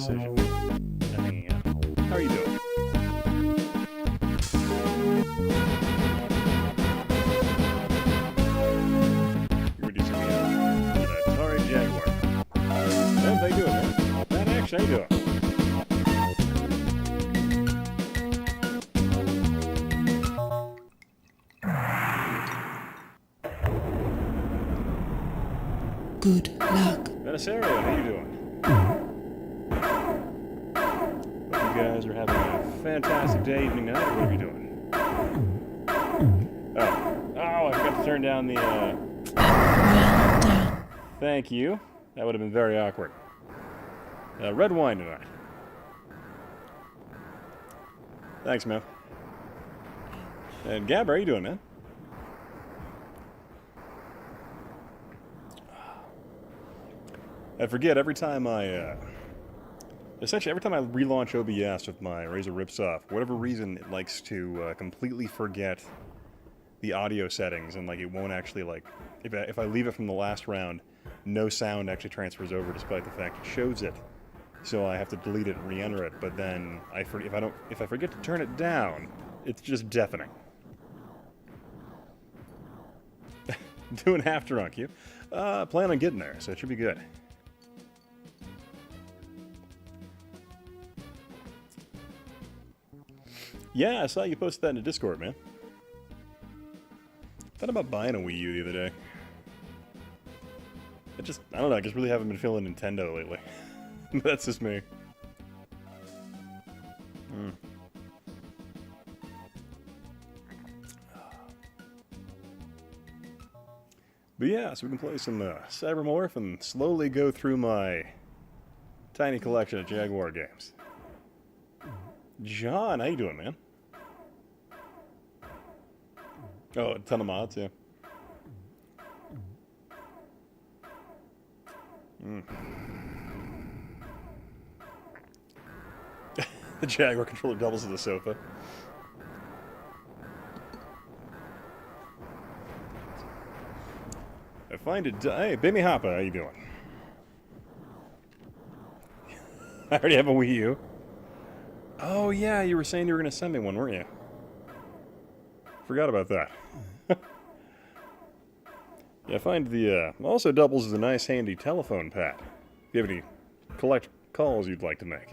decision. I'm hanging out. How are you doing? You're reducing me to an Atari Jaguar. Oh, how you doing, man? Not actually, how you doing? Good luck. Venesario, how you doing? Hope you guys are having a fantastic day, evening, night, or what are you doing? Oh, I forgot to turn down the, Well done. Thank you. That would have been very awkward. Red wine tonight. Thanks, man. And Gab, how are you doing, man? I forget every time essentially every time I relaunch OBS with my Razer Ripsaw, for whatever reason it likes to completely forget the audio settings, and like it won't actually, like, if I leave it from the last round, no sound actually transfers over despite the fact it shows it. So I have to delete it and re-enter it, but then if I forget to turn it down, it's just deafening. Doing half drunk, you? Plan on getting there, so it should be good. Yeah, I saw you posted that in the Discord, man. Thought about buying a Wii U the other day. I don't know, I just really haven't been feeling Nintendo lately. That's just me. But yeah, so we can play some Cybermorph and slowly go through my tiny collection of Jaguar games. John, how you doing, man? Oh, a ton of mods, yeah. The Jaguar controller doubles as a sofa. I find it... Hey, Bimmy Hoppa, how you doing? I already have a Wii U. Oh, yeah, you were saying you were going to send me one, weren't you? Forgot about that. Yeah, I find the, also doubles as a nice handy telephone pad. If you have any collect calls you'd like to make.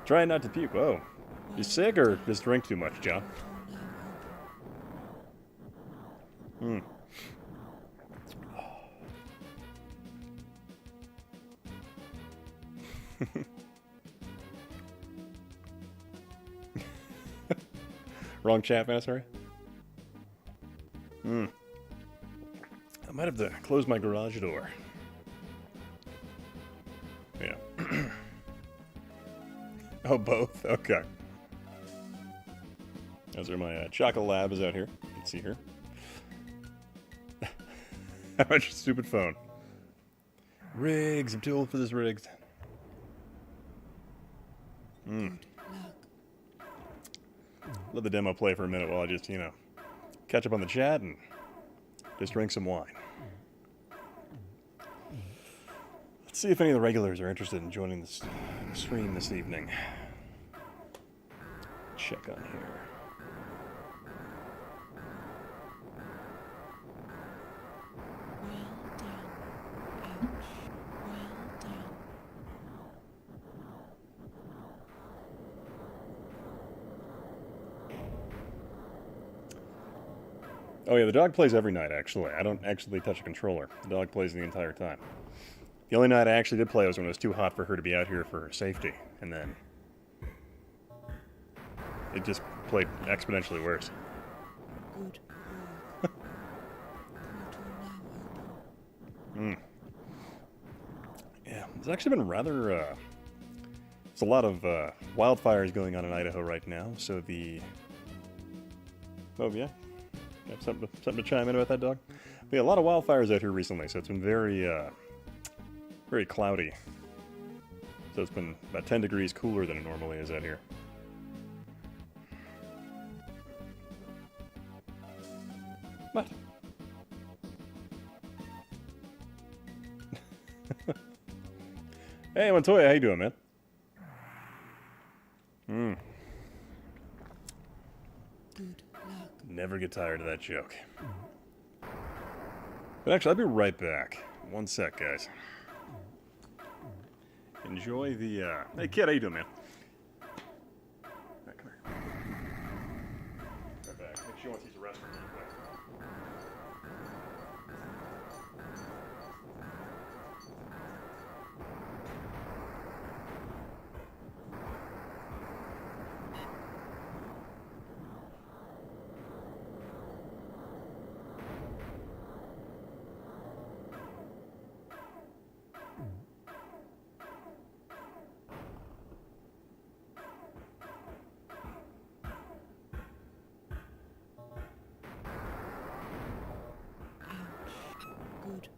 Try not to puke. Oh. You sick or just drink too much, John? Wrong chat, man, sorry. I might have to close my garage door. Yeah. Oh, both? Okay. Those are my chocolate labs out here. You can see here. How much stupid phone? Riggs, I'm too old for this, Riggs. Let the demo play for a minute while I just, catch up on the chat and just drink some wine. Let's see if any of the regulars are interested in joining this stream this evening. Check on here. Oh yeah, the dog plays every night, actually. I don't actually touch a controller. The dog plays the entire time. The only night I actually did play was when it was too hot for her to be out here for her safety, and then it just played exponentially worse. Good. Yeah, it's actually been rather, there's a lot of wildfires going on in Idaho right now, so oh yeah? You have something to chime in about that, dog? We had a lot of wildfires out here recently, so it's been very, very cloudy. So it's been about 10 degrees cooler than it normally is out here. What? Hey, Montoya, how you doing, man? Good luck. Never get tired of that joke. But actually, I'll be right back. One sec, guys. Enjoy the, Hey, kid, how you doing, man? Alright, come here. Right back. Make sure you want to use the restroom real quick. Good work.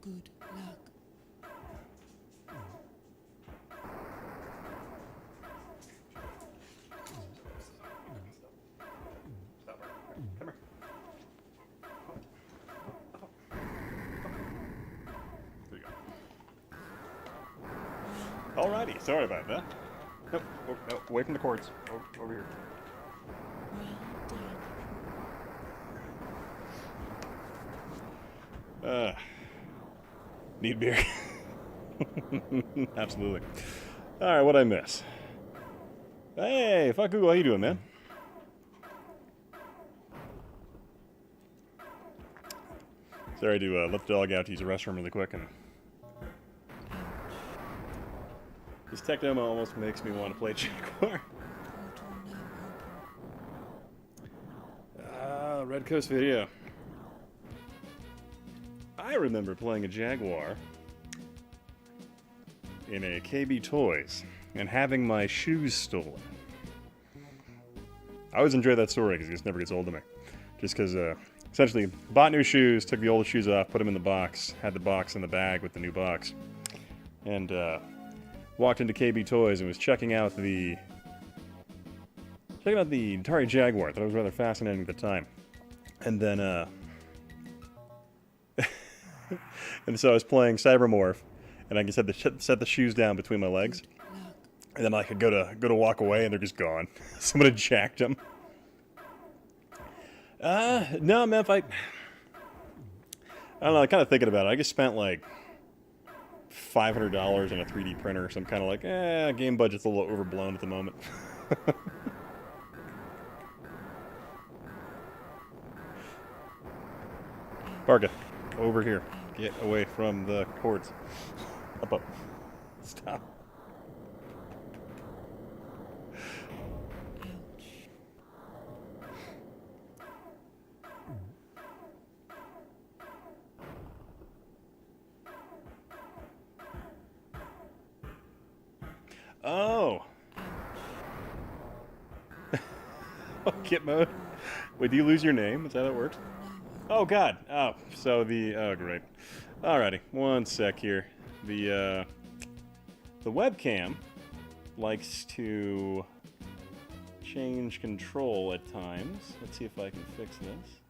Portal now open. Good luck. Stop right there. Come here. There you go. Alrighty, sorry about that. Nope, no, away from the cords. Over here. Well done. Need beer. Absolutely. Alright, what'd I miss? Hey, fuck Google, how you doing, man? Sorry to let the dog out to use the restroom really quick, and this tech demo almost makes me want to play Jaguar. Portal now open. Red Coast Video. I remember playing a Jaguar in a KB Toys and having my shoes stolen. I always enjoy that story because it just never gets old to me. Just because, essentially, bought new shoes, took the old shoes off, put them in the box, had the box in the bag with the new box, and walked into KB Toys and was checking out the Atari Jaguar. That was rather fascinating at the time. And then, and so I was playing Cybermorph, and I just had to set the shoes down between my legs, Luck. and then I could go to walk away, and they're just gone. Someone had jacked them. No, man. I don't know. I'm kind of thinking about it. I just spent like $500 on a 3D printer, so I'm kind of like, game budget's a little overblown at the moment. Parka, over here. Get away from the cords. Up. Stop. Ouch. Oh. Kit mode. Wait, do you lose your name? Is that how it works? Oh God. Oh, so oh great. Alrighty, one sec here. The webcam likes to change control at times. Let's see if I can fix this.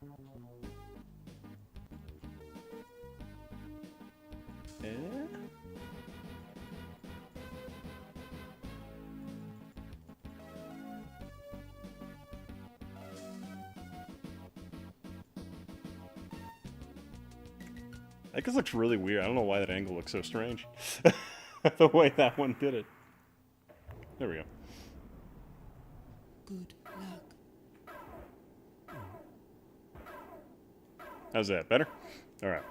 That just looks really weird. I don't know why that angle looks so strange. The way that one did it. There we go. Good luck. How's that? Better? All right.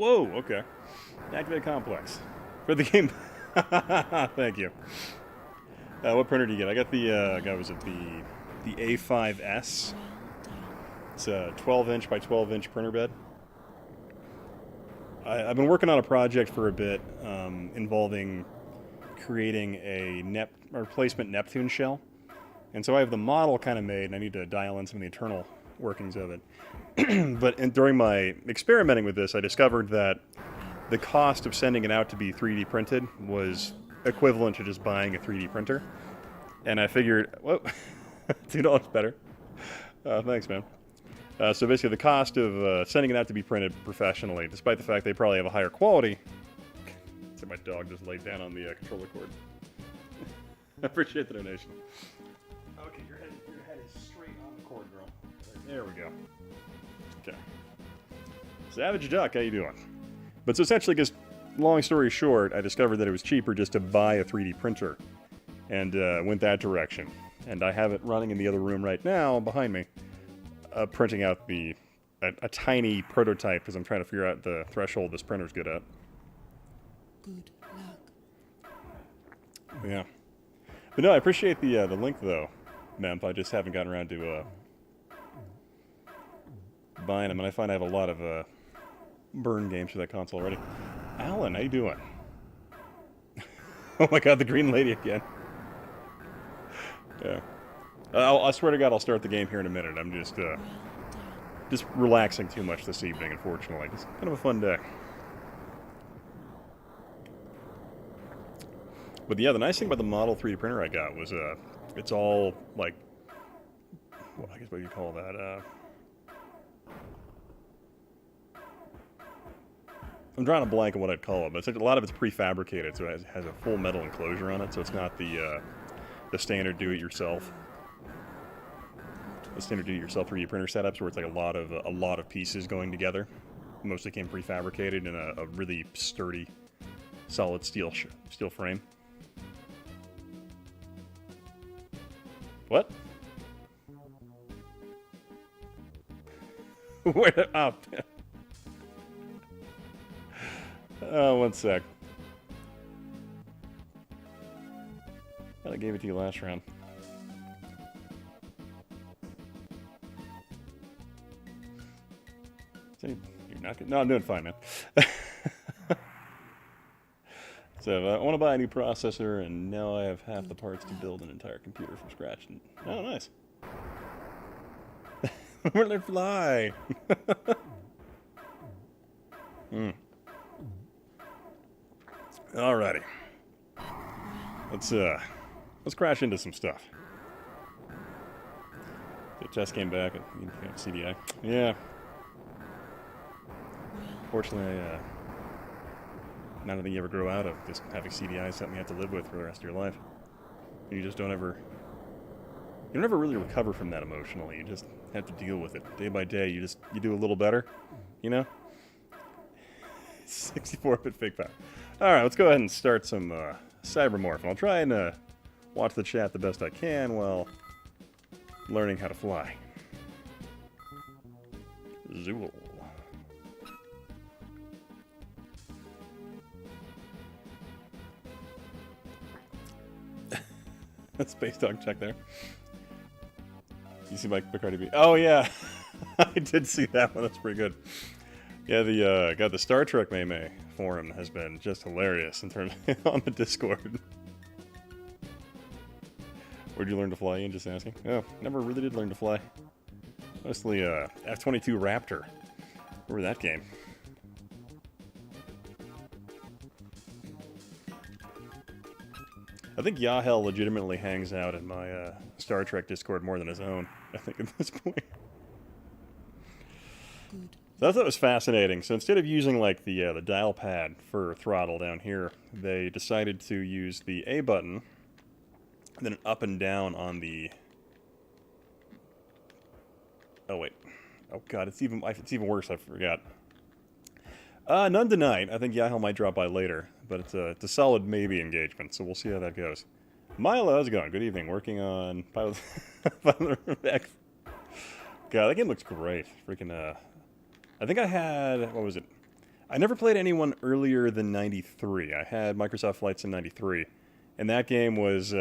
Whoa, okay. Activate complex. For the game... Thank you. What printer do you get? I got the, was it the A5S? It's a 12-inch by 12-inch printer bed. I've been working on a project for a bit involving creating a replacement Neptune shell. And so I have the model kind of made, and I need to dial in some of the internal workings of it. But during my experimenting with this, I discovered that the cost of sending it out to be 3D printed was equivalent to just buying a 3D printer. And I figured, whoa, $2 better. Thanks, man. So basically the cost of sending it out to be printed professionally, despite the fact they probably have a higher quality... So my dog just laid down on the controller cord. I appreciate the donation. Okay, your head is straight on the cord, girl. There we go. Okay. Savage Duck, how you doing? But so essentially, just long story short, I discovered that it was cheaper just to buy a 3D printer, and went that direction. And I have it running in the other room right now, behind me, printing out a tiny prototype because I'm trying to figure out the threshold this printer's good at. Good luck. Yeah. But no, I appreciate the link, though, Memp. I just haven't gotten around to buying them, and I find I have a lot of burn games for that console already. Alan, how you doing? Oh my god, the green lady again. Yeah. I swear to God, I'll start the game here in a minute. I'm just relaxing too much this evening, unfortunately. It's kind of a fun day. But yeah, the nice thing about the Model 3D printer I got was it's all like, well, I guess what do you call that? I'm drawing a blank on what I'd call it, but a lot of it's prefabricated, so it has a full metal enclosure on it, so it's not the standard do-it-yourself. The standard do-it-yourself 3D printer setups where it's like a lot of pieces going together. Mostly came prefabricated in a really sturdy, solid steel frame. What? Where? Oh, one sec. I gave it to you last round. You're not good. No, I'm doing fine, man. So I want to buy a new processor, and now I have half the parts to build an entire computer from scratch. And, oh, nice. Where did they fly? Alrighty. Let's crash into some stuff. The chest came back and you know, CDI. Yeah. Fortunately, not anything you ever grow out of. Just having CDI is something you have to live with for the rest of your life. You just don't ever really recover from that emotionally. You just have to deal with it day by day. You do a little better, you know? 64-bit fake power. All right, let's go ahead and start some Cybermorph. I'll try and watch the chat the best I can while learning how to fly. Zool. Space Dog check there. You see Mike Bacardi B? Oh yeah, I did see that one. That's pretty good. Yeah, the Star Trek Meme forum has been just hilarious in terms on the Discord. Where'd you learn to fly? Ian just asking. Oh, never really did learn to fly. Mostly F-22 Raptor. Remember that game? I think Yahel legitimately hangs out in my Star Trek Discord more than his own, I think, at this point. Good. So I thought it was fascinating. So instead of using like the dial pad for throttle down here, they decided to use the A button, and then an up and down on the... Oh wait. Oh god, it's even worse, I forgot. None tonight. I think Yahel might drop by later, but it's a solid maybe engagement, so we'll see how that goes. Milo, how's it going? Good evening. Working on Pilot X. God, that game looks great. Freaking, I think I had, what was it? I never played anyone earlier than 93. I had Microsoft Flights in 93, and that game was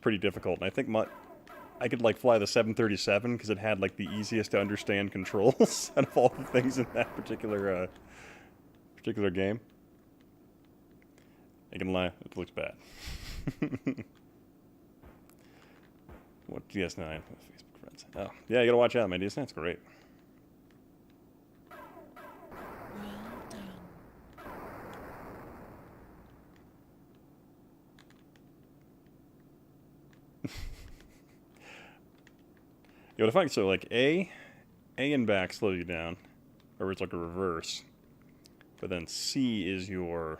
pretty difficult. And I think I could like fly the 737 because it had like the easiest to understand controls out of all the things in that particular game. I can lie, it looks bad. What DS9? Facebook friends. Oh, yeah, you gotta watch out. My DS9's great. Well done. Yeah, what I find, so like A and back slows you down, or it's like a reverse. But then C is your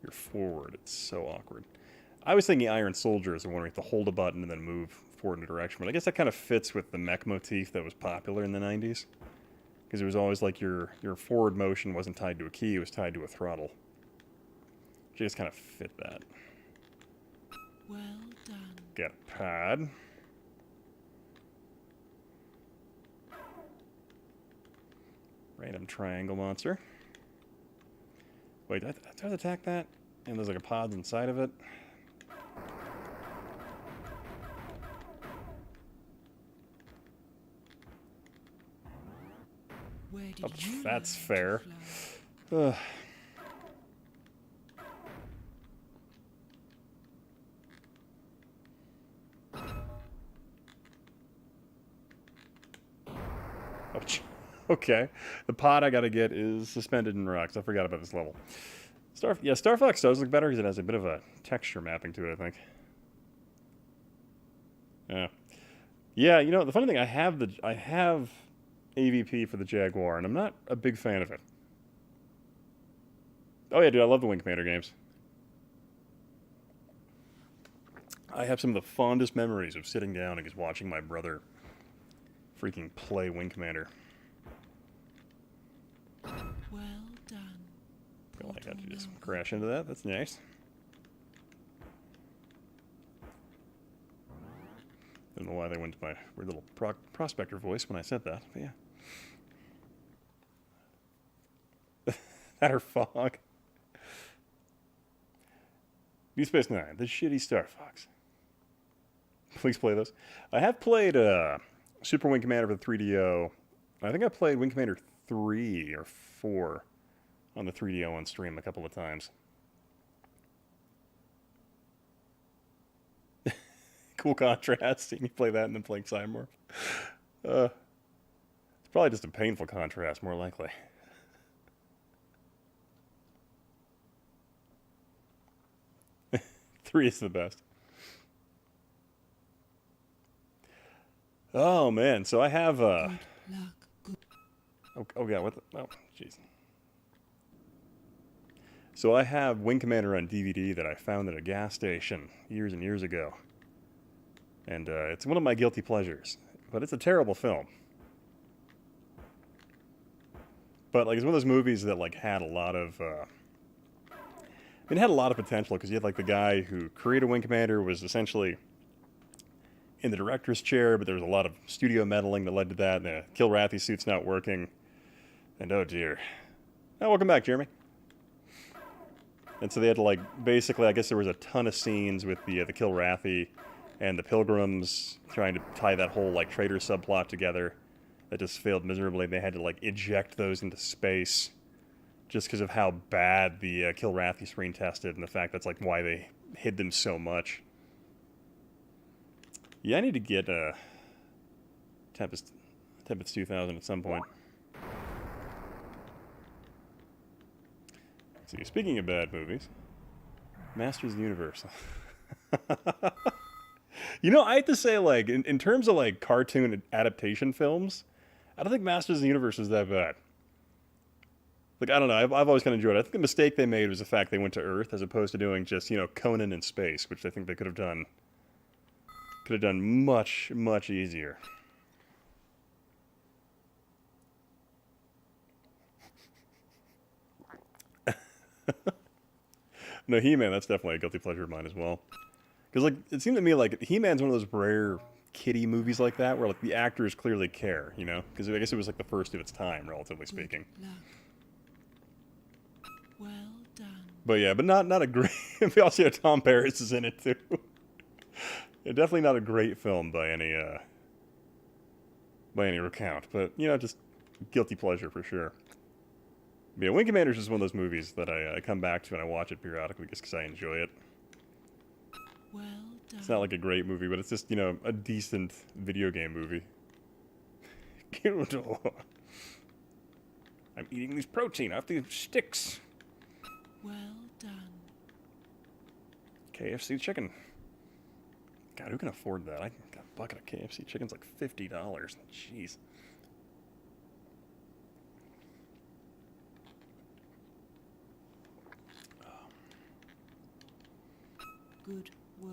forward. It's so awkward. I was thinking Iron Soldier is the one where you have to hold a button and then move forward in a direction, but I guess that kind of fits with the mech motif that was popular in the 90s. Because it was always like your forward motion wasn't tied to a key, it was tied to a throttle. Which just kind of fit that. Well done. Get a pad. Random triangle monster. Wait, did I try to attack that? And there's like a pod inside of it. Where did Oh, you that's learn to fair. fly? Ugh. Oh, okay. The pod I gotta get is suspended in rocks. I forgot about this level. Star Fox does look better because it has a bit of a texture mapping to it, I think. Yeah. Yeah, you know, the funny thing, I have AVP for the Jaguar, and I'm not a big fan of it. Oh yeah, dude, I love the Wing Commander games. I have some of the fondest memories of sitting down and just watching my brother freaking play Wing Commander. Well done. Feel like I got to just crash into that. That's nice. I don't know why they went to my weird little prospector voice when I said that, but yeah. That or fog. Deep Space Nine, the shitty Star Fox. Please play those. I have played Super Wing Commander for the 3DO. I think I played Wing Commander 3 or 4 on the 3DO on stream a couple of times. Cool contrast, seeing you play that and then playing Cymorph. It's probably just a painful contrast, more likely. Three is the best. Oh man, so I have Good luck. Good. oh yeah, what the, oh jeez. So I have Wing Commander on DVD that I found at a gas station years and years ago. And it's one of my guilty pleasures. But it's a terrible film. But like it's one of those movies that like had a lot of it had a lot of potential because you had like the guy who created Wing Commander was essentially in the director's chair, but there was a lot of studio meddling that led to that, and the Kilrathi suit's not working. And oh dear. Oh, welcome back, Jeremy. And so they had to like basically, I guess there was a ton of scenes with the Kilrathi and the Pilgrims trying to tie that whole like traitor subplot together that just failed miserably. They had to like eject those into space just because of how bad the Kilrathi screen tested and the fact that's like why they hid them so much. Yeah, I need to get Tempest 2000 at some point. See, speaking of bad movies, Masters of the Universe. You know, I have to say, like, in terms of, like, cartoon adaptation films, I don't think Masters of the Universe is that bad. Like, I don't know, I've always kind of enjoyed it. I think the mistake they made was the fact they went to Earth as opposed to doing just, you know, Conan in space, which I think they could have done much, much easier. No, He-Man, that's definitely a guilty pleasure of mine as well. Because, like, it seemed to me like He-Man's one of those rare kiddie movies like that where, like, the actors clearly care, you know? Because I guess it was, like, the first of its time, relatively speaking. Luck. Well done. But yeah, but not a great. We also have Tom Paris is in it too. Yeah, definitely not a great film by any recount. But you know, just guilty pleasure for sure. But yeah, Wing Commander is just one of those movies that I come back to and I watch it periodically just because I enjoy it. Well done. It's not like a great movie, but it's just, you know, a decent video game movie. I'm eating this protein off these sticks. Well done. KFC chicken. God, who can afford that? A bucket of KFC chicken's like $50. Jeez. Good work.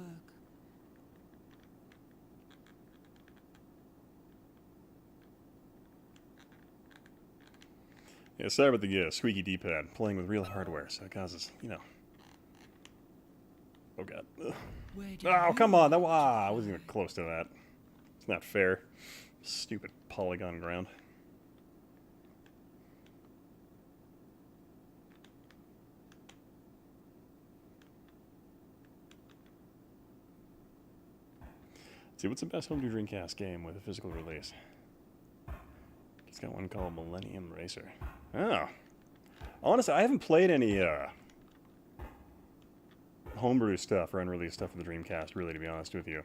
Yeah, sorry about the squeaky D-pad. Playing with real hardware, so it causes, you know. Oh god. Where did Oh, you come on. learn I to wasn't even fly? close to that. It's not fair. Stupid polygon ground. See, what's the best home to Dreamcast game with a physical release? It's got one called Millennium Racer. Oh. Honestly, I haven't played any homebrew stuff or unreleased stuff for the Dreamcast, really, to be honest with you.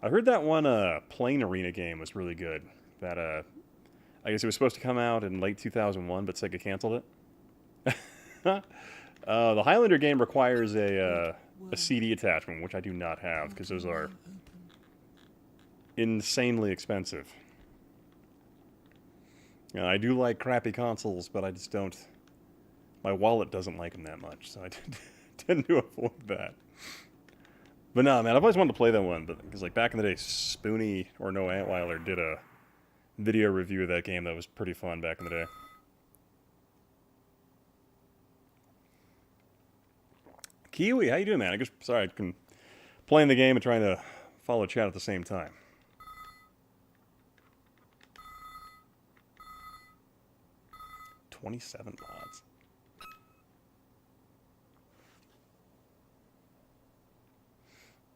I heard that one plane arena game was really good. That I guess it was supposed to come out in late 2001, but Sega canceled it. The Highlander game requires a CD attachment, which I do not have because those are insanely expensive. I do like crappy consoles, but I just don't. My wallet doesn't like them that much, so I tend to avoid that. But no, man, I've always wanted to play that one, but because like back in the day, Spoonie or No Antweiler did a video review of that game that was pretty fun back in the day. Kiwi, how you doing, man? I guess sorry, I can playing the game and trying to follow chat at the same time. $27 mods.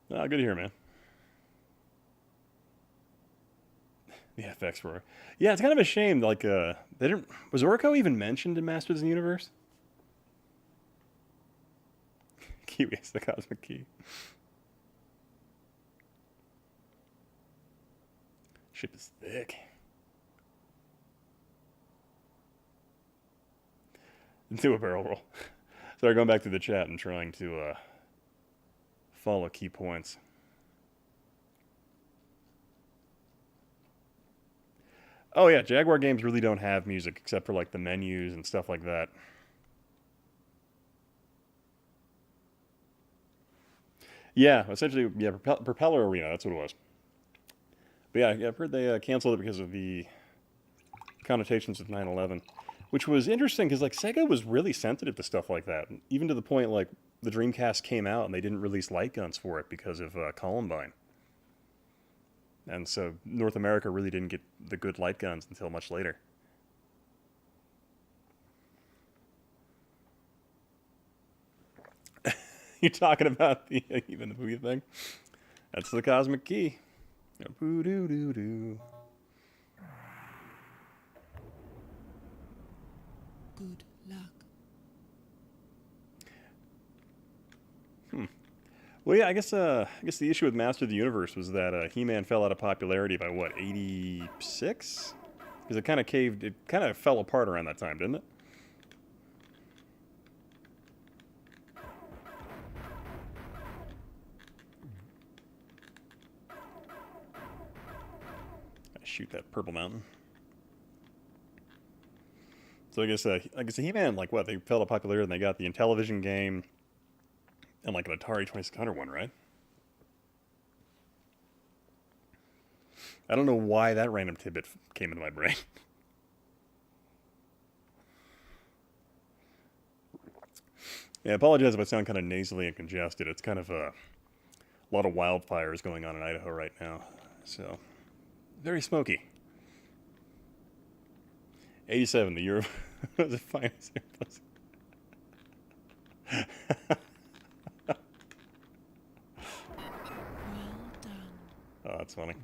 Good to hear, man. The FX roar. Yeah, it's kind of a shame. Like, they didn't. Was Orko even mentioned in Masters of the Universe? Kiwi is the cosmic key. Ship is thick. Do a barrel roll. Sorry, going back to the chat and trying to follow key points. Oh yeah, Jaguar games really don't have music except for like the menus and stuff like that. Yeah, essentially, yeah, Propeller Arena, that's what it was. But yeah, I've heard they canceled it because of the connotations of 9/11, which was interesting because like Sega was really sensitive to stuff like that, even to the point like the Dreamcast came out and they didn't release light guns for it because of Columbine. And so North America really didn't get the good light guns until much later. You're talking about the even the movie thing? That's the cosmic key. Boo-doo-doo-doo. Good luck. Well, yeah, I guess the issue with Master of the Universe was that He-Man fell out of popularity by what, 86? Because it kind of caved, it kind of fell apart around that time, didn't it? I shoot that purple mountain. So I guess the He-Man, like what, they fell out of popularity and they got the Intellivision game and like an Atari 2600 one, right? I don't know why that random tidbit came into my brain. Yeah, I apologize if I sound kind of nasally and congested. It's kind of a lot of wildfires going on in Idaho right now. So, very smoky. 87, the year of the finest. Well done. Oh, that's funny.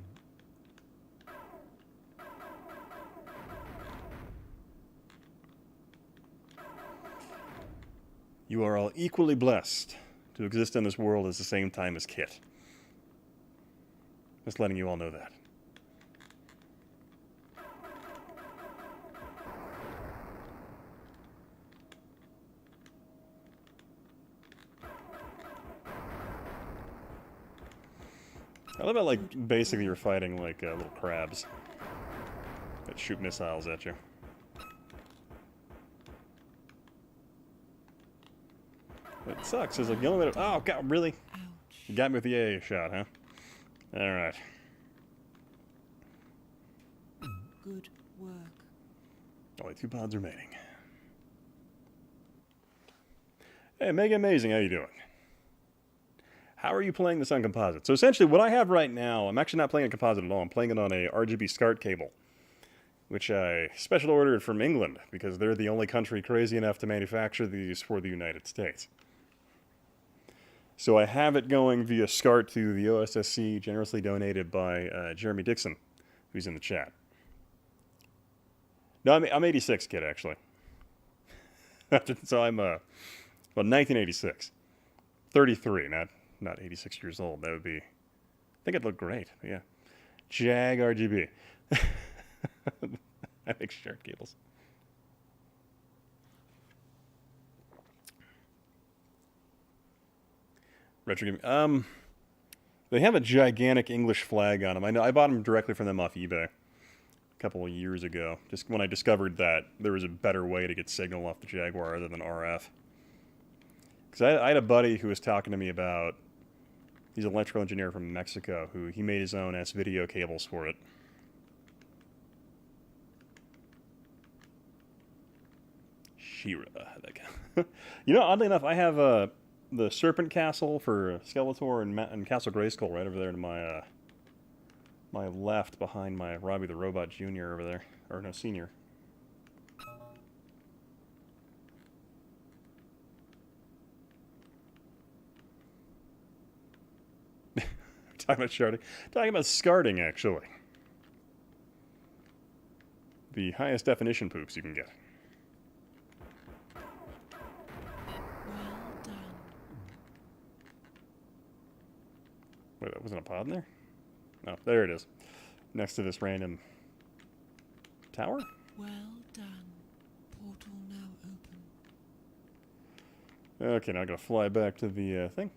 You are all equally blessed to exist in this world at the same time as Kit. Just letting you all know that. I love how, like, basically you're fighting, like, little crabs that shoot missiles at you. It sucks. It's like the only way to... Oh, God, really? Ouch. You got me with the AA shot, huh? Alright. Good work. Only 2 pods remaining. Hey, Mega Amazing, how you doing? How are you playing this on composite? So essentially what I have right now, I'm actually not playing a composite at all. I'm playing it on a RGB SCART cable, which I special ordered from England because they're the only country crazy enough to manufacture these for the United States. So I have it going via SCART to the OSSC, generously donated by Jeremy Dixon, who's in the chat. No, I'm 86, kid, actually. So I'm, well, 1986. 33, not 86 years old. That would be, I think it'd look great, but yeah. Jag RGB. I make SCART cables. Retro gaming. They have a gigantic English flag on them. I know I bought them directly from them off eBay a couple of years ago. Just when I discovered that there was a better way to get signal off the Jaguar other than RF. Because I had a buddy who was talking to me about. He's an electrical engineer from Mexico who he made his own S-video cables for it. Shira, that guy. You know, oddly enough, I have the Serpent Castle for Skeletor and Castle Grayskull right over there to my my left behind my Robbie the Robot Jr. over there. Or no, Senior. Talking about sharding. Talking about scarting, actually. The highest definition poops you can get. Well done. Wait, that wasn't a pod in there? No, there it is. Next to this random tower? Well done. Portal now open. Okay, now I gotta fly back to the thing.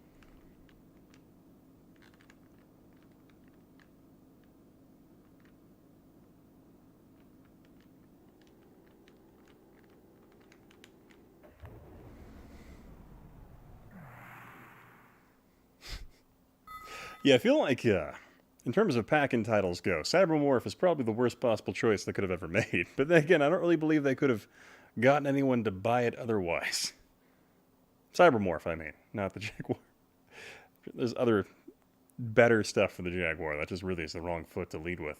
Yeah, I feel like, in terms of pack-in titles go, Cybermorph is probably the worst possible choice they could have ever made. But then again, I don't really believe they could have gotten anyone to buy it otherwise. Cybermorph, I mean, not the Jaguar. There's other better stuff for the Jaguar. That just really is the wrong foot to lead with.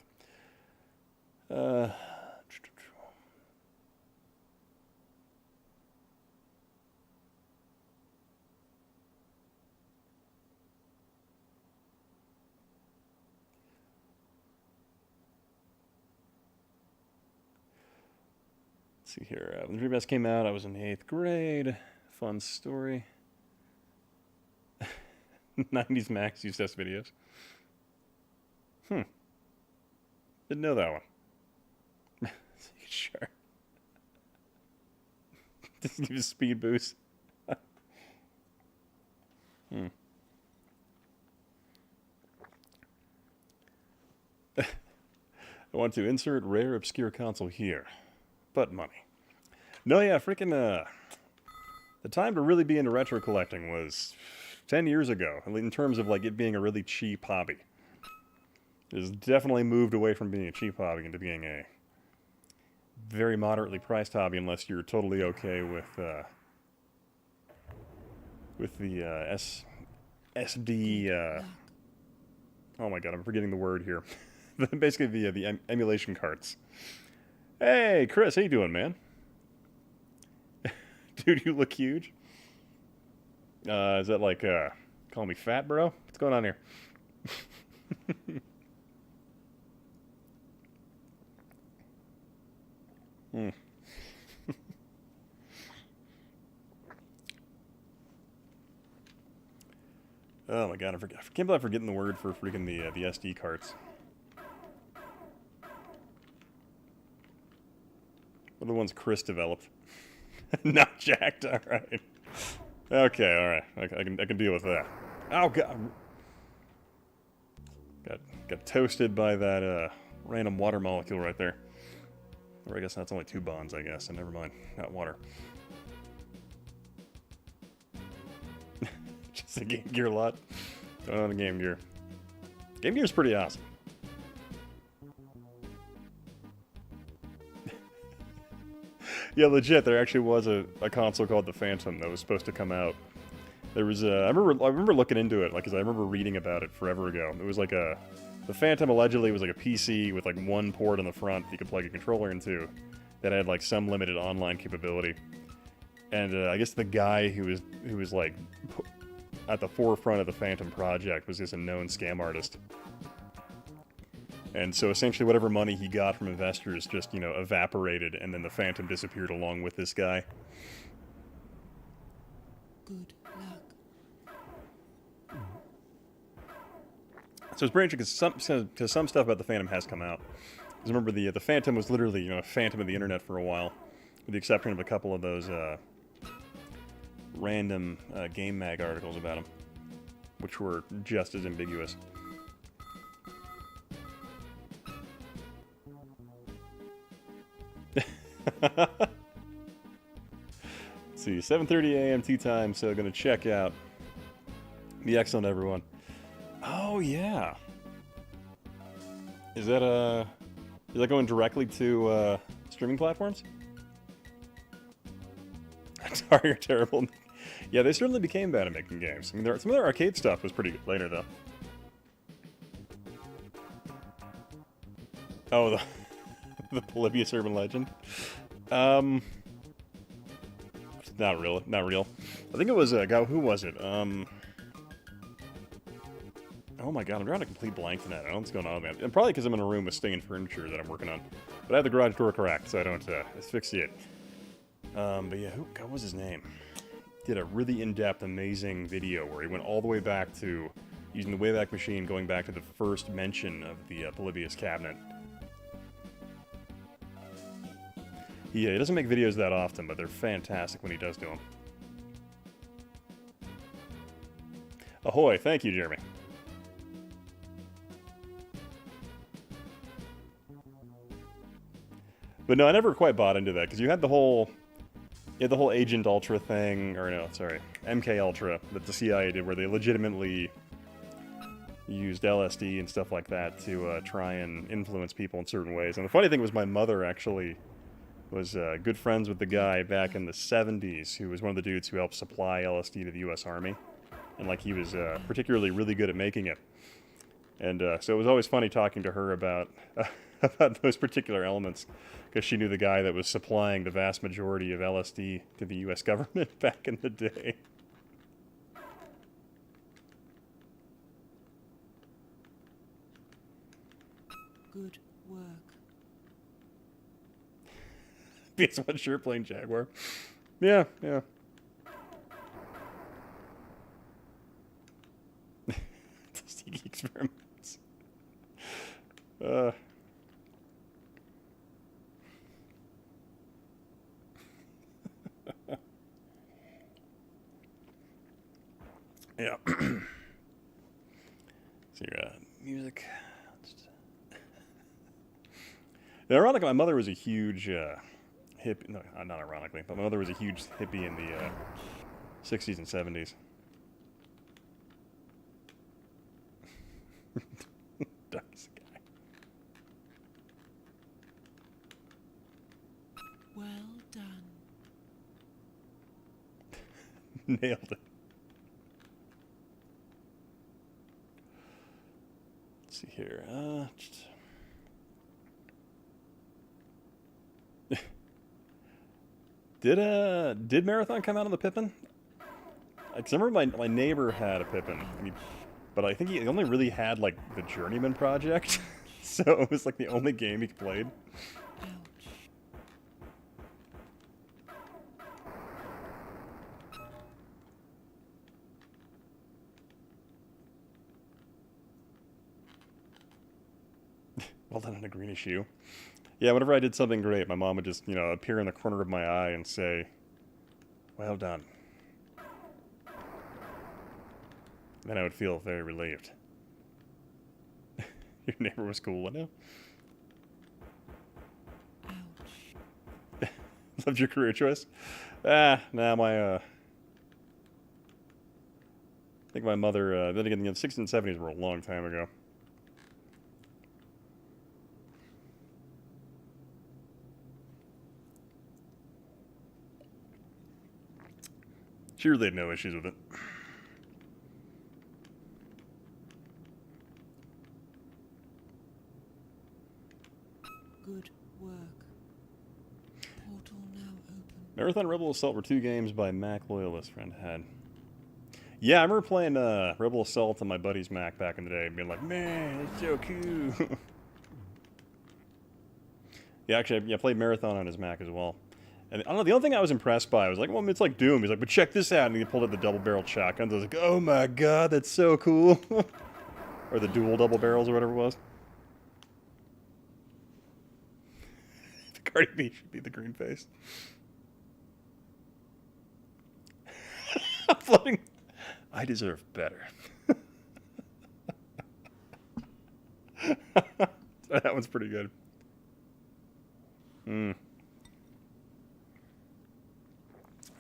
Let's see here. When Dreamcast came out, I was in the 8th grade. Fun story. 90s Max used test videos. Didn't know that one. Sure. Just give a speed boost. I want to insert rare obscure console here. But money. No, yeah, freaking, the time to really be into retro collecting was 10 years ago, in terms of, like, it being a really cheap hobby. It has definitely moved away from being a cheap hobby into being a very moderately priced hobby, unless you're totally okay with the SD, oh my god, I'm forgetting the word here. Basically the emulation carts. Hey, Chris, how you doing, man? Dude, you look huge. Is that like, calling me fat, bro? What's going on here? Hmm. Oh my god, I can't believe I'm forgetting the word for freaking the SD carts. What are the ones Chris developed? Not jacked, alright. Okay, alright. I can deal with that. Oh god. Got toasted by that random water molecule right there. Or I guess that's only 2 bonds, I guess, so never mind. Not water. Just a Game Gear lot. Don't own a Game Gear. Game Gear's pretty awesome. Yeah, legit, there actually was a console called the Phantom that was supposed to come out. There was I remember looking into it, like, cause I remember reading about it forever ago. It was like the Phantom allegedly was like a PC with like 1 port on the front that you could plug a controller into that had like some limited online capability. And I guess the guy who was like at the forefront of the Phantom project was just a known scam artist. And so essentially whatever money he got from investors just, evaporated, and then the Phantom disappeared along with this guy. Good luck. So it's pretty interesting because some stuff about the Phantom has come out. Because remember, the Phantom was literally, a phantom of the internet for a while, with the exception of a couple of those random Game Mag articles about him, which were just as ambiguous. Let's see, 7:30 a.m. tea time, so gonna check out. Be excellent, everyone. Oh yeah. Is that going directly to streaming platforms? Atari are terrible. Yeah, they certainly became bad at making games. I mean, some of their arcade stuff was pretty good later, though. Oh, the Polybius urban legend. Not real. Not real. I think it was God. Who was it? Oh my god, I'm drawing a complete blank tonight. I don't know what's going on, man. And probably because I'm in a room with stained furniture that I'm working on. But I have the garage door correct, so I don't asphyxiate. But yeah, what was his name? Did a really in-depth, amazing video where he went all the way back to using the Wayback Machine, going back to the first mention of the Polybius cabinet. He doesn't make videos that often, but they're fantastic when he does do them. Ahoy! Thank you, Jeremy. But no, I never quite bought into that, because you had the whole Agent Ultra thing, or no, sorry, MK Ultra that the CIA did, where they legitimately used LSD and stuff like that to try and influence people in certain ways. And the funny thing was, my mother actually was good friends with the guy back in the 70s, who was one of the dudes who helped supply LSD to the U.S. Army. And, like, he was particularly really good at making it. And so it was always funny talking to her about those particular elements, because she knew the guy that was supplying the vast majority of LSD to the U.S. government back in the day. Good work. PS1 sure playing Jaguar. Yeah, yeah. Sneaky experiments. Yeah. So your music. Now, ironically, my mother was a huge hippie. No, not ironically, but my mother was a huge hippie in the 60s and 70s. Darkest guy. Well done. Nailed it. Let's see here. Did Marathon come out on the Pippin? I remember my neighbor had a Pippin, but I think he only really had like the Journeyman project, so it was like the only game he played. Ouch. Well done on a greenish hue. Yeah, whenever I did something great, my mom would just, appear in the corner of my eye and say, "Well done." Then I would feel very relieved. Your neighbor was cool, I know. Ouch. Loved your career choice? Nah, I think my mother, then again, the 60s and 70s were a long time ago. She really had no issues with it. Good work. Portal now open. Marathon Rebel Assault were 2 games by Mac Loyalist friend had. Yeah, I remember playing Rebel Assault on my buddy's Mac back in the day and being like, man, it's so cool. Yeah, actually, I played Marathon on his Mac as well. And I don't know, the only thing I was impressed by was like, well, it's like Doom. He's like, but check this out. And he pulled out the double-barreled shotguns. I was like, oh my god, that's so cool. Or the dual double barrels or whatever it was. Cardi B should be the green face. I'm floating. I deserve better. That one's pretty good.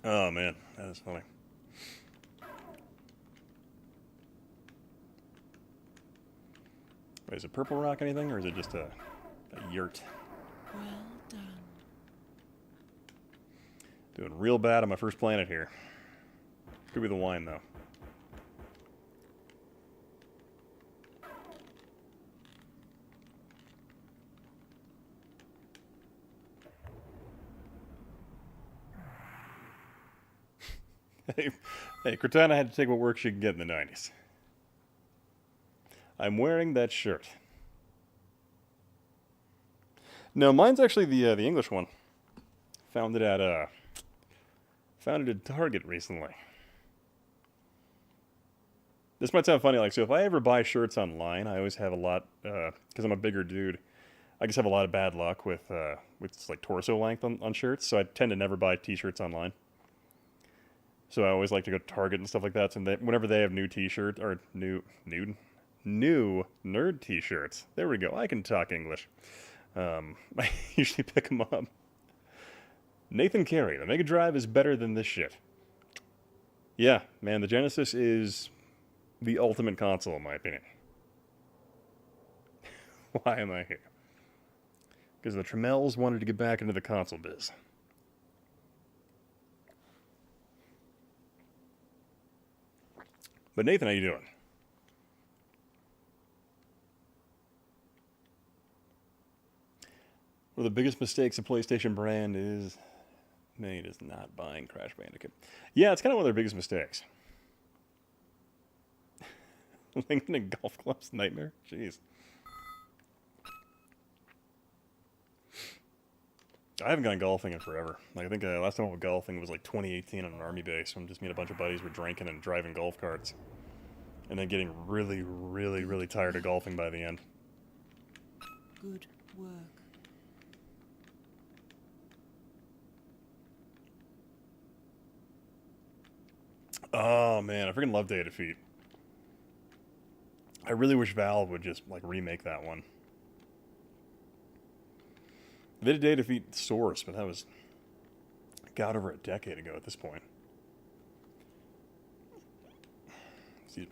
Oh man, that is funny. Wait, is it Purple Rock anything, or is it just a yurt? Well done. Doing real bad on my first planet here. Could be the wine, though. Hey, Cortana had to take what work she could get in the 90s. I'm wearing that shirt. No, mine's actually the English one. Found it at Target recently. This might sound funny, like, so if I ever buy shirts online, I always have a lot, because I'm a bigger dude, I just have a lot of bad luck with like torso length on shirts, so I tend to never buy t-shirts online. So I always like to go to Target and stuff like that, and whenever they have new t-shirts, or new nerd t-shirts, there we go, I can talk English. I usually pick them up. Nathan Carey, the Mega Drive is better than this shit. Yeah, man, the Genesis is the ultimate console, in my opinion. Why am I here? Because the Tremels wanted to get back into the console biz. But Nathan, how you doing? One of the biggest mistakes a PlayStation brand is made is not buying Crash Bandicoot. Yeah, it's kind of one of their biggest mistakes. Lincoln and golf clubs nightmare? Jeez. I haven't gone golfing in forever. Like, I think last time I went golfing was like 2018 on an army base when just me and a bunch of buddies were drinking and driving golf carts. And then getting really, really, really tired of golfing by the end. Good work. Oh man, I freaking love Day of Defeat. I really wish Valve would just like remake that one. They did Day of Defeat Source, but that was, God, over a decade ago at this point. Excuse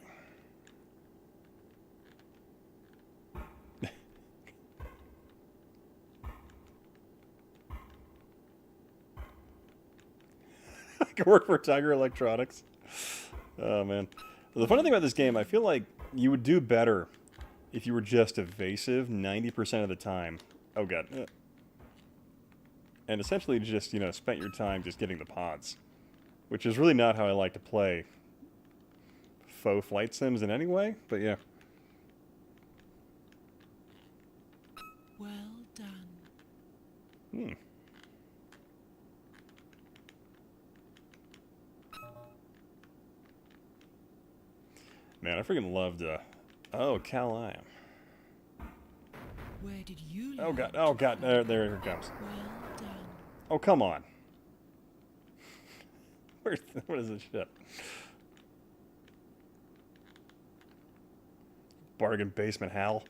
me. I could work for Tiger Electronics. Oh man. The funny thing about this game, I feel like you would do better if you were just evasive 90% of the time. Oh god. And essentially just, spent your time just getting the pods. Which is really not how I like to play faux flight sims in any way, but yeah. Well done. Hmm. Man, I freaking loved, oh, Cal I am. Where did you Oh learn god, to oh god, fly? there it comes. Well done. Oh, come on. What is this shit? Bargain basement Hal.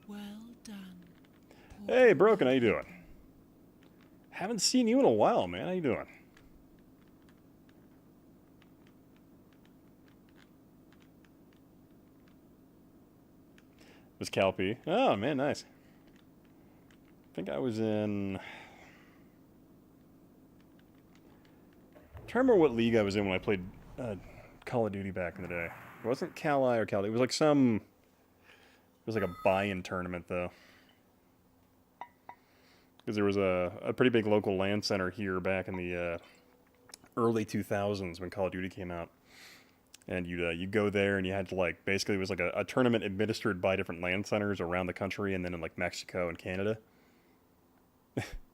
Well done. Hey, Portal Broken, how you now doing? Haven't seen you in a while, man. How you doing? Was Calpy? Oh, man, nice. I think I was in... I'm trying to remember what league I was in when I played Call of Duty back in the day. It wasn't Cal-I or Cal-D. It was like some... It was like a buy-in tournament, though. Because there was a pretty big local LAN center here back in the early 2000s when Call of Duty came out. And you'd go there and you had to, like, basically it was like a tournament administered by different LAN centers around the country and then in, like, Mexico and Canada.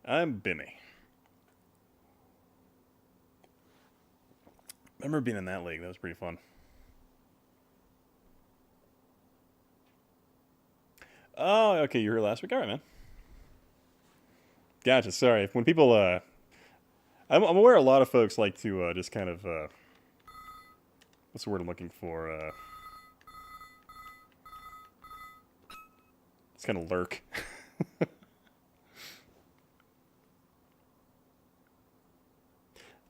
I'm Bimmy. I remember being in that league. That was pretty fun. Oh, okay, you were here last week? All right, man. Gotcha, sorry. When people, I'm aware a lot of folks like to just kind of, what's the word I'm looking for? It's kind of lurk. Let's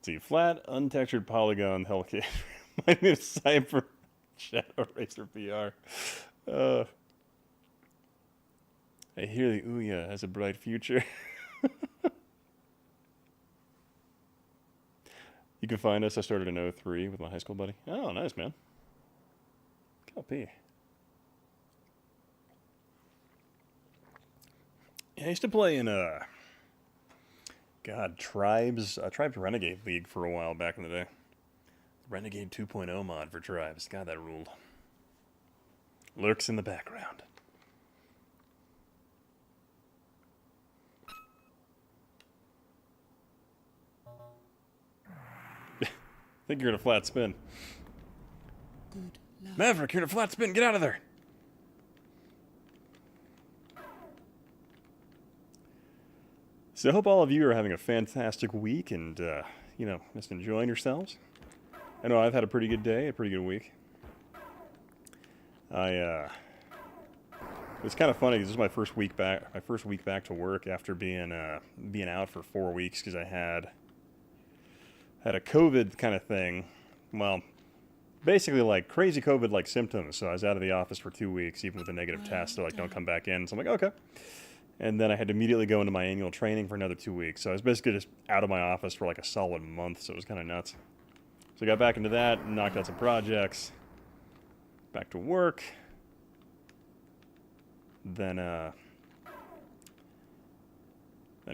see, flat, untextured polygon Hellcat. My new Cyber Shadow Racer PR. I hear the Ouya has a bright future. You can find us. I started in 03 with my high school buddy. Oh, nice, man. Copy. Yeah, I used to play in Tribes Renegade League for a while back in the day. Renegade 2.0 mod for Tribes. God, that ruled. Lurks in the background. I think you're in a flat spin. Good luck. Maverick, you're in a flat spin. Get out of there. So I hope all of you are having a fantastic week and, just enjoying yourselves. I know I've had a pretty good day, a pretty good week. It's kind of funny because this is my first week back to work after being out for 4 weeks because I had a COVID kind of thing. Well, basically like crazy COVID-like symptoms. So I was out of the office for 2 weeks, even with a negative test. They're like, don't come back in. So I'm like, okay. And then I had to immediately go into my annual training for another 2 weeks. So I was basically just out of my office for like a solid month. So it was kind of nuts. So I got back into that, knocked out some projects, back to work. Then I'd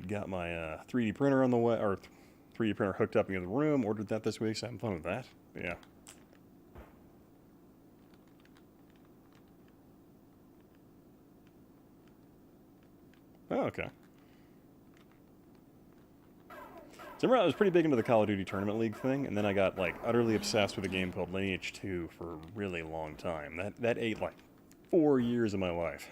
got my 3D printer on the way, or 3D printer hooked up in the other room. Ordered that this week, so I'm having fun with that. But yeah. Oh, okay. So remember, I was pretty big into the Call of Duty Tournament League thing, and then I got like utterly obsessed with a game called Lineage 2 for a really long time. That ate like 4 years of my life.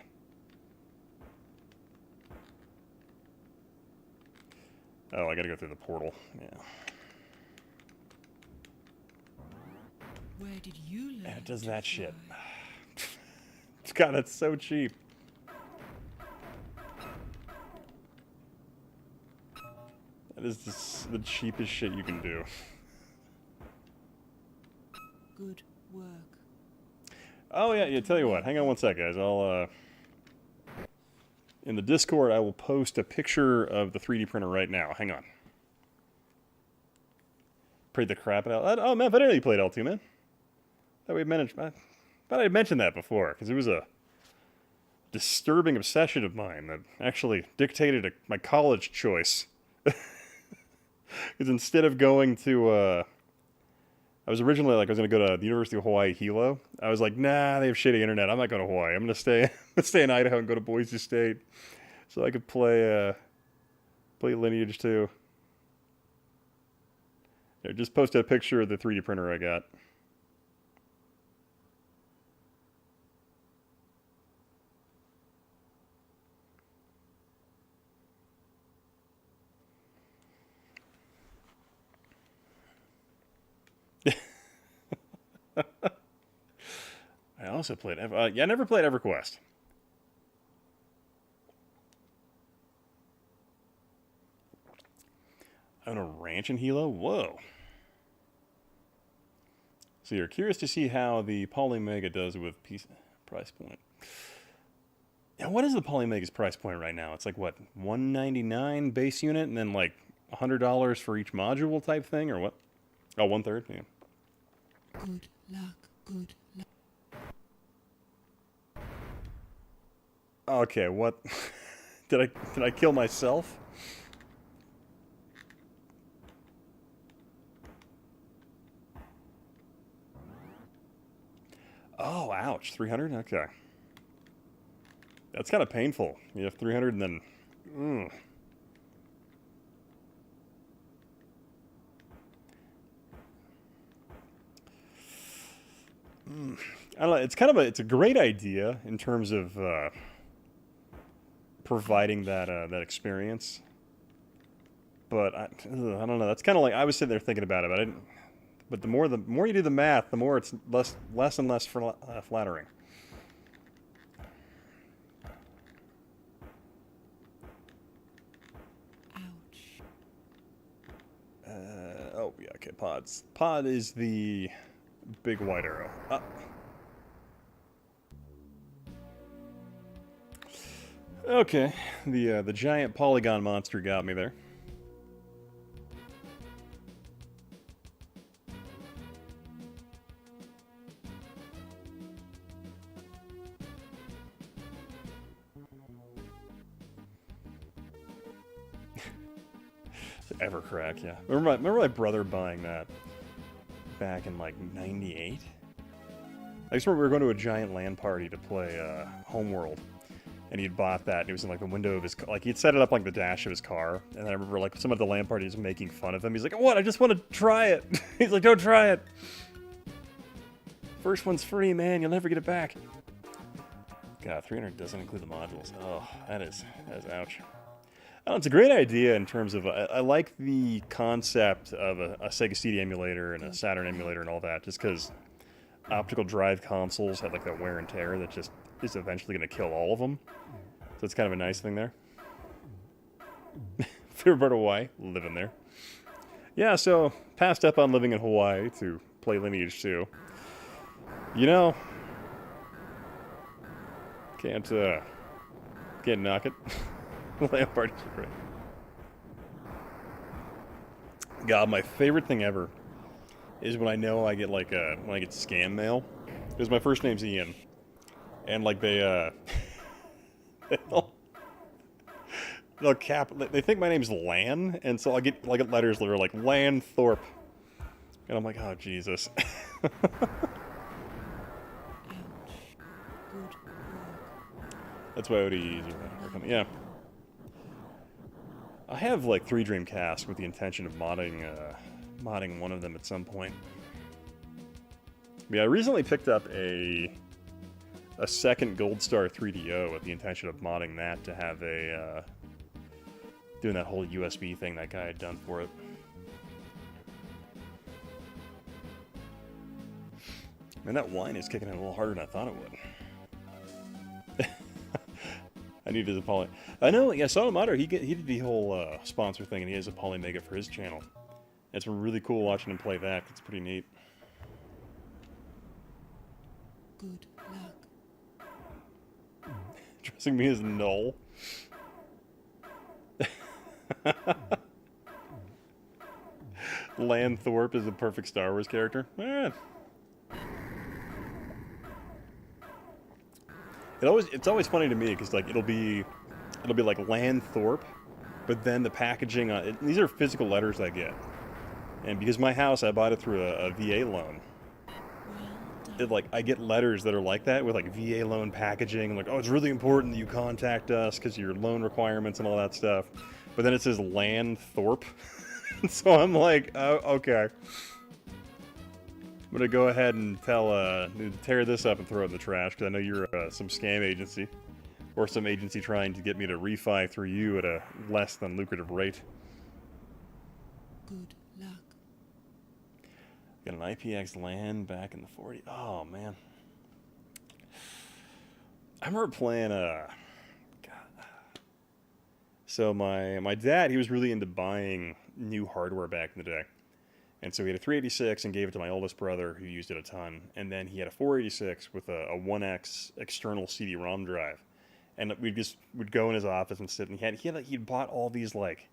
Oh, I gotta go through the portal. Yeah. Where did you learn? And it does to that shit. fly? God, that's so cheap. That is the cheapest shit you can do. Good work. Oh yeah, tell you what. Hang on one sec, guys. I'll in the Discord I will post a picture of the 3D printer right now. Hang on. Prayed the crap out. Oh man, I didn't know you played L2, man. I thought I had mentioned that before, because it was a disturbing obsession of mine that actually dictated my college choice. Because instead of going to, I was originally like I was gonna go to the University of Hawaii Hilo. I was like, nah, they have shitty internet. I'm not going to Hawaii. I'm gonna stay, I'm gonna stay in Idaho and go to Boise State, so I could play Lineage 2. Here, just posted a picture of the 3D printer I got. I also played, yeah, I never played EverQuest. I own a ranch in Hilo? Whoa. So you're curious to see how the Polymega does with price point. Yeah, what is the Polymega's price point right now? It's like, what, $199 base unit and then like $100 for each module type thing, or what? Oh, 1/3, yeah. Good luck, good luck. Okay, what? did I kill myself? Oh, ouch. 300? Okay. That's kind of painful. You have 300 and then... I don't know. It's kind of it's a great idea in terms of providing that experience. But I don't know. That's kind of like I was sitting there thinking about it, but I didn't. But the more you do the math, the more it's less and less flattering. Ouch. Oh yeah, okay. Pods. Pod is the big white arrow. Okay, the giant polygon monster got me there. Evercrack, yeah. Remember my brother buying that back in like '98. I just remember we were going to a giant LAN party to play Homeworld, and he'd bought that. And it was in like the window of his car. Like he'd set it up like the dash of his car. And I remember like some of the LAN parties making fun of him. He's like, "What? I just want to try it." He's like, "Don't try it. First one's free, man. You'll never get it back." God, 300 doesn't include the modules. Oh, that is ouch. Oh, it's a great idea in terms of, I like the concept of a Sega CD emulator and a Saturn emulator and all that, just because optical drive consoles have like that wear and tear that just is eventually going to kill all of them. So it's kind of a nice thing there. Favorite part of Hawaii? Living there. Yeah, so passed up on living in Hawaii to play Lineage 2. You know, can't knock it. LAN parties are great. God, my favorite thing ever is when I know I get like when I get scam mail. Because my first name's Ian, and like they'll they think my name's Lan, and so I get letters that are like Lan Thorpe, and I'm like, oh Jesus. Ouch. Good work. That's why ODEs are coming. Yeah. I have like 3 Dreamcasts with the intention of modding one of them at some point. Yeah, I recently picked up a second Gold Star 3DO with the intention of modding that to have doing that whole USB thing that guy had done for it. Man, that wine is kicking in a little harder than I thought it would. I need his poly. I know. Yeah, Sotomato. He did the whole sponsor thing, and he has a Polymega for his channel. It's been really cool watching him play that. It's pretty neat. Good luck. Dressing me as Null. Lan Thorpe is the perfect Star Wars character. It's always funny to me because like it'll be like Lan Thorpe, But then the packaging on it, these are physical letters I get, and because my house I bought it through a VA loan. Well done. I get letters that are like that with like VA loan packaging, like, oh, it's really important that you contact us because your loan requirements and all that stuff. But then it says Land Thorpe, so I'm like, oh, okay. I'm gonna go ahead and tear this up and throw it in the trash because I know you're some scam agency or some agency trying to get me to refi through you at a less than lucrative rate. Good luck. Got an IPX land back in the 40s. Oh man, I remember playing So my dad, he was really into buying new hardware back in the day. And so he had a 386 and gave it to my oldest brother who used it a ton. And then he had a 486 with a 1X external CD-ROM drive. And would go in his office and sit, and he'd bought all these like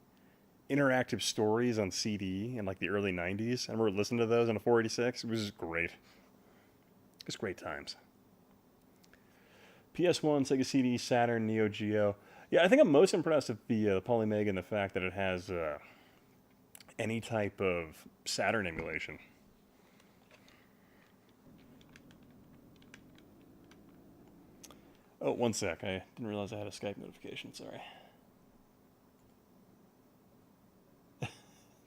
interactive stories on CD in like the early 90s. I remember listening to those on a 486. It was just great. Just great times. PS1, Sega CD, Saturn, Neo Geo. Yeah, I think I'm most impressed with the Polymega and the fact that it has any type of Saturn emulation. Oh, one sec. I didn't realize I had a Skype notification. Sorry.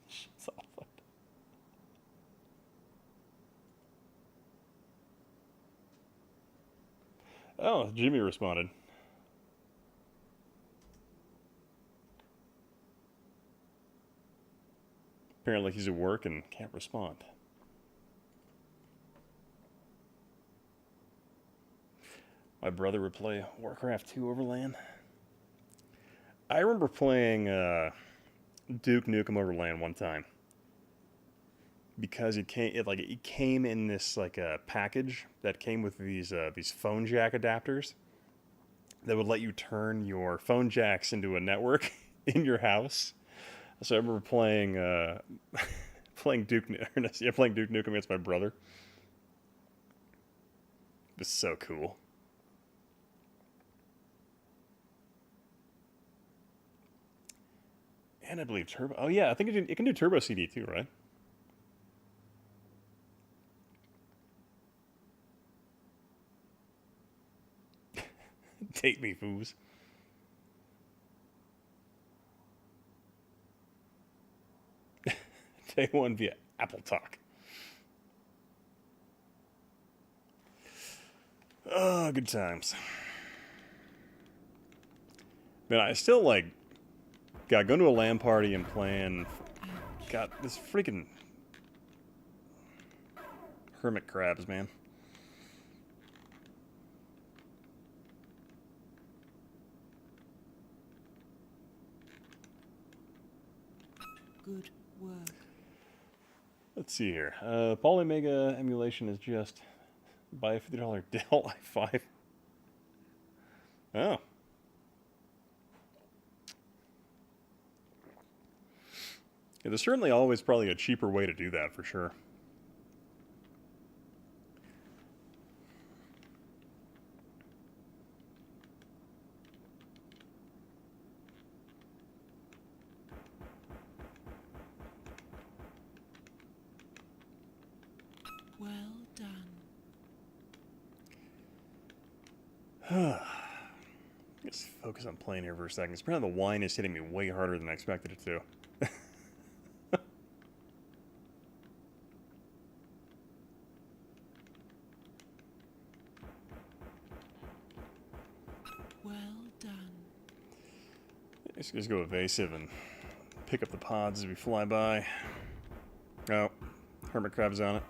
Shit's off. Oh, Jimmy responded. Apparently he's at work and can't respond. My brother would play Warcraft 2 over LAN. I remember playing Duke Nukem over LAN one time because it came in this like a package that came with these phone jack adapters that would let you turn your phone jacks into a network in your house. So I remember playing playing Duke Nukem against my brother. It was so cool. And I believe Turbo. Oh yeah, I think it can do Turbo CD too, right? Take me, foos. Day one via Apple Talk. Oh, good times. Man, I still like going to a LAN party and playing. Got this freaking hermit crabs, man. Good work. Let's see here. Polymega emulation is just buy a $50 Dell i5. Oh. Yeah, there's certainly always probably a cheaper way to do that for sure. Well done. Let's focus on playing here for a second. Apparently the wine is hitting me way harder than I expected it to. Well done. Let's just go evasive and pick up the pods as we fly by. Oh, hermit crab's on it.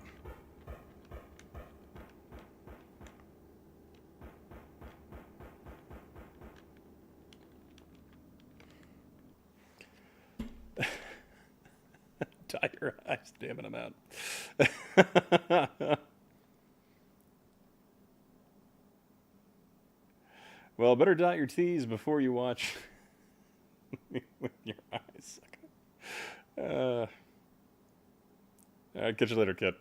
Dye your eyes, damn it, I'm out. Well, better dot your T's before you watch with your eyes. I'll catch you later, kid.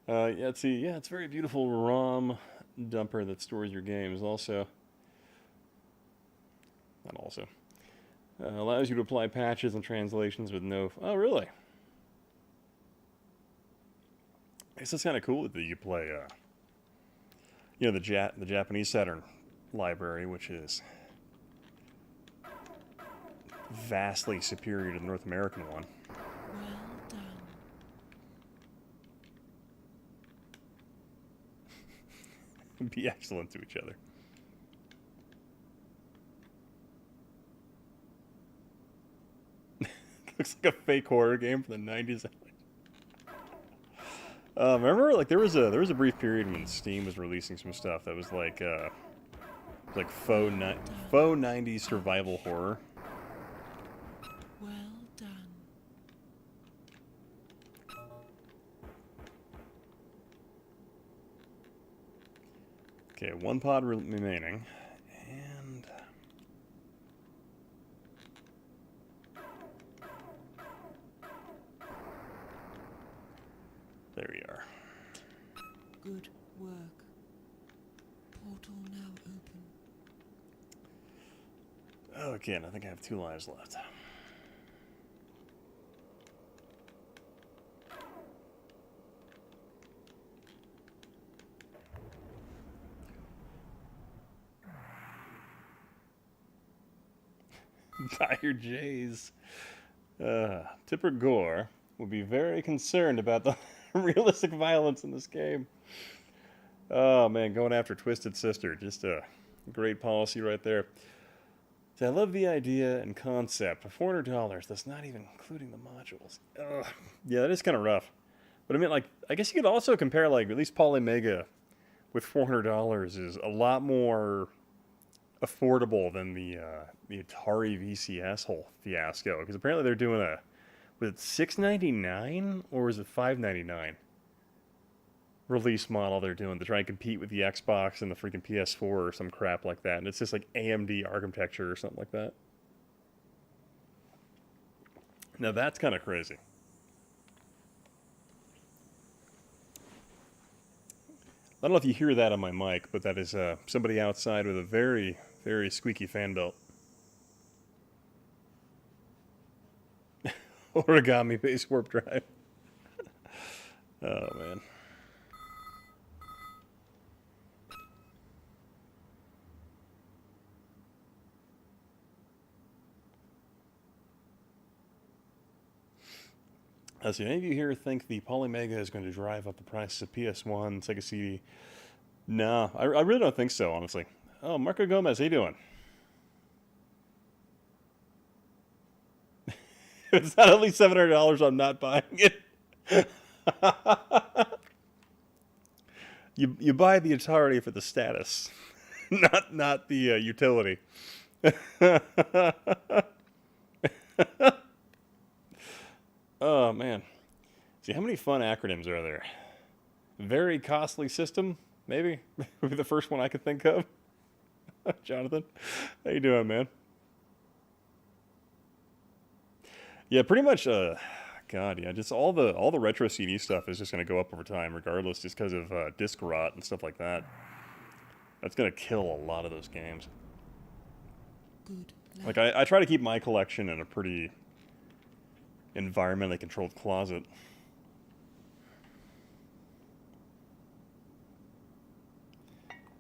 Yeah, let's see. Yeah, it's a very beautiful ROM dumper that stores your games. Also, not also. Allows you to apply patches and translations with no... Oh, really? I guess that's kind of cool that you play, you know, the Japanese Saturn library, which is vastly superior to the North American one. Well done. Be excellent to each other. Looks like a fake horror game from the 90s. Remember, like there was a brief period when Steam was releasing some stuff that was like faux 90s survival horror. Well done. Okay, one pod remaining, and there we are. Good work. Portal now open. Okay, and I think I have 2 lives left. Dire Jays. Tipper Gore will be very concerned about the realistic violence in this game. Oh man, going after Twisted Sister, just a great policy right there. So I love the idea and concept for $400. That's not even including the modules. Yeah, that is kind of rough. But I mean, like, I guess you could also compare, like, at least Polymega with $400 is a lot more affordable than the Atari VCS whole fiasco, because apparently they're doing was it $6.99 or was it $5.99 release model they're doing to try and compete with the Xbox and the freaking PS4 or some crap like that, and it's just like AMD architecture or something like that. Now that's kind of crazy. I don't know if you hear that on my mic, but that is somebody outside with a very, very squeaky fan belt. Origami based warp drive. Oh, man. So any of you here think the Polymega is going to drive up the price of PS1, Sega CD? No, I really don't think so, honestly. Oh, Marco Gomez, how you doing? If it's not at least $700, I'm not buying it. You buy the Atari for the status, not the utility. Oh man, see how many fun acronyms are there? Very costly system, maybe. Maybe the first one I could think of. Jonathan, how you doing, man? Yeah, pretty much. God, yeah, just all the retro CD stuff is just going to go up over time, regardless, just because of disc rot and stuff like that. That's going to kill a lot of those games. Good. Like I try to keep my collection in a pretty environmentally controlled closet.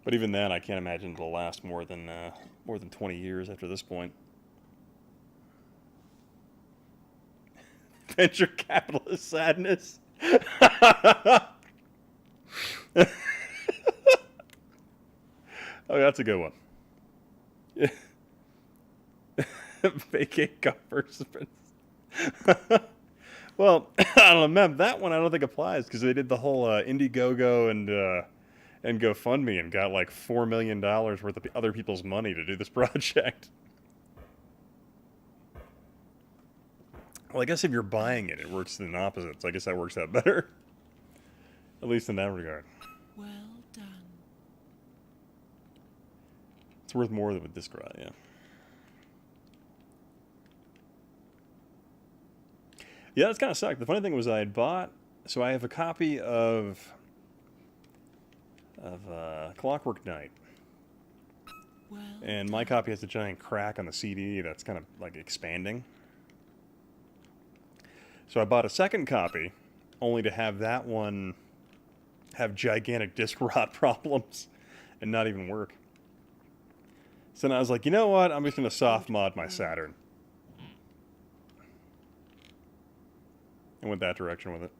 But even then, I can't imagine it'll last more than 20 years after this point. Venture capitalist sadness. Oh, that's a good one. Vacate golf participants. Well, I don't know, that one I don't think applies because they did the whole Indiegogo and GoFundMe and got like $4 million worth of other people's money to do this project. Well, I guess if you're buying it, it works in opposite. So I guess that works out better. At least in that regard. Well done. It's worth more than with disc rot, yeah. Yeah, that's kind of sucked. The funny thing was I had bought... So I have a copy of Clockwork Knight. Well And my copy has a giant crack on the CD that's kind of like expanding. So I bought a second copy, only to have that one have gigantic disc rot problems and not even work. So then I was like, you know what? I'm just going to soft mod my Saturn. I went that direction with it.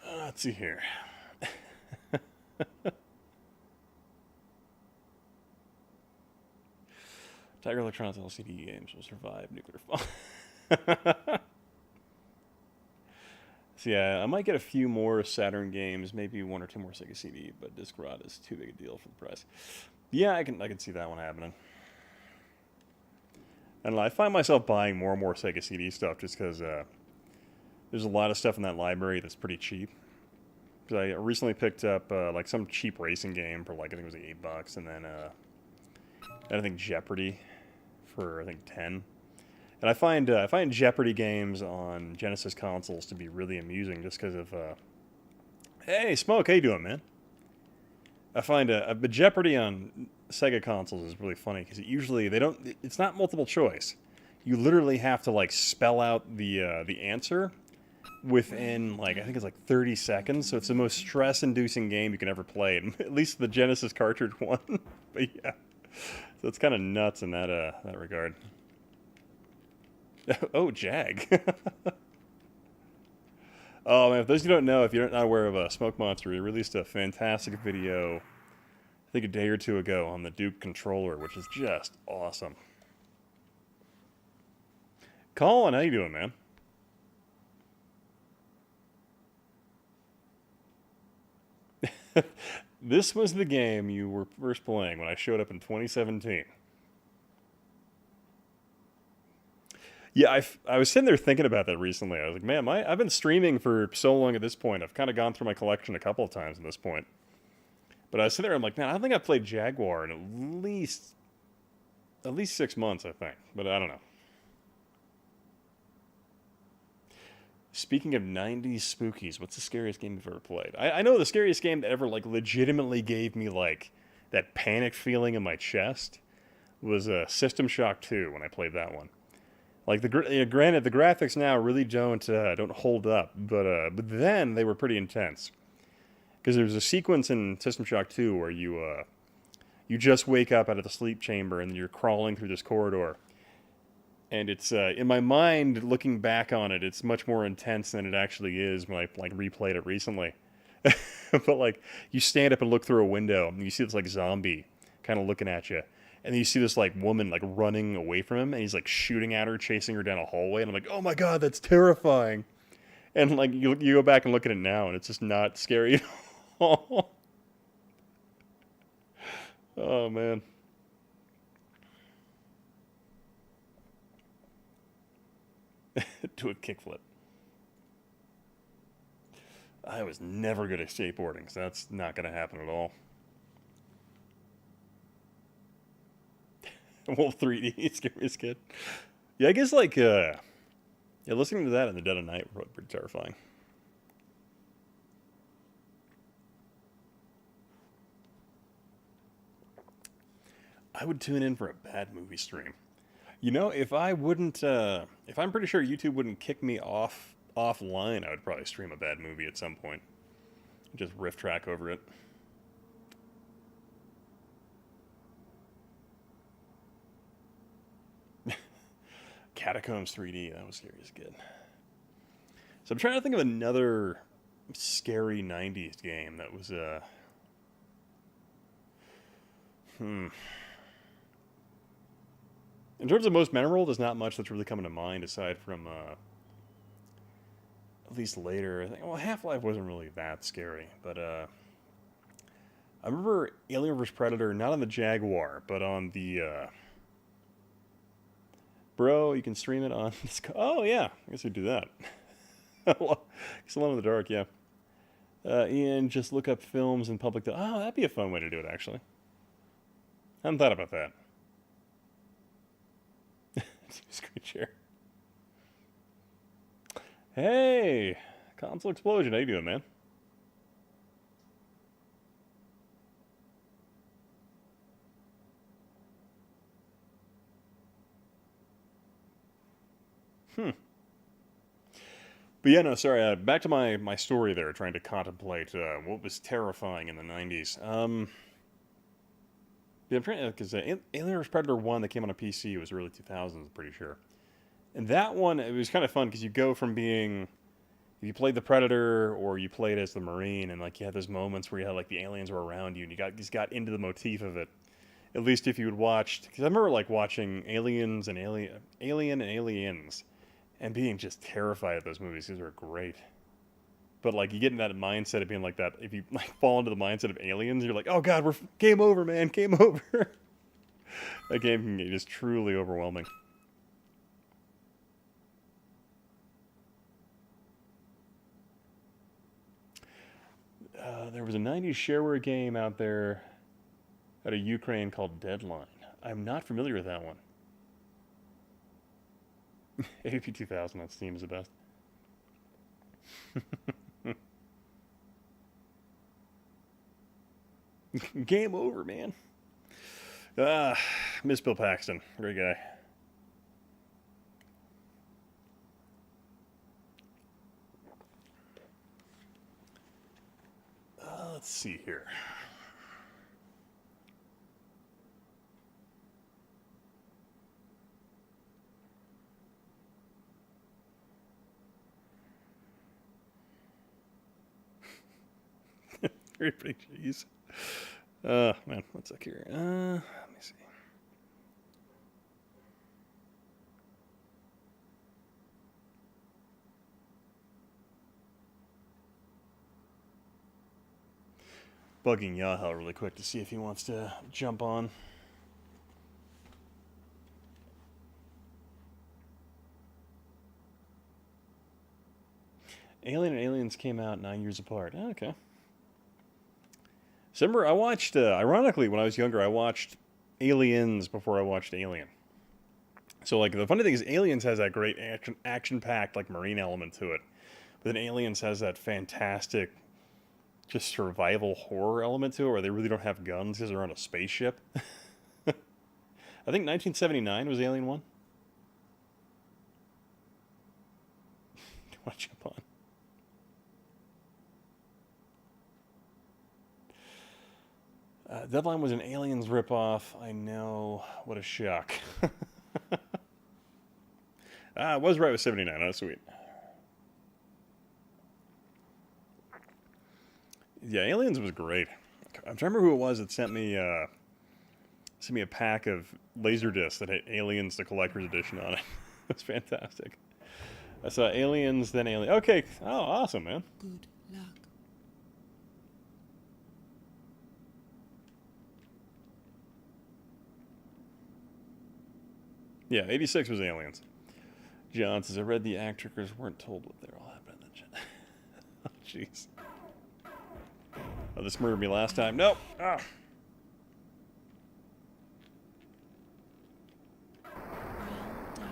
Let's see here. Tiger Electronics LCD games will survive nuclear fallout. So yeah, I might get a few more Saturn games, maybe one or two more Sega CD, but disc rot is too big a deal for the price. Yeah, I can see that one happening. And I find myself buying more and more Sega CD stuff just because there's a lot of stuff in that library that's pretty cheap. Because I recently picked up like some cheap racing game for like I think it was like $8, and then I think Jeopardy for I think 10. And I find Jeopardy games on Genesis consoles to be really amusing just because of hey Smoke, how you doing, man? I find a Jeopardy on Sega consoles is really funny because it's not multiple choice. You literally have to like spell out the answer within like I think it's like 30 seconds. So it's the most stress-inducing game you can ever play, at least the Genesis cartridge one. But yeah, so it's kind of nuts in that regard. Oh, Jag. Oh man, for those of you who don't know, if you're not aware of Smoke Monster, he released a fantastic video, I think a day or two ago, on the Duke controller, which is just awesome. Colin, how you doing, man? This was the game you were first playing when I showed up in 2017. Yeah, I was sitting there thinking about that recently. I was like, man, I've been streaming for so long at this point. I've kind of gone through my collection a couple of times at this point. But I was sitting there, I'm like, man, I don't think I've played Jaguar in at least 6 months, I think. But I don't know. Speaking of 90s spookies, what's the scariest game you've ever played? I know the scariest game that ever like legitimately gave me like that panic feeling in my chest was System Shock 2 when I played that one. Like granted, the graphics now really don't hold up, but then they were pretty intense. Because there's a sequence in System Shock 2 where you just wake up out of the sleep chamber and you're crawling through this corridor, and it's in my mind looking back on it, it's much more intense than it actually is when I like replayed it recently. But like you stand up and look through a window and you see this like zombie kind of looking at you. And then you see this like woman like running away from him, and he's like shooting at her, chasing her down a hallway, and I'm like, oh my god, that's terrifying. And like you go back and look at it now, and it's just not scary at all. Oh man. Do a kickflip. I was never good at skateboarding, so that's not going to happen at all. Wolf 3D scared me as a kid. Yeah, I guess like listening to that in the dead of night was pretty terrifying. I would tune in for a bad movie stream. You know, if I'm pretty sure YouTube wouldn't kick me offline, I would probably stream a bad movie at some point. Just riff track over it. Catacombs 3D, that was scary as a kid. So I'm trying to think of another scary 90s game that was, In terms of most memorable, there's not much that's really coming to mind aside from, at least later. I think, well, Half-Life wasn't really that scary, but, I remember Alien vs. Predator, not on the Jaguar, but on the, Bro, you can stream it on... Oh, yeah. I guess we'd do that. It's Alone in the Dark, yeah. Ian, just look up films in public... Oh, that'd be a fun way to do it, actually. I hadn't thought about that. Screen share. Hey! Console Explosion, how you doing, man? Hmm. But yeah, no, sorry. Back to my story there, trying to contemplate what was terrifying in the 90s. Yeah, I'm trying because Alien vs Predator 1 that came on a PC was early 2000s, I'm pretty sure. And that one, it was kind of fun because you go from being, if you played the Predator or you played as the Marine, and like you had those moments where you had like the aliens were around you, and just got into the motif of it. At least if you had watched, because I remember like watching Alien and Aliens, and being just terrified of those movies. These were great. But like you get in that mindset of being like that, if you like fall into the mindset of Aliens, you're like, oh god, we're game over, man, game over. That game can get just truly overwhelming. There was a 90s shareware game out there out of Ukraine called Deadline. I'm not familiar with that one. AP 2000 on Steam is the best. Game over, man. Ah, Miss Bill Paxton, great guy. Let's see here. Very big cheese. Man, one sec here. Let me see. Bugging Yahel really quick to see if he wants to jump on. Alien and Aliens came out 9 years apart. Oh, okay. So remember, I watched, ironically, when I was younger, I watched Aliens before I watched Alien. So, like, the funny thing is, Aliens has that great action-packed, like, marine element to it. But then Aliens has that fantastic, just survival horror element to it, where they really don't have guns because they're on a spaceship. I think 1979 was Alien 1. Do you want to jump on? Deadline was an Aliens ripoff. I know. What a shock. I was right with 79. Oh, sweet. Yeah, Aliens was great. I'm trying to remember who it was that sent me a pack of laser discs that had Aliens, the collector's edition on it. It was fantastic. I saw Aliens, then Alien. Okay. Oh, awesome, man. Good luck. Yeah, 86 was Aliens. John says, I read the actors weren't told what they're all happening in the chat. Oh, jeez. Oh, this murdered me last time. Nope. Ah. Well done.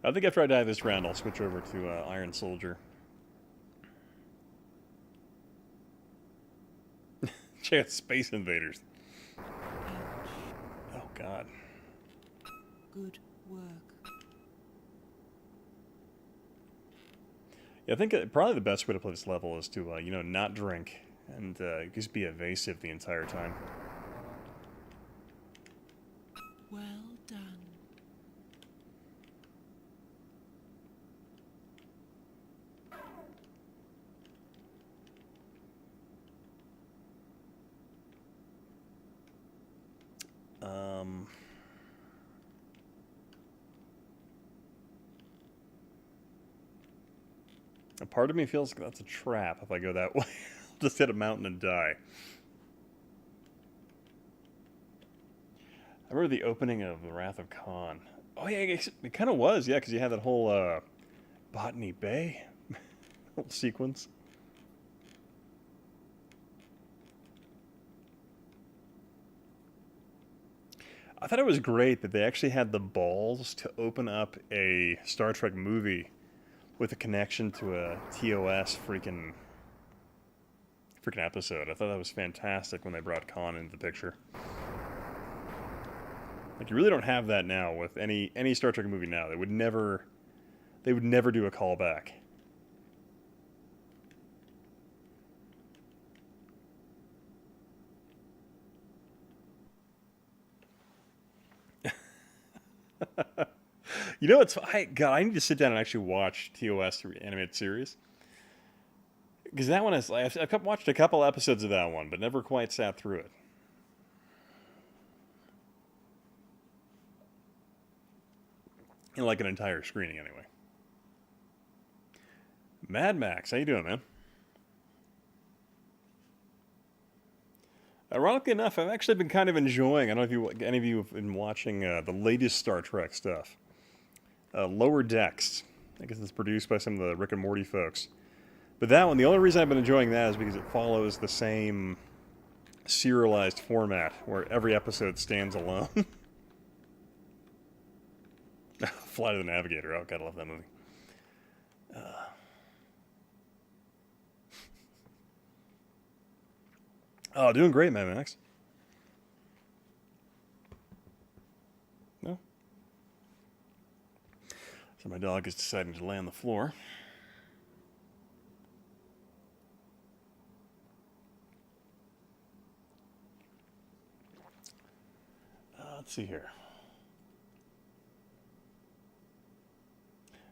I think after I die this round, I'll switch over to Iron Soldier. Check out Space Invaders. Ouch. Oh, God. Good work. Yeah, I think probably the best way to play this level is to, not drink and just be evasive the entire time. Well done. A part of me feels like that's a trap if I go that way. I'll just hit a mountain and die. I remember the opening of The Wrath of Khan. Oh, yeah, it kind of was, yeah, because you had that whole Botany Bay whole sequence. I thought it was great that they actually had the balls to open up a Star Trek movie with a connection to a TOS freaking episode. I thought that was fantastic when they brought Khan into the picture. Like, you really don't have that now with any Star Trek movie now. They would never do a callback. You know, I need to sit down and actually watch TOS animated series. Because that one is, I've watched a couple episodes of that one, but never quite sat through it. In like an entire screening, anyway. Mad Max, how you doing, man? Ironically enough, I've actually been kind of enjoying, I don't know if any of you have been watching the latest Star Trek stuff. Lower Decks. I guess it's produced by some of the Rick and Morty folks. But that one, the only reason I've been enjoying that is because it follows the same serialized format where every episode stands alone. Flight of the Navigator. Oh, God, I love that movie. Oh, doing great, Mad Max. No? So my dog is deciding to lay on the floor. Let's see here.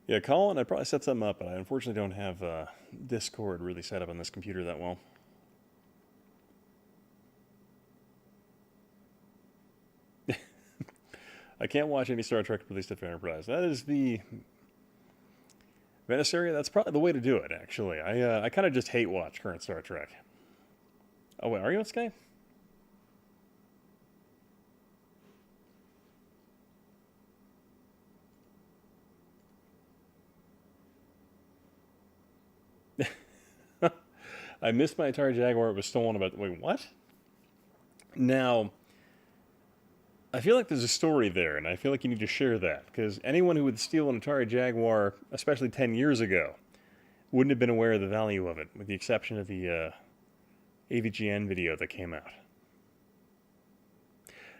Yeah, Colin, I'd probably set something up, but I unfortunately don't have Discord really set up on this computer that well. I can't watch any Star Trek released at Enterprise. That is the Venusaria. That's probably the way to do it, actually. I kind of just hate watch current Star Trek. Oh, wait, are you on Skype? I missed my Atari Jaguar. It was stolen about... Wait, what? Now, I feel like there's a story there, and I feel like you need to share that, because anyone who would steal an Atari Jaguar, especially 10 years ago, wouldn't have been aware of the value of it, with the exception of the AVGN video that came out.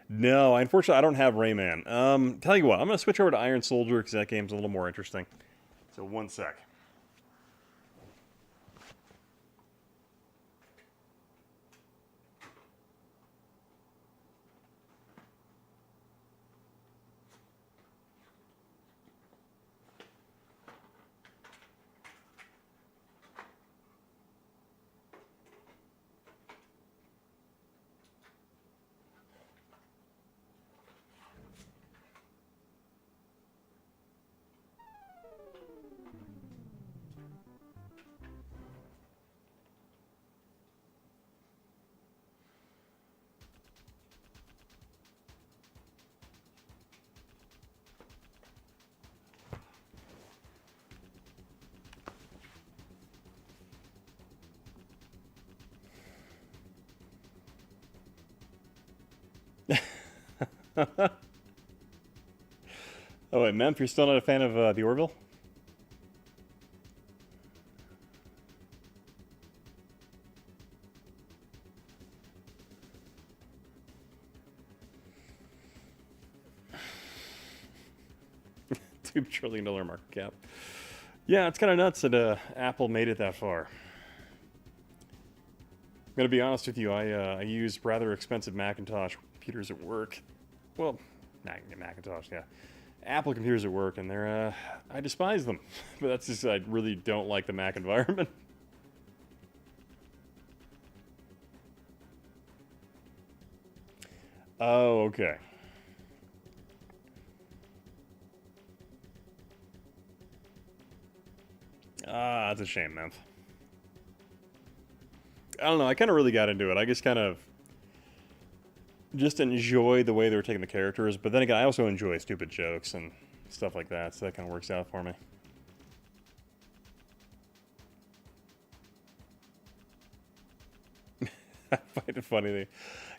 No, unfortunately, I don't have Rayman. Tell you what, I'm going to switch over to Iron Soldier, because that game's a little more interesting. So, one sec. Oh, wait, Memph, you're still not a fan of the Orville? $2 trillion market cap. Yeah, it's kind of nuts that Apple made it that far. I'm going to be honest with you, I use rather expensive Macintosh computers at work. Well, Macintosh, yeah. Apple computers at work, and they're, I despise them. But that's just, I really don't like the Mac environment. Oh, okay. Ah, that's a shame, man. I don't know, I kind of really got into it. I just kind of just enjoy the way they were taking the characters, but then again, I also enjoy stupid jokes and stuff like that, so that kind of works out for me. I find it funny.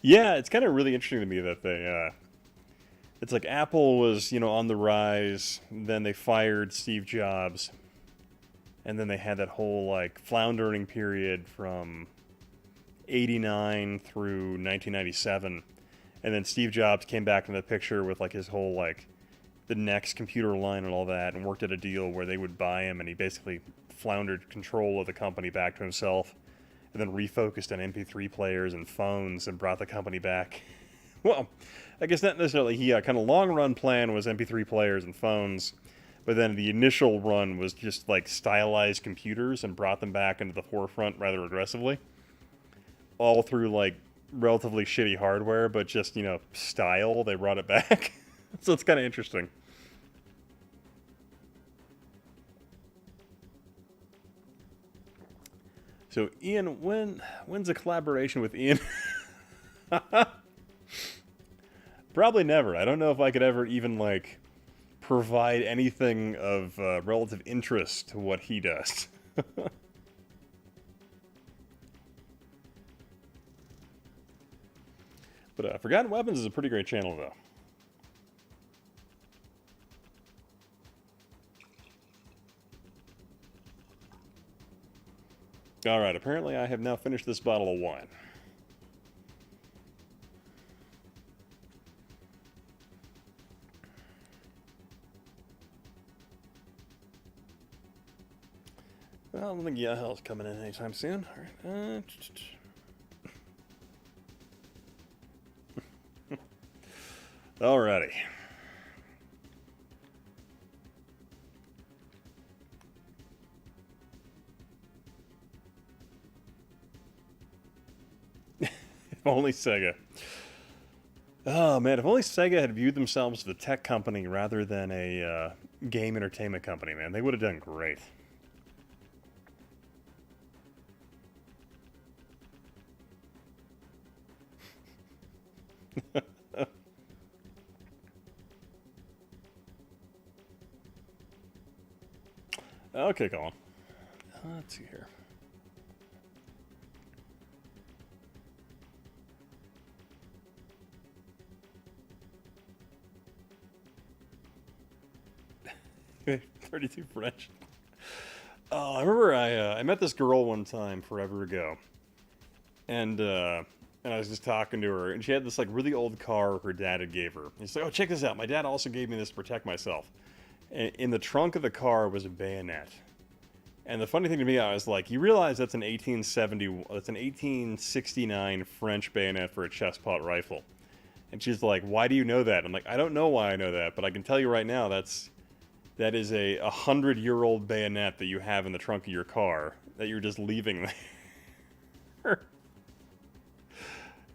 Yeah, it's kind of really interesting to me that they, it's like Apple was, on the rise, then they fired Steve Jobs, And then they had that whole, like, floundering period from 89 through 1997. And then Steve Jobs came back into the picture with, like, his whole, like, the next computer line and all that, and worked at a deal where they would buy him, and he basically floundered control of the company back to himself, and then refocused on MP3 players and phones and brought the company back. Well, I guess not necessarily. He kind of long run plan was MP3 players and phones, but then the initial run was just like stylized computers and brought them back into the forefront rather aggressively, all through like relatively shitty hardware, but just, you know, style. They brought it back. So it's kind of interesting. So Ian, when's a collaboration with Ian? Probably never. I don't know if I could ever even like provide anything of relative interest to what he does. But Forgotten Weapons is a pretty great channel, though. Alright, apparently I have now finished this bottle of wine. Well, I don't think Yahel's coming in anytime soon. Alright, alrighty. If only Sega. Oh man, if only Sega had viewed themselves as a tech company rather than a game entertainment company, man, they would have done great. Okay, Colin. Let's see here. Pretty too French. Oh, I remember I met this girl one time forever ago, and I was just talking to her, and she had this like really old car her dad had gave her. He's like, "Oh, check this out! My dad also gave me this to protect myself." And in the trunk of the car was a bayonet. And the funny thing to me, I was like, "You realize that's an 1869 French bayonet for a chest pot rifle?" And she's like, "Why do you know that?" I'm like, "I don't know why I know that, but I can tell you right now that is a 100-year-old bayonet that you have in the trunk of your car that you're just leaving there."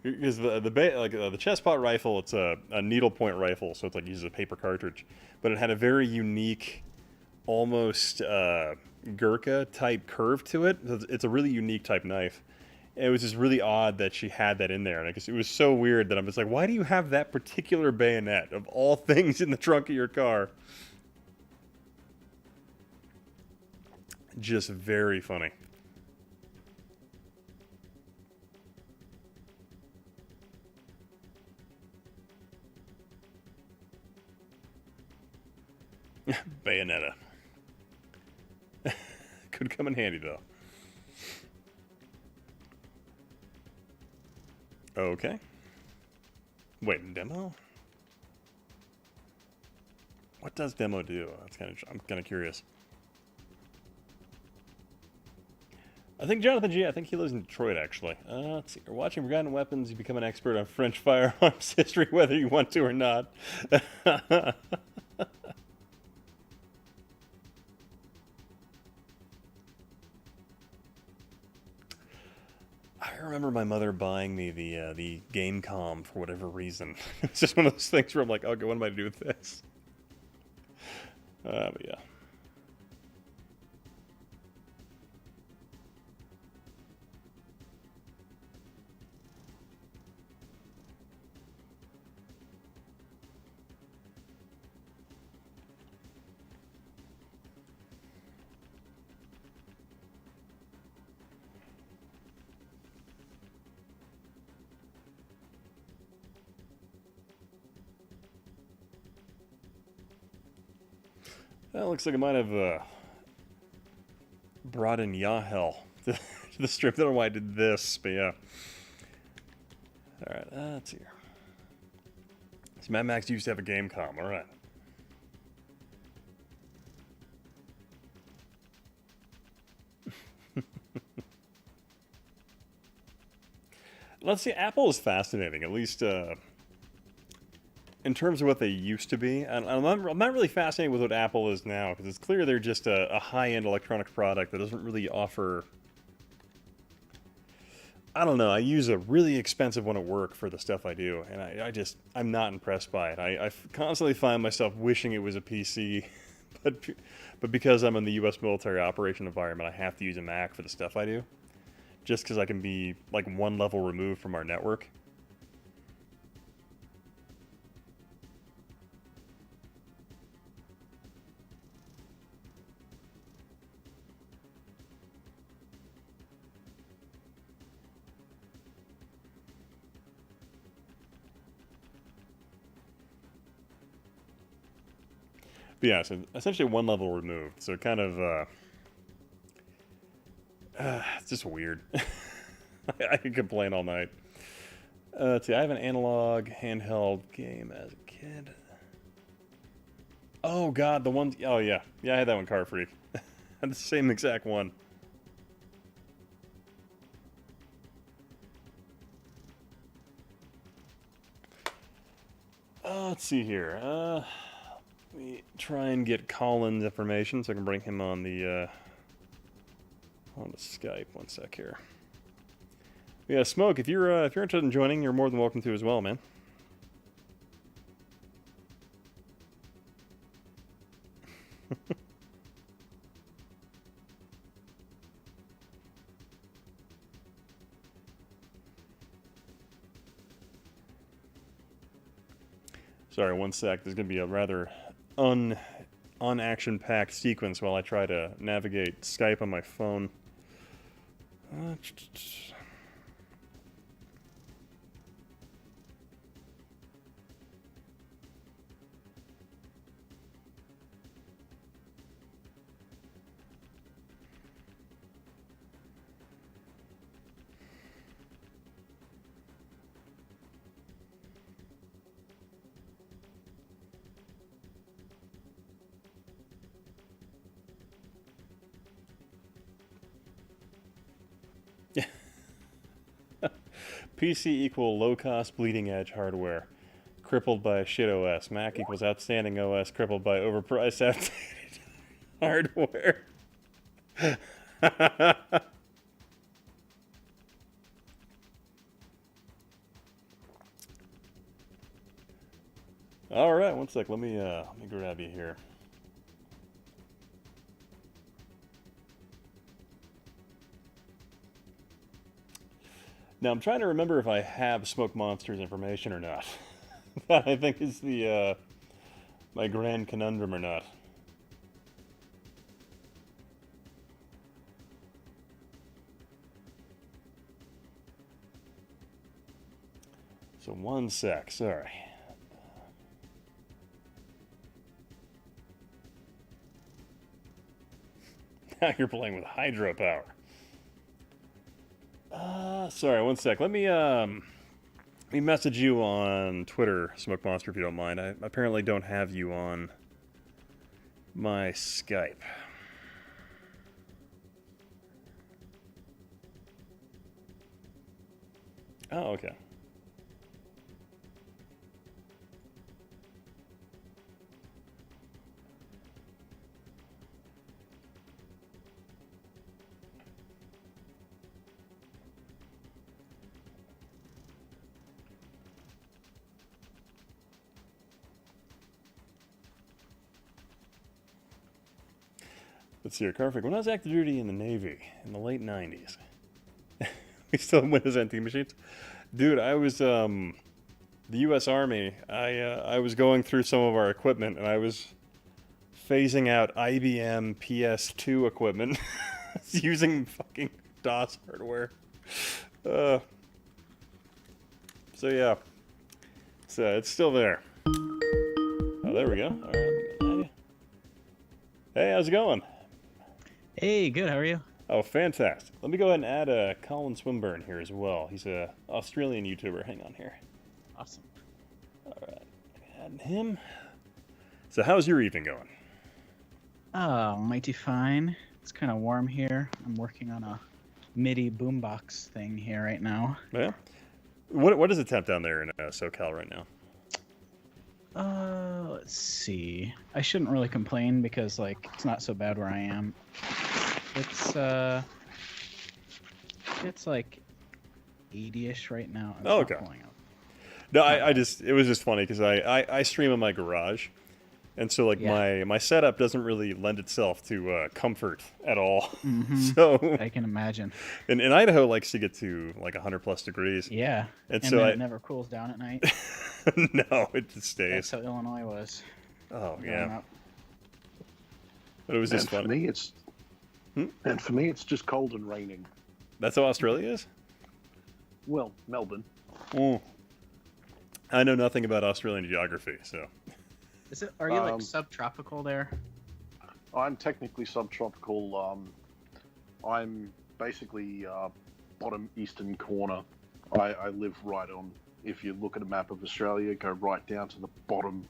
Because the chest pot rifle, it's a needle point rifle, so it's like uses a paper cartridge, but it had a very unique, almost Gurkha type curve to it. It's a really unique type knife. And it was just really odd that she had that in there, and I guess it was so weird that I'm just like, why do you have that particular bayonet of all things in the trunk of your car? Just very funny. Bayonetta. Could come in handy, though. Okay. Wait, demo? What does demo do? I'm kind of curious. I think Jonathan G. I think he lives in Detroit, actually. Let's see. You're watching Forgotten Weapons. You become an expert on French firearms history, whether you want to or not. I remember my mother buying me the Gamecom for whatever reason. It's just one of those things where I'm like, okay, what am I to do with this? But yeah. Well, looks like I might have brought in Yahel to the strip. I don't know why I did this, but yeah. Alright, let's see here. So Mad Max used to have a game com, alright. Let's see, Apple is fascinating, at least in terms of what they used to be. I'm not really fascinated with what Apple is now, because it's clear they're just a high-end electronics product that doesn't really offer... I don't know, I use a really expensive one at work for the stuff I do, and I'm not impressed by it. I constantly find myself wishing it was a PC, but because I'm in the U.S. military operation environment, I have to use a Mac for the stuff I do. Just because I can be, like, one level removed from our network. But yeah, so essentially one level removed. So kind of, it's just weird. I could complain all night. Let's see, I have an analog handheld game as a kid. Oh god, the one, oh yeah. Yeah, I had that one, Car Freak. I had the same exact one. Let's see here. Let me try and get Colin's information so I can bring him on the Skype. One sec here. Yeah, Smoke, if you're interested in joining, you're more than welcome to as well, man. Sorry, one sec. There's going to be a rather un-action-packed sequence while I try to navigate Skype on my phone. PC equal low-cost bleeding-edge hardware, crippled by shit OS. Mac equals outstanding OS, crippled by overpriced outdated hardware. All right, one sec. Let me grab you here. Now, I'm trying to remember if I have Smoke Monster's information or not. That, I think, is the, my grand conundrum or not. So, one sec, sorry. Now you're playing with hydropower. Sorry, one sec. Let me message you on Twitter, Smoke Monster, if you don't mind. I apparently don't have you on my Skype. Oh, okay. Let's see here, Carfig. When I was active duty in the Navy in the late 90s, we still have Windows NT machines? Dude, I was, the U.S. Army, I was going through some of our equipment, and I was phasing out IBM PS2 equipment using fucking DOS hardware. So yeah, it's still there. Oh, there we go. All right. Hey, how's it going? Hey, good. How are you? Oh, fantastic. Let me go ahead and add Colin Swinburne here as well. He's a Australian YouTuber. Hang on here. Awesome. All right, add him. So how's your evening going? Oh, mighty fine. It's kind of warm here. I'm working on a MIDI boombox thing here right now. Yeah. What is the temp down there in SoCal right now? Let's see. I shouldn't really complain because like it's not so bad where I am. It's like 80-ish right now. It's Oh, not okay. pulling up. No, it was just funny because I stream in my garage, and so like Yeah. my setup doesn't really lend itself to comfort at all. Mhm. So I can imagine. in Idaho likes to get to like 100+ degrees. Yeah. And And so then it never cools down at night. no, it just That's stays. how Illinois was. Oh growing yeah, up. but it was just And for fun. me, it's just cold and raining. That's how Australia is. Well, Melbourne. Mm. I know nothing about Australian geography, so Are you like Um, subtropical there? I'm technically subtropical. I'm basically bottom eastern corner. I live right on. If you look at a map of Australia, go right down to the bottom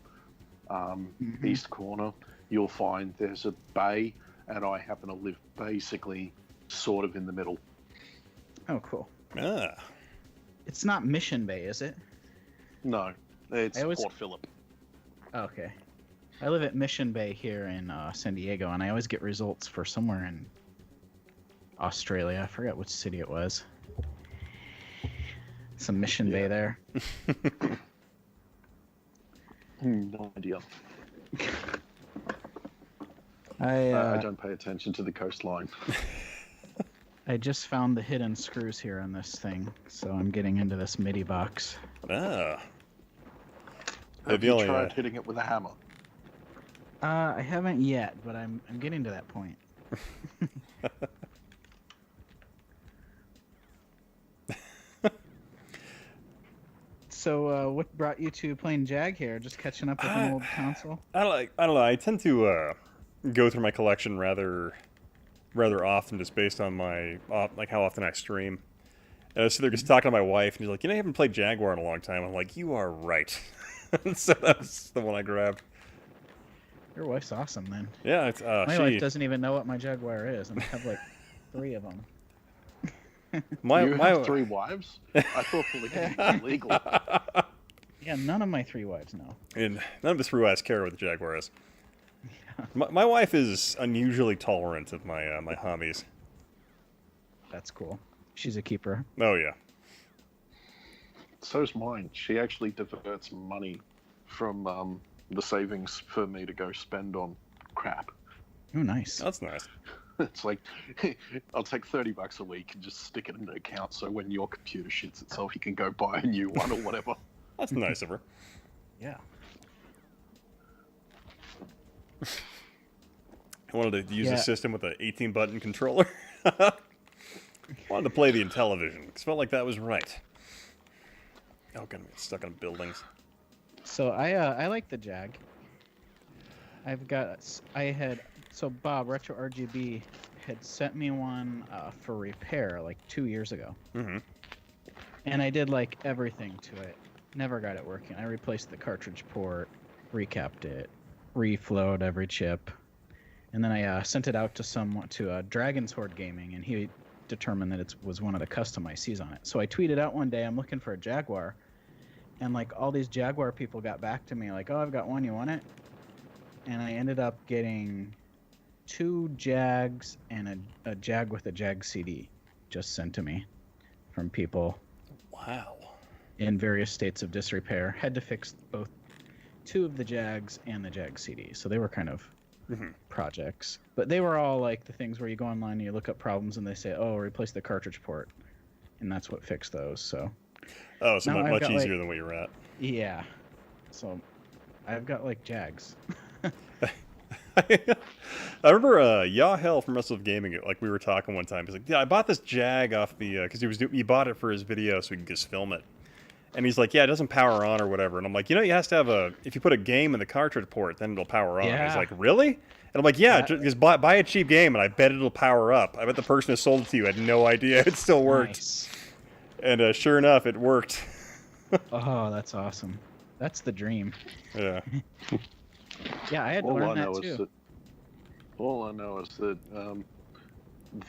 east corner. You'll find there's a bay, and I happen to live basically sort of in the middle. Oh, cool. ah, It's not Mission Bay, is it? No, it's I always- Port Phillip. Oh, okay. I live at Mission Bay here in San Diego, and I always get results for somewhere in Australia. I forgot which city it was. Some Mission Bay there. No idea. I I don't pay attention to the coastline. I just found the hidden screws here on this thing, so I'm getting into this MIDI box. ah. Have The you only, tried hitting it with a hammer? I haven't yet, but I'm getting to that point. So, what brought you to playing Jag here? Just catching up with an old console? I don't know. I tend to go through my collection rather often, just based on my like how often I stream. And I was sitting there just talking to my wife, and she's like, "You know, I haven't played Jaguar in a long time." I'm like, "You are right." So that's the one I grabbed. Your wife's awesome, then. Yeah, it's My wife doesn't even know what my Jaguar is, and I have like 3 of them. You have 3 wives? I thought polygamy was illegal. Yeah, none of my 3 wives know. and none of us real guys care what the Jaguar is. My wife is unusually tolerant of my my hobbies. That's cool. She's a keeper. Oh yeah. So's mine. She actually diverts money from the savings for me to go spend on crap. Oh, nice. That's nice. It's like, I'll take $30 a week and just stick it in an account so when your computer shits itself, you can go buy a new one or whatever. That's nice of her. Yeah. I wanted to use Yeah. the system with an 18-button controller. Wanted to play the Intellivision, because felt like that was right. Oh, gonna get stuck on buildings. So I like the Jag. So Bob Retro RGB had sent me one for repair like 2 years ago, Mm-hmm. and I did like everything to it. Never got it working. I replaced the cartridge port, recapped it, reflowed every chip, and then I sent it out to Dragon's Horde Gaming, and he determined that it was one of the custom ICs on it. So I tweeted out one day, I'm looking for a Jaguar, and like all these Jaguar people got back to me like, "Oh, I've got one. You want it?" And I ended up getting 2 Jags and a Jag with a Jag CD just sent to me from people Wow. in various states of disrepair. Had to fix both 2 of the Jags and the Jag CD. So they were kind of Mhm. projects. But they were all like the things where you go online and you look up problems and they say, "Oh, replace the cartridge port." And that's what fixed those. So Oh, so Now I've much got, easier like- than what you're at. yeah. So I've got like Jags. I remember Yahel from Wrestle of Gaming. Like we were talking one time. He's like, "Yeah, I bought this Jag off the because he bought it for his video so he could just film it." And he's like, "Yeah, it doesn't power on or whatever." And I'm like, "You know, you have to have if you put a game in the cartridge port, then it'll power on." And he's Yeah. like, "Really?" And I'm like, yeah, That- just buy a cheap game, and I bet it'll power up. I bet the person who sold it to you had no idea it still worked. Nice. And sure enough, it worked. Oh, that's awesome. That's the dream. Yeah. Yeah, I had to All I learn that know is too. that all I know is that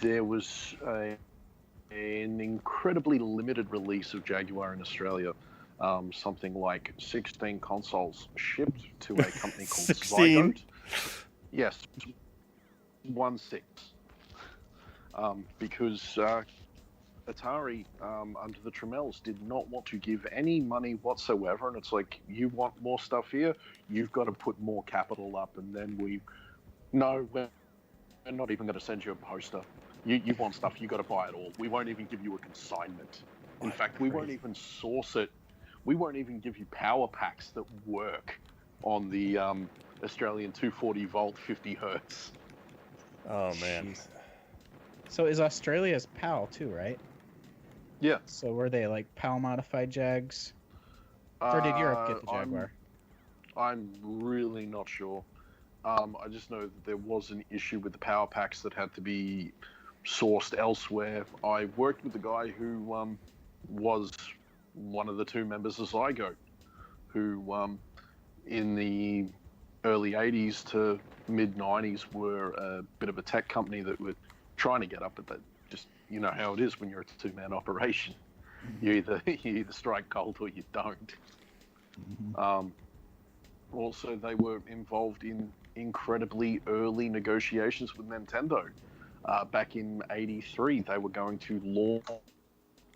there was an incredibly limited release of Jaguar in Australia. Something like 16 consoles shipped to a company called 16? Zygote. Yes, 1-6. Because Atari, under the Tremels, did not want to give any money whatsoever, and it's like, you want more stuff here, you've got to put more capital up, and then we're not even going to send you a poster. You want stuff, you got to buy it all. We won't even give you a consignment. In fact, we won't even source it. We won't even give you power packs that work on the Australian 240 volt 50 hertz. Oh man. Jeez. So is Australia's PAL too, right? Yeah. So were they like PAL modified Jags? Or did Europe get the Jaguar? I'm really not sure. I just know that there was an issue with the power packs that had to be sourced elsewhere. I worked with the guy who was one of the two members of Zygote, who in the early 80s to mid 90s were a bit of a tech company that were trying to get up, but that just, you know how it is when you're a two-man operation. You either strike gold or you don't. Also, they were involved in incredibly early negotiations with Nintendo. Back in '83, they were going to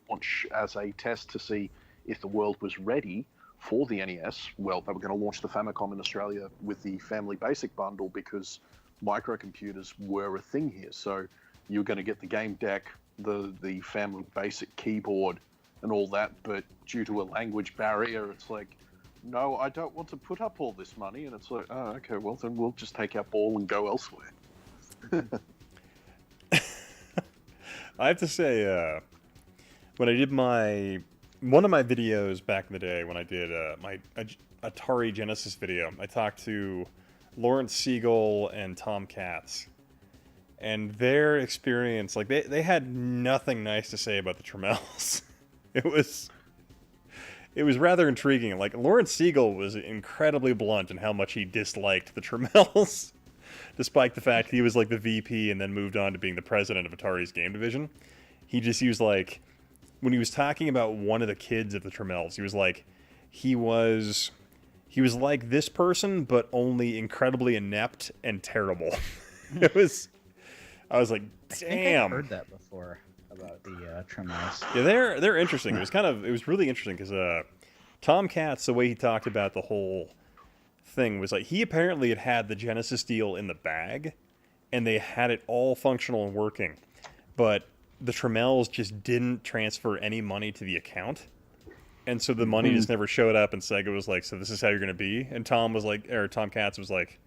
launch as a test to see if the world was ready for the NES. Well, they were going to launch the Famicom in Australia with the Family Basic bundle because microcomputers were a thing here. So you were going to get the game deck, the Family Basic keyboard, and all that. But due to a language barrier, it's like, no, I don't want to put up all this money. And it's like, oh, okay, well, then we'll just take our ball and go elsewhere. I have to say, when I did one of my videos back in the day, when I did my Atari Genesis video, I talked to Lawrence Siegel and Tom Katz, and their experience, like they had nothing nice to say about the Tremels. It was rather intriguing. Like Lawrence Siegel was incredibly blunt in how much he disliked the Tremels. Despite the fact he was like the VP and then moved on to being the president of Atari's game division. He was like, when he was talking about one of the kids of the Tremels, he was like, he was like this person, but only incredibly inept and terrible. I was like, I think damn. I've heard that before about the Tremels. Yeah, they're interesting. It was really interesting because Tom Katz, the way he talked about the whole thing was like, he apparently had the Genesis deal in the bag, and they had it all functional and working, but the Tremels just didn't transfer any money to the account, and so the money just never showed up. And Sega was like, "So this is how you're gonna be?" And Tom Katz was like,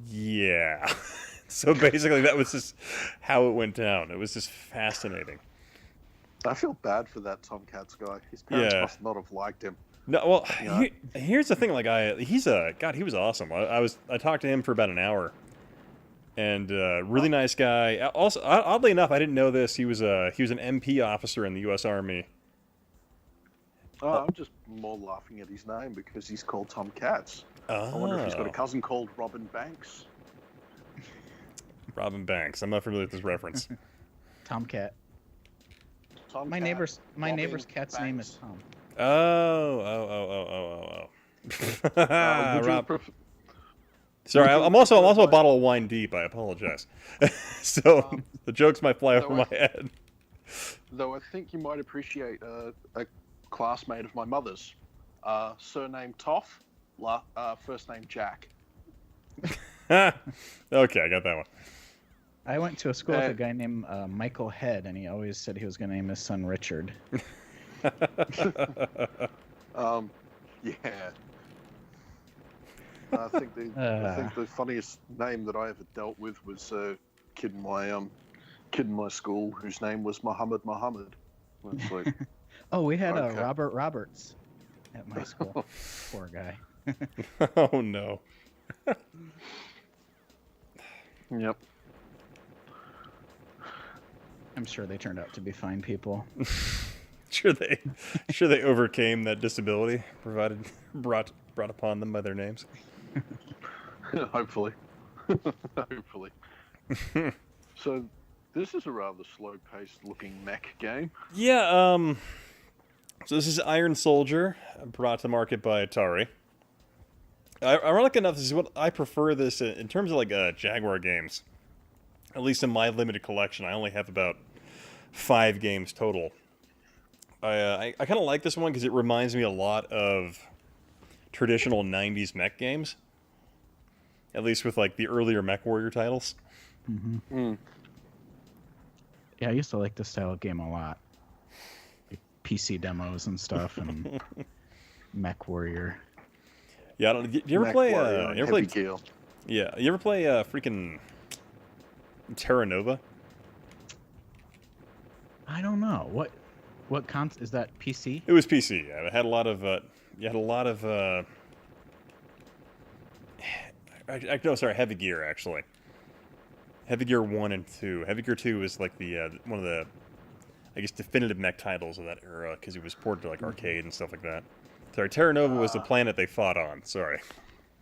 "Yeah." So basically, that was just how it went down. It was just fascinating. I feel bad for that Tom Katz guy. His parents Yeah. must not have liked him. No, well, Yeah. here's the thing. Like, he was awesome. I talked to him for about an hour, and really nice guy. Also, oddly enough, I didn't know this. He was an MP officer in the U.S. Army. I'm just more laughing at his name because he's called Tom Katz. I wonder if he's got a cousin called Robin Banks. Robin Banks. I'm not familiar with this reference. Tomcat. Tom My Cat, neighbor's Robin cat's name is Banks. Tom. Oh. Would you Rob. prefer- Sorry, would you I'm also prefer a my- bottle of wine deep. I apologize. So the jokes might fly over so my head. Though I think you might appreciate a classmate of my mother's. Surname Toff, first name Jack. Okay, I got that one. I went to a school with a guy named Michael Head, and he always said he was going to name his son Richard. Yeah. I think the funniest name that I ever dealt with was a kid in my school whose name was Muhammad. It's like, Oh, we had Okay. Robert Roberts at my school. Poor guy. Oh no. Yep. I'm sure they turned out to be fine people. Sure they overcame that disability brought upon them by their names. Hopefully. Hopefully. So, this is a rather slow-paced looking mech game. Yeah, so this is Iron Soldier, brought to market by Atari. Ironic enough, this is what I prefer this in terms of like Jaguar games. At least in my limited collection, I only have about 5 games total. I kind of like this one because it reminds me a lot of traditional 90s mech games. At least with like the earlier MechWarrior titles. Yeah, I used to like this style of game a lot. Like PC demos and stuff, and MechWarrior. Yeah, do you ever play? You ever play? Gear. Yeah, you ever play freaking Terra Nova? I don't know what is that PC? It was PC. Yeah, it had a lot of. You had a lot of. No, sorry, Heavy Gear actually. Heavy Gear 1 and 2. Heavy Gear 2 is like the one of the, I guess, definitive mech titles of that era because it was ported to like arcade and stuff like that. Sorry, Terra Nova was the planet they fought on. Sorry.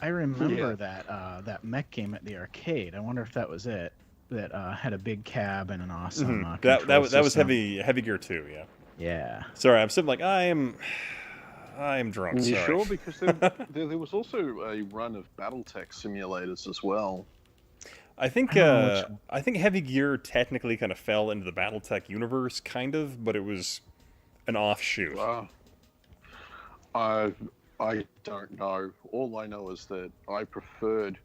I remember that mech game at the arcade. I wonder if that was it. That had a big cab and an awesome. That was system. Heavy Gear 2. Yeah. Yeah. Sorry, I'm sitting like I am drunk. You Sorry. sure? Because there was also a run of BattleTech simulators as well. I think Heavy Gear technically kind of fell into the BattleTech universe, kind of, but it was an offshoot. I don't know. All I know is that I preferred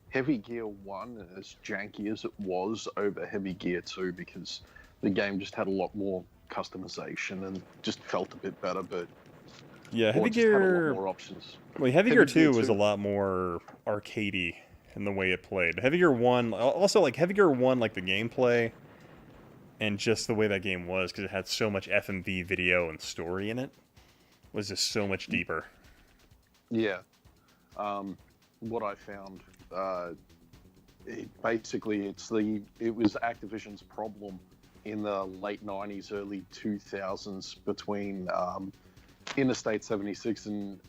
Heavy Gear 1, as janky as it was, over Heavy Gear 2 because the game just had a lot more customization and just felt a bit better. But yeah, Heavy just had a Gear. lot more options. Well, Heavy Gear 2 was a lot more arcadey in the way it played. Heavy Gear 1, also like Heavy Gear 1, like the gameplay and just the way that game was, because it had so much FMV video and story in it, was just so much deeper. Yeah. What I found, it was Activision's problem in the late 90s, early 2000s between Interstate 76 and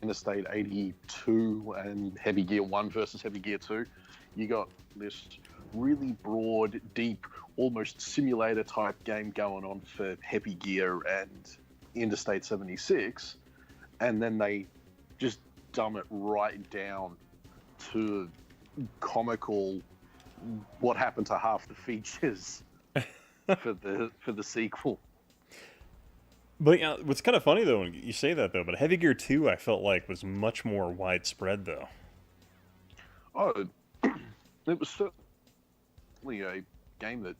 Interstate 82 and Heavy Gear 1 versus Heavy Gear 2. You got this really broad, deep, almost simulator type game going on for Heavy Gear and Interstate 76, and then they just dumb it right down to comical what happened to half the features for the sequel. But yeah, what's kind of funny though, when you say that though, but Heavy Gear 2 I felt like was much more widespread though. Oh, it was certainly a game that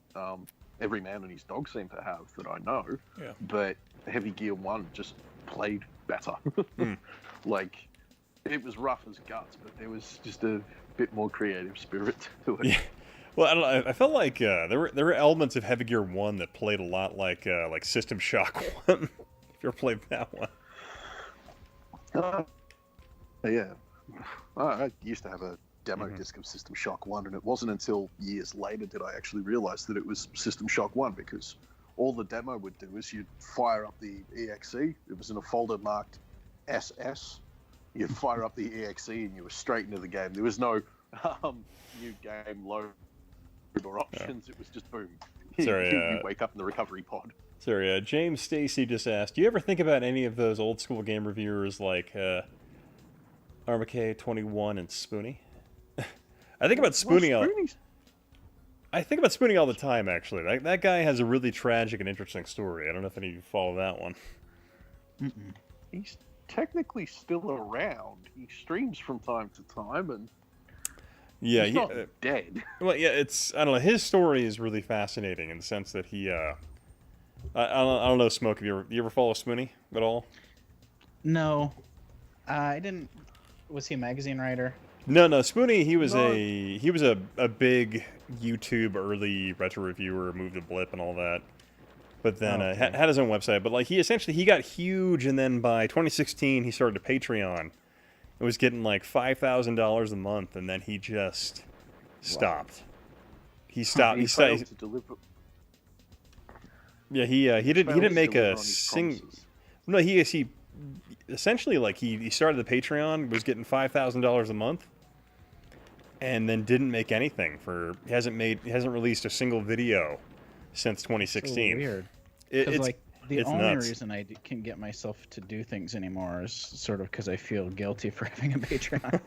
every man and his dog seemed to have that I know. Yeah. But Heavy Gear 1 just played better. Like, it was rough as guts, but there was just a bit more creative spirit to it. Yeah. Well, I don't know. I felt like there were elements of Heavy Gear 1 that played a lot like System Shock 1. If you ever played that one. Yeah. I used to have a demo disc of System Shock 1, and it wasn't until years later did I actually realize that it was System Shock 1, because all the demo would do is you'd fire up the EXE. It was in a folder marked SS. You'd fire up the EXE and you were straight into the game. There was no new game load or options. It was just boom. Sorry, you wake up in the recovery pod. Sorry, James Stacy just asked, do you ever think about any of those old school game reviewers like RMK21 and Spoonie? I think about Spoonie. I think about Spoonie all the time, actually. That guy has a really tragic and interesting story. I don't know if any of you follow that one. He's technically still around. He streams from time to time, and yeah, he's not dead. Well, yeah, I don't know. His story is really fascinating in the sense that he, I don't know, Smoke. Have you ever follow Spoonie at all? No, I didn't. Was he a magazine writer? No, Spoonie. He was a big YouTube early retro reviewer, moved to Blip and all that. But then had his own website. But like he got huge, and then by 2016 he started a Patreon. It was getting like $5,000 a month, and then he just stopped. He He stopped. He failed stopped. to deliver. Yeah, he failed didn't to make deliver a on his sing. promises. No, he essentially like he started the Patreon, was getting $5,000 a month, and then didn't make anything for. He hasn't released a single video since So 2016. weird. It, Because it's like the it's only nuts. reason I can get myself to do things anymore is sort of because I feel guilty for having a Patreon.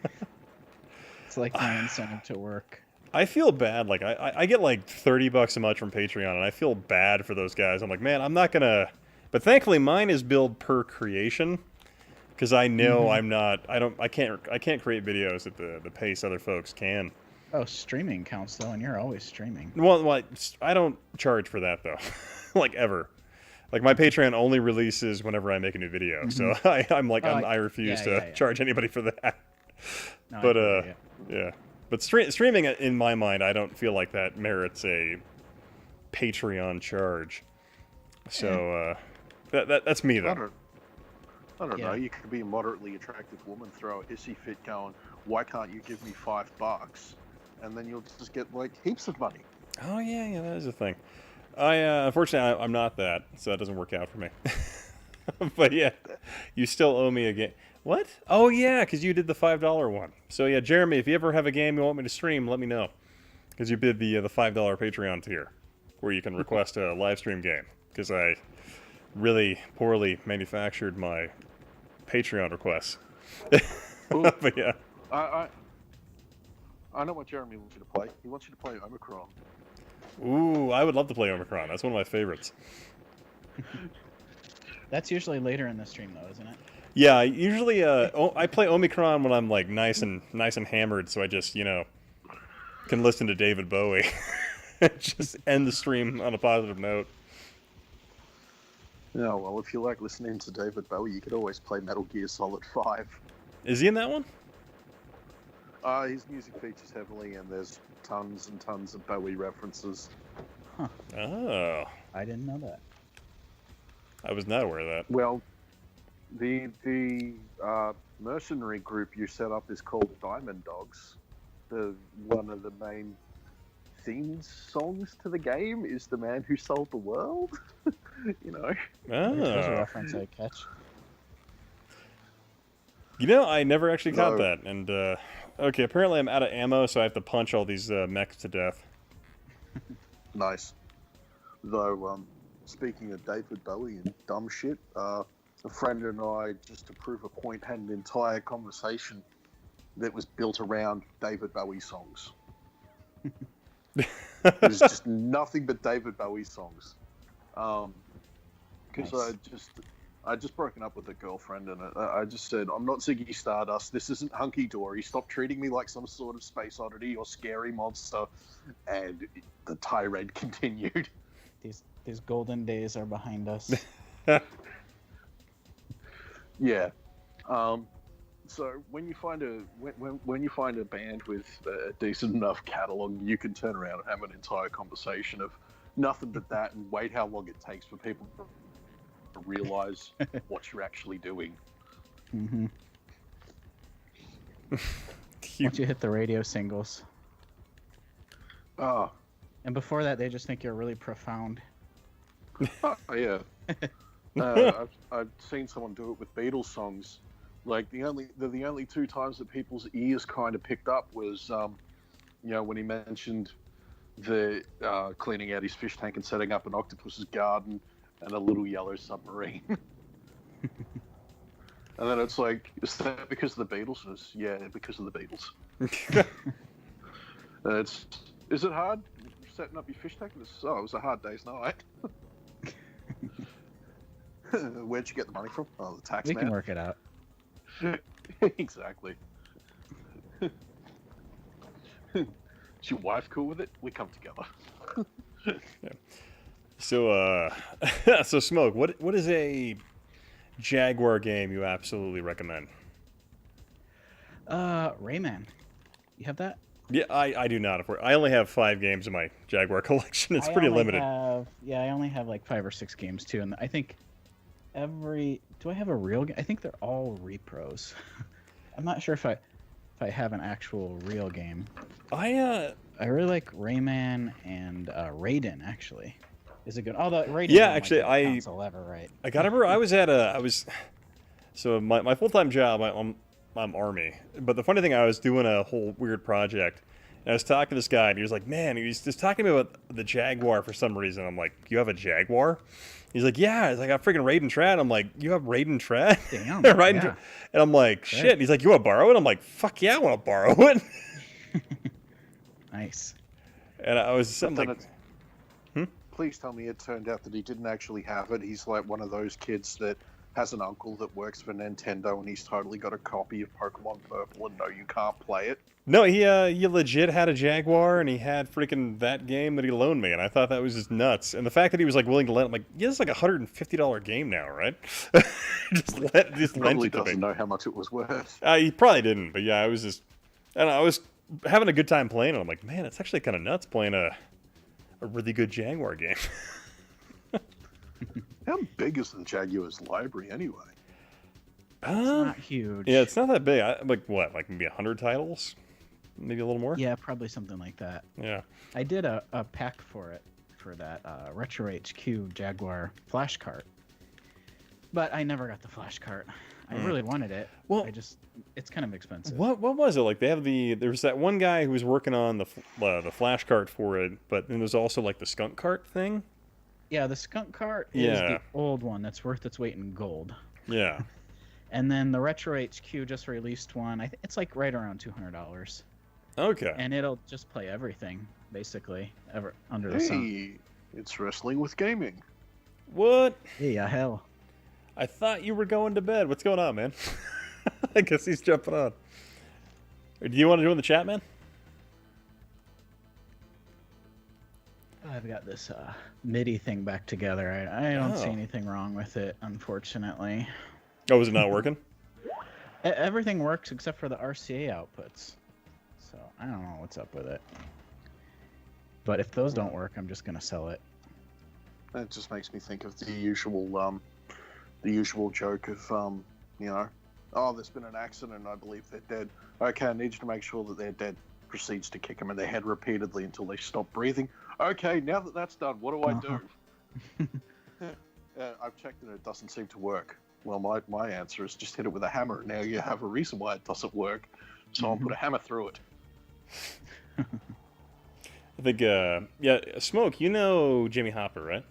It's like my incentive to work. I feel bad. Like I get like $30 a month from Patreon, and I feel bad for those guys. I'm like, man, I'm not gonna. But thankfully, mine is billed per creation, because I know Mhm. I'm not. I can't create videos at the pace other folks can. Oh, streaming counts though, and you're always streaming. Well, I don't charge for that though, like ever. Like my Patreon only releases whenever I make a new video, so I refuse to yeah. charge anybody for that. No, I But feel you. yeah. But streaming, in my mind, I don't feel like that merits a Patreon charge. So that's me I though. don't Yeah. know. You could be a moderately attractive woman, throw a hissy fit, going, "Why can't you give me $5?" And then you'll just get like heaps of money. Oh yeah, that is a thing. Unfortunately, I'm not that, so that doesn't work out for me. But yeah, you still owe me a game. What? Oh yeah, because you did the $5 one. So yeah, Jeremy, if you ever have a game you want me to stream, let me know. Because you did the $5 Patreon tier, where you can request a live stream game. Because I really poorly manufactured my Patreon requests. Ooh. But yeah. I know what Jeremy wants you to play. He wants you to play Omicron. Ooh, I would love to play Omicron. That's one of my favorites. That's usually later in the stream though, isn't it? Yeah, usually I play Omicron when I'm like nice and hammered, so I just can listen to David Bowie, just end the stream on a positive note. Yeah, well, if you like listening to David Bowie, you could always play Metal Gear Solid 5. Is he in that one? His music features heavily, and there's tons and tons of Bowie references. Oh, I didn't know that. I was not aware of that. Well, the mercenary group you set up is called Diamond Dogs. One of the main theme songs to the game is "The Man Who Sold the World." There's a Oh, reference I catch. I never actually caught No. that. And okay, apparently I'm out of ammo, so I have to punch all these mechs to death. Nice. Though, speaking of David Bowie and dumb shit, a friend and I, just to prove a point, had an entire conversation that was built around David Bowie songs. It was just nothing but David Bowie songs. Because Nice. I just broken up with a girlfriend, and I just said, "I'm not Ziggy Stardust. This isn't Hunky Dory. Stop treating me like some sort of space oddity or scary monster." And the tirade continued. These golden days are behind us. Yeah. So when you find when you find a band with a decent enough catalog, you can turn around and have an entire conversation of nothing but that, and wait how long it takes for people to realize what you're actually doing. Mm-hmm. Once you hit the radio singles, Oh, and before that, they just think you're really profound. yeah. I've seen someone do it with Beatles songs. Like the only two times that people's ears kind of picked up was, when he mentioned the cleaning out his fish tank and setting up an octopus's garden and a little yellow submarine. And then it's like, is that because of the Beatles? And it's, yeah, because of the Beatles. Is it hard setting up your fish tank? It was a hard day's night. Where'd you get the money from? Oh, the tax We man. can work it out. Exactly. Is your wife cool with it? We come together. So, so Smoke, what is a Jaguar game you absolutely recommend? Rayman. You have that? Yeah, I do not. I only have 5 games in my Jaguar collection. It's pretty limited. I only have like 5 or 6 games too, and I think do I have a real game? I think they're all repros. I'm not sure if if I have an actual real game. I really like Rayman and Raiden. Actually, is it good? Although Raiden, Yeah, actually, console ever, right? I got remember I was so my full-time job, I'm Army. But the funny thing, I was doing a whole weird project, and I was talking to this guy, and he was like, man, he was just talking to me about the Jaguar for some reason. I'm like, you have a Jaguar? He's like, yeah. He's like, I got freaking Raiden Trad. I'm like, you have Raiden Trad? Damn, Raiden and I'm like, shit. And he's like, you want to borrow it? I'm like, fuck yeah, I want to borrow it. Nice. And I was something like, Please tell me it turned out that he didn't actually have it. He's like one of those kids that has an uncle that works for Nintendo, and he's totally got a copy of Pokemon Purple, and no, you can't play it. No, he legit had a Jaguar, and he had freaking that game that he loaned me, and I thought that was just nuts. And the fact that he was like willing to lend, I'm like, yeah, it's like $150 game now, right? just Probably lent it to doesn't me. know how much it was worth. He probably didn't, but yeah, I was just, and I was having a good time playing it. I'm like, man, it's actually kind of nuts playing a really good Jaguar game. How big is the Jaguar's library anyway? It's not huge. Yeah, it's not that big. Like what? Like maybe 100 titles? Maybe a little more? Yeah, probably something like that. Yeah. I did a pack for it, for that Retro HQ Jaguar flash cart. But I never got the flash cart. I really wanted it. Well, it's kind of expensive. What was it? Like they have there's that one guy who was working on the flash cart for it, but then there's also like the skunk cart thing. Yeah, the skunk cart is the old one that's worth its weight in gold. Yeah. And then the Retro HQ just released one. I think it's like right around $200. Okay. And it'll just play everything, basically, ever under the sun. Hey, it's wrestling with gaming. What? Yeah, hell. I thought you were going to bed. What's going on, man? I guess he's jumping on. Do you want to join the chat, man? I've got this MIDI thing back together. I don't see anything wrong with it, unfortunately. Oh, is it not working? Everything works except for the RCA outputs. So I don't know what's up with it. But if those don't work, I'm just going to sell it. That just makes me think of the usual joke of, you know, oh, there's been an accident and I believe they're dead. Okay, I need you to make sure that they're dead. Proceeds to kick them in the head repeatedly until they stop breathing. Okay, now that that's done, what do I do? I've checked and it doesn't seem to work. Well, my answer is just hit it with a hammer. Now you have a reason why it doesn't work. So I'll put a hammer through it. I think, yeah, Smoke, you know Jimmy Hopper, right?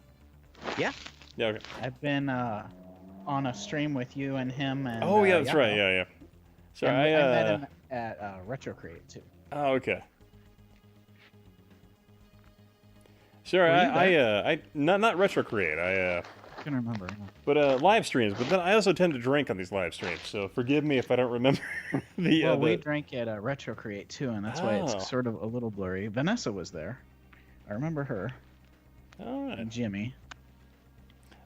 Yeah. Yeah, okay. I've been on a stream with you and him. And, Oh, yeah, that's right. Yeah. Sorry, I met him at RetroCreate, too. Oh, okay. Sure, not RetroCreate. I can remember. But live streams. But then I also tend to drink on these live streams, so forgive me if I don't remember the. Well, we drank at RetroCreate too, and that's why it's sort of a little blurry. Vanessa was there. I remember her. All right. And Jimmy.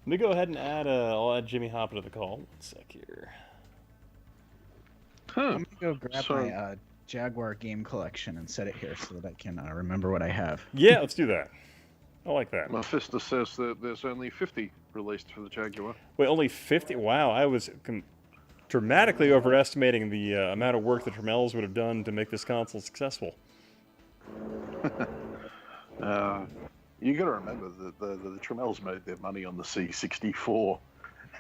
Let me go ahead and I'll add Jimmy Hopper to the call. 1 sec here. I'm gonna go grab my Jaguar game collection and set it here so that I can remember what I have. Yeah, let's do that. I like that. Mephisto says that there's only 50 released for the Jaguar. Wait, only 50? Wow, I was dramatically overestimating the amount of work the Tremels would have done to make this console successful. You got to remember that the Tremels made their money on the C64,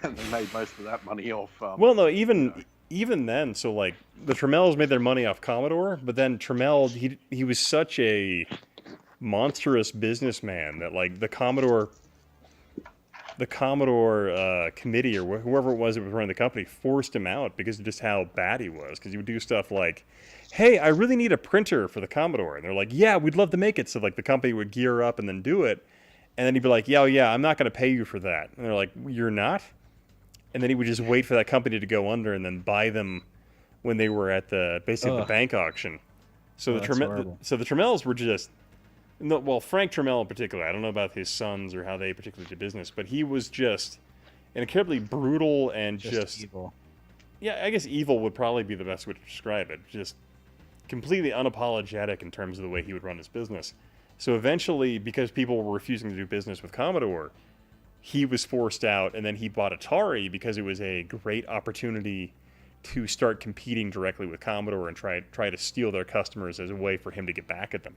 and they made most of that money off. Well, no, even then, so like the Tremels made their money off Commodore, but then Tremel he was such a monstrous businessman that like the Commodore committee or whoever it was that was running the company forced him out because of just how bad he was. Because he would do stuff like, "Hey, I really need a printer for the Commodore," and they're like, "Yeah, we'd love to make it." So like the company would gear up and then do it, and then he'd be like, "Yeah, I'm not going to pay you for that," and they're like, "You're not?" And then he would just wait for that company to go under and then buy them when they were at the bank auction. So the Tremels were just. No, well, Frank Tremel in particular, I don't know about his sons or how they particularly did business, but he was just an incredibly brutal and just evil. Yeah, I guess evil would probably be the best way to describe it. Just completely unapologetic in terms of the way he would run his business. So eventually, because people were refusing to do business with Commodore, he was forced out, and then he bought Atari because it was a great opportunity to start competing directly with Commodore and try to steal their customers as a way for him to get back at them.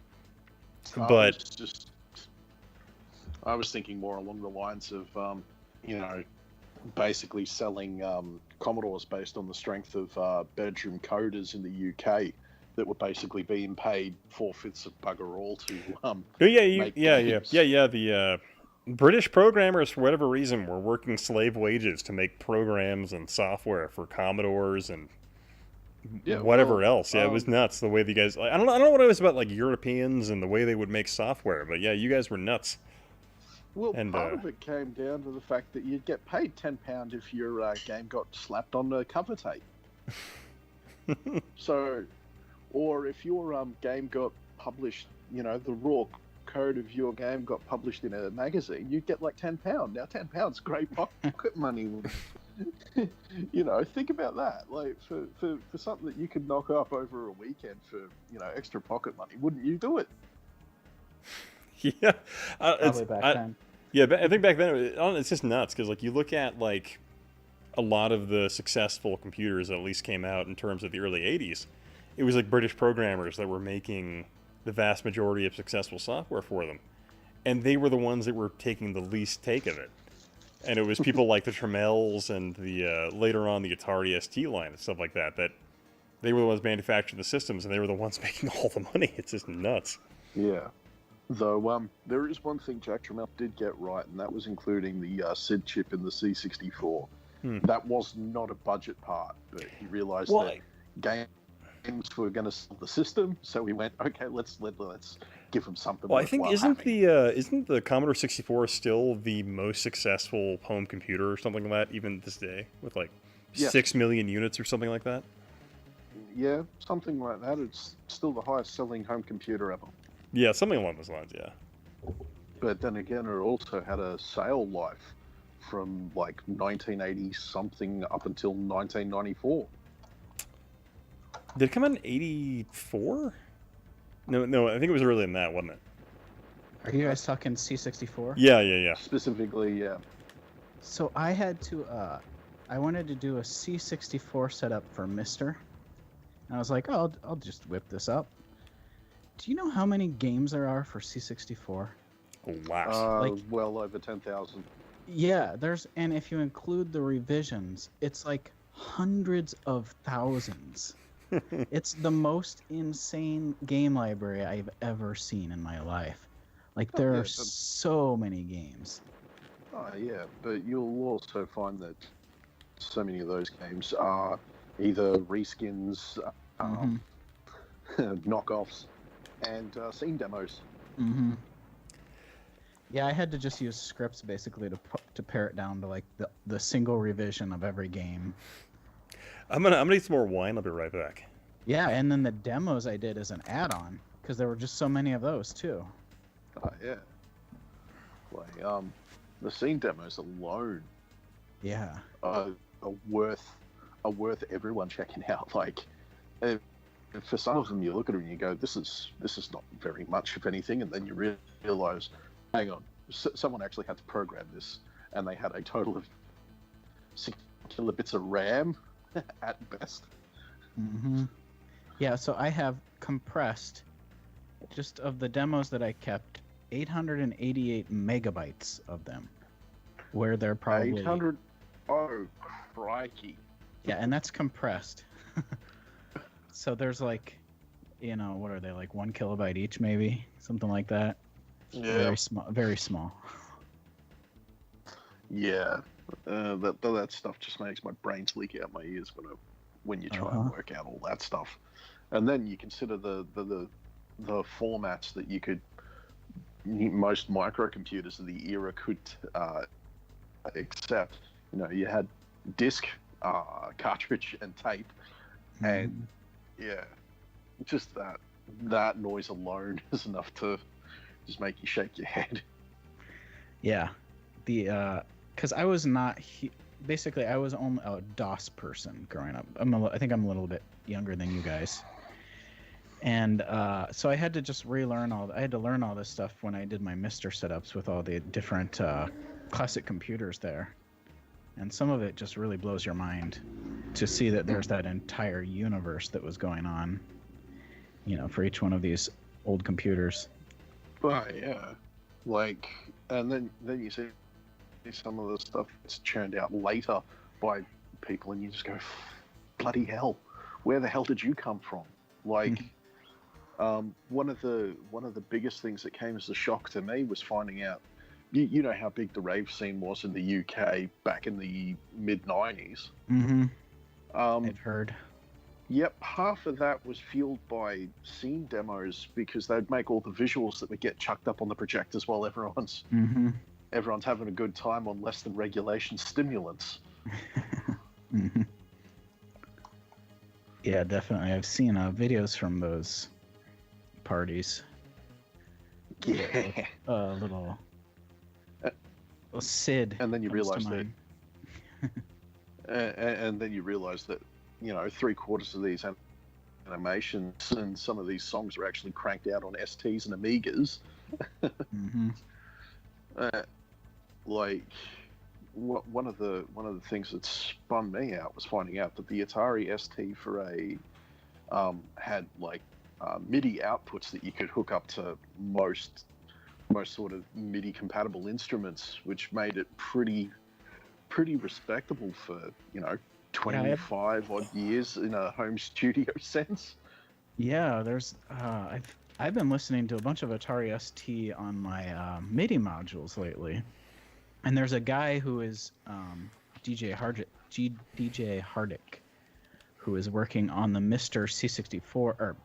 But I was thinking more along the lines of, basically selling Commodores based on the strength of bedroom coders in the UK that were basically being paid 4/5 of bugger all to make games. The British programmers, for whatever reason, were working slave wages to make programs and software for Commodores and whatever else. Yeah, it was nuts the way the guys. I don't know what it was about like Europeans and the way they would make software, but yeah, you guys were nuts. Well, part of it came down to the fact that you'd get paid £10 if your game got slapped on the cover tape. So, or if your game got published, the raw code of your game got published in a magazine, you'd get like £10. Now, £10 great pocket money. Think about that. Like for something that you could knock up over a weekend for extra pocket money, wouldn't you do it? Yeah, Probably back then. Yeah, I think back then it's just nuts because like you look at like a lot of the successful computers that at least came out in terms of the early '80s, it was like British programmers that were making the vast majority of successful software for them, and they were the ones that were taking the least take of it. And it was people like the Tremels and the later on the Atari ST line and stuff like that they were the ones manufacturing the systems, and they were the ones making all the money. It's just nuts. Yeah. Though there is one thing Jack Tramiel did get right, and that was including the SID chip in the C64. That was not a budget part, but he realized that games were going to sell the system, so we went, okay, let's give them something. Well, I think isn't the Commodore 64 still the most successful home computer or something like that, even this day, with like 6 million units or something like that? Yeah, something like that. It's still the highest selling home computer ever. Yeah, something along those lines, yeah. But then again, it also had a sale life from like 1980 something up until 1994. Did it come out in 84? No, I think it was earlier than that, wasn't it? Are you guys talking C64? Yeah. Specifically, yeah. So I had to, I wanted to do a C64 setup for Mister. And I was like, oh, I'll just whip this up. Do you know how many games there are for C64? A lot. Well over 10,000. Yeah, and if you include the revisions, it's like hundreds of thousands. It's the most insane game library I've ever seen in my life. Like, there are so many games. Oh, yeah, but you'll also find that so many of those games are either reskins, knockoffs, and scene demos. Mm-hmm. Yeah, I had to just use scripts basically to pare it down to like the single revision of every game. I'm gonna need some more wine. I'll be right back. Yeah, and then the demos I did as an add-on because there were just so many of those too. Oh yeah. Like the scene demos alone. Yeah. Are worth everyone checking out. Like, for some of them, you look at them and you go, "This is not very much of anything," and then you realize, hang on, someone actually had to program this, and they had a total of 6 kilobits of RAM at best. Mm-hmm. Yeah, so I have compressed, just of the demos that I kept, 888 megabytes of them, where they're probably 800. Oh, crikey! Yeah, and that's compressed. So there's like, what are they, like 1 kilobyte each, maybe something like that. Yeah. Very small. Very small. Yeah, that stuff just makes my brains leak out my ears when you try and work out all that stuff, and then you consider the formats that most microcomputers of the era could accept. You had disk, cartridge, and tape, and yeah, just that noise alone is enough to just make you shake your head. Yeah, because I was not basically I was only a DOS person growing up. I think I'm a little bit younger than you guys, and so I had to just relearn I had to learn all this stuff when I did my Mister setups with all the different classic computers there, and some of it just really blows your mind to see that there's that entire universe that was going on, for each one of these old computers. Oh yeah, like, and then you see some of the stuff that's churned out later by people, and you just go, bloody hell, where the hell did you come from? Like, one of the biggest things that came as a shock to me was finding out, you know how big the rave scene was in the UK back in the mid '90s. Mm-hmm. I've heard. Yep, half of that was fueled by scene demos because they'd make all the visuals that would get chucked up on the projectors while everyone's having a good time on less than regulation stimulants. Mm-hmm. Yeah, definitely. I've seen videos from those parties. Yeah. Little Sid. And then you realize that. mind. And then you realize that, 3/4 of these animations and some of these songs are actually cranked out on STs and Amigas. Mm-hmm. Like, one of the things that spun me out was finding out that the Atari ST for a had like MIDI outputs that you could hook up to most sort of MIDI compatible instruments, which made it pretty respectable for 25 odd years in a home studio sense. Yeah, there's I've been listening to a bunch of Atari ST on my MIDI modules lately, and there's a guy who is DJ Hardick, who is working on the Mr. C64 or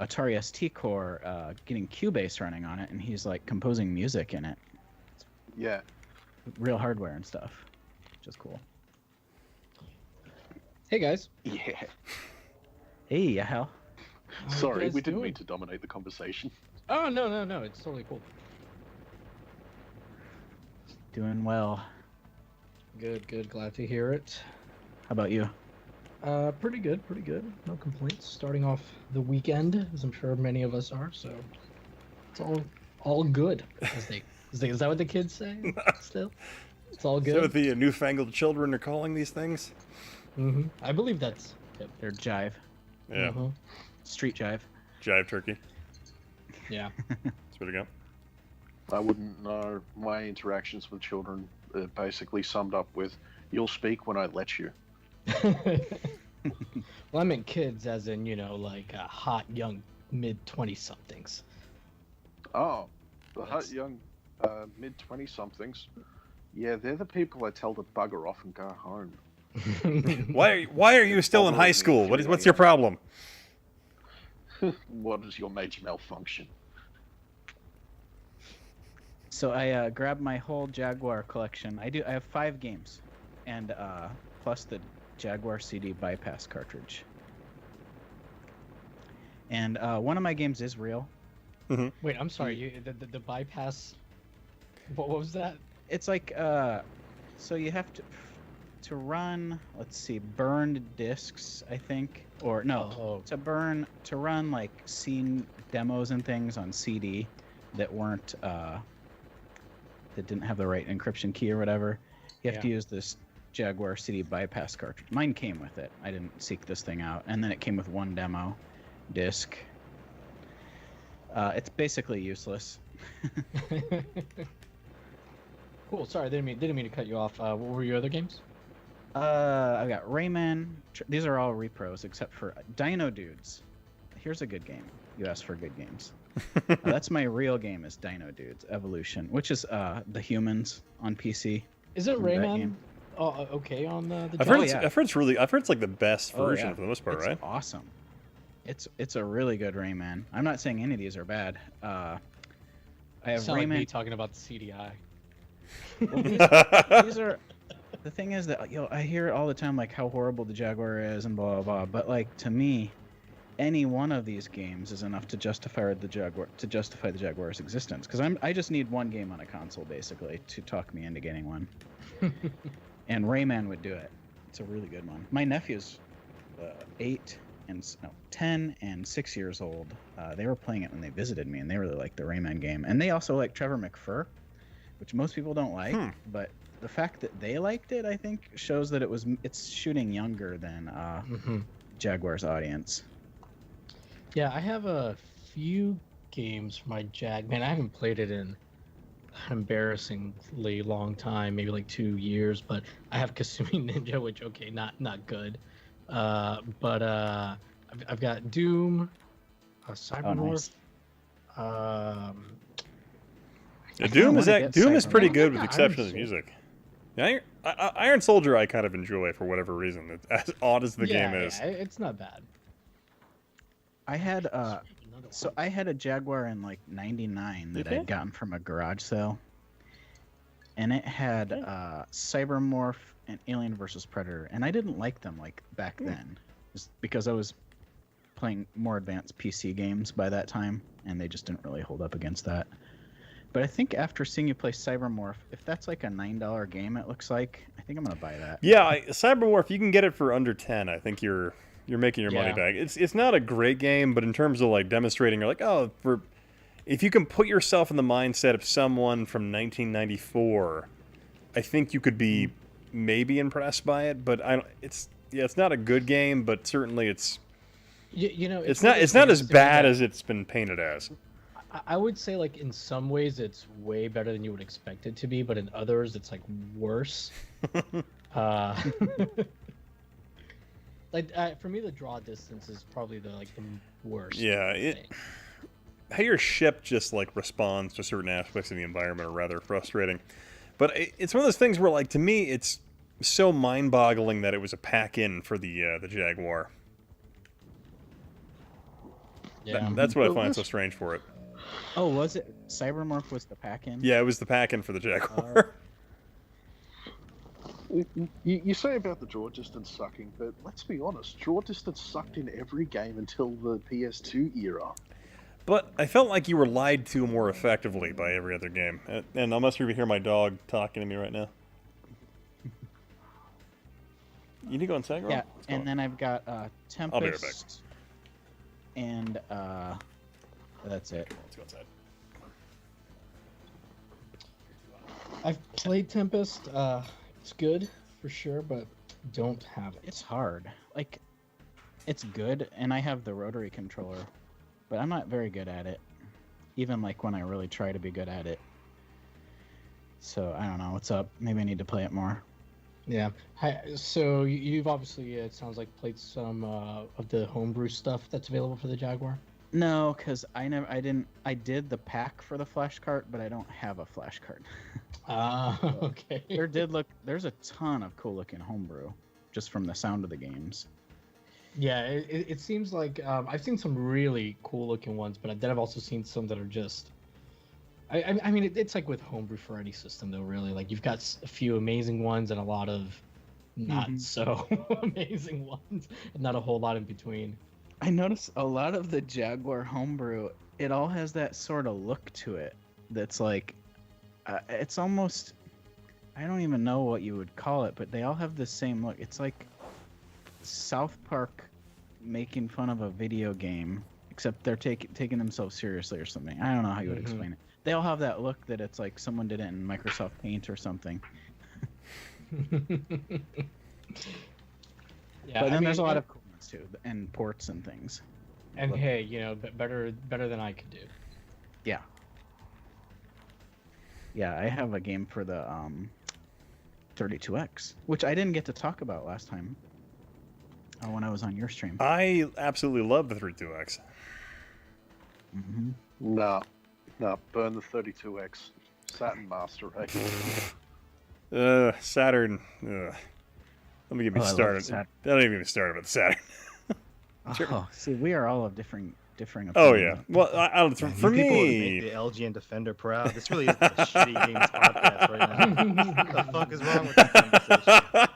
Atari ST core, getting Cubase running on it, and he's like composing music in it. Yeah, real hardware and stuff, which is cool. Hey guys. Yeah. Hey, Hal. Sorry, we didn't mean to dominate the conversation. Oh, no. It's totally cool. Doing well. Good. Glad to hear it. How about you? Pretty good. No complaints. Starting off the weekend, as I'm sure many of us are, so it's all good. Is that what the kids say? Still, it's all good. Is that what the newfangled children are calling these things? Mm-hmm. I believe that's it. They're jive. Yeah. Mm-hmm. Street jive. Jive turkey. Yeah. That's where to go. I wouldn't know. My interactions with children basically summed up with, "You'll speak when I let you." Well, I meant kids, as in like hot young mid-20-somethings. Oh, the hot young mid-20-somethings. Yeah, they're the people I tell to bugger off and go home. Why are you still in high school? What's your problem? What is your major malfunction? So I grabbed my whole Jaguar collection. I have 5 games, and plus the Jaguar CD bypass cartridge. And one of my games is real. Mm-hmm. Wait, I'm sorry. The bypass. What was that? It's like so you have to run. Let's see, burned discs, I think, or no, to run like scene demos and things on CD that weren't that didn't have the right encryption key or whatever. You have to use this Jaguar CD bypass cartridge. Mine came with it. I didn't seek this thing out, and then it came with one demo disc. It's basically useless. Cool. Sorry, didn't mean to cut you off. What were your other games? I've got Rayman. These are all repros except for Dino Dudes. Here's a good game. You asked for good games. That's my real game, is Dino Dudes Evolution, which is the humans on PC. Isn't Rayman okay on the? I've heard it's like the best version for the most part, it's right? Awesome. It's a really good Rayman. I'm not saying any of these are bad. I have Sound Rayman. like me talking about the CDI. Well, these are. The thing is that I hear it all the time, like how horrible the Jaguar is and blah blah blah. But like to me, any one of these games is enough to justify the Jaguar's existence. Because I just need one game on a console basically to talk me into getting one. And Rayman would do it. It's a really good one. My nephew's 10 and 6 years old. They were playing it when they visited me, and they really liked the Rayman game. And they also like Trevor McFur, which most people don't like. But the fact that they liked it, I think, shows that it's shooting younger than Jaguar's audience. Yeah, I have a few games for my Jag. Man, I haven't played it in an embarrassingly long time, maybe like 2 years. But I have Kasumi Ninja, which not good. But I've got Doom, Cybernorth. Doom is pretty Cybernorth. good with the Yeah, exception Iron of the music. Iron Soldier I kind of enjoy for whatever reason. As odd as the game is. Yeah, it's not bad. I had I had a Jaguar in like '99 that I'd gotten from a garage sale, and it had Cybermorph and Alien vs Predator, and I didn't like them like back then, just because I was playing more advanced PC games by that time, and they just didn't really hold up against that. But I think after seeing you play Cybermorph, if that's like a $9 game, it looks like, I think I'm gonna buy that. Yeah, Cybermorph, you can get it for under 10. I think you're making your money back. It's not a great game, but in terms of like demonstrating, you're like, if you can put yourself in the mindset of someone from 1994, I think you could be maybe impressed by it. But it's not a good game, but certainly it's it's not as bad as it's been painted as. I would say, like, in some ways it's way better than you would expect it to be, but in others it's like worse. For me, the draw distance is probably the worst. Yeah, how your ship just like responds to certain aspects of the environment are rather frustrating. But it's one of those things where, like, to me, it's so mind-boggling that it was a pack-in for the Jaguar. Yeah, That's what I find so strange for it. Oh, was it Cybermorph was the pack-in? Yeah, it was the pack-in for the Jaguar. You say about the draw distance sucking, but let's be honest, draw distance sucked in every game until the PS2 era. But I felt like you were lied to more effectively by every other game. And unless you hear my dog talking to me right now. You need to go inside, Yeah, and then I've got Tempest. I'll be right back. And that's it. Let's go inside. I've played Tempest. It's good for sure, but don't have it. It's hard. Like, it's good, and I have the rotary controller, but I'm not very good at it. Even like when I really try to be good at it. So I don't know what's up. Maybe I need to play it more. Yeah. So you've obviously, it sounds like, played some of the homebrew stuff that's available for the Jaguar. No, because I did the pack for the flash cart, but I don't have a flash cart. Okay. There's a ton of cool looking homebrew, just from the sound of the games. Yeah, it seems like I've seen some really cool looking ones, but then I've also seen some that are just. I mean, it's like with homebrew for any system, though. Really, like, you've got a few amazing ones and a lot of not so amazing ones, and not a whole lot in between. I noticed a lot of the Jaguar homebrew, it all has that sort of look to it that's like, it's almost, I don't even know what you would call it, but they all have the same look. It's like South Park making fun of a video game, except they're taking themselves seriously or something. I don't know how you would explain it. They all have that look that it's like someone did it in Microsoft Paint or something. Yeah, but then there's a lot of cool ones too, and ports and things. And hey, better than I could do. Yeah. Yeah, I have a game for the 32X, which I didn't get to talk about last time when I was on your stream. I absolutely love the 32X. Nah, burn the 32X. Saturn Master Race. Saturn. Let me get me started. Don't even get me started with Saturn. Oh, see, we are all of differing opinions. Oh yeah. Well, for People would me, make the LG and Defender proud. This really is a shitty games podcast right now. What the fuck is wrong with this conversation?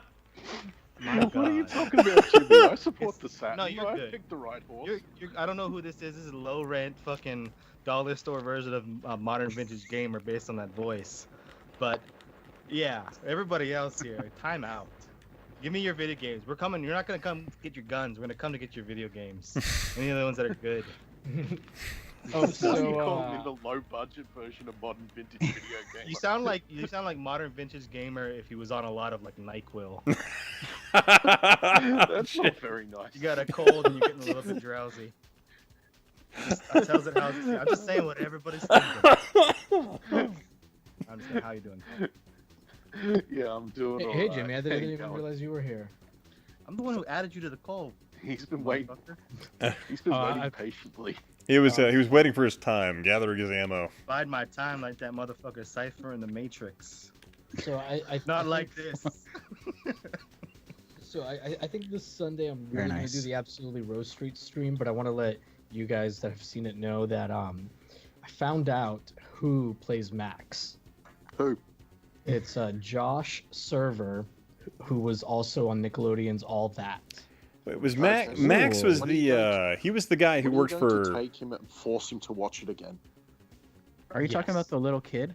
My What are you God. talking about, Jimmy? I support the Saturn. No, you're I good. picked the right horse. I don't know who this is. This is a low rent fucking dollar store version of modern vintage gamer based on that voice. But yeah, everybody else here, time out. Give me your video games. We're coming. You're not gonna come get your guns. We're gonna come to get your video games. Any of the ones that are good. Oh, Why are you so calling me the low budget version of modern vintage video game? You sound like modern vintage gamer if he was on a lot of like NyQuil. That's not very nice. You got a cold and you're getting a little bit drowsy. That tells it how. I'm just saying what everybody's thinking. I'm just saying, how you doing? Yeah, I'm doing hey, all hey right. Jimmy, I How didn't you even going? realize you were here. I'm the one who added you to the call. He's been waiting. Motherfucker. He's been Oh, waiting I- patiently. he was waiting for his time, gathering his ammo. Bide my time like that motherfucker Cypher in the Matrix. So I Not think- like this. So I think this Sunday I'm Very really gonna nice. do the Absolutely Rose Street stream, but I want to let you guys that have seen it know that I found out who plays Max. Who? It's Josh Server, who was also on Nickelodeon's All That. It was Okay. Max was What are you the he was the guy who When are you worked going to for. take him and force him to watch it again. Are you talking Yes. about the little kid,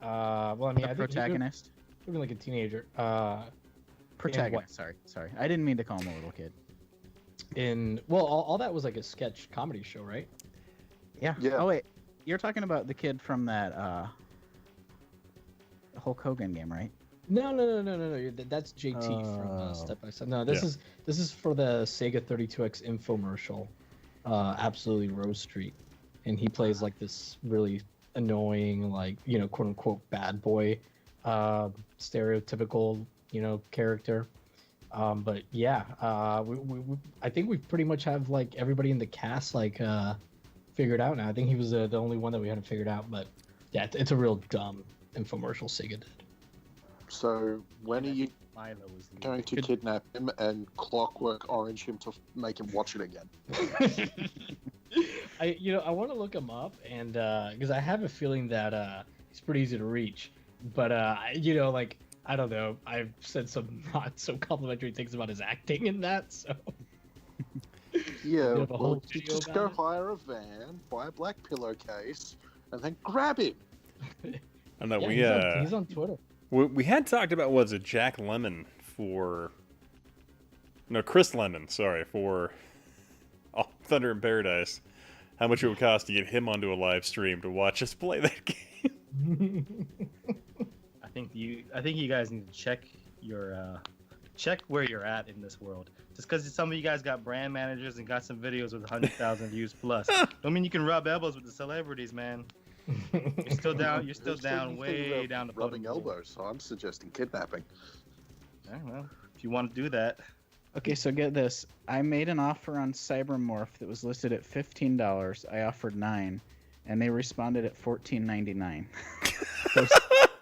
Well, I mean, the I think protagonist? he's looking like a teenager. Protagonist. Sorry. I didn't mean to call him a little kid. All that was like a sketch comedy show, right? Yeah. Yeah. Oh wait, you're talking about the kid from that Hulk Hogan game, right? No. That's JT from Oh. Step by Step. No, this Yeah. is for the Sega 32X infomercial, Absolutely Rose Street, and he plays like this really annoying, like quote unquote bad boy, stereotypical character. But yeah, I think we pretty much have like everybody in the cast like figured out now. I think he was the only one that we hadn't figured out, but yeah, it's a real dumb infomercial Sega did. So when are you Milo was the going to kidnap him and Clockwork Orange him to make him watch it again? I want to look him up, and because I have a feeling that he's pretty easy to reach, but like I don't know, I've said some not so complimentary things about his acting in that, so Yeah, have a whole well, video just about go it? hire a van, buy a black pillowcase, and then grab him. I know yeah, he's on Twitter. we had talked about was it Jack Lemon for. No, Chris Lemon. Sorry for. Thunder in Paradise. How much it would cost to get him onto a live stream to watch us play that game? I think you guys need to check your check where you're at in this world. Just because some of you guys got brand managers and got some videos with 100,000 views plus, don't mean you can rub elbows with the celebrities, man. You're still down. You're still Who said down, anything way about down the rubbing bottom. elbows. So I'm suggesting kidnapping. Well, if you want to do that, Okay, so get this. I made an offer on Cybermorph that was listed at $15. I offered $9, and they responded at $14.99. Those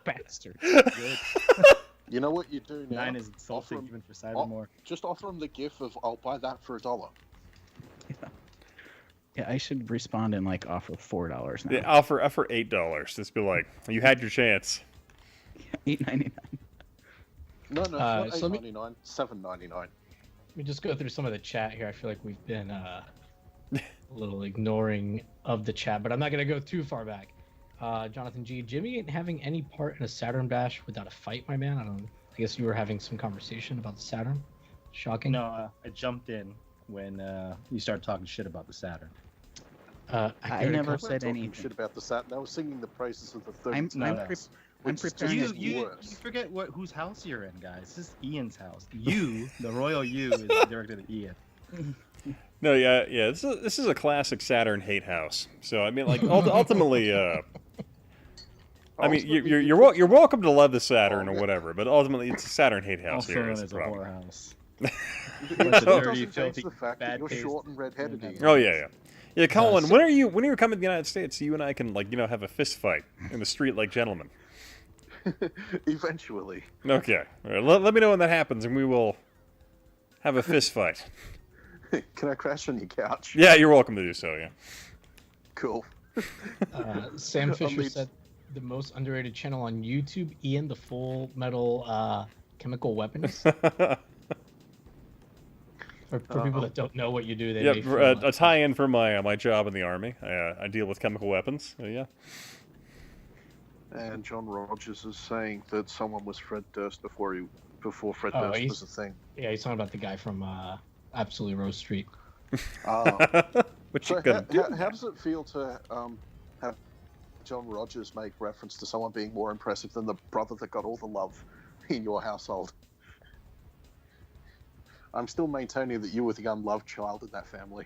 bastards. good. You know what you do now? 9 is insulting Offer 'em- even for Cybermore. Just offer him the gift of I'll buy that for $1. Yeah, I should respond and like offer $4 now. Yeah, offer $8. Just be like, you had your chance. $8.99. No, it's Uh, not so let $8.99, $7.99. Let me just go through some of the chat here. I feel like we've been a little ignoring of the chat, but I'm not gonna go too far back. Jonathan G. Jimmy ain't having any part in a Saturn bash without a fight, my man. I guess you were having some conversation about the Saturn. Shocking. No, I jumped in when you started talking shit about the Saturn. I carried a never couple- said Talking anything. shit about the Saturn. They were singing the praises of the I'm 32X. I'm which is preparing just a- You worse. forget whose house you're in, guys. This is Ian's house. You, the royal you, is directed at Ian. No, yeah. This is a classic Saturn hate house. So I mean, like ultimately, I mean, Ultimately, you're welcome to love the Saturn or whatever, but ultimately it's a Saturn hate house Also here. known Is as the a problem. whorehouse. It Bunch of still dirty, doesn't change filthy, the fact that bad you're taste. short and red-headed. Ian. Oh yeah. Yeah, Colin. so- when are you coming to the United States? So you and I can have a fist fight in the street like gentlemen. Eventually. Okay. All right, let me know when that happens, and we will have a fist fight. Can I crash on your couch? Yeah, you're welcome to do so. Yeah. Cool. Sam Fisher least- said the most underrated channel on YouTube, Ian the Full Metal Chemical Weapons. For people that don't know what you do, they Yeah, may feel like- a tie-in for my job in the army. I deal with chemical weapons. So yeah. And John Rogers is saying that someone was Fred Durst before Fred Oh, Durst he's- was a thing. Yeah, he's talking about the guy from Absolutely Rose Street. Ah, What So you gonna do? how does it feel to have John Rogers make reference to someone being more impressive than the brother that got all the love in your household? I'm still maintaining that you were the unloved child in that family.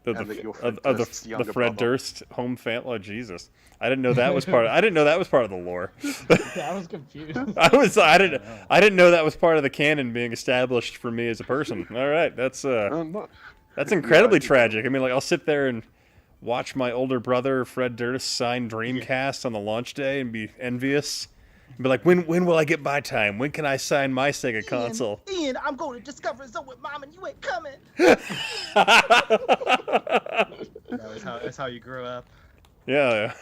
And that you're Fred Durst's the younger Fred brother. Durst home fan. Oh Jesus! I didn't know that was part. I didn't know that was part of the lore. I was confused. I didn't know that was part of the canon being established for me as a person. All right, that's No. incredibly Yeah, I- tragic. I mean, like I'll sit there and watch my older brother Fred Durst sign Dreamcast on the launch day and be envious. And be like, when will I get my time? When can I sign my Sega console? Ian, I'm going to Discover Zone with Mom, and you ain't coming. That's how you grew up. Yeah.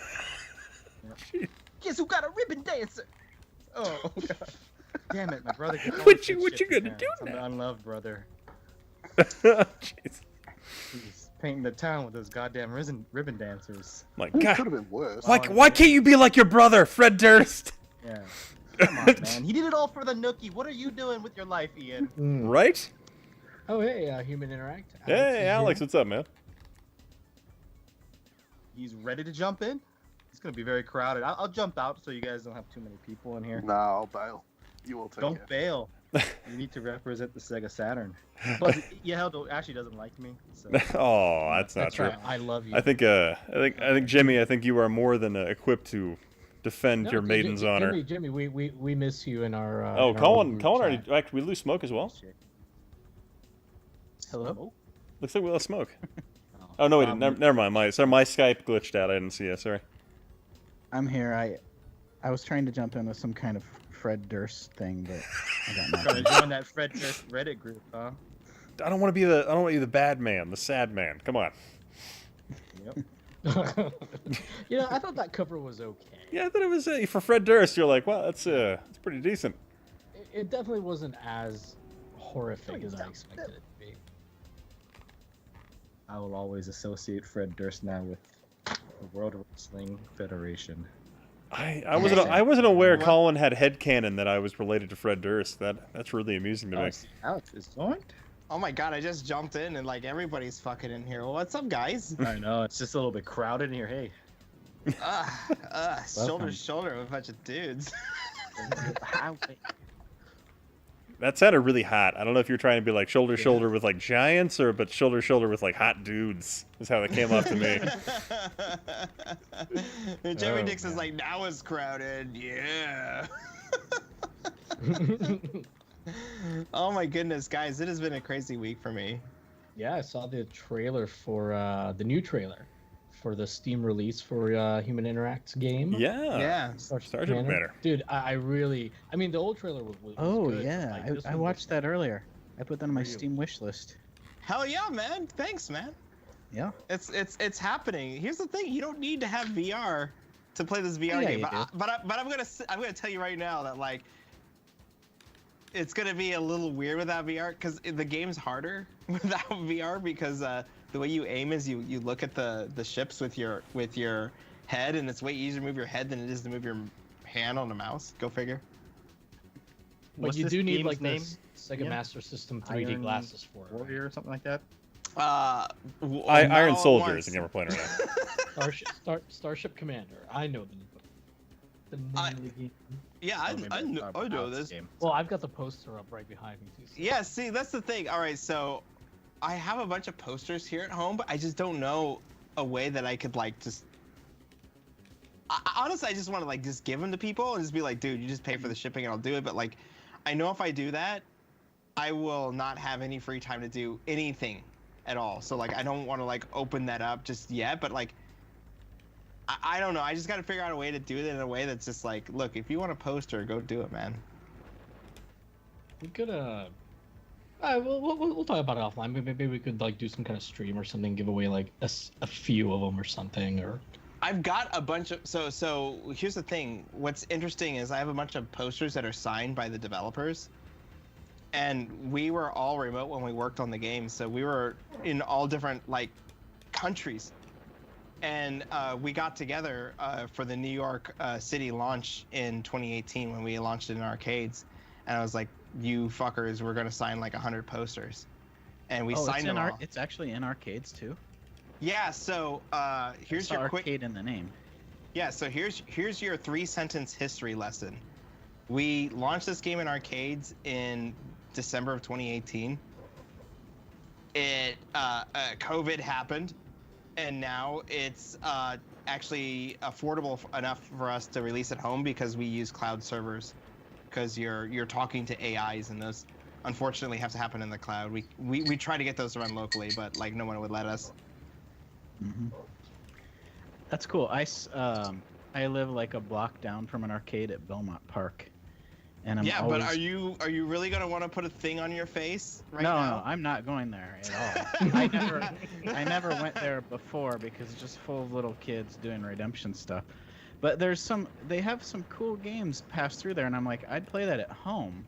Guess who got a ribbon dancer? Oh, God. Damn it, my brother. gets all What this you shit gonna from do parents. I'm the now? unloved brother. Jeez. He's painting the town with those goddamn ribbon dancers. My It could God. have been worse. Why can't you be like your brother, Fred Durst? Yeah. Come on, man. He did it all for the nookie. What are you doing with your life, Ian? Right? Oh, hey, Human Interact. Alex Hey, is Alex, here. what's up, man? He's ready to jump in. It's gonna be very crowded. I'll jump out so you guys don't have too many people in here. No, I'll bail. You will take Don't it. fail. You need to represent the Sega Saturn. Plus, Yahel actually doesn't like me. So. Oh, that's not That's true. right. I love you. I think Jimmy, I think you are more than equipped to defend No, your maiden's honor. Jimmy, we miss you in our. Oh, in our Colin group already. chat. Actually, we lose smoke as well. Shit. Hello? Looks like we lost smoke. Oh no, we didn't. Never mind. My Skype glitched out. I didn't see you. Sorry. I'm here. I was trying to jump in with some kind of Fred Durst thing, but I got Trying nothing. to join that Fred Durst Reddit group, huh? I don't want to be the bad man, the sad man. Come on. Yep. You know, I thought that cover was okay. Yeah, I thought it was for Fred Durst. You're like, wow, that's pretty decent. It definitely wasn't as horrific as I expected it to be. I will always associate Fred Durst now with the World Wrestling Federation. I wasn't aware Colin had headcanon that I was related to Fred Durst. That's really amusing to me. Alex is joined? Oh my god, I just jumped in and like everybody's fucking in here. Well, what's up, guys? I know, it's just a little bit crowded in here. Hey. Shoulder to shoulder with a bunch of dudes. That sounded really hot. I don't know if you're trying to be like shoulder to shoulder with like giants but shoulder to shoulder with like hot dudes. Is how that came off to me. And Jeremy Oh, Dix is man. like, now it's crowded. Yeah. Oh my goodness, guys, it has been a crazy week for me. Yeah, I saw the trailer for the new trailer for the Steam release for Human Interact's game. Yeah. Yeah. Starship Commander. Dude, I mean, the old trailer was Oh good, but, yeah, like, this I one watched that earlier. I put that on my Really? Steam wish list. Hell yeah, man. Thanks, man. Yeah. It's happening. Here's the thing: you don't need to have VR to play this VR Yeah, game. you But I'm gonna tell you right now that like it's gonna be a little weird without VR because the game's harder without VR because the way you aim is you look at the ships with your head, and it's way easier to move your head than it is to move your hand on the mouse. Go figure. But What's you this do need game's like name? this Sega Yeah. Master System 3D Iron glasses for it. Warrior or something like that. Iron Soldier is the game we're playing right now. Starship Commander. I know the name of the game. Yeah, Or maybe I it's know Alex this. game. Well, I've got the poster up right behind me too. So. Yeah, see, that's the thing. All right, so I have a bunch of posters here at home, but I just don't know a way that I could like just. Honestly, I just want to like just give them to people and just be like, dude, you just pay for the shipping and I'll do it. But like, I know if I do that, I will not have any free time to do anything at all. So like, I don't want to like open that up just yet. But like, I don't know. I just got to figure out a way to do it in a way that's just like, look, if you want a poster, go do it, man. We could we'll talk about it offline. Maybe we could like do some kind of stream or something, give away like a few of them or something. Or I've got a bunch of so here's the thing. What's interesting is I have a bunch of posters that are signed by the developers. And we were all remote when we worked on the game, so we were in all different like countries. And we got together for the New York City launch in 2018 when we launched it in arcades. And I was like, you fuckers, we're gonna sign like 100 posters. And we signed them all. It's actually in arcades too. Yeah. So here's It's your quick. arcade in the name. Yeah. So here's your 3-sentence history lesson. We launched this game in arcades in December of 2018. COVID happened, and now it's actually affordable enough for us to release at home because we use cloud servers. Because you're talking to AIs, and those unfortunately have to happen in the cloud. We try to get those to run locally, but like no one would let us. Mm-hmm. That's cool. I live like a block down from an arcade at Belmont Park, and I'm Yeah, always... but are you really gonna want to put a thing on your face right no, now? no, I'm not going there at all. I never went there before because it's just full of little kids doing redemption stuff. But they have some cool games pass through there, and I'm like, I'd play that at home,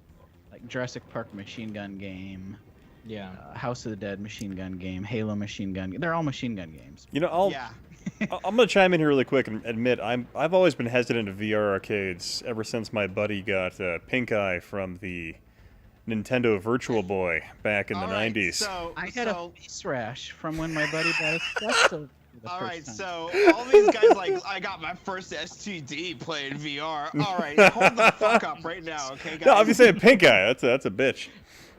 like Jurassic Park machine gun game, Yeah. House of the Dead machine gun game, Halo machine gun. They're all machine gun games. You know, Yeah. I'm gonna chime in here really quick and admit I've always been hesitant of VR arcades ever since my buddy got pink eye from the Nintendo Virtual Boy back in the All right, 90s. So I had a face rash from when my buddy bought a Presto. all right, so all these guys like, I got my first STD playing VR. All right, hold the fuck up right now, okay, guys? No, I'm just saying pink eye. That's a bitch.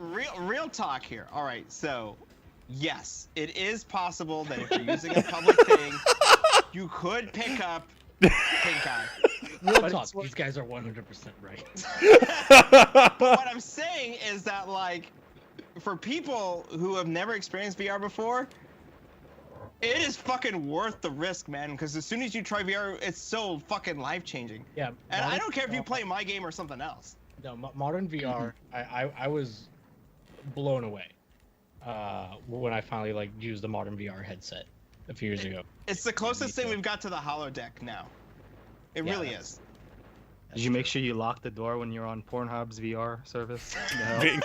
Real talk here. All right, so yes, it is possible that if you're using a public thing, you could pick up pink eye. Real But talk. it's what- These guys are 100% right. But what I'm saying is that, like, for people who have never experienced VR before, it is fucking worth the risk, man. Because as soon as you try VR, it's so fucking life changing. Yeah. And I modern don't care if you VR play my game or something else. No, modern VR. I was blown away when I finally like used the modern VR headset a few years ago. It's the closest Me thing too. we've got to the holodeck now. It Yeah, really that's- is. Did you make sure you lock the door when you're on Pornhub's VR service? No. Pink.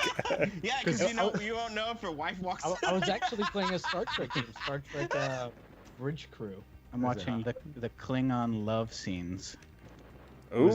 Yeah, because you won't know if your wife walks. I was actually playing a Star Trek game, Star Trek Bridge Crew. I'm watching the Klingon love scenes. Ooh.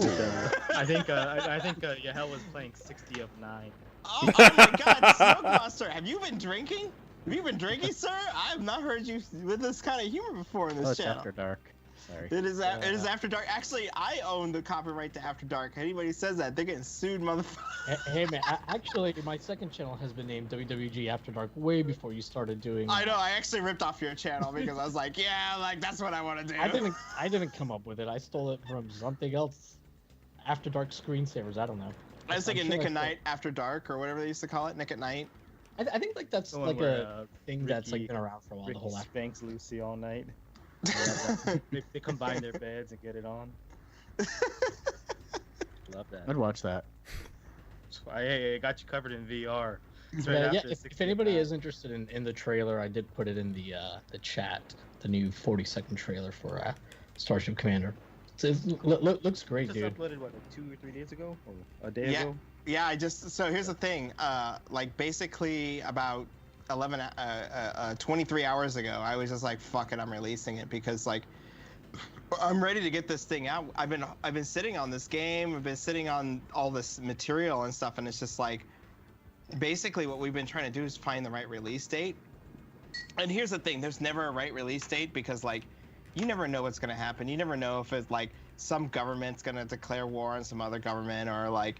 I think Yahel was playing 60 of 9. Oh my God, Snowcaster, have you been drinking? Have you been drinking, sir? I have not heard you with this kind of humor before in Oh, this it's channel. After Dark. Sorry. It is After Dark. Actually, I own the copyright to After Dark. Anybody says that, they're getting sued, motherfucker. Hey man, actually, my second channel has been named WWG After Dark way before you started doing. I know. I actually ripped off your channel because I was like, yeah, like that's what I want to do. I didn't come up with it. I stole it from something else. After Dark screensavers. I don't know. I was thinking I'm sure Nick I at Night After Dark or whatever they used to call it, Nick at Night. I think like that's The one like where, a thing that's like Ricky- been around for a while. The Ricky whole after. spanks Lucy all night. They combine their beds and get it on. Love that. I'd watch that. I got you covered in VR. It's right Yeah, after if 60 anybody of is interested in the trailer, I did put it in the chat. The new 40-second trailer for Starship Commander. Looks great, Just dude. uploaded what, like 2 or 3 days ago, or a day Yeah. ago. Yeah, so here's the thing. Like basically about 23 hours ago, I was just like, fuck it, I'm releasing it because like I'm ready to get this thing out. I've been sitting on this game. I've been sitting on all this material and stuff, and it's just like basically what we've been trying to do is find the right release date. And here's the thing: there's never a right release date because like you never know what's gonna happen. You never know if it's like some government's gonna declare war on some other government or like,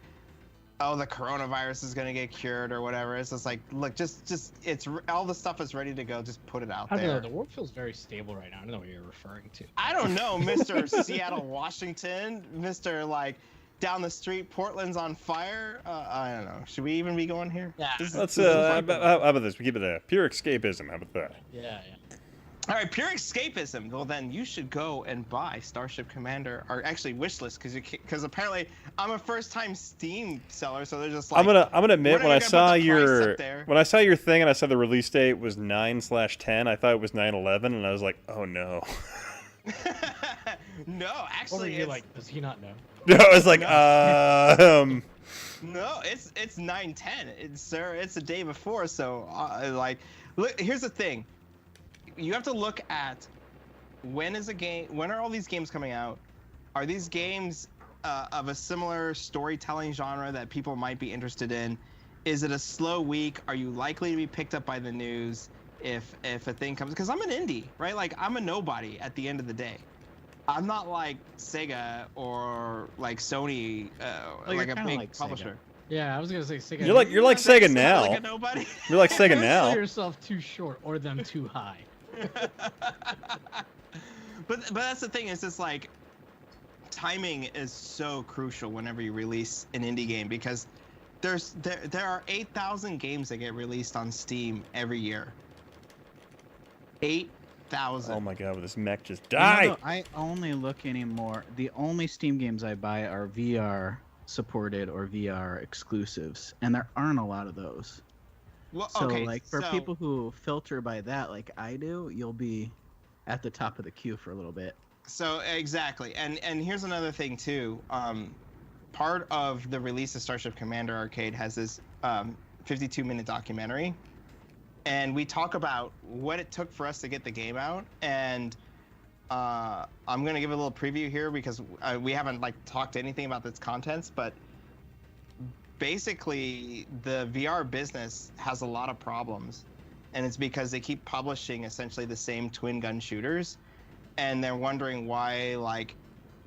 oh, the coronavirus is gonna get cured or whatever. It's just like, look, just it's all the stuff is ready to go. Just put it out I don't know. there. The world feels very stable right now. I don't know what you're referring to. I don't know, Mr. Seattle, Washington, Mr. like down the street, Portland's on fire. I don't know. Should we even be going here? Yeah. Let's how about this? We keep it pure escapism. How about that? Yeah. All right, pure escapism. Well, then you should go and buy Starship Commander, or actually wishlist, because apparently I'm a first-time Steam seller, so they're just like. I'm gonna admit when are you gonna put the price up there? your thing and I saw the release date was 9/10, I thought it was 9/11, and I was like, oh no. No, What were actually, you it's, like? Does he not know? No, I was like, no, it's 9/10. It's the day before, so like, look. Here's the thing. You have to look at when are all these games coming out? Are these games of a similar storytelling genre that people might be interested in? Is it a slow week? Are you likely to be picked up by the news? if a thing comes, because I'm an indie, right? Like I'm a nobody at the end of the day. I'm not like Sega or like Sony, Well, like you're a kinda big like Sega. publisher. Yeah, I was gonna say Sega. You're like Sega Like now. a nobody. You're like Sega Don't sell now. yourself too short or them too high. but that's the thing. Is just like timing is so crucial whenever you release an indie game, because there are 8,000 games that get released on Steam every year. 8,000. Oh my god, this mech just You know, died. though, I only look anymore. The only Steam games I buy are VR supported or VR exclusives, and there aren't a lot of those. Well, So okay, like for so- people who filter by that, like I do, you'll be at the top of the queue for a little bit. So exactly, and here's another thing too. Part of the release of Starship Commander Arcade has this 52-minute documentary, and we talk about what it took for us to get the game out. And I'm gonna give a little preview here because we haven't like talked anything about its contents, but basically the VR business has a lot of problems, and it's because they keep publishing essentially the same twin gun shooters. And they're wondering why, like,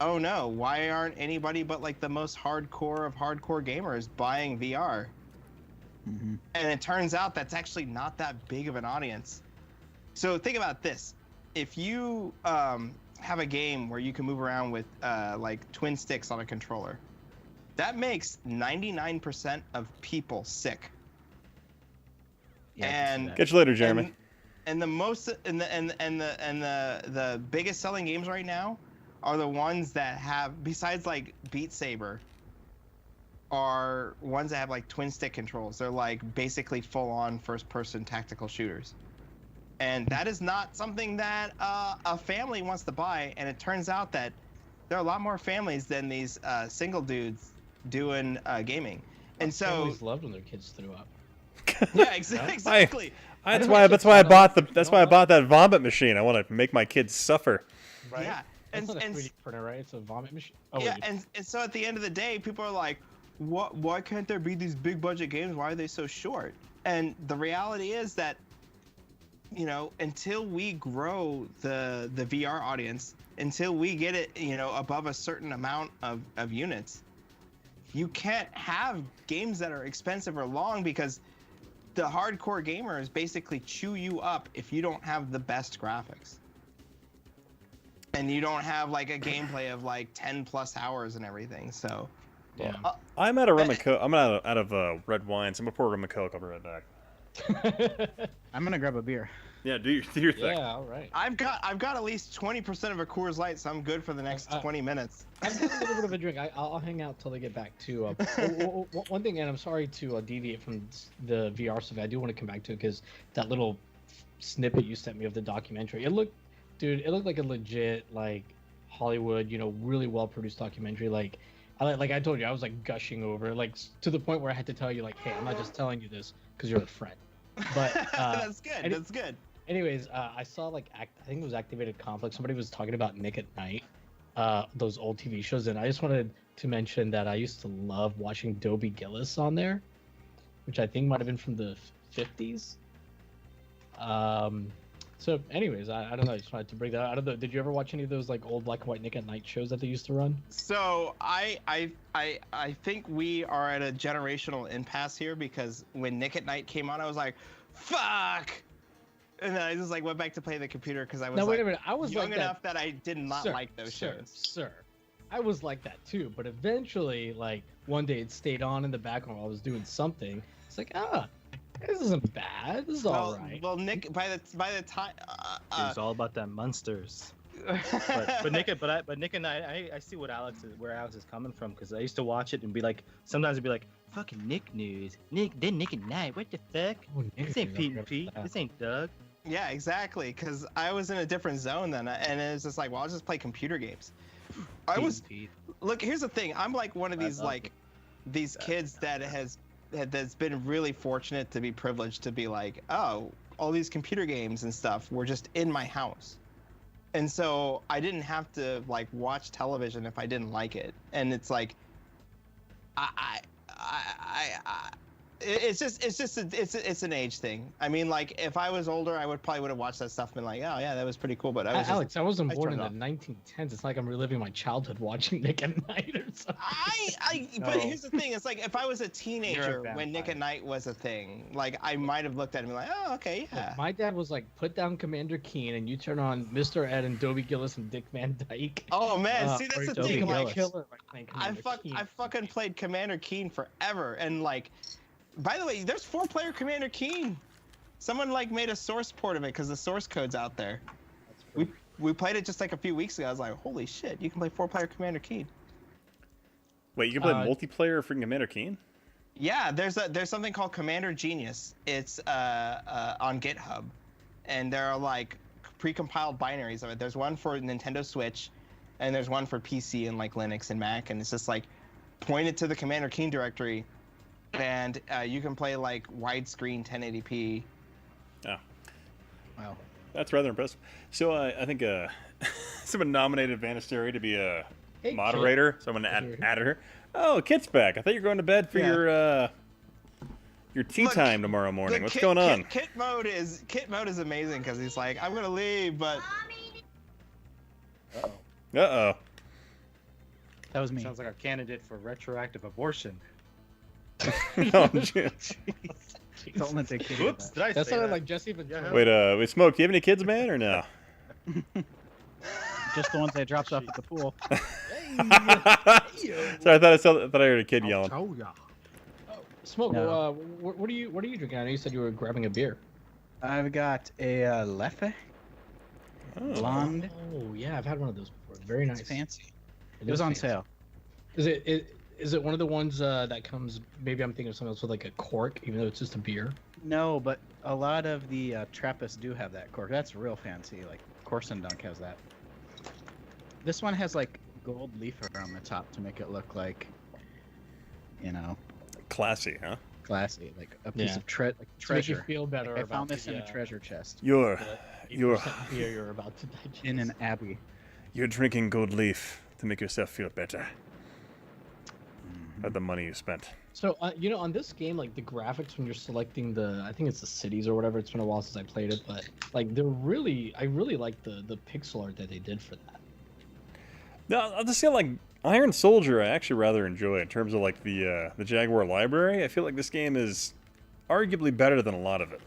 oh no, why aren't anybody but like the most hardcore of hardcore gamers buying VR? Mm-hmm. And it turns out that's actually not that big of an audience. So think about this. If you have a game where you can move around with like twin sticks on a controller, that makes 99% of people sick. Yeah, I can see And that. Catch you later, Jeremy. And the most and the biggest selling games right now are the ones that have, besides like Beat Saber, are ones that have like twin stick controls. They're like basically full on first person tactical shooters. And that is not something that a family wants to buy. And it turns out that there are a lot more families than these single dudes doing gaming. And so Families loved when their kids threw up. yeah, exactly. That's why I bought that vomit machine. I want to make my kids suffer. Right? Yeah. That's And, not a and 3D printer, right? It's a vomit machine. Oh, yeah, wait. and so at the end of the day, people are like, "What? Why can't there be these big budget games? Why are they so short?" And the reality is that, you know, until we grow the VR audience, until we get it, you know, above a certain amount of units, you can't have games that are expensive or long, because the hardcore gamers basically chew you up if you don't have the best graphics. And you don't have like a gameplay of like 10 plus hours and everything. So Yeah. I'm out of rum and coke. I'm out of red wine, so I'm gonna pour rum and coke. I'll be right back. I'm gonna grab a beer. Yeah, do your thing. Yeah, all right. I've got at least 20% of a Coors Light, so I'm good for the next 20 minutes. I've got a little bit of a drink. I'll hang out till they get back to. One thing, and I'm sorry to deviate from the VR stuff. I do want to come back to it because that little snippet you sent me of the documentary. It looked like a legit like Hollywood, you know, really well produced documentary. Like I told you, I was like gushing over, like to the point where I had to tell you, like, hey, I'm not just telling you this because you're a friend. But That's good. That's good. Anyways, I saw like I think it was Activated Conflict. Somebody was talking about Nick at Night, those old TV shows, and I just wanted to mention that I used to love watching Dobie Gillis on there, which I think might have been from the 50s. So, anyways, I don't know. I just wanted to bring that out. I don't know. Did you ever watch any of those like old black and white Nick at Night shows that they used to run? So I think we are at a generational impasse here, because when Nick at Night came on, I was like, fuck. And then I just like went back to play the computer because I was Wait a minute. I was young like enough that I did not Sir, like those shows. Sir, I was like that too. But eventually, like one day, it stayed on in the background while I was doing something. It's like, this isn't bad. This is all right. Well, Nick, by the time It's all about them monsters. but Nick and I see where Alex is coming from, because I used to watch it and be like, sometimes it'd be like, fucking Nick news, Nick at Night, what the fuck? Oh, Nick This ain't news, Pete I and forgot Pete, about that. this ain't Doug. Yeah, exactly. Because I was in a different zone then, and it was just like, well, I'll just play computer games. Look, here's the thing. I'm like one of these these kids that's been really fortunate to be privileged to be like, oh, all these computer games and stuff were just in my house, and so I didn't have to like watch television if I It's an age thing. I mean, like if I was older, I would have watched that stuff and been like, oh yeah, that was pretty cool. But I was Alex, I wasn't I born in turned the it 1910s. It's like I'm reliving my childhood watching Nick at Night or something. But No. here's the thing: it's like if I was a teenager You're a when Nick at vampire. Night was a thing, like I might have looked at him and been like, oh okay, yeah. My dad was like, put down Commander Keen and you turn on Mr. Ed and Dobie Gillis and Dick Van Dyke. Oh man, see or that's the Dobie thing. Gillis. Like Killer, like, playing I Commander Keen. fucking played Commander Keen forever, and like, by the way, there's 4-player Commander Keen. Someone like made a source port of it because the source code's out there. We played it just like a few weeks ago. I was like, holy shit, you can play 4-player Commander Keen. Wait, you can play multiplayer for Commander Keen? Yeah, there's something called Commander Genius. It's on GitHub, and there are like pre-compiled binaries of it. There's one for Nintendo Switch, and there's one for PC and like Linux and Mac, and it's just like pointed to the Commander Keen directory, and you can play like widescreen 1080p. Oh, Wow. that's rather impressive. So I think someone nominated Vanastery to be a Hey, moderator. Someone added her. Oh, Kit's back. I thought you were going to bed for your tea Look, time tomorrow morning. The What's going on? Kit mode is amazing because he's like, I'm gonna leave, but Uh-oh. That was me. Sounds like a candidate for retroactive abortion. Oh, jeez. Don't let the kid do Whoops, that. did I That say sounded that? like Jesse Ventura. Wait, Smoke, do you have any kids, man, or no? Just the ones I dropped off at the pool. Sorry, I thought I heard a kid yelling. Oh yeah. Smoke. No. What are you drinking? I know you said you were grabbing a beer. I've got a Leffe Oh. blonde. Oh yeah, I've had one of those before. Very nice. It's fancy. It It was is on fancy. sale. Is it one of the ones that comes? Maybe I'm thinking of something else with like a cork, even though it's just a beer. No, but a lot of the Trappists do have that cork. That's real fancy. Like Corson Dunk has that. This one has like gold leaf around the top to make it look like, you know, Classy, huh? classy, like a piece Yeah. of To make you treasure. feel better. I about found this the, in a treasure chest You're the You're- 8% beer you're about to digest. in an abbey. you're drinking gold leaf to make yourself feel better. At the money you spent. So on this game, like the graphics when you're selecting I think it's the cities or whatever. It's been a while since I played it, but like I really like the pixel art that they did for that. No, I'll just say like Iron Soldier, I actually rather enjoy in terms of like the Jaguar library. I feel like this game is arguably better than a lot of it.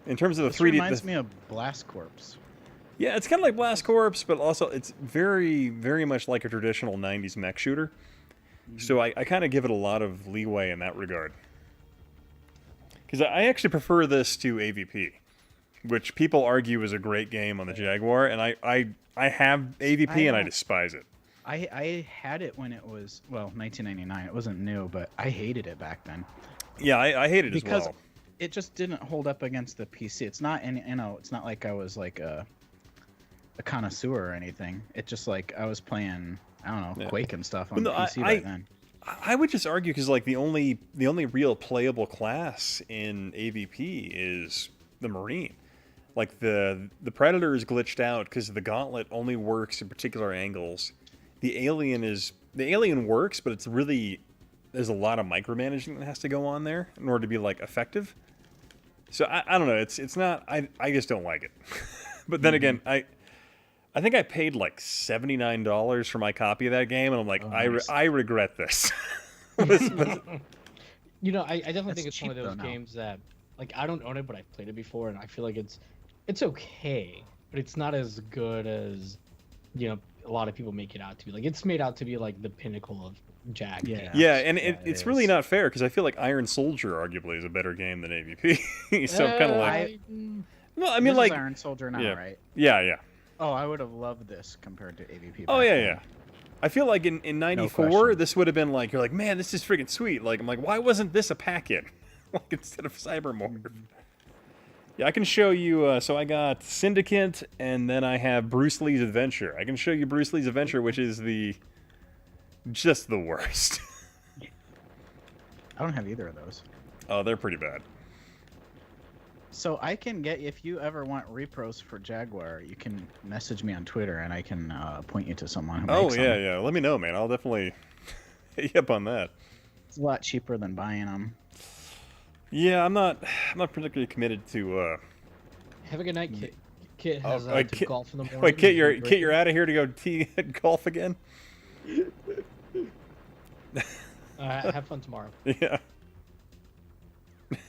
In terms of the This 3D. reminds me of Blast Corps. Yeah, it's kind of like Blast Corps, but also it's very, very much like a traditional 90s mech shooter. So I kind of give it a lot of leeway in that regard. Because I actually prefer this to AVP, which people argue is a great game on the Jaguar, and I have AVP and I don't- despise it. I had it when it was, well, 1999. It wasn't new, but I hated it back then. Yeah, I hate it Because as well. it just didn't hold up against the PC. It's not any, it's not like I was like a connoisseur or anything. It just like I was playing, I don't know, Yeah. Quake and stuff Well, on no, the PC I- back then. I would just argue because like the only real playable class in AVP is the Marine. Like the Predator is glitched out because the Gauntlet only works in particular angles. The Alien works, but it's really there's a lot of micromanaging that has to go on there in order to be like effective. So I don't know. It's not. I just don't like it. But then again, I think I paid like $79 for my copy of that game, and I'm like, Oh, nice. I regret this. I definitely That's think it's one of cheap, those though, now. games that like I don't own it, but I've played it before, and I feel like it's okay, but it's not as good as a lot of people make it out to be. Like it's made out to be like the pinnacle of Jag. Yeah. Yeah, and Yeah, it's it really is. not fair because I feel like Iron Soldier arguably is a better game than AVP. So I'm kind of like, no, I mean This like, is Iron Soldier now, yeah. right? yeah. Oh, I would have loved this compared to AVP. Oh back yeah, then. yeah. I feel like in '94 question. this would have been like you're like, man, this is freaking sweet. Like I'm like, why wasn't this a pack-in like instead of Cybermorph? Yeah, I can show you. So I got Syndicate, and then I have Bruce Lee's Adventure. I can show you Bruce Lee's Adventure, which is just the worst. I don't have either of those. Oh, they're pretty bad. So I can get, if you ever want repros for Jaguar, you can message me on Twitter and I can point you to someone who Oh makes yeah, them. yeah. Let me know, man. I'll definitely hit you up on that. It's a lot cheaper than buying them. Yeah, I'm not particularly committed to. Have a good night, Kit. Kit has wait, to Kit- golf in the morning. Wait, Kit, He's you're drinking. out of here to go tee at golf again? Have fun tomorrow. Yeah.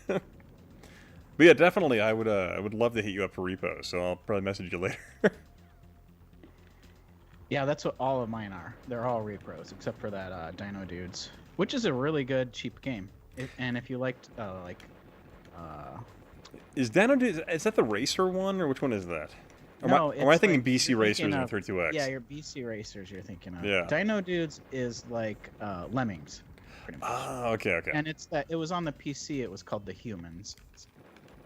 But yeah, definitely, I would love to hit you up for repos. So I'll probably message you later. Yeah, that's what all of mine are. They're all repros, except for that Dino Dudes, which is a really good, cheap game. And if you liked, Is Dino Dudes, is that the racer one, or which one is that? Or no, am I it's thinking like- BC you're Racers thinking and of- 32X? Yeah, your BC Racers you're thinking of. Yeah. Dino Dudes is like Lemmings, pretty much. Ah, okay, okay. And it was on the PC. It was called the Humans.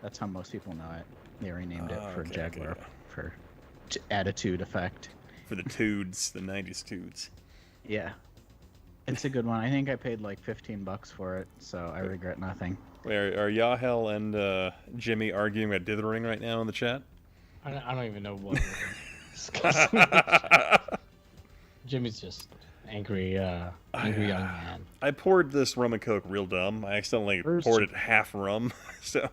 That's how most people know it. They renamed it for Okay, Jaguar okay. for attitude effect. For the Toods, the 90s Toods. Yeah, it's a good one. I think I paid like $15 for it, so I regret nothing. Wait, are Yahel and Jimmy arguing about dithering right now in the chat? I don't even know what we're discussing. Jimmy's just angry young man. I poured this rum and coke real dumb. I accidentally Where's poured it half rum, so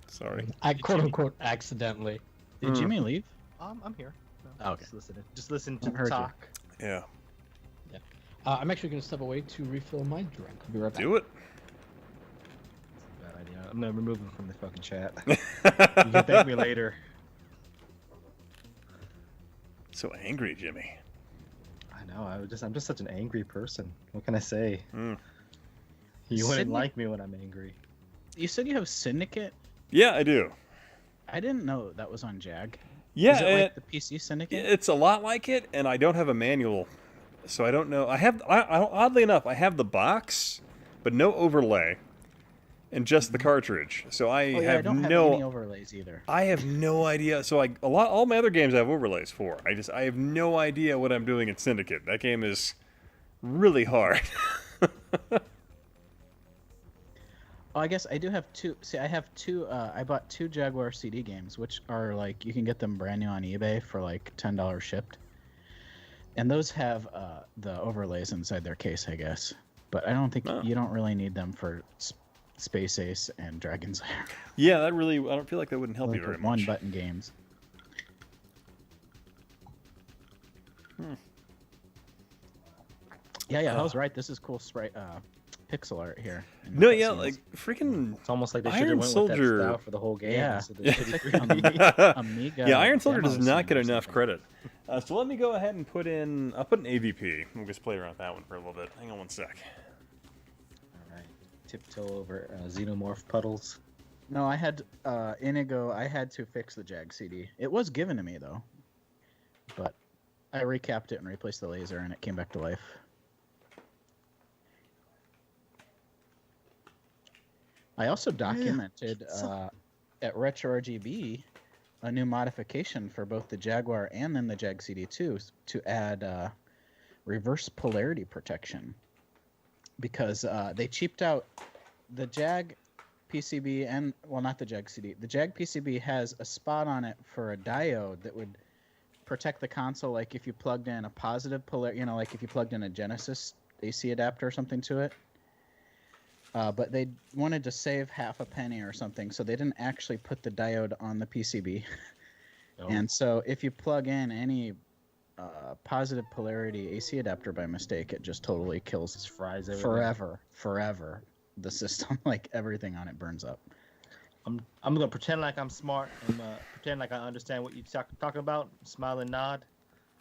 sorry. I quote unquote accidentally. Did Jimmy leave? I'm here. Oh, okay. Just listen to I heard you. talk. Yeah, I'm actually going to step away to refill my drink. I'll be right back. do it. Bad idea. I'm gonna remove him from the fucking chat. You can thank me later. So angry, Jimmy. I know. I'm just such an angry person. What can I say? Mm. You wouldn't Sydney- like me when I'm angry. You said you have Syndicate? Yeah, I do. I didn't know that was on Jag. Yeah, Is it like the PC Syndicate? it's a lot like it, and I don't have a manual, so I don't know. Oddly enough, I have the box, but no overlay, and just the cartridge. So I Oh yeah, I have don't have no. any overlays either. I have no idea. So all my other games I have overlays for. I have no idea what I'm doing in Syndicate. That game is really hard. Oh, I guess I do have two. See, I have two. I bought two Jaguar CD games, which are like you can get them brand new on eBay for like $10 shipped, and those have the overlays inside their case, I guess. But I don't think Oh. you don't really need them for Space Ace and Dragon's Lair. Yeah, I don't feel like that wouldn't help Like you very for much. one-button games. Yeah, I was right. This is cool sprite, pixel art here. in the No, yeah, cutscenes. like freaking. It's almost like they should Iron have went Soldier- with that style for the whole game. Yeah. instead of the shitty 3D. Amiga Yeah, Iron Soldier does demo not scene get or enough something. credit. So let me go ahead and put in. I'll put an AVP. We'll just play around with that one for a little bit. Hang on one sec. All right. Tiptoe over xenomorph puddles. No, I had Inigo. I had to fix the Jag CD. It was given to me though, but I recapped it and replaced the laser, and it came back to life. I also documented at Retro RGB a new modification for both the Jaguar and then the Jag CD2 to add reverse polarity protection, because they cheaped out the Jag PCB and, well, not the Jag CD. The Jag PCB has a spot on it for a diode that would protect the console, like if you plugged in a positive polar, like if you plugged in a Genesis AC adapter or something to it. But they wanted to save half a penny or something, so they didn't actually put the diode on the PCB. Oh. And so if you plug in any positive polarity AC adapter by mistake, it just totally kills Just fries everything. forever the system. Like everything on it burns up. I'm gonna pretend like I'm smart and pretend like I understand what you're talking about. Smile and nod.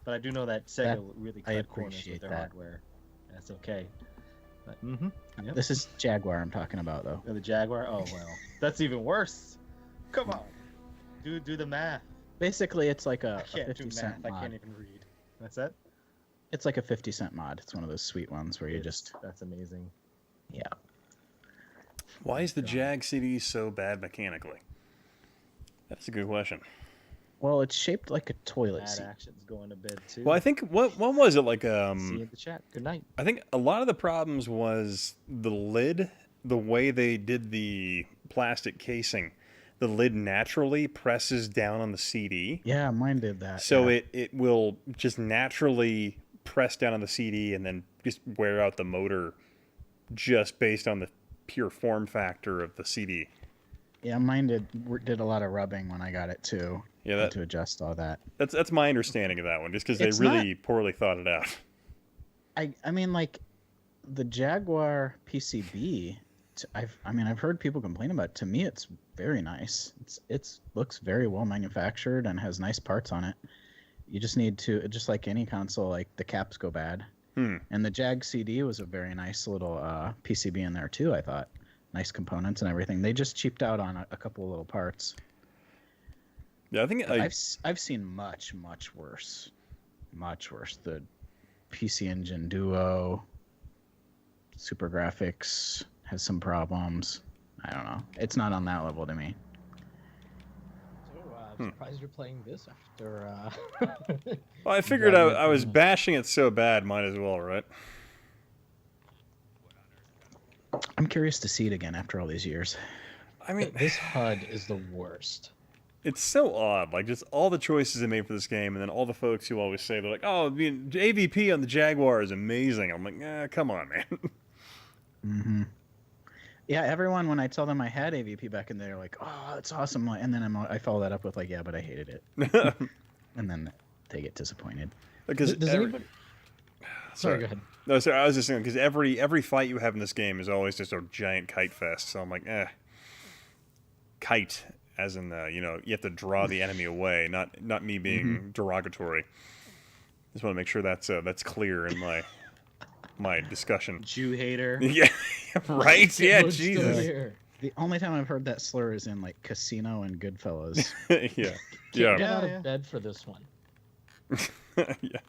But I do know that Sega That- really I cut corners appreciate with their that. hardware. That's okay. But, Yep. This is Jaguar I'm talking about, though. Oh, the Jaguar. Oh well, that's even worse. Come on, do the math. Basically, it's like I a can't do 50 math. cent I mod. can't even read. That's it. It's like a 50-cent mod. It's one of those sweet ones where you just, That's amazing. yeah. Why is the Jag CD so bad mechanically? That's a good question. Well, it's shaped like a toilet Bad seat. actions going to bed too. Well, I think what was it like? See you in the chat. Good night. I think a lot of the problems was the lid, the way they did the plastic casing. The lid naturally presses down on the CD, Yeah, mine did that. so yeah. it will just naturally press down on the CD and then just wear out the motor, just based on the pure form factor of the CD. Yeah, mine did a lot of rubbing when I got it too. Yeah, Had to adjust all that. that's my understanding of that one, just because they It's really poorly thought it out. I mean, like the Jaguar PCB. I've heard people complain about it. To me, it's very nice. It's looks very well manufactured and has nice parts on it. You just need to, just like any console, like the caps go bad. And the Jag CD was a very nice little PCB in there too. I thought nice components and everything. They just cheaped out on a couple of little parts. Yeah, I think I've seen much worse. The PC Engine Duo, Super Graphics has some problems. I don't know. It's not on that level to me. So, I'm surprised you're playing this after. Well, I figured I was bashing it so bad, might as well, right? I'm curious to see it again after all these years. I mean, This HUD is the worst. it's so odd. Like, just all the choices they made for this game, and then all the folks who always say, they're like, oh, I mean, AVP on the Jaguar is amazing. I'm like, come on, man. Mm-hmm. Yeah, everyone, when I tell them I had AVP back in there, like, oh, it's awesome. And then I follow that up with, like, yeah, but I hated it. And then they get disappointed. Because Does anybody? Sorry, go ahead. No, sorry, I was just saying, because every fight you have in this game is always just a giant kite fest. So I'm like, kite, as in, you have to draw the enemy away, not me being derogatory. Just want to make sure that's clear in my discussion. Jew hater. Yeah, right? Yeah, It's still Jesus. here. The only time I've heard that slur is in, like, Casino and Goodfellas. Yeah. Get Yeah. out Yeah. of bed for this one. Yeah.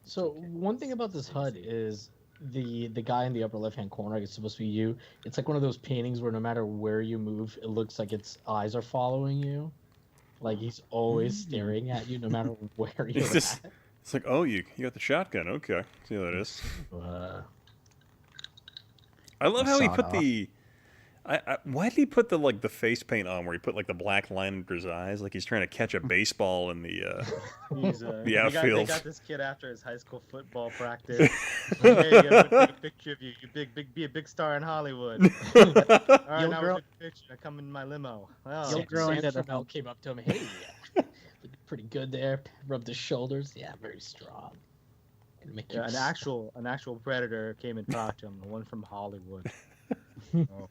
So one thing about this HUD is the guy in the upper left hand corner. It's supposed to be you. It's like one of those paintings where no matter where you move, it looks like its eyes are following you. Like he's always staring at you, no matter where you're just- at. It's like, oh, you got the shotgun. Okay. See how that is. I love how he Sawed put off. the... why did he put the face paint on where he put, like, the black line under his eyes? Like he's trying to catch a baseball in the... He's, The they outfield. got this kid after his high school football practice. Hey, you gotta take a picture of you. Be a big star in Hollywood. All right, You'll now grow- we're taking a picture. I come in my limo. Oh, You'll grow into Sandra the- Bell came up to him. Hey, looking pretty good there. Rubbed his shoulders. Yeah, very strong. Gonna make you yeah, an actual predator came and talked to him. The one from Hollywood. Oh,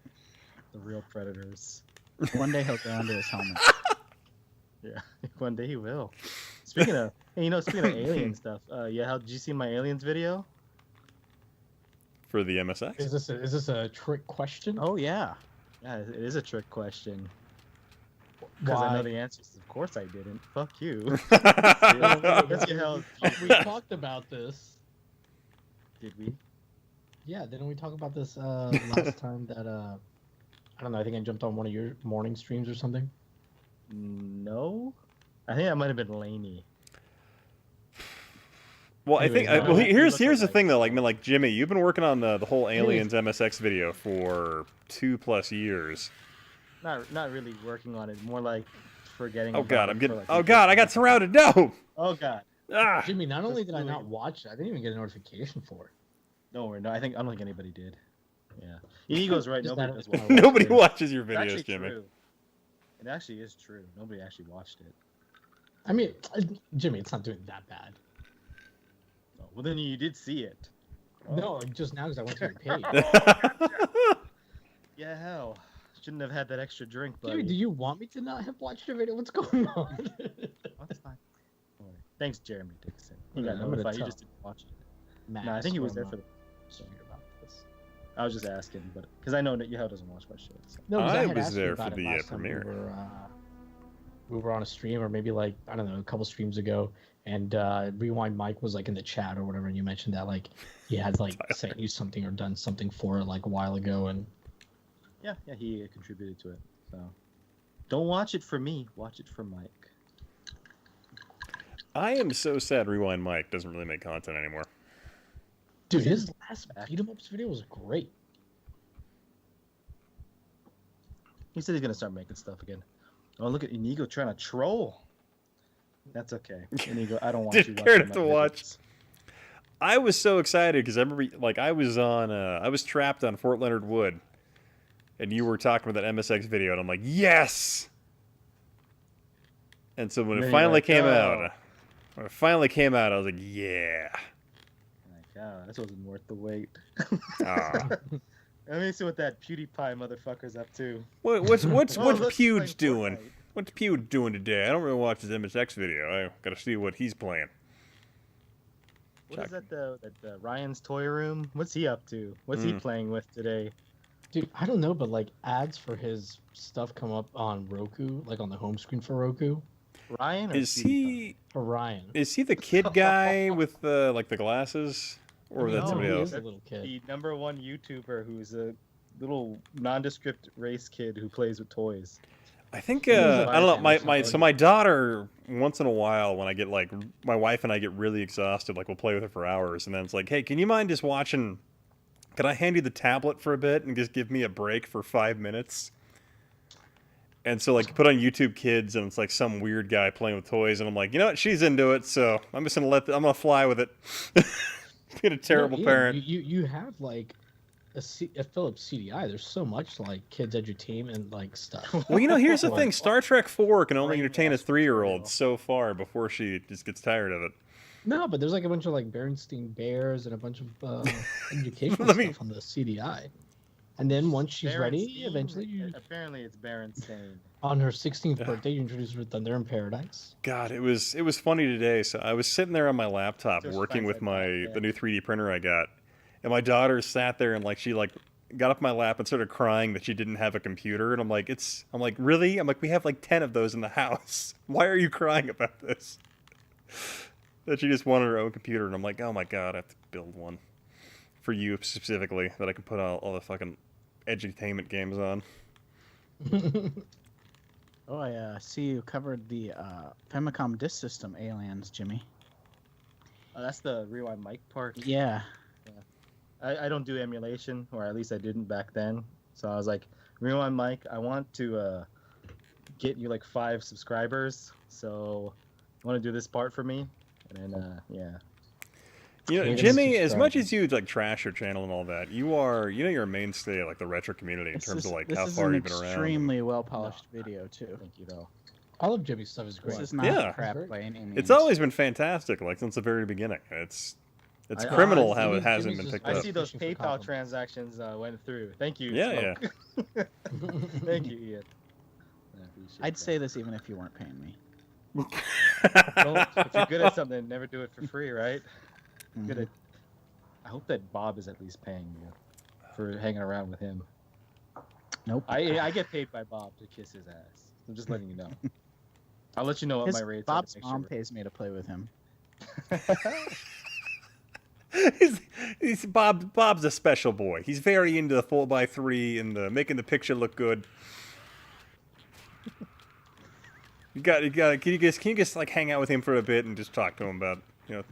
the real predators. One day he'll go under his helmet. Yeah, one day he will. Speaking of alien stuff, did you see my aliens video? For the MSX? Is this a trick question? Oh, yeah. Yeah, it is a trick question. Because I know the answers. Of course I didn't. Fuck you. Let's get held. We talked about this. Did we? Yeah, didn't we talk about this last time that I don't know, I think I jumped on one of your morning streams or something? No. I think that might have been Laney. Well, I think... Anyways, well, no, here's you look the alike. thing, though. Like, Jimmy, you've been working on the whole Aliens MSX video for 2+ years. Not really working on it. More like forgetting. Oh, about God, it I'm for, getting... like, Oh, a God, I got good surrounded. No! time. Oh God. Ah! Jimmy, not only That's did I not really- watch it, I didn't even get a notification for it. Don't worry. No, I don't think anybody did. Yeah. Ego's right. Just Nobody that- does watch it. Nobody watches your It's videos, actually Jimmy. true. It actually is true. Nobody actually watched it. I mean, Jimmy, it's not doing that bad. Oh, well, then you did see it. Oh. No, just now because I went to your page. Yeah, hell. Shouldn't have had that extra drink, buddy. Dude, do you want me to not have watched your video? What's going on? Oh, that's fine. Don't worry. Thanks, Jeremy Dixon. He Yeah, got I'm gonna notified. You tell. just didn't watch it. Max, No, I think he was or there not. for the. So hear about this. I was just asking, but because I know that Yahoo doesn't watch my shit. So. No, 'cause I had was asked you there about for it the, last time premiere. We were on a stream, or maybe like I don't know, a couple streams ago, and Rewind Mike was like in the chat or whatever, and you mentioned that like he had like sent you something or done something for it like a while ago, and Yeah, he contributed to it. So don't watch it for me. Watch it for Mike. I am so sad Rewind Mike doesn't really make content anymore. dude, his last beat 'em ups video was great. He said he's gonna start making stuff again. Oh, look at Inigo trying to troll. That's okay. Inigo, I don't want you Didn't care watching to my watch. videos. I was so excited because I remember, like, I was trapped on Fort Leonard Wood, and you were talking about that MSX video, and I'm like, yes. And so when Then it you're finally like, came "Oh." out, I was like, yeah. Like, oh, this wasn't worth the wait. Ah. Let me see what that PewDiePie motherfucker's up to. What's Oh, look, Pewge he's playing doing? Fortnite. What's Pewge doing today? I don't really watch his MSX video. I gotta see what he's playing. What is that? The Ryan's Toy Room? What's he up to? What's he playing with today? Dude, I don't know, but like ads for his stuff come up on Roku, like on the home screen for Roku. Ryan? Or Is PewDiePie? he Orion. the kid guy with like the glasses, or I mean, that's no, somebody he else? is a little kid. The #1 YouTuber who's a little nondescript race kid who plays with toys. I think He was a I don't know. Vice My daughter, once in a while, when I get like my wife and I get really exhausted, like we'll play with her for hours, and then it's like, hey, can you mind just watching? Can I hand you the tablet for a bit and just give me a break for 5 minutes? And so like you put on YouTube Kids, and it's like some weird guy playing with toys, and I'm like, you know what? She's into it, so I'm just gonna I'm gonna fly with it. Being a terrible No, Ian, parent. You have like a Philips CDI. There's so much like kids edutainment like stuff. Well, you know, here's the Like, thing: Star Trek 4 can only Brain entertain a wash 3-year-old material. so far before she just gets tired of it. No, but there's like a bunch of like Berenstain Bears and a bunch of educational Let me- stuff on the CDI. And then once she's ready, Berenstein? eventually you, Apparently it's Berenstain. on her 16th birthday, you introduce her to Thunder in Paradise. God, it was funny today. So I was sitting there on my laptop Just working finds with like that, yeah. the new 3D printer I got, and my daughter sat there and like she like got off my lap and started crying that she didn't have a computer, and I'm like, really? I'm like, we have like 10 of those in the house. Why are you crying about this? That she just wanted her own computer, and I'm like, oh my god, I have to build one for you specifically that I can put all the fucking edutainment games on. Oh, I see you covered the Famicom Disk System Aliens, Jimmy. Oh, that's the Rewind Mic part. Yeah. I don't do emulation, or at least I didn't back then. So I was like, Rewind Mic, I want to get you like 5 subscribers. So you want to do this part for me? And then, yeah. You know, Yeah, Jimmy, subscribe. as much as you like trash your channel and all that, you're a mainstay of like the retro community in terms of like this how is far an you've been around. extremely well polished video too. Thank you, though. All of Jimmy's stuff is great. This is not Yeah. crap Great. by any means. It's always been fantastic, like since the very beginning. It's I- criminal honestly, how it Jimmy's hasn't been just- picked I up. see those Fishing for PayPal compliments. transactions went through. Thank you. Yeah, Smoke. Thank you, Ian. I appreciate I'd that. say this even if you weren't paying me. Well, if you're good at something, never do it for free, right? Mhm. Good at. I hope that Bob is at least paying you for hanging around with him. Nope. I get paid by Bob to kiss his ass. I'm just letting you know. I'll let you know what my rates Bob's are. mom pays me to play with him. Bob's a special boy. He's very into the 4x3 and the making the picture look good. Can you just like hang out with him for a bit and just talk to him about, you know,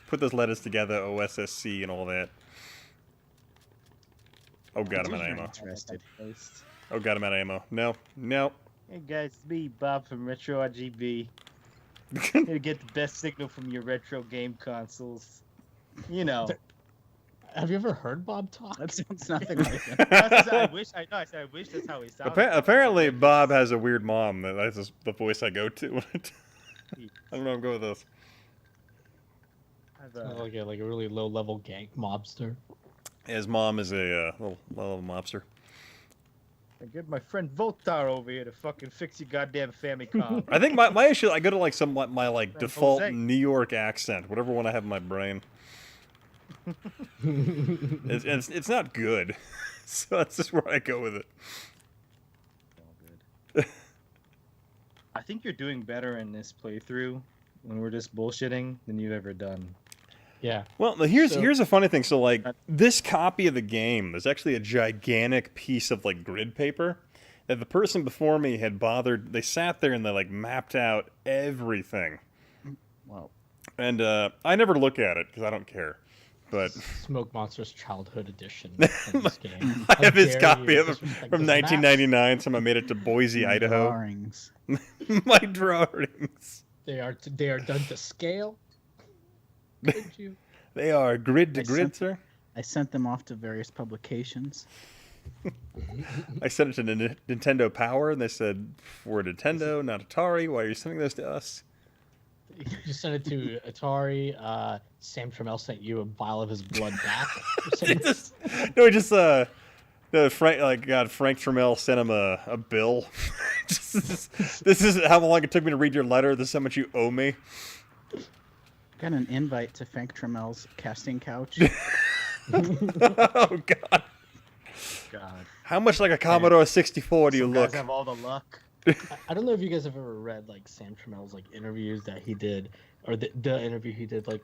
put those letters together, OSSC and all that. Oh god, I'm out of ammo. Interested. Oh god, I'm out of ammo. No. Hey guys, it's me, Bob from Retro RGB. Here to get the best signal from your retro game consoles. You know. Have you ever heard Bob talk? That sounds nothing like him. I wish that's how he sounded. Apparently, Bob has a weird mom. That's the voice I go to. I don't know. I'm going with this. I've, Like a really low level gang mobster. His mom is a little mobster. I get my friend Voltar over here to fucking fix your goddamn Famicom. I think my issue, I go to like my like San default Jose. New York accent, whatever one I have in my brain. It's not good, so that's just where I go with it. All good. I think you're doing better in this playthrough when we're just bullshitting than you've ever done. Yeah. Well, here's So- a funny thing. So like this copy of the game, there's actually a gigantic piece of like grid paper that the person before me had bothered. They sat there and they like mapped out everything, Well, and I never look at it because I don't care. But Smoke Monster's Childhood Edition of this game. I have How his dare copy you of it disrespect from the maps? 1999. Someone made it to Boise, my Idaho. drawings. My drawings. They are done to scale. Could you? They are grid to I grid, sent- sir. I sent them off to various publications. I sent it to Nintendo Power, and they said, for Nintendo, not Atari. Why are you sending this to us? You sent it to Atari. Sam Trammell sent you a vial of his blood back. Frank Trammell sent him a bill. This is how long it took me to read your letter. This is how much you owe me. Got an invite to Frank Trammell's casting couch. Oh God. God. How much like a Commodore 64 do you Some look? guys have all the luck. I don't know if you guys have ever read like Sam Trammell's like interviews that he did, or the interview he did like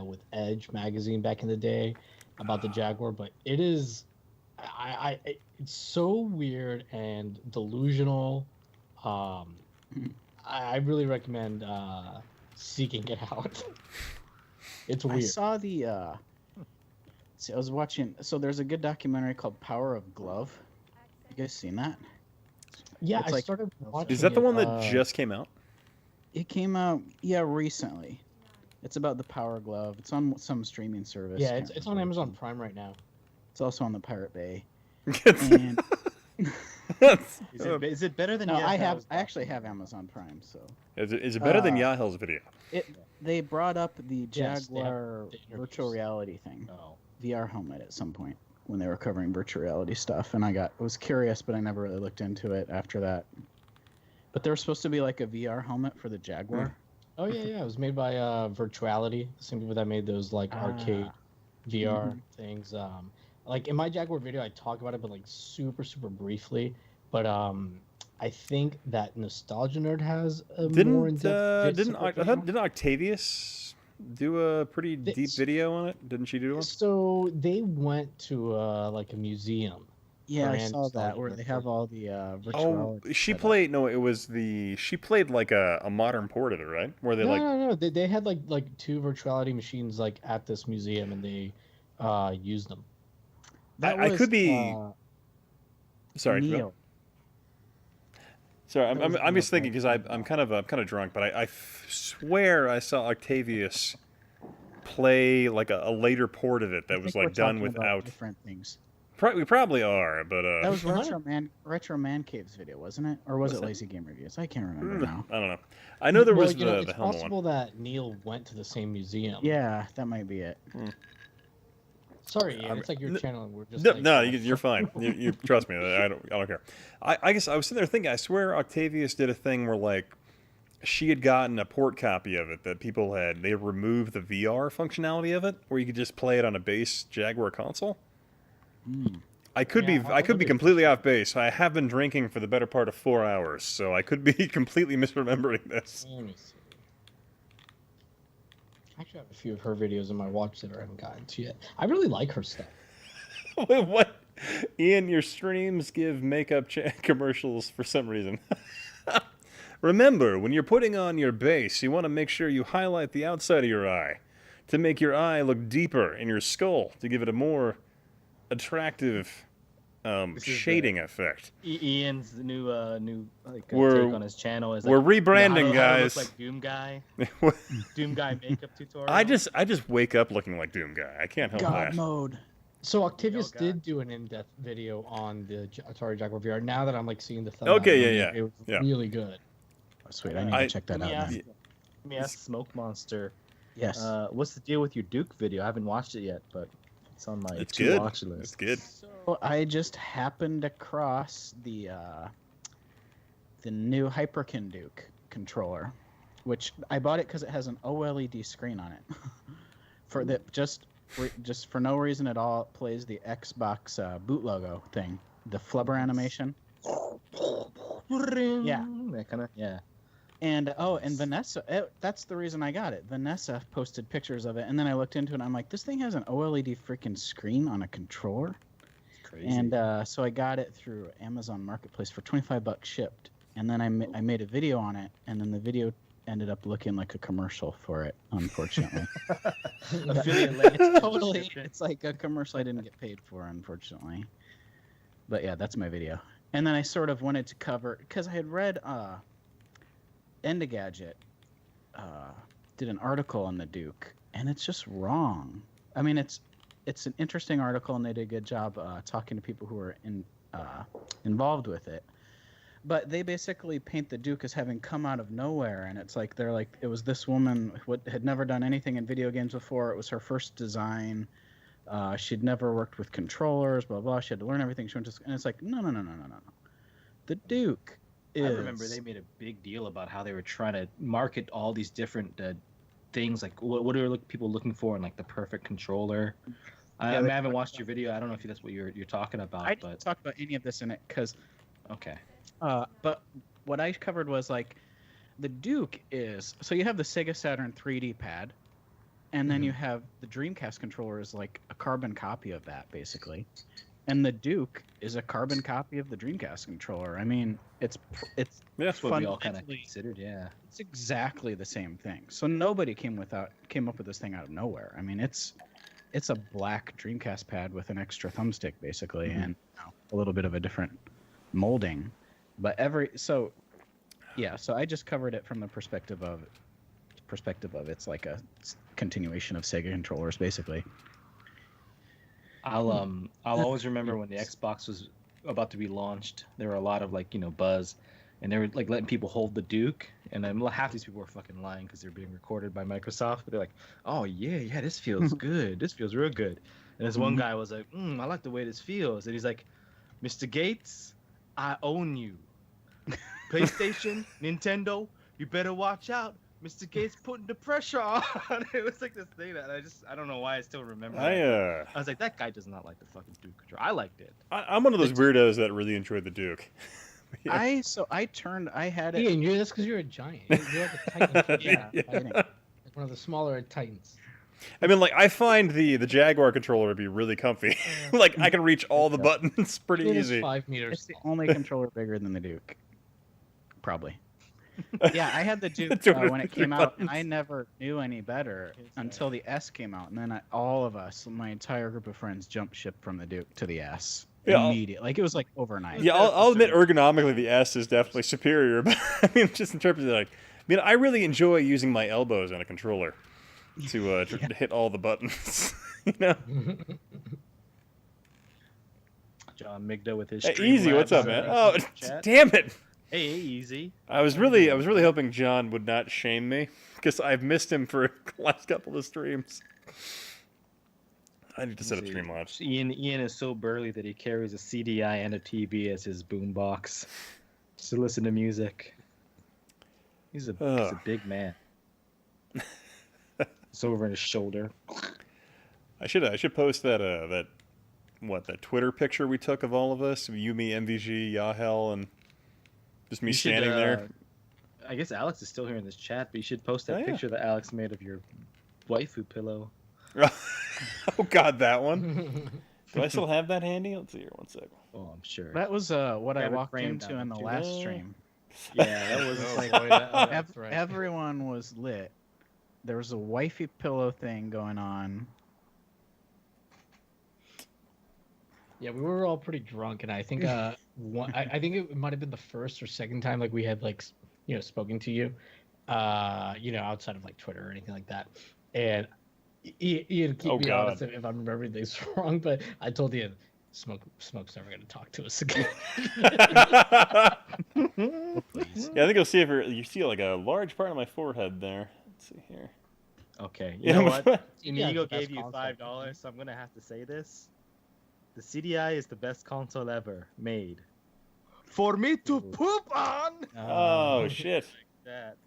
with Edge magazine back in the day about the Jaguar, but it is, it's so weird and delusional. I really recommend seeking it out. It's weird. I saw the. See, I was watching. So there's a good documentary called Power of Glove. You guys seen that? Yeah, It's I like- started watching. Is that the it, one that just came out? It came out, yeah, recently. It's about the Power Glove. It's on some streaming service. Yeah, Can't it's on remember. Amazon Prime right now. It's also on the Pirate Bay. It's- And Is it better than no, Yahel's I actually have Amazon Prime, so is it better than Yahel's video? they brought up the Yes, they have Jaguar the interviews. virtual reality thing, Oh. VR helmet at some point when they were covering virtual reality stuff, and I was curious, but I never really looked into it after that. But there was supposed to be like a VR helmet for the Jaguar. Oh yeah. It was made by Virtuality, the same people that made those like arcade VR things. Like in my Jaguar video, I talk about it, but like super briefly. But I think that Nostalgia Nerd has a more in-depth. Didn't Octavius do a pretty deep video on it? Didn't she do one? So they went to like a museum. Yeah, I Brand saw that Nostalgia where Nerd they have for- all the Oh, virtuality. she setup. played. No, it was she played like a modern port of it, right? Where they No. They had like two virtuality machines like at this museum, and they used them. That I was, could be. Sorry, Neil. sorry. That was I'm just Neil thinking because I'm kind of drunk, but I swear I saw Octavius play like a later port of it that I was think we're like done talking about without. different things. We probably are, but That was Uh-huh. Retro Man Cave's video, wasn't it? Or was Was it it? Lazy Game Reviews? I can't remember now. I don't know. I know there was Well, the it's helmet possible one. that Neil went to the same museum. Yeah, that might be it. Sorry, Ian. It's like your channel, and we're just No, like, no, you're fine. You trust me. I don't care. I guess I was sitting there thinking. I swear Octavius did a thing where like she had gotten a port copy of it that people had. They removed the VR functionality of it, where you could just play it on a base Jaguar console. I could Yeah, I could be that'd be completely off base. I have been drinking for the better part of 4 hours, so I could be completely misremembering this. Let me see. I actually have a few of her videos in my watch that I haven't gotten to yet. I really like her stuff. Wait, what? Ian, your streams give makeup commercials for some reason. Remember, when you're putting on your base, you want to make sure you highlight the outside of your eye to make your eye look deeper in your skull to give it a more attractive This is shading effect. Ian's new like We're- take on his channel is We're like, rebranding, how to guys. look like Doom Guy. Doom Guy makeup tutorial. I just wake up looking like Doom Guy. I can't help God that. mode. So Octavius God. did do an in-depth video on the Atari Jaguar VR. Now that I'm like seeing the thumbnail, Okay, yeah. it was Yeah. really good. Oh, sweet, I need I- to check that Let out. me ask, Now. let me ask Smoke Monster. Yes. What's the deal with your Duke video? I haven't watched it yet, but it's on my It's to good. watch It's list. good. So I just happened across the new Hyperkin Duke controller, which I bought it because it has an OLED screen on it. For that, just for no reason at all, it plays the Xbox boot logo thing, the flubber animation. Yeah. That kind of yeah. And and Vanessa, that's the reason I got it. Vanessa posted pictures of it, and then I looked into it, and I'm like, this thing has an OLED freaking screen on a controller. Crazy. And so I got it through Amazon Marketplace for $25 shipped. And then I made a video on it, and then the video ended up looking like a commercial for it, unfortunately. Affiliate link. Totally. It's like a commercial I didn't get paid for, unfortunately. But yeah, that's my video. And then I sort of wanted to cover, because I had read Endagadget did an article on the Duke, and it's just wrong. I mean, it's an interesting article, and they did a good job talking to people who were involved with it. But they basically paint the Duke as having come out of nowhere, and it's like they're like, it was this woman who had never done anything in video games before. It was her first design. She'd never worked with controllers, blah blah. She had to learn everything. She went to, and it's like, no. The Duke is. I remember they made a big deal about how they were trying to market all these different things, like what are people looking for in like the perfect controller. I haven't watched your video. I don't know if that's what you're talking about. I didn't talk about any of this in it because. Okay. But what I covered was like, the Duke is, so you have the Sega Saturn 3D pad, and then you have the Dreamcast controller is like a carbon copy of that basically, and the Duke is a carbon copy of the Dreamcast controller. I mean, it's That's what we all kind of fundamentally- considered. Yeah. It's exactly the same thing. So nobody came up with this thing out of nowhere. I mean, it's a black Dreamcast pad with an extra thumbstick basically, and a little bit of a different molding. But so I just covered it from the perspective of it's like a continuation of Sega controllers basically. I'll always remember when the Xbox was about to be launched. There were a lot of like buzz, and they were like letting people hold the Duke, and then half these people were fucking lying because they're being recorded by Microsoft. But they're like, oh yeah, this feels good. This feels real good. And this one guy was like, I like the way this feels, and he's like, Mr. Gates, I own you. PlayStation, Nintendo, you better watch out. Mr. Gates putting the pressure on. It was like this thing that I don't know why I still remember. I was like, that guy does not like the fucking Duke controller. I liked it. I'm one of those weirdos that really enjoyed the Duke. Yeah. I had it. Ian, that's because you're a giant. You're like a titan. Yeah. Like one of the smaller titans. I mean, like, I find the Jaguar controller to be really comfy. Like, I can reach all the buttons pretty It is easy. 5 meters. It's the only controller bigger than the Duke. Probably. Yeah, I had the Duke when it came out. buttons. I never knew any better until the S came out, and then all of us, my entire group of friends, jumped ship from the Duke to the S immediately. Like it was like overnight. Yeah, I'll admit ergonomically the S is definitely superior, but I mean, just in terms of like, I mean, I really enjoy using my elbows on a controller to hit all the buttons. You know. John Migdo with his Hey, Easy, what's up, man? Oh, chat. damn it! Hey, Easy. I was really hoping John would not shame me because I've missed him for the last couple of streams. I need to set up Streamlabs. Ian is so burly that he carries a CDI and a TV as his boombox to listen to music. He's a big man. It's over his shoulder. I should post that Twitter picture we took of all of us, you, me, MVG, Yahel, and just me standing there. I guess Alex is still here in this chat, but you should post that picture that Alex made of your waifu pillow. Oh God, that one. Do I still have that handy? Let's see here. One second. Oh, I'm sure. That was what I Have it walked framed into down in the too. last stream. Yeah, that was Like that's right. everyone was lit. There was a wifey pillow thing going on. Yeah, we were all pretty drunk, and I think I think it might have been the first or second time like we had spoken to you, outside of like Twitter or anything like that. And Ian, keep me honest if I'm remembering things wrong, but I told Ian, Smoke's never going to talk to us again. Please. Yeah, I think you'll see you see like a large part of my forehead there. Let's see here. Okay. You know what? Yeah, Inigo the best gave you console. $5, so I'm gonna have to say this. The CDI is the best console ever made. For me to poop on. Oh shit. That.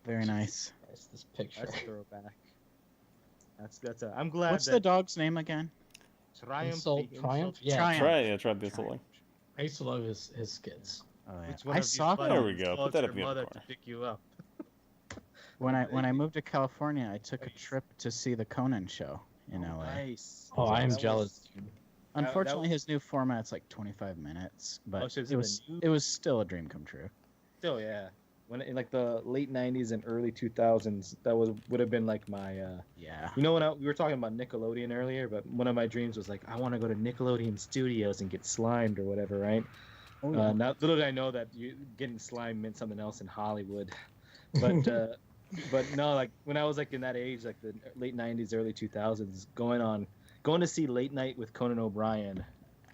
Very nice. This picture. That's a throwback. That's a. I'm glad. What's that the dog's name again? Triumph? Insult, the Triumph? insult- Yeah. Try this one. I used to love his skits. Oh, yeah. Which one I of these saw buttons There we go. Put calls that your up in the other mother corner. to pick you up. when I moved to California. I took a trip to see the Conan show in LA. Nice. Oh, I am That jealous. Unfortunately, his new format's like 25 minutes, but Oh, so is it it was a new- it was still a dream come true. Still, yeah. When in like the late '90s and early 2000s, that would have been like my. Yeah. You know, we were talking about Nickelodeon earlier, but one of my dreams was like, I want to go to Nickelodeon Studios and get slimed or whatever, right? Oh, yeah. Now, little did I know that getting slimed meant something else in Hollywood. But But no, like when I was like in that age, like the late '90s, early 2000s, going to see Late Night with Conan O'Brien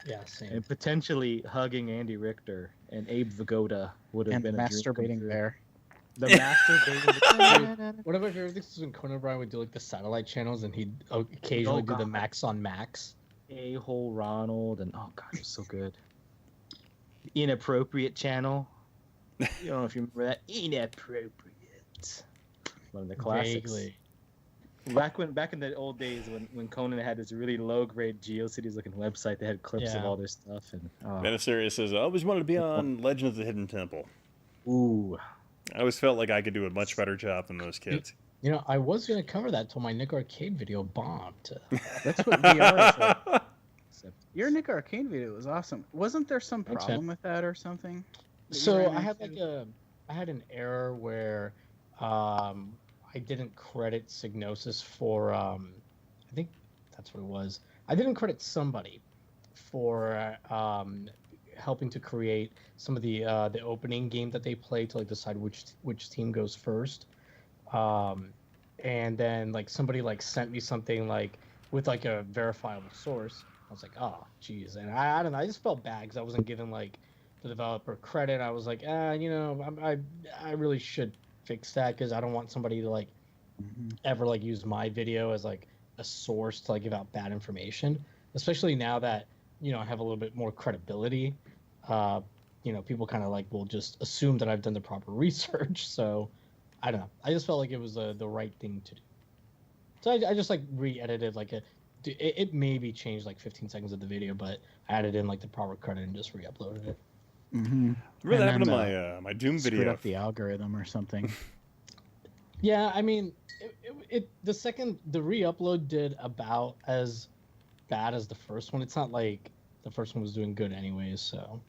Yeah, same. and potentially hugging Andy Richter and Abe Vigoda would have And been a dream come masturbating true. bear. The masturbating. One of my favorite things was when Conan O'Brien would do like the satellite channels, and he'd occasionally do the God. Max on Max. A-hole Ronald and oh god, it was so good. Inappropriate channel. I don't know if you remember that. Inappropriate. One of the classics. Vaguely. Back in the old days when Conan had this really low grade GeoCities looking website, they had clips of Yeah. all their stuff and Benasaria says, I always wanted to be on Legend of the Hidden Temple. ooh. I always felt like I could do a much better job than those kids. You know, I was gonna cover that till my Nick Arcade video bombed. That's what VR is like. Your Nick Arcade video was awesome. Wasn't there some Thanks, problem with that or something? that you So ran I had into? I had an error where I didn't credit Signosis for I think that's what it was. I didn't credit somebody for helping to create some of the opening game that they play to like decide which team goes first. And then like somebody like sent me something like with like a verifiable source. I was like, oh, geez, and I don't know. I just felt bad because I wasn't giving like the developer credit. I was like, you know, I really should fix that because I don't want somebody to like ever like use my video as like a source to like give out bad information, especially now that you know I have a little bit more credibility. You know, people kind of like will just assume that I've done the proper research. So I don't know. I just felt like it was the right thing to do. So I just like re-edited like it maybe changed like 15 seconds of the video, but I added in like the proper credit and just re-uploaded it. Mm-hmm. Remember that happened to then, my Doom Screwed video. up the algorithm or something. Yeah, I mean, the re-upload did about as bad as the first one. It's not like the first one was doing good anyways, so.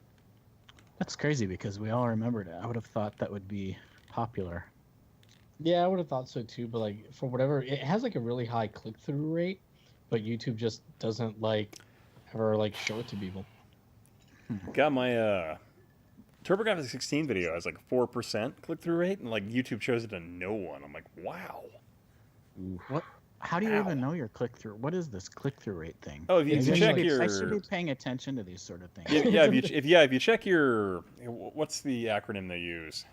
That's crazy because we all remembered it. I would have thought that would be popular. Yeah, I would have thought so too, but like for whatever, it has like a really high click-through rate, but YouTube just doesn't like ever like show it to people. Got my TurboGrafx 16 video has like 4% click-through rate, and like YouTube shows it to no one. I'm like, wow. What? How do you Ow. even know your click-through? What is this click-through rate thing? Oh, if you I check should be- your I should be paying attention to these sort of things. if you check your what's the acronym they use?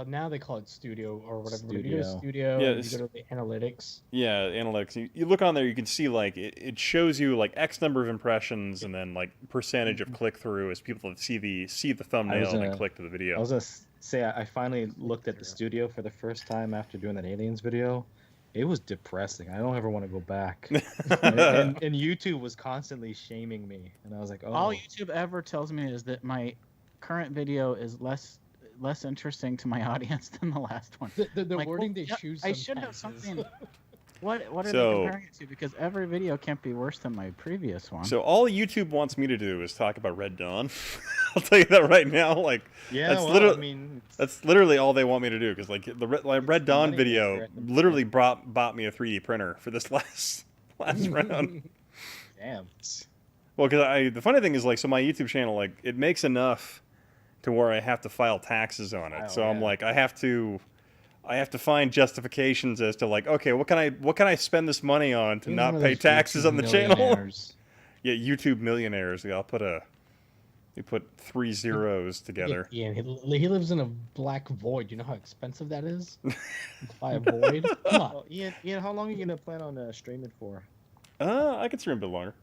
Now they call it Studio or whatever. But if you go to Studio. Studio, Yeah, and you go to the analytics. Yeah, analytics. You look on there, you can see like it shows you like X number of impressions and then like percentage of click through as people see the thumbnail and then click to the I video. was gonna say I finally looked at the studio for the first time after doing that Aliens video. It was depressing. I don't ever want to go back. and YouTube was constantly shaming me, and I was like, oh. All YouTube ever tells me is that my current video is less interesting to my audience than the last one. The Like, wording well, they choose. I should have sometimes is- something. What are So- they comparing it to? Because every video can't be worse than my previous one. So all YouTube wants me to do is talk about Red Dawn. I'll tell you that right now. Like yeah, that's well, literally I mean, that's literally all they want me to do because like the Red Dawn money video maker at the- literally bought me a 3D printer for this last round. damn. Well, because the funny thing is like so my YouTube channel like it makes enough to where I have to file taxes on it. Oh, so I'm yeah. like I have to find justifications as to like okay what can I spend this money on to He's not one of pay those taxes YouTube on the channel? millionaires. Yeah, YouTube millionaires. Yeah, we put 3 zeros together. Yeah, he lives in a black void. You know how expensive that is? To buy a void? Come on. Well, Ian, how long are you gonna plan on streaming for? I could stream a bit longer.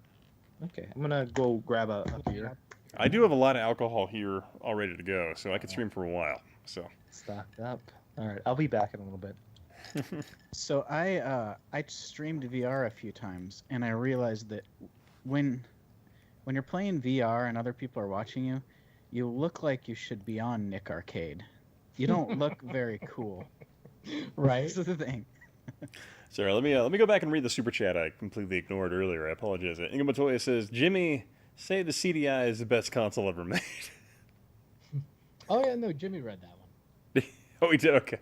Okay, I'm gonna go grab a beer. I do have a lot of alcohol here all ready to go, so I could stream for a while. So Stocked up. All right, I'll be back in a little bit. So I streamed VR a few times, and I realized that when you're playing VR and other people are watching you, you look like you should be on Nick Arcade. You don't look very cool. Right? This is the thing. sorry, let me go back and read the super chat I completely ignored earlier. I apologize. Inga Matoya says, Jimmy, say the CDI is the best console ever made. Oh, yeah, no, Jimmy read that one. Oh, he did? Okay.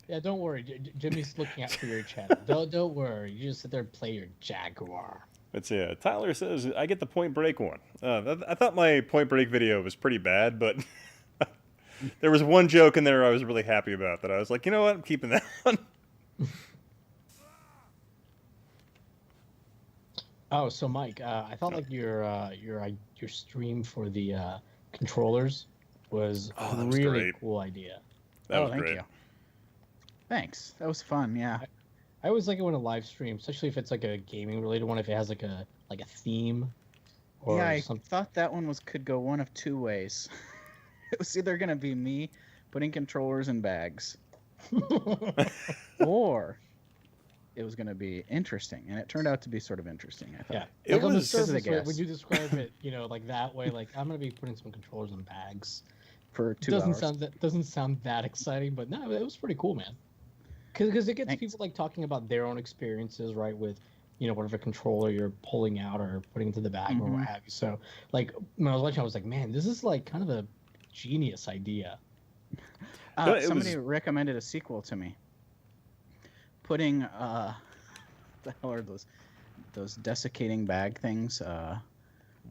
Yeah, don't worry. Jimmy's looking out for your channel. Don't worry. You just sit there and play your Jaguar. Let's see. Tyler says, I get the Point Break one. I thought my Point Break video was pretty bad, but There was one joke in there I was really happy about that I was like, you know what, I'm keeping that one. Oh, so Mike, I thought like your stream for the controllers was Oh, a that was really great. cool idea. That was thank great. you. Thanks. That was fun. Yeah. I always like it when a live stream, especially if it's like a gaming related one, if it has like a theme or Yeah, I something. thought that one could go one of two ways. It was either gonna be me putting controllers in bags, or it was gonna be interesting, and it turned out to be sort of interesting. I thought. Yeah, It like on the was- Because of the surface, when gas. you describe it, like that way, like I'm gonna be putting some controllers in bags. For 2 doesn't hours. sound that exciting, but no, it was pretty cool, man. Because it gets Thanks. people like talking about their own experiences, right? With whatever controller you're pulling out or putting into the bag or what Mhm. have you. So like when I was watching, I was like, man, this is like kind of a genius idea. No, it Somebody was- recommended a sequel to me. Putting the hell are those desiccating bag things?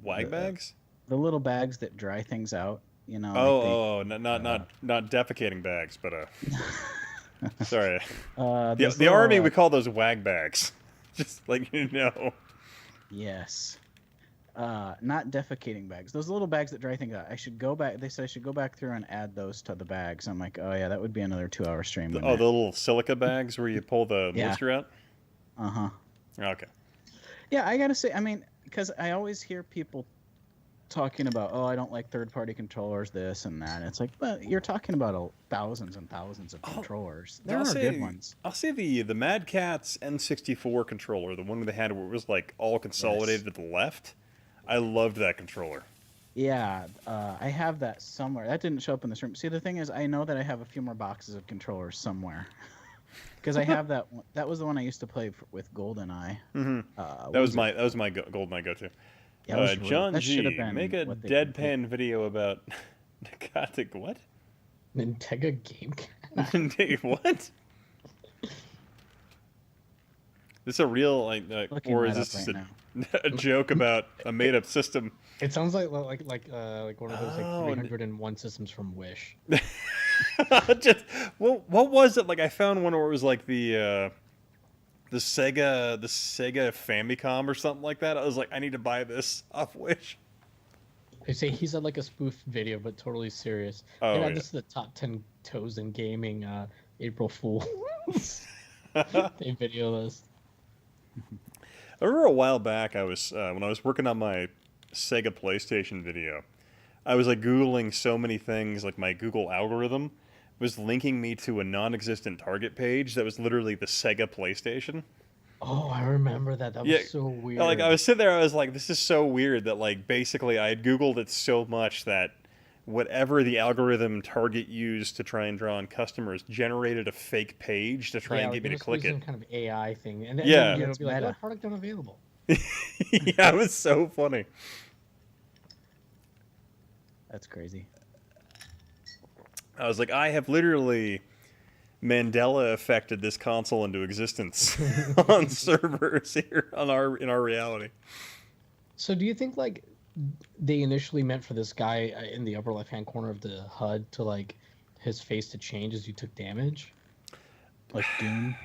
Wag bags? The little bags that dry things out. Oh, not defecating bags, but sorry. The army we call those wag bags. Just like you know. Yes. Not defecating bags. Those little bags that dry things out. I should go back. They said I should go back through and add those to the bags. I'm like, oh yeah, that would be another 2-hour stream. Oh, the little silica bags where you pull the Yeah. moisture out. Uh-huh. Okay. Yeah, I gotta say, I mean, because I always hear people talking about, oh, I don't like third-party controllers, this and that. It's like, but you're talking about thousands and thousands of controllers. There I'll are say- good ones. I'll say the Mad Catz N64 controller, the one they had where it was like all consolidated to the left. I loved that controller. Yeah, I have that somewhere. That didn't show up in this room. See, the thing is, I know that I have a few more boxes of controllers somewhere. Because I have that one. That was the one I used to play with GoldenEye. Mm-hmm. What That was it? my GoldenEye go-to. Yeah, it was really- John that should have G, been make a what they did. deadpan video about Narcotic what? Nintendo Game. What? This a real Looking or is that this up just right a joke about a made-up system? It sounds like one of those Oh, 301 systems from Wish. Just what was it like? I found one where it was like the Sega Famicom or something like that. I was like, I need to buy this off Wish. They say he's had like a spoof video, but totally serious. Oh, They yeah. add this to the top 10 toes in gaming April Fool. They video this. I remember a while back, I was when I was working on my Sega PlayStation video, I was like Googling so many things, like my Google algorithm was linking me to a non-existent Target page that was literally the Sega PlayStation. Oh, I remember that. That was Yeah, so weird. Like I was sitting there, I was like, this is so weird that like basically I had Googled it so much that whatever the algorithm Target used to try and draw on customers generated a fake page to try and like, get me it to was click it. some kind of AI thing. And then, Yeah. and then It's be like, meta. oh, product unavailable. Yeah, it was so funny. That's crazy. I was like, I have literally Mandela affected this console into existence on servers here in our reality. So do you think like they initially meant for this guy in the upper left hand corner of the HUD to like his face to change as you took damage Like Doom.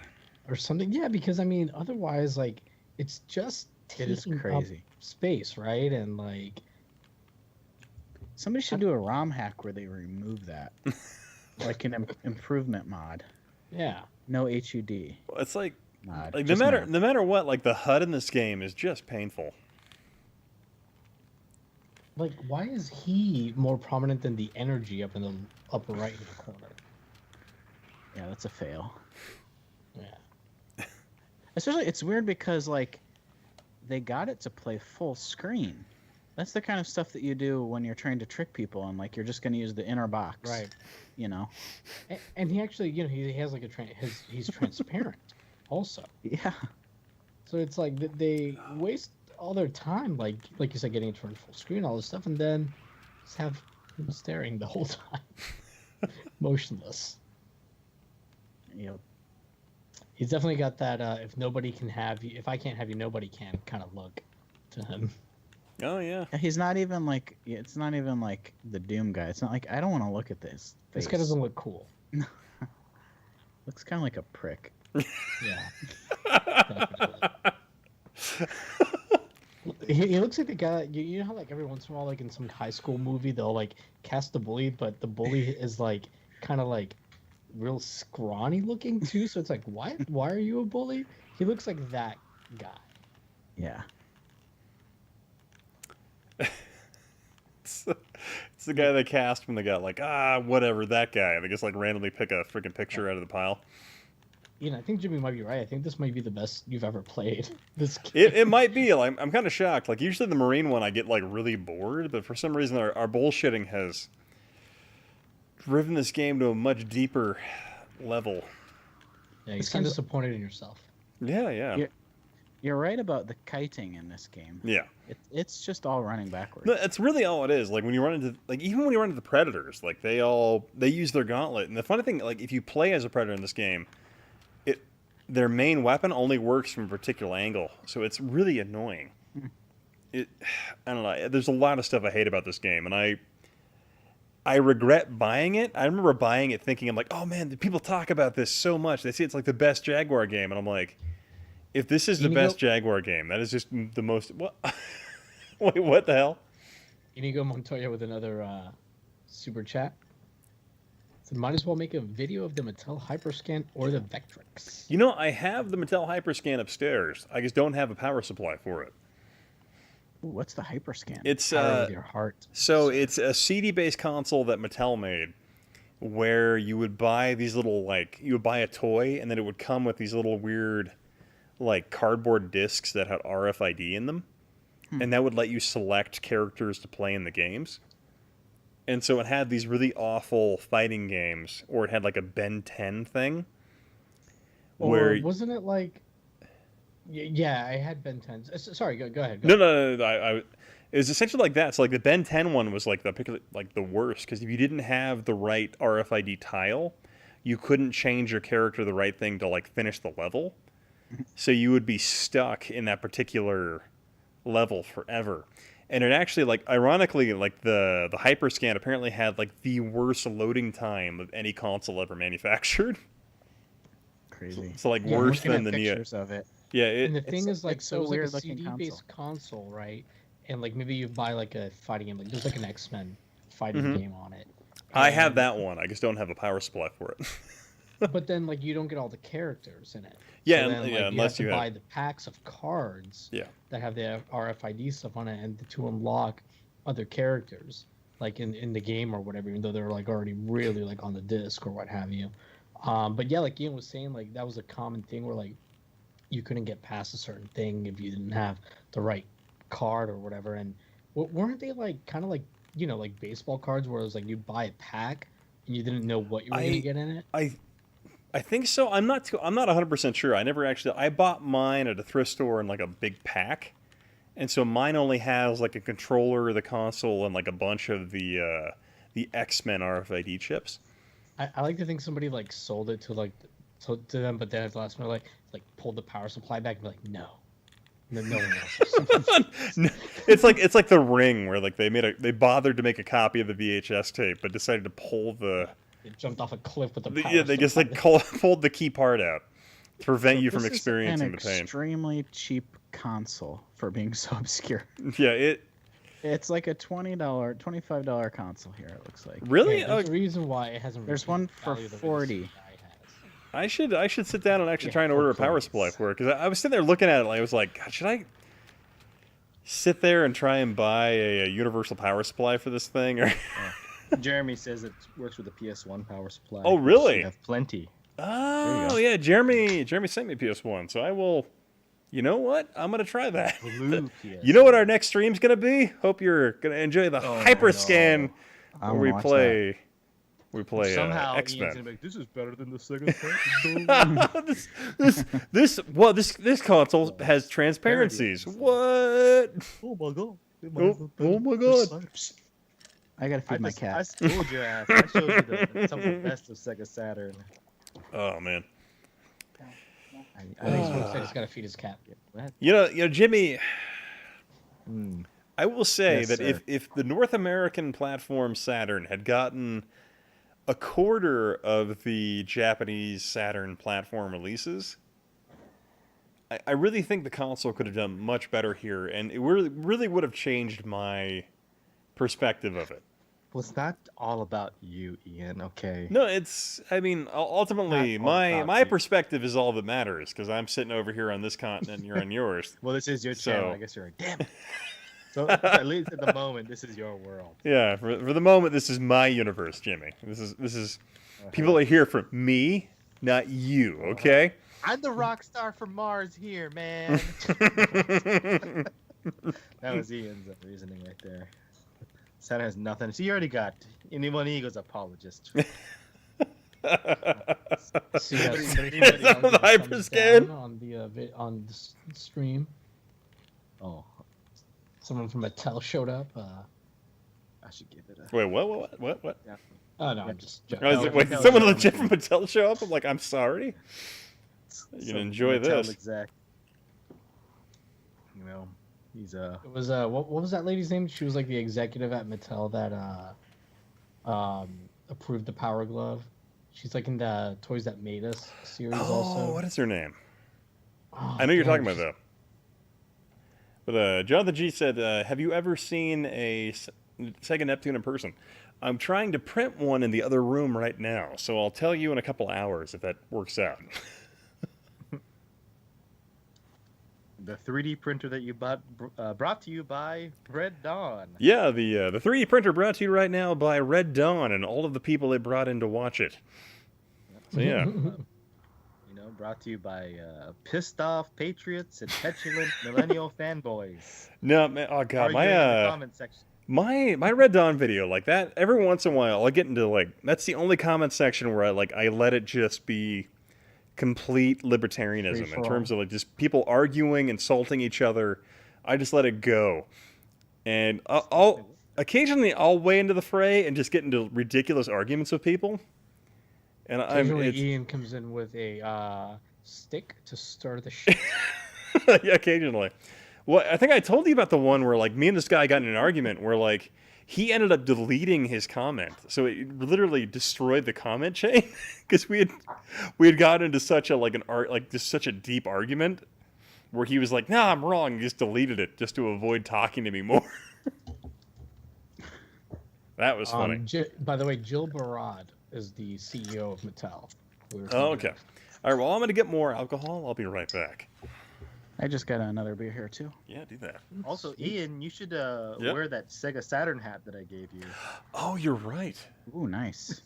or something? Yeah, because I mean otherwise like it's just It is taking up crazy. space, right? And like Somebody should do a ROM hack where they remove that. Like an improvement mod. yeah. No HUD It's like mod. no just matter mod. no matter what, like the HUD in this game is just painful. Like why is he more prominent than the energy up in the upper right hand corner? Yeah, that's a fail. Yeah. Especially, it's weird because like they got it to play full screen. That's the kind of stuff that you do when you're trying to trick people and like you're just going to use the inner box. Right. You know. And he actually, he has like he's transparent also. Yeah. So it's like they waste all their time, like you said, getting it turned full screen, all this stuff, and then just have him staring the whole time, motionless. You know. He's definitely got that. If nobody can have you, if I can't have you, nobody can kind of look to him. Oh yeah. He's not even like. It's not even like the Doom guy. It's not like I don't want to look at this. This guy face. doesn't look cool. Looks kind of like a prick. Yeah. Definitely. He looks like the guy. You know how like every once in a while, like in some high school movie, they'll like cast the bully, but the bully is like kind of like real scrawny looking too. So it's like, why are you a bully? He looks like that guy. Yeah. It's the guy they cast when they got like, whatever, that guy. They just like randomly pick a freaking picture out of the pile. You know, I think Jimmy might be right. I think this might be the best you've ever played. This game. It might be. Like, I'm kind of shocked. Like, usually the Marine one, I get like really bored, but for some reason our bullshitting has driven this game to a much deeper level. Yeah, you sound disappointed in yourself. Yeah, yeah. You're right about the kiting in this game. Yeah. It's just all running backwards. No, that's really all it is. Like when you run into even when you run into the Predators, like they use their gauntlet. And the funny thing, like if you play as a Predator in this game, their main weapon only works from a particular angle, so it's really annoying. I don't know. There's a lot of stuff I hate about this game, and I regret buying it. I remember buying it thinking, I'm like, oh man, people talk about this so much. They say it's like the best Jaguar game, and I'm like, if this is the best Jaguar game, that is just the most. What? Wait, what the hell? Inigo Montoya with another super chat. So might as well make a video of the Mattel Hyperscan or the Vectrix. You know, I have the Mattel Hyperscan upstairs. I just don't have a power supply for it. Ooh, what's the Hyperscan? It's your heart. So it's a CD-based console that Mattel made, where you would buy these little you would buy a toy, and then it would come with these little weird, cardboard discs that had RFID in them, and that would let you select characters to play in the games. And so it had these really awful fighting games, or it had like a Ben 10 thing. Or wasn't it like? Yeah, I had Ben 10s. Sorry, go ahead. No. It was essentially like that. So like the Ben 10 one was like the worst, because if you didn't have the right RFID tile, you couldn't change your character the right thing to finish the level. So you would be stuck in that particular level forever. And it actually, ironically, the Hyperscan apparently had, the worst loading time of any console ever manufactured. Crazy. So, worse than the Neo. Pictures of it. Yeah, and the thing is, so so weird it's a looking CD-based console, right? And, maybe you buy, a fighting game. There's, an X-Men fighting game on it. I have that one. I just don't have a power supply for it. But then, you don't get all the characters in it. Yeah, so then, unless you have to buy the packs of cards that have the RFID stuff on it, and to unlock other characters, in the game or whatever, even though they're already really on the disc or what have you. But yeah, like Ian was saying, that was a common thing where you couldn't get past a certain thing if you didn't have the right card or whatever. And weren't they kind of baseball cards, where it was you'd buy a pack and you didn't know what you were going to get in it? I think so. I'm not 100% sure. I bought mine at a thrift store in a big pack. And so mine only has a controller, the console, and a bunch of the X-Men RFID chips. I like to think somebody sold it to to them, but then at the last minute pulled the power supply back and be no one else. It's like the Ring, where they bothered to make a copy of the VHS tape, but decided to pull the. They jumped off a cliff with the power. Yeah, they just pulled the key part out to prevent you from experiencing the pain. This is an extremely cheap console for being so obscure. Yeah, it's like a $25 console here. It looks like. Really? Yeah, there's a reason why it hasn't. There's one for $40. I should sit down and actually try and order a power supply for it, because I was sitting there looking at it, and I was like, God, should I sit there and try and buy a universal power supply for this thing? Or Jeremy says it works with a PS1 power supply. Oh, really? You have plenty. Oh, yeah. Jeremy sent me PS1, so I will. You know what? I'm gonna try that. Blue PS1. You know what our next stream's gonna be? Hope you're gonna enjoy the Hyperscan, where we play. We play somehow X-Men. Ian's gonna be like, this is better than the Sega. this console has transparencies. What? Oh my god! Oh my god! I gotta feed my cat. I schooled your ass. I showed you some of the best of Sega Saturn. Oh man. I think he's gotta feed his cat. You know, Jimmy. I will say Yes, that sir. if the North American platform Saturn had gotten a quarter of the Japanese Saturn platform releases, I really think the console could have done much better here, and it really would have changed my perspective of it. Well, it's not all about you, Ian. Okay. No, it's. I mean, ultimately, Not all about my you. perspective is all that matters because I'm sitting over here on this continent and you're on yours. Well, this is your channel. So- I guess you're like, damn it. So at least at the moment, this is your world. Yeah, for the moment, this is my universe, Jimmy. This is people are here for me, not you. Okay. I'm the rock star from Mars here, man. That was Ian's reasoning right there. Saturn has nothing. So you already got anyone ego's apologist. See how It's somebody on the thumbs hyperscan. down on the on the stream. Oh, Someone from Mattel showed up. I should give it a. Wait, what? Yeah. Oh no, I'm just joking. I was like, No, wait, Mattel did someone is- legit from Mattel show up? I'm like, I'm sorry. You can enjoy this. Exec. You know, he's It was what was that lady's name? She was like the executive at Mattel that approved the Power Glove. She's like in the Toys That Made Us series also. What is her name? Oh, I know you're damn, talking about though. But Jonathan G said, "Have you ever seen a Sega Neptune in person? I'm trying to print one in the other room right now, so I'll tell you in a couple hours if that works out." the 3D printer that you bought, brought to you by Red Dawn. Yeah, the 3D printer brought to you right now by Red Dawn and all of the people they brought in to watch it. So yeah, You know, brought to you by pissed off patriots and petulant millennial fanboys. no, man, oh god, Arguing in the comment section. my Red Dawn video like that. Every once in a while, I get into like that's the only comment section where I let it just be complete libertarianism in Free-for-all. terms of like just people arguing, insulting each other. I just let it go, and I'll occasionally I'll weigh into the fray and just get into ridiculous arguments with people. And Occasionally, it's, Ian comes in with a stick to start the shit. yeah, occasionally. Well, I think I told you about the one where like me and this guy got in an argument where like he ended up deleting his comment, so it literally destroyed the comment chain because we had gotten into such a just such a deep argument where he was like, "Nah, I'm wrong." He just deleted it just to avoid talking to me more. That was funny. By the way, Jill Barad is the CEO of Mattel. Oh, okay. All right. Well, I'm gonna get more alcohol. I'll be right back. I just got another beer here too. Yeah, do that. Also, Ian, you should wear that Sega Saturn hat that I gave you. Oh, you're right. Ooh, nice.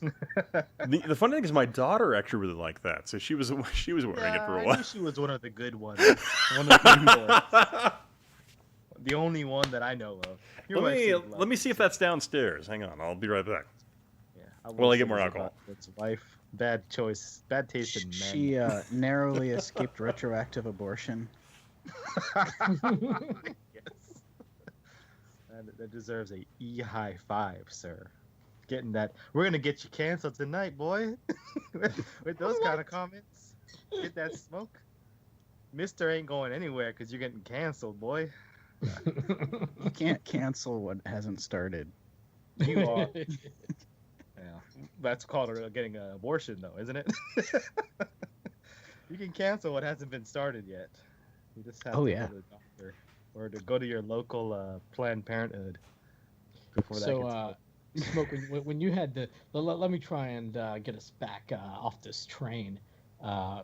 The funny thing is, my daughter actually really liked that, so she was wearing it for a I while. knew she was one of the good ones. One of the good ones. The only one that I know of. Your wife seemed Let me lovely. see if that's downstairs. Hang on, I'll be right back. Yeah, Well, I get say more it's alcohol. about Its wife. Bad choice. Bad taste in men. She narrowly escaped retroactive abortion. Yes. That deserves a E high five, sir. Getting that. We're gonna get you canceled tonight, boy. With those kind of comments. Get that smoke. Mister ain't going anywhere because you're getting canceled, boy. You can't cancel what hasn't started. You are. Yeah, that's called getting an abortion, though, isn't it? You can cancel what hasn't been started yet. You just have to yeah. go to the doctor or to go to your local Planned Parenthood. Before that gets So, Smoke, when you had the let me try and get us back off this train. I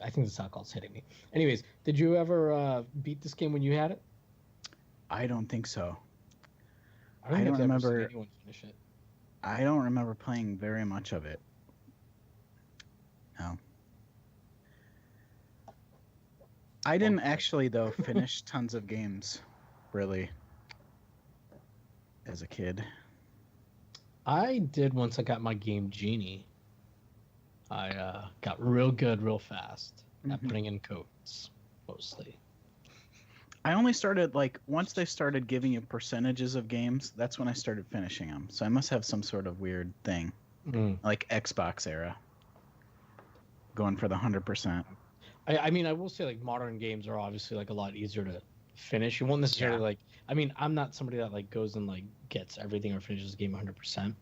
think this alcohol's hitting me. Anyways, did you ever beat this game when you had it? I don't think so. I don't, I think don't I've ever seen remember- anyone finish it. I don't remember playing very much of it. No. I didn't actually, though, finish tons of games, really, as a kid. I did once I got my game Genie. I got real good real fast at Mhm. putting in codes, mostly. I only started, like, once they started giving you percentages of games, that's when I started finishing them. So I must have some sort of weird thing, like Xbox era, going for the 100%. I mean, I will say like modern games are obviously like a lot easier to finish. You won't necessarily Yeah. like. I mean, I'm not somebody that like goes and like gets everything or finishes the game 100%.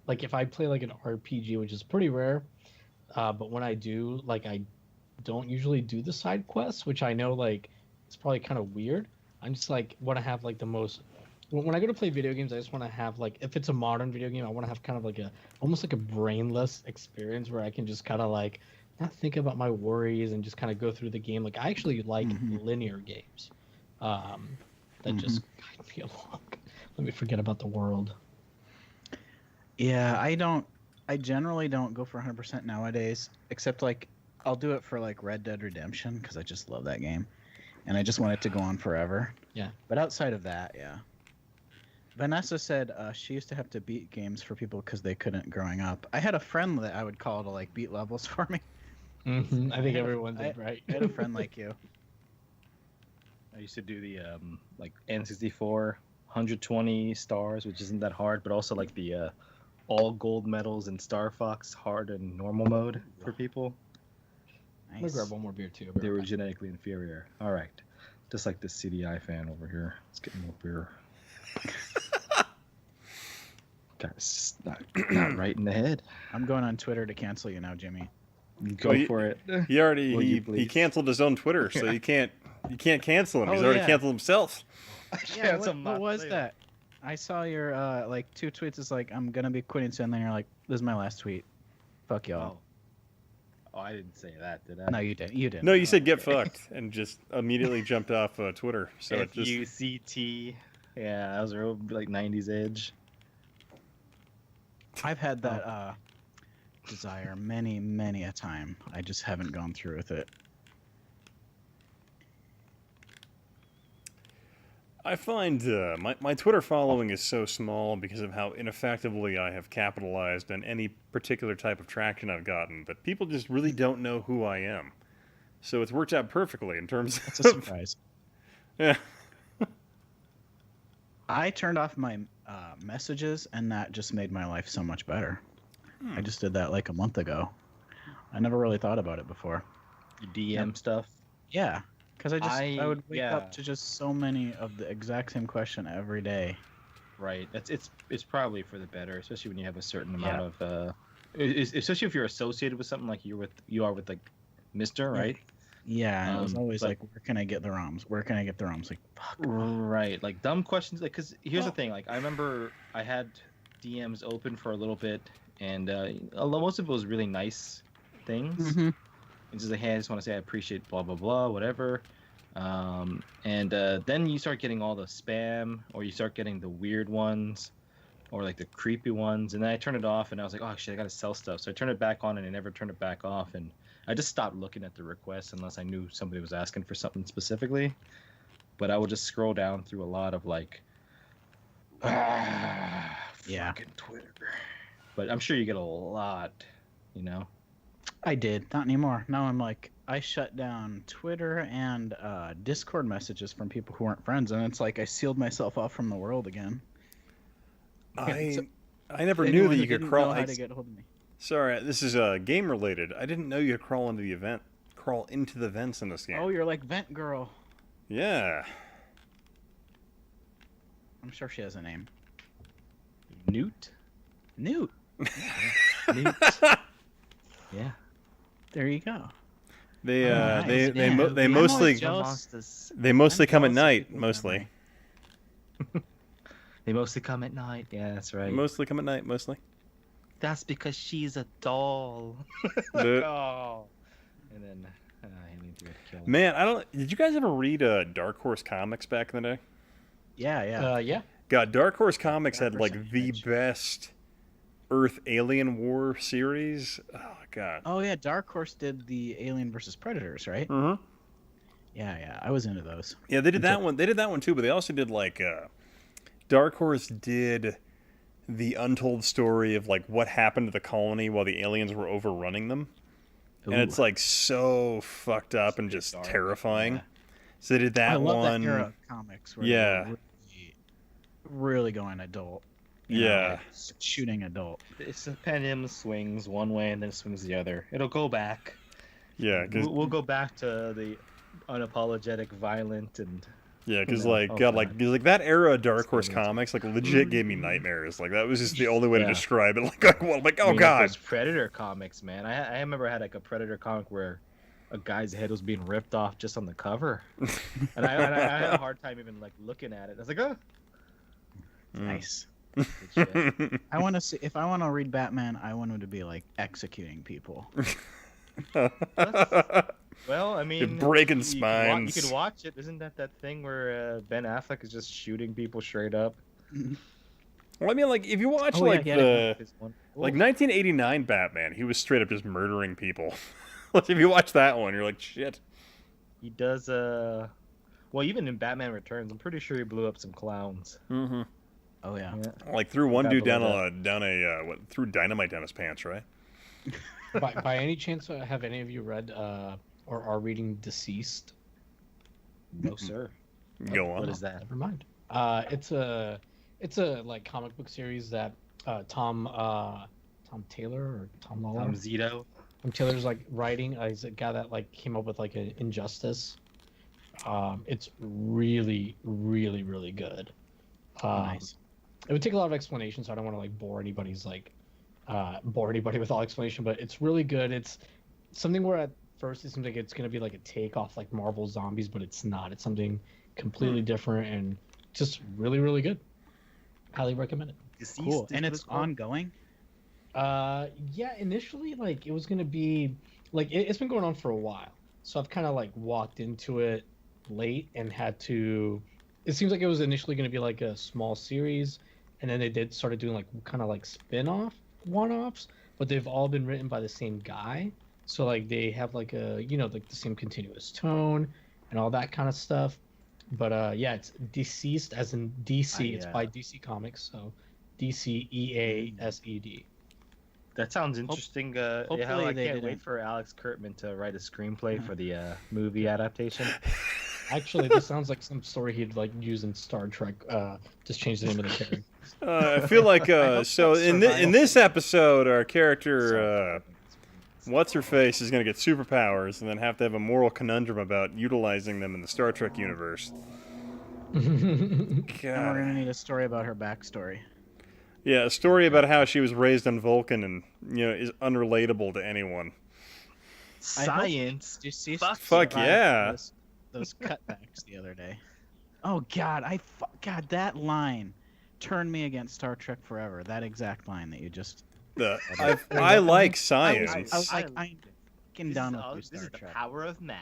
Like if I play like an RPG, which is pretty rare, but when I do, like I don't usually do the side quests, which I know like it's probably kind of weird. I'm just like want to have like the most. When I go to play video games, I just want to have like if it's a modern video game, I want to have kind of like a almost like a brainless experience where I can just kind of like not think about my worries and just kind of go through the game. Like I actually like linear games that just guide me along. Let me forget about the world. Yeah, I generally don't go for 100% nowadays, except like I'll do it for like Red Dead Redemption because I just love that game, and I just want it to go on forever. Yeah. But outside of that, yeah. Vanessa said she used to have to beat games for people because they couldn't growing up. I had a friend that I would call to like beat levels for me. I think everyone did, right? I had a friend like you. I used to do the like N64 120 stars, which isn't that hard, but also like the all gold medals in Star Fox hard and normal mode for people. I'm gonna grab one more beer too. They were genetically inferior. All right, just like this CDI fan over here. Let's get more beer. Guys, not right in the head. I'm going on Twitter to cancel you now, Jimmy. Go Well, for it. He already Will you he please? canceled his own Twitter, so you can't cancel him. He's Oh, already yeah. canceled himself. Yeah, Cancel what my was player. that? I saw your like 2 tweets. It's like I'm gonna be quitting soon. Then you're like, this is my last tweet. Fuck y'all. Oh, I didn't say that, did I? No, you didn't. You didn't. No, you said get Okay. fucked and just immediately jumped off Twitter. So it just FUCT. Yeah, that was a real like 90s edge. I've had that desire many a time. I just haven't gone through with it. I find my Twitter following is so small because of how ineffectively I have capitalized on any particular type of traction I've gotten that people just really don't know who I am. So it's worked out perfectly in terms That's of a surprise. Yeah. I turned off my messages, and that just made my life so much better. I just did that like a month ago. I never really thought about it before. Your DM stuff. Yeah, because I would wake yeah. up to just so many of the exact same question every day. Right. It's probably for the better, especially when you have a certain amount of especially if you're associated with something like you are with like Mr. Right? Yeah, and it was always but- like, where can I get the ROMs? Where can I get the ROMs? Like, fuck. Right. Like dumb questions. Like, because here's the thing. Like, I remember I had DMs open for a little bit, and most of it was really nice things. Mm-hmm. It's just like, hey, I just want to say I appreciate blah blah blah, whatever. And then you start getting all the spam, or you start getting the weird ones, or like the creepy ones. And then I turned it off, and I was like, oh shit, I gotta sell stuff. So I turned it back on, and I never turned it back off. And I just stopped looking at the requests unless I knew somebody was asking for something specifically. But I would just scroll down through a lot of like, Yeah. fucking Twitter. But I'm sure you get a lot, you know. I did. Not anymore. Now I'm like, I shut down Twitter and Discord messages from people who weren't friends, and it's like I sealed myself off from the world again. I never Anyone knew that who you could didn't crawl. know how to get a hold of me. Sorry, this is game related. I didn't know you could crawl into the vents in this game. Oh, you're like Vent Girl. Yeah. I'm sure she has a name. Newt. Newt. Newt. Yeah. There you go. They Oh, nice. they Yeah, they I'm always mostly jealous. they mostly I'm come at jealous of night. people's Mostly. memory. They mostly come at night. Yeah, that's right. Mostly come at night. Mostly. That's because she's a doll. The- Oh. And then I need to kill him. Man, I don't. Did you guys ever read Dark Horse comics back in the day? Yeah, yeah. Yeah. God, Dark Horse comics That had like the percentage. best Earth Alien War series. Oh God. Oh yeah, Dark Horse did the Alien versus Predators, right? Mm-hmm. Yeah, yeah. I was into those. Yeah, they did that one. They did that one too, but they also did like Dark Horse did the untold story of like what happened to the colony while the aliens were overrunning them. And it's like so fucked up and just dark, terrifying. yeah. So they did that I love one. that era of comics where Yeah. they were really going adult. Yeah. like, shooting adult. It's a pendulum swings one way and then it swings the other. It'll go back. Yeah, because We'll go back to the unapologetic, violent, and Yeah, because No, like all God, fine. like 'cause, like that era of Dark Horse It's gonna be- comics, like legit gave me nightmares. Like that was just the only way to Yeah. describe it. Like well, like I oh mean, like God. those Predator comics, man. I remember I had like a Predator comic where a guy's head was being ripped off just on the cover, and I had a hard time even like looking at it. I was like, oh, Nice. good shit. I want to see if I want to read Batman. I want him to be like executing people. Well, I mean, breaking you spines. could watch it. Isn't that thing where Ben Affleck is just shooting people straight up? Well, I mean, like if you watch Oh, yeah, like yeah. the His one- like 1989 Batman, he was straight up just murdering people. Like if you watch that one, you're like shit. He does. Well, even in Batman Returns, I'm pretty sure he blew up some clowns. Mm-hmm. Oh yeah. Yeah. Like threw one Got dude down below a threw dynamite down his pants, right? By any chance, have any of you read or are reading Deceased? No, sir. Go on. What is that? Never mind. It's a like comic book series that Tom Taylor or Tom Lawler. Tom Zito. Tom Taylor's like writing. He's a guy that like came up with like an Injustice. It's really, really, really good. Nice. It would take a lot of explanation, so I don't want to like bore anybody with all explanation. But it's really good. It's something where at first it seems like it's gonna be like a take off like Marvel Zombies, but it's not. It's something completely different and just really, really good. Highly recommend it. Deceased Cool. is And what it's called? ongoing. Yeah, initially like it was gonna be like it's been going on for a while, so I've kind of like walked into it late and had to. It seems like it was initially gonna be like a small series, and then they started doing like kind of like spin-off one-offs, but they've all been written by the same guy, so like they have like a like the same continuous tone and all that kind of stuff. But yeah, it's Deceased as in DC. It's by DC Comics, so DCEASED. That sounds interesting. Yeah, hopefully I they can't wait didn't. for Alex Kurtman to write a screenplay for the movie adaptation. Actually, this sounds like some story he'd like use in Star Trek. Just change the name of the character. I feel like so in this episode, our character what's her face is gonna get superpowers and then have to have a moral conundrum about utilizing them in the Star Trek universe. And we're God. gonna need a story about her backstory. Yeah, a story about how she was raised on Vulcan and is unrelatable to anyone. I hope Science. Deceased Fuck Fuck survived yeah. those cutbacks the other day. Oh God, God, that line turned me against Star Trek forever. That exact line that you just. I like I science. was like, I'm fucking done with you, This Star is the Trek. power of math.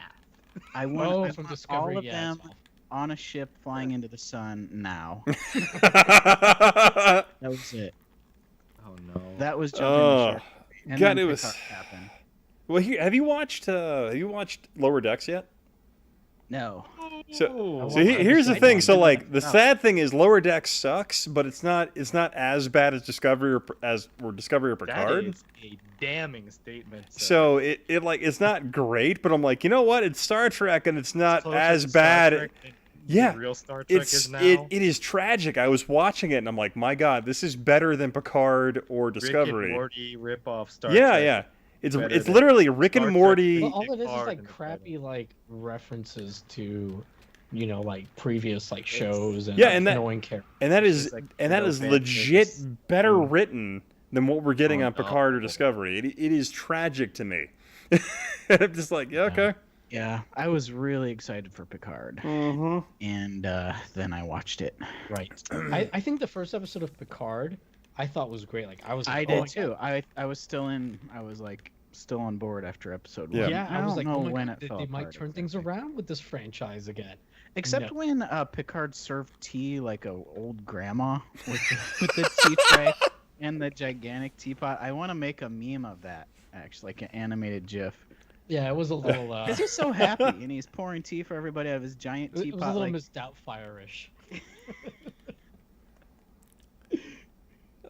I want, Oh, I from want Discovery, all of yeah, it's them on a ship flying into the sun now. That That was it. Oh no. That was jumping Oh, the shark. And God, then it was- Picard happened. Well, have you watched Lower Decks yet? No. So I here's the just thing. like So one. like the No. sad thing is Lower Decks sucks, but it's not as bad as Discovery or That Picard. is a damning statement. sir. So it like it's not great, but I'm like, you know what? It's Star Trek and it's not Closer as to Star bad. Trek than Yeah, the real Star Trek It's is now. it is tragic. I was watching it and I'm like, my God, this is better than Picard or Rick and Discovery. Morty rip off Star Yeah, Trek. yeah. It's better it's than literally Rick and Star Trek. Morty. Well, all it is Picard like and the crappy like references to, like previous like shows and Yeah, and that- annoying characters. And that is It's like and that no is bad legit things. better written than what we're getting Oh, on no. Picard or Discovery. It is tragic to me. I'm just like, yeah, okay. Yeah, I was really excited for Picard, Mm-hmm. and then I watched it. Right. I think the first episode of Picard I thought was great. Like I was. I like, oh did my too. God. I was still in. I was like still on board after episode Yeah. one. Yeah, I I was don't like, know oh my when God, it fell they might apart turn things exactly. around with this franchise again. Except No. when Picard served tea like a old grandma with the tea tray and the gigantic teapot. I want to make a meme of that, actually, like an animated GIF. Yeah, it was a little. Because he's so happy and he's pouring tea for everybody out of his giant it was a teapot. little Like, Miss Doubtfire-ish.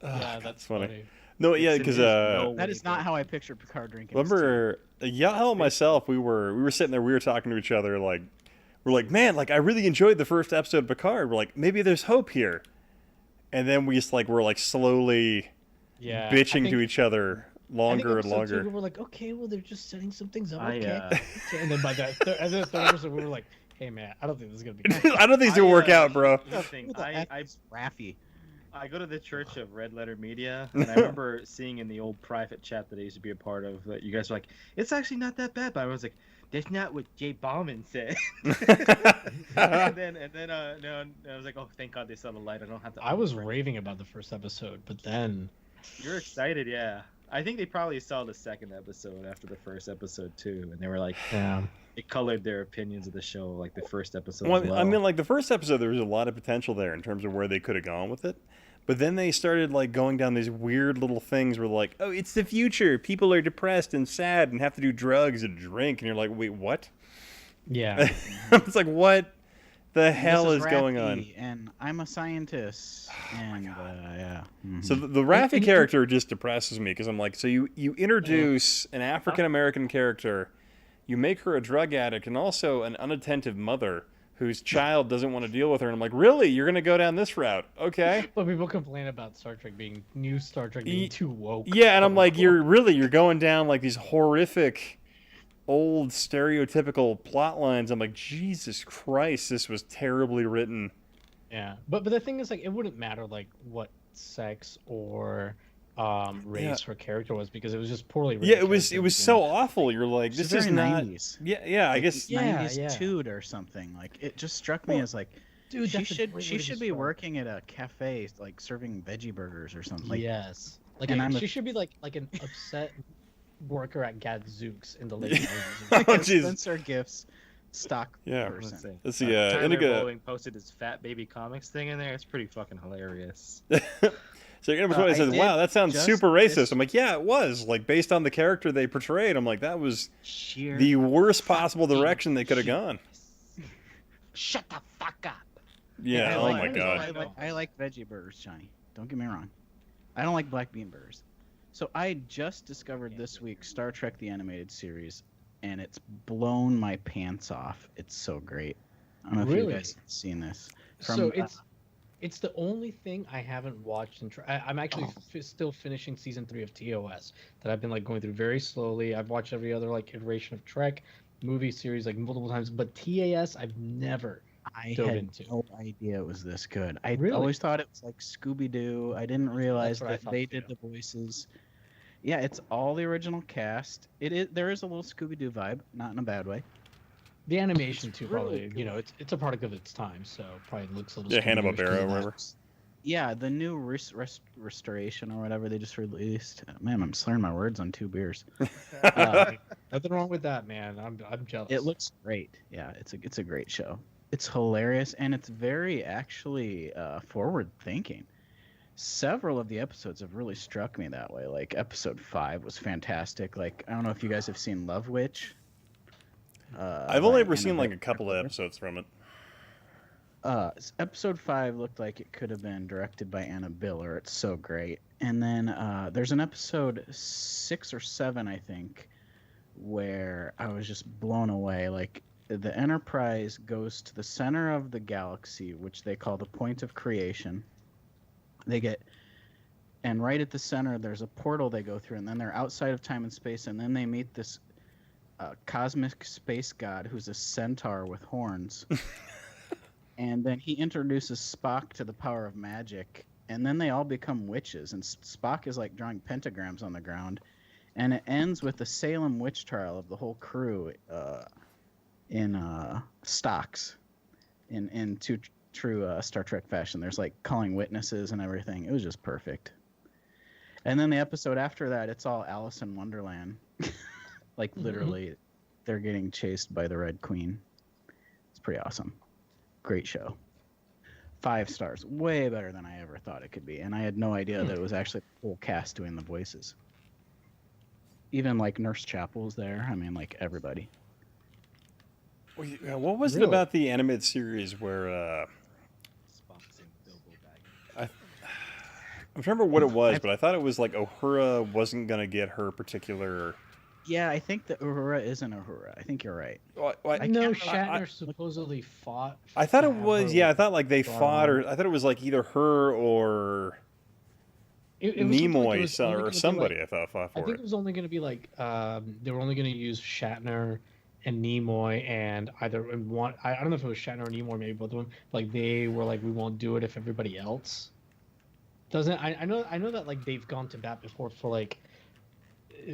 Yeah, that's funny. No, yeah, It's in because his no that way is not book. how I picture Picard drinking. his tea. remember Yael and myself, we were sitting there, we were talking to each other, like we're like, man, like I really enjoyed the first episode of Picard. We're like, maybe there's hope here. And then we just like we're like slowly Yeah, bitching I to think each other longer and episode longer. 2, we were like, okay, well, they're just setting some things up. I, Okay. uh, And then by the third episode, we were like, hey, man, I don't think this is going to be good. I don't think it's gonna work out, bro. Here's the thing, Who the F is Raffy? I go to the Church of Red Letter Media, and I remember seeing in the old private chat that I used to be a part of that you guys were like, it's actually not that bad. But I was like, that's not what Jay Bauman said. and then no, I was like, oh, thank God they saw the light. I don't have to. I was raving about the first episode, but then You're excited, yeah. I think they probably saw the second episode after the first episode too, and they were like, yeah. it colored their opinions of the show, like the first episode. Well, as well. I mean, like the first episode, there was a lot of potential there in terms of where they could have gone with it. But then they started like going down these weird little things where like, oh, it's the future. People are depressed and sad and have to do drugs and drink, and you're like, wait, what? Yeah. It's like, what the hell This is going on? Raffy, and I'm a scientist. And yeah. Mhm. So the Raffi character just depresses me because I'm like, so you introduce an African American character, you make her a drug addict and also an unattentive mother whose child doesn't want to deal with her, and I'm like, really? You're gonna go down this route? Okay. But people complain about Star Trek being too woke. Yeah, and I'm like, you're going down like these horrific, old stereotypical plot lines. I'm like, Jesus Christ, this was terribly written. Yeah, but the thing is, like, it wouldn't matter like what sex or race her character was because it was just poorly written. Yeah, it was so awful. You're like, She's this is very not. 90s. Yeah, I guess. Yeah, 90s yeah. toot or something. Like it just struck me Well, as like, dude, she that's a should great she way to should be describe it. working at a cafe, like serving veggie burgers or something. Like, Yes, like and she I'm a- should be like an upset worker at Gadzooks in the late Yeah. 90s. like Oh, a jeez. Spencer Gifts stock Yeah. person. Let's see. Let's see. Tyler Indica. Bowling posted his Fat Baby Comics thing in there. It's pretty fucking hilarious. So number 20 I says, did "Wow, that sounds just super racist." this- I'm like, "Yeah, it was. Like based on the character they portrayed, I'm like, that was Sheer the worst possible direction they could have gone." Shut the fuck up. Yeah. I Oh like- my god. I like veggie burgers, Johnny. Don't get me wrong. I don't like black bean burgers. So I just discovered this week Star Trek the Animated Series, and it's blown my pants off. It's so great. I don't know if you Really? guys have seen this. So it's the only thing I haven't watched. I'm actually still finishing season 3 of TOS that I've been like going through very slowly. I've watched every other like iteration of Trek movie series like multiple times, but TAS I've never. I dove had into. no idea it was this good. I Really? always thought it was like Scooby Doo. I didn't realize what I that thought they too. did the voices. Yeah, it's all the original cast. There is a little Scooby Doo vibe, not in a bad way. The animation too, really probably. You know, it's a product of its time, so probably looks a little. Yeah, Scooby-Doo-ish Hanna-Barbera because or of that. whatever. Yeah, the new restoration or whatever they just released. Man, I'm slurring my words on 2 beers. Nothing wrong with that, man. I'm jealous. It looks great. Yeah, it's a great show. It's hilarious and it's very actually forward thinking. Several of the episodes have really struck me that way. Like episode 5 was fantastic. Like I don't know if you guys have seen Love Witch. I've only by ever seen like Anna a couple of Miller. episodes from it. Episode 5 looked like it could have been directed by Anna Biller. It's so great. And then there's an episode 6 or 7, I think, where I was just blown away. Like the Enterprise goes to the center of the galaxy, which they call the point of creation. And right at the center, there's a portal they go through, and then they're outside of time and space, and then they meet this cosmic space god who's a centaur with horns. And then he introduces Spock to the power of magic, and then they all become witches. And Spock is like drawing pentagrams on the ground, and it ends with the Salem witch trial of the whole crew in stocks, in true Star Trek fashion. There's like calling witnesses and everything. It was just perfect. And then the episode after that, it's all Alice in Wonderland. Like literally, they're getting chased by the Red Queen. It's pretty awesome. Great show. 5 stars. Way better than I ever thought it could be. And I had no idea that it was actually the whole cast doing the voices. Even like Nurse Chapel was there. I mean, like everybody. What was it Really? about the animated series where Spock's in Bilbo Baggins. I'm trying to remember what it was, but I thought it was like Uhura wasn't gonna get her particular. Yeah, I think that Uhura isn't Uhura. I think you're right. Well, I No, can't- Shatner supposedly fought. I thought to it have was. her, Yeah, I like, thought like they brought fought, on. or I thought it was like either her or It was something like it Nimoy was only or gonna be, somebody like, I thought fought I for think it. it was only going to be like they were only going to use Shatner and Nimoy and either in one. I don't know if it was Shatner or Nimoy, maybe both of them. Like they were like, we won't do it if everybody else doesn't. I know that like they've gone to bat before for like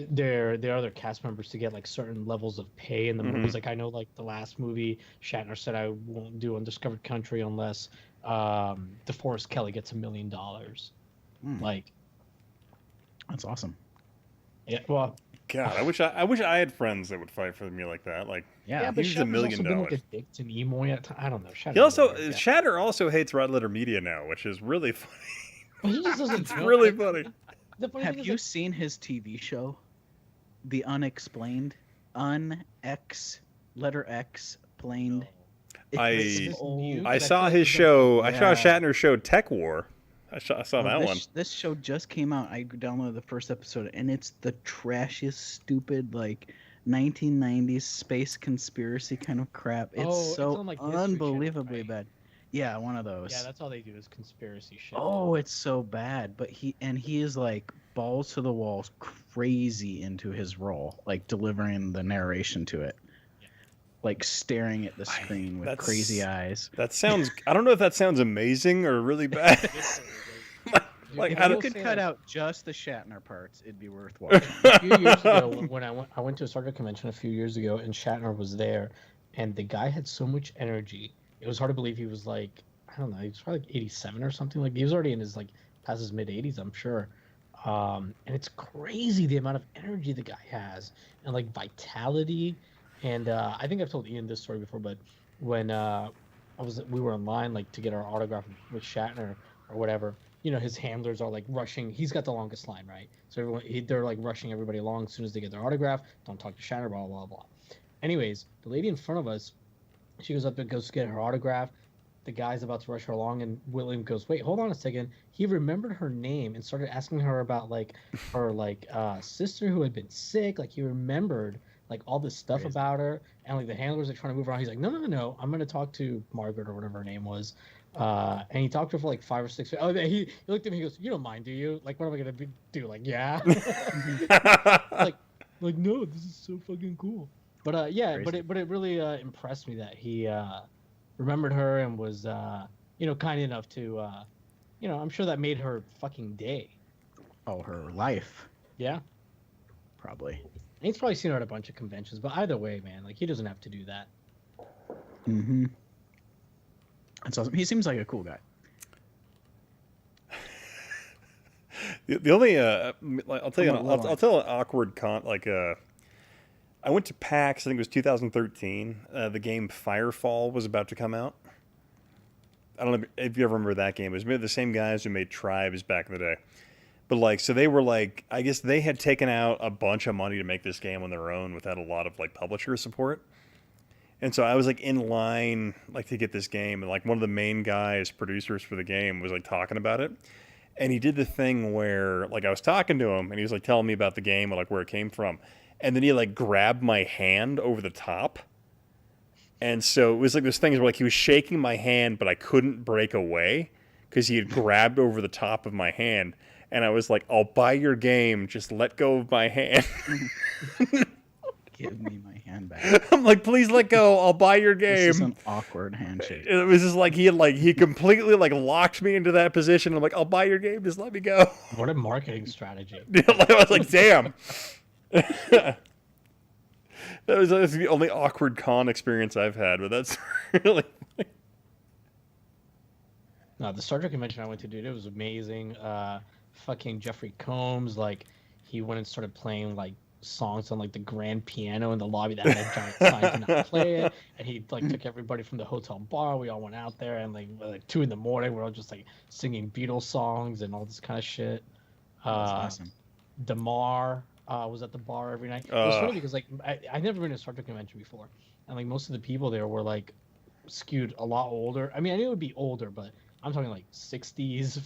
their other cast members to get like certain levels of pay in the movies. Like I know like the last movie Shatner said I won't do Undiscovered Country unless DeForest Kelly gets $1 million. Hmm. Like That's awesome. yeah, well. God, I wish I had friends that would fight for me like that. Like, Yeah. But here's Shatner's $1 million. also been like a dick to Nimoy at I don't know. He also Shatner's a weird guy. Shatter also hates Red Letter Media now, which is really funny. Well, he just doesn't It's know. really Like, funny. the funny Have thing is, you like, seen his TV show, The Unexplained? Letter X, planed. I- is this new? I 'Cause saw feel like his he's show. I Yeah. saw Shatner's show Tech War. I saw that one. This show just came out. I downloaded the first episode, and it's the trashiest, stupid, like 1990s space conspiracy kind of crap. It's Oh, it's so on, like, History Channel, unbelievably right? bad. Yeah, one of those. Yeah, that's all they do is conspiracy shit. Oh, it's so bad. But he is like balls to the walls, crazy into his role, like delivering the narration to it, like staring at the screen with that's- crazy eyes. That sounds. I don't know if that sounds amazing or really bad. Like, If I If you don't- could say, cut like, out just the Shatner parts, it'd be worth watching. a few years ago when I went to a Star Trek convention a few years ago and Shatner was there, and the guy had so much energy. It was hard to believe he was like I don't know, he was probably like 87 or something. Like he was already in his like past his mid 80s, I'm sure. And it's crazy the amount of energy the guy has and like vitality. And I think I've told Ian this story before, but when we were in line like to get our autograph with Shatner or whatever, you know, his handlers are like rushing. He's got the longest line, right? So they're like rushing everybody along as soon as they get their autograph. Don't talk to Shatner, blah blah blah. Anyways, the lady in front of us, she goes up and goes to get her autograph. The guy's about to rush her along, and William goes, "Wait, hold on a second." He remembered her name and started asking her about like her sister who had been sick. Like he remembered like all this stuff Crazy. about her, and like the handlers are trying to move around. He's like, "No, I'm gonna talk to Margaret or whatever her name was." And he talked to her for like 5 or 6. Oh, he looked at me. He goes, "You don't mind, do you? Like, what am I gonna do? Like, yeah." like no, this is so fucking cool. But yeah, Crazy. but it really impressed me that he remembered her and was kind enough to I'm sure that made her fucking day. Oh, her life, Yeah. probably. And he's probably seen her at a bunch of conventions, but either way, man, like he doesn't have to do that. Mm-hmm. That's awesome. He seems like a cool guy. The only I'll tell you, Come on, I'll tell an awkward I went to PAX. I think it was 2013. The game Firefall was about to come out. I don't know if you ever remember that game. It was made by the same guys who made Tribes back in the day. But like, so they were like, I guess they had taken out a bunch of money to make this game on their own without a lot of like publisher support. And so I was like in line like to get this game, and like one of the main guys, producers for the game, was like talking about it. And he did the thing where like I was talking to him and he was like telling me about the game and like where it came from. And then he like grabbed my hand over the top. And so it was like this thing where like he was shaking my hand, but I couldn't break away because he had grabbed over the top of my hand. And I was like, "I'll buy your game. Just let go of my hand." Give me my hand back. I'm like, "Please let go. I'll buy your This is game." an awkward handshake. It was just like he completely like locked me into that position. I'm like, "I'll buy your game. Just let me go." What a marketing strategy. I was like, "Damn." That was the only awkward con experience I've had, but that's really. No, the Star Trek convention I went to, dude, it was amazing. Fucking Jeffrey Combs, like, he went and started playing, like, songs on, like, the grand piano in the lobby that had a giant sign to not play it. And he, like, took everybody from the hotel bar. We all went out there, and, like 2 in the morning, we're all just, like, singing Beatles songs and all this kind of shit. That's awesome. DeMar was at the bar every night. It was funny because, like, I'd never been to a Star Trek convention before. And, like, most of the people there were, like, skewed a lot older. I mean, I knew it would be older, but I'm talking like 60s,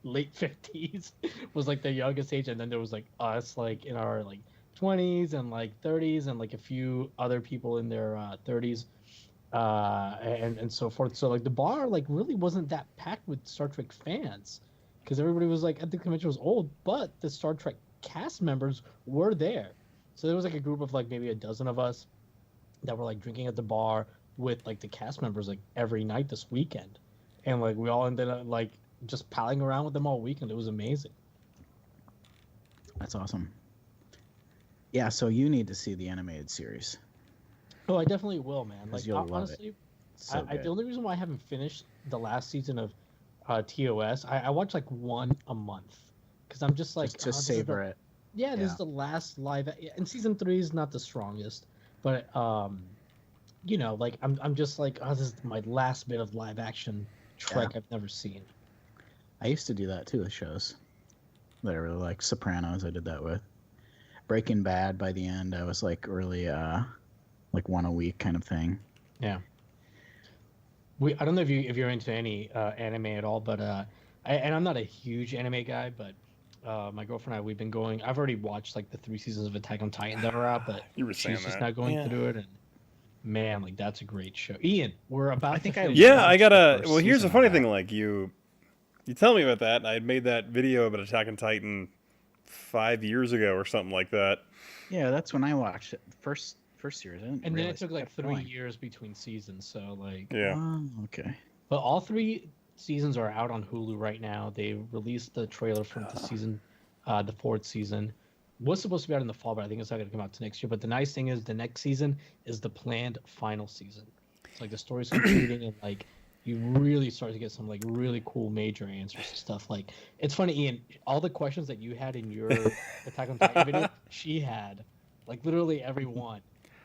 late 50s was like the youngest age, and then there was like us like in our like 20s and like 30s, and like a few other people in their 30s, and so forth. So like the bar like really wasn't that packed with Star Trek fans because everybody was like at the convention was old, but the Star Trek cast members were there. So there was like a group of like maybe a dozen of us that were like drinking at the bar with like the cast members like every night this weekend, and like we all ended up like just palling around with them all weekend. It was amazing. That's awesome. Yeah, so you need to see the animated series. Oh, I definitely will, man. 'Cause Like you'll love honestly, it. So the good. only reason why I haven't finished the last season of TOS, I watch like one a month because I'm just like Just this is savor it. Yeah, this Yeah. is the last live, and season 3 is not the strongest, but you know, like I'm just like, oh, this is my last bit of live action Trek I've never seen. I used to do that too with shows that I really like. Sopranos, I did that with. Breaking Bad, by the end, I was like really like one a week kind of thing. Yeah. I don't know if you're into any anime at all, but and I'm not a huge anime guy, but my girlfriend and I, we've been going. I've already watched like the 3 seasons of Attack on Titan that are out, but You were saying she's just that. not going Yeah. through it. And man, like that's a great show. Ian, we're about. I think to I finish Yeah, watching I the gotta. first Well, here's the season funny of thing. that. Like you tell me about that, and I had made that video about Attack on Titan 5 years ago or something like that. Yeah, that's when I watched it. First series. I didn't And then it realize took like kept 3 going. years between seasons, so like. Yeah. Oh, okay. But all 3 seasons are out on Hulu right now. They released the trailer from the season, the 4th season. Was supposed to be out in the fall, but I think it's not going to come out to next year. But the nice thing is the next season is the planned final season. It's like the story's concluding and like you really start to get some like really cool major answers and stuff. Like it's funny, Ian, all the questions that you had in your Attack on Titan video, she had like literally every one.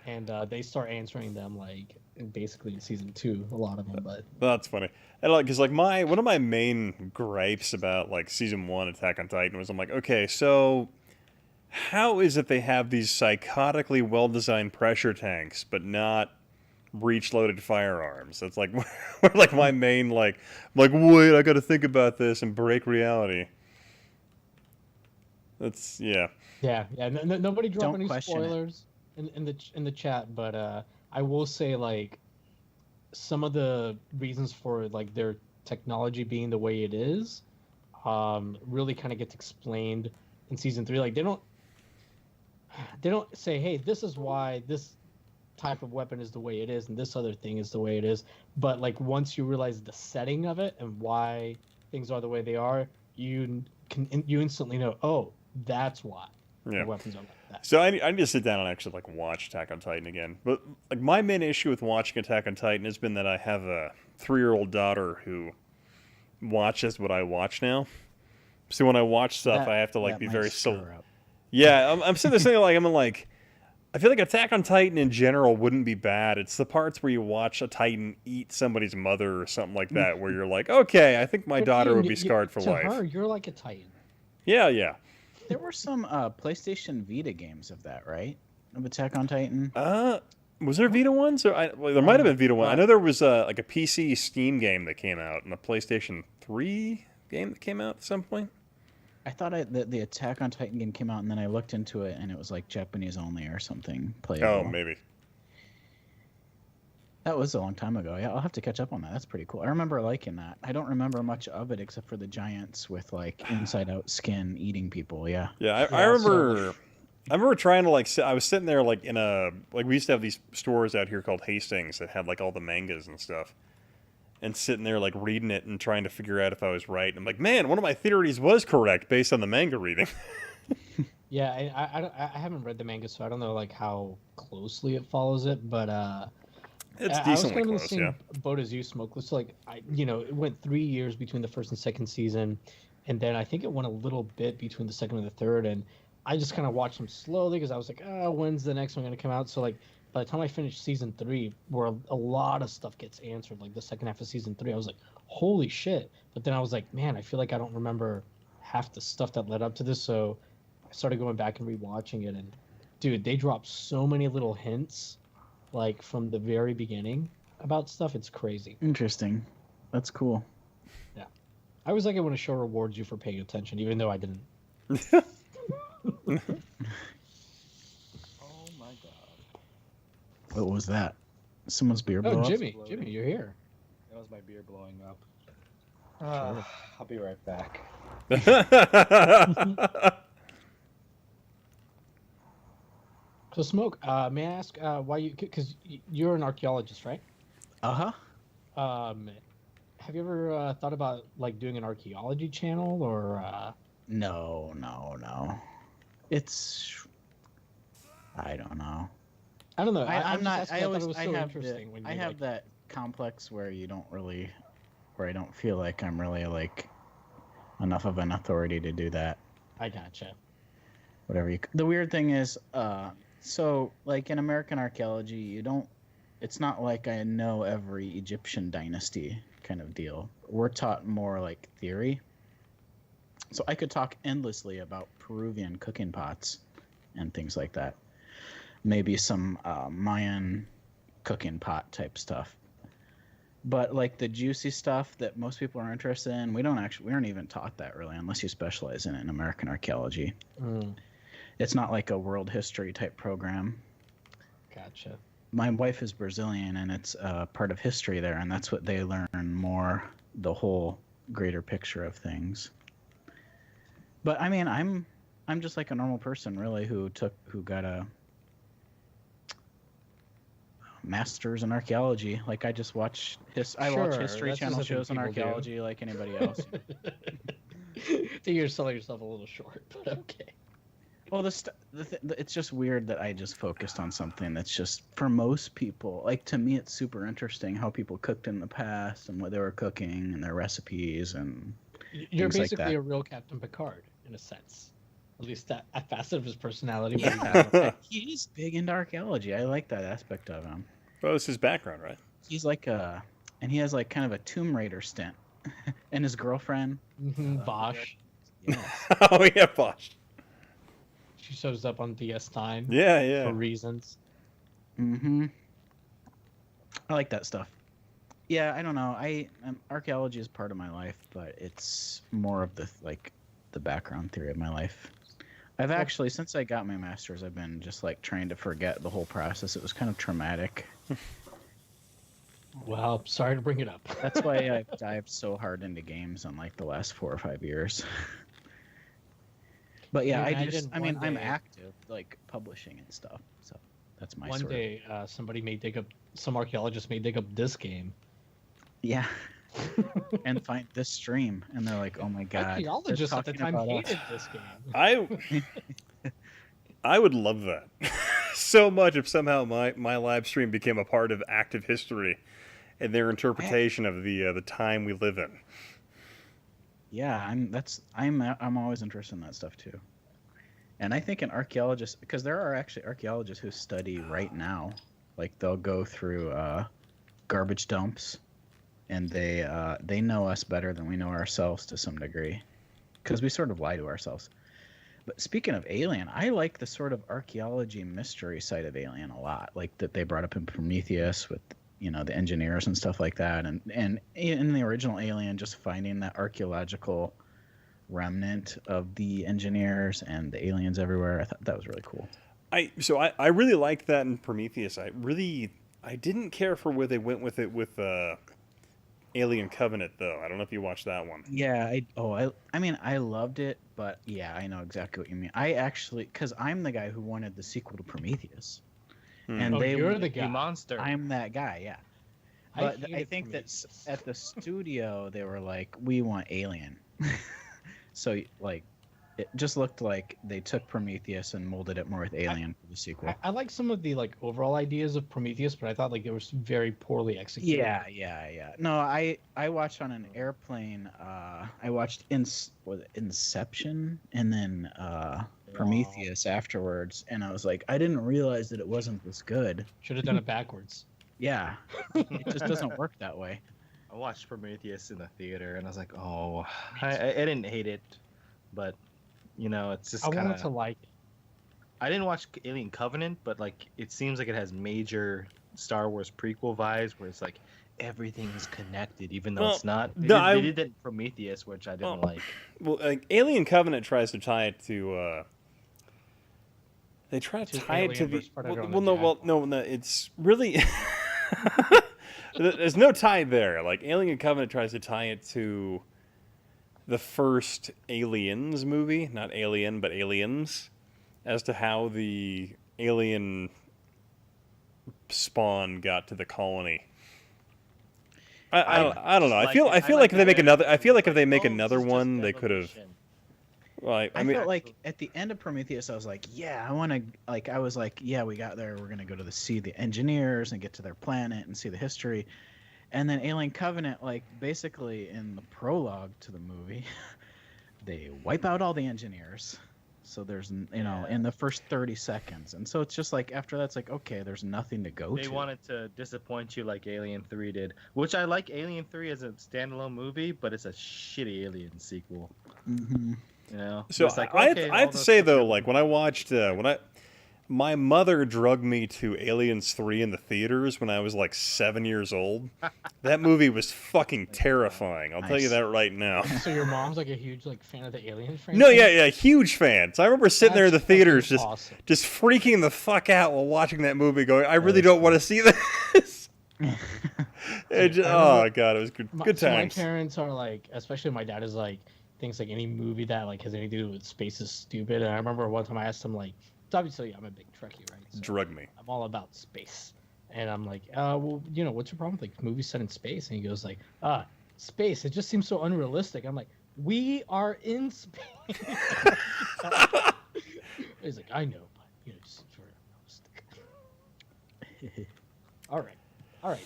And they start answering them like basically in season 2, a lot of them. But That's funny. And like, cause like one of my main gripes about like season 1 Attack on Titan was I'm like, okay, so how is it they have these psychotically well-designed pressure tanks, but not breech-loaded firearms? That's like, like my main like, I'm like, wait, I got to think about this and break reality. That's yeah. yeah. Nobody drop Don't any question it. spoilers in the chat, but I will say like some of the reasons for like their technology being the way it is really kind of gets explained in season 3. Like they don't say, hey, this is why this type of weapon is the way it is and this other thing is the way it is, but like once you realize the setting of it and why things are the way they are, you instantly know, oh, that's why Yeah. the weapons are like that. So I need to sit down and actually like watch Attack on Titan again. But like my main issue with watching Attack on Titan has been that I have a 3-year-old daughter who watches what I watch now. So when I watch stuff, I have to like That be might very stir her up. Yeah, I'm sitting there saying like I feel like Attack on Titan in general wouldn't be bad. It's the parts where you watch a Titan eat somebody's mother or something like that, where you're like, okay, I think my But daughter Ian, would be scarred for to life. her, you're like a Titan. Yeah. There were some PlayStation Vita games of that, right? Of Attack on Titan. Was there Vita ones? Or there might have been Vita one. I know there was like a PC Steam game that came out and a PlayStation 3 game that came out at some point. I thought the Attack on Titan game came out, and then I looked into it, and it was like Japanese only or something playable. Oh, maybe. That was a long time ago. Yeah, I'll have to catch up on that. That's pretty cool. I remember liking that. I don't remember much of it except for the giants with like inside out skin eating people. Yeah. Yeah, I Yeah, remember. I remember trying to like. I was sitting there like in a like we used to have these stores out here called Hastings that had like all the mangas and stuff, and sitting there like reading it and trying to figure out if I was right. I'm like, man, one of my theories was correct based on the manga reading. Yeah, I haven't read the manga, so I don't know like how closely it follows it, but It's I was decently kind of in the close, same yeah. boat as you, Smokeless. So, like, it went 3 years between the first and second season, and then I think it went a little bit between the second and the third, and I just kind of watched them slowly because I was like, oh, when's the next one going to come out? So, like, by the time I finished season 3, where a lot of stuff gets answered, like the second half of season 3, I was like, holy shit. But then I was like, man, I feel like I don't remember half the stuff that led up to this, so I started going back and rewatching it, and dude, they dropped so many little hints like from the very beginning about stuff. It's crazy. Interesting. That's cool. I always like it when a show rewards you for paying attention, even though I didn't. Oh my god. What was that? Someone's beer Oh, blew up? Jimmy, you're here. That was my beer blowing up. Ah. I'll be right back. So, Smoke, may I ask why you? Because you're an archaeologist, right? Uh huh. Have you ever thought about like doing an archaeology channel or? No. It's. I don't know. I don't know. I'm just not. asking, I thought always. it was I so have. interesting when I you, have like, that complex where you don't really, where I don't feel like I'm really like enough of an authority to do that. I gotcha. Whatever you. The weird thing is, so like in American archaeology, you don't. It's not like I know every Egyptian dynasty kind of deal. We're taught more like theory. So I could talk endlessly about Peruvian cooking pots and things like that. Maybe some Mayan cooking pot type stuff. But like the juicy stuff that most people are interested in, we aren't even taught that really unless you specialize in it in American archaeology. It's not like a world history type program. Gotcha. My wife is Brazilian and it's part of history there, and that's what they learn more, the whole greater picture of things. But I mean, I'm just like a normal person really who got a master's in archaeology. Like I just watch I watch History that's Channel just a thing shows on people do. archaeology like anybody else. I think you're selling yourself a little short, but okay. Well, it's just weird that I just focused on something that's just for most people. Like to me, it's super interesting how people cooked in the past and what they were cooking and their recipes and You're things like basically that. a real Captain Picard in a sense. At least that a facet of his personality. Yeah, he's big into archaeology. I like that aspect of him. Well, it's his background, right? He's like and he has like kind of a Tomb Raider stint, and his girlfriend Bosch. Yes. Oh yeah, Bosch. She shows up on DS9. Yeah. For reasons. I like that stuff. Yeah, I don't know. Archaeology is part of my life, but it's more of the background theory of my life. I've actually, since I got my master's, I've been just like trying to forget the whole process. It was kind of traumatic. Well, sorry to bring it up. That's why I dived so hard into games in like the last 4 or 5 years. But yeah, I'm active, like publishing and stuff. So that's my One sort day, some archaeologist may dig up this game. Yeah. And find this stream, and they're like, "Oh my god!" Archaeologists at the time hated this game. I would love that so much if somehow my live stream became a part of active history and their interpretation of the time we live in. Yeah, I'm always interested in that stuff too. And I think an archaeologist, because there are actually archaeologists who study right now, like they'll go through garbage dumps, and they know us better than we know ourselves to some degree, because we sort of lie to ourselves. But speaking of Alien, I like the sort of archaeology mystery side of Alien a lot, like that they brought up in Prometheus with the engineers and stuff like that, and in the original Alien, just finding that archaeological remnant of the engineers and the aliens everywhere. I thought that was really cool. I really liked that in Prometheus. I didn't care for where they went with it with Alien Covenant, though. I don't know if you watched that one. Yeah, I mean, I loved it, but yeah, I know exactly what you mean. I actually, because I'm the guy who wanted the sequel to Prometheus. And you're the guy. Monster. I'm that guy, yeah. But I think that at the studio, they were like, we want Alien. So, like, it just looked like they took Prometheus and molded it more with Alien for the sequel. I like some of the overall ideas of Prometheus, but I thought it was very poorly executed. Yeah. No, I watched on an airplane. I watched Inception and then Prometheus afterwards, and I was like, I didn't realize that it wasn't this good. Should have done it backwards. Yeah, it just doesn't work that way. I watched Prometheus in the theater, and I was like, oh, I didn't hate it, but it's just I kind wanted to like it. I didn't watch Alien Covenant, but like it seems like it has major Star Wars prequel vibes, where it's like everything is connected, even though it's not. They did that in Prometheus, which I didn't like. Well, Alien Covenant tries to tie it to. They try to tie it to the. No. It's really. There's no tie there. Like Alien Covenant tries to tie it to the first Aliens movie, not Alien, but Aliens, as to how the alien spawn got to the colony. I don't know. I feel like if they make another, I feel like if they make another one, they could have. Well, I mean, felt like at the end of Prometheus, I was like, yeah, I want to, like, I was like, yeah, we got there. We're going to go to see the engineers and get to their planet and see the history. And then Alien Covenant, like, basically in the prologue to the movie, they wipe out all the engineers. So there's, in the first 30 seconds. And so it's just like, after that's like, okay, there's nothing to go to. They wanted to disappoint you like Alien 3 did, which I like Alien 3 as a standalone movie, but it's a shitty Alien sequel. Mm-hmm. You know? So It's like, I okay, have all to those say, though, fucking- like, when I watched, my mother drugged me to Aliens 3 in the theaters when I was like 7 years old. That movie was fucking terrifying. I'll tell you that right now. So your mom's like a huge like fan of the Alien franchise? No, yeah, huge fan. So I remember sitting there in the That's theaters fucking awesome. just freaking the fuck out while watching that movie going, I really don't want to see this. Oh, God, it was good So my times. parents are like, especially my dad is like, thinks like any movie that like has anything to do with space is stupid. And I remember one time I asked him like, obviously I'm a big Trekkie, right? So Drug me. I'm all about space. And I'm like, well, what's your problem with like movies set in space? And he goes like, space, it just seems so unrealistic. I'm like, we are in space. He's like, I know, but it just seems very unrealistic. all right, buddy.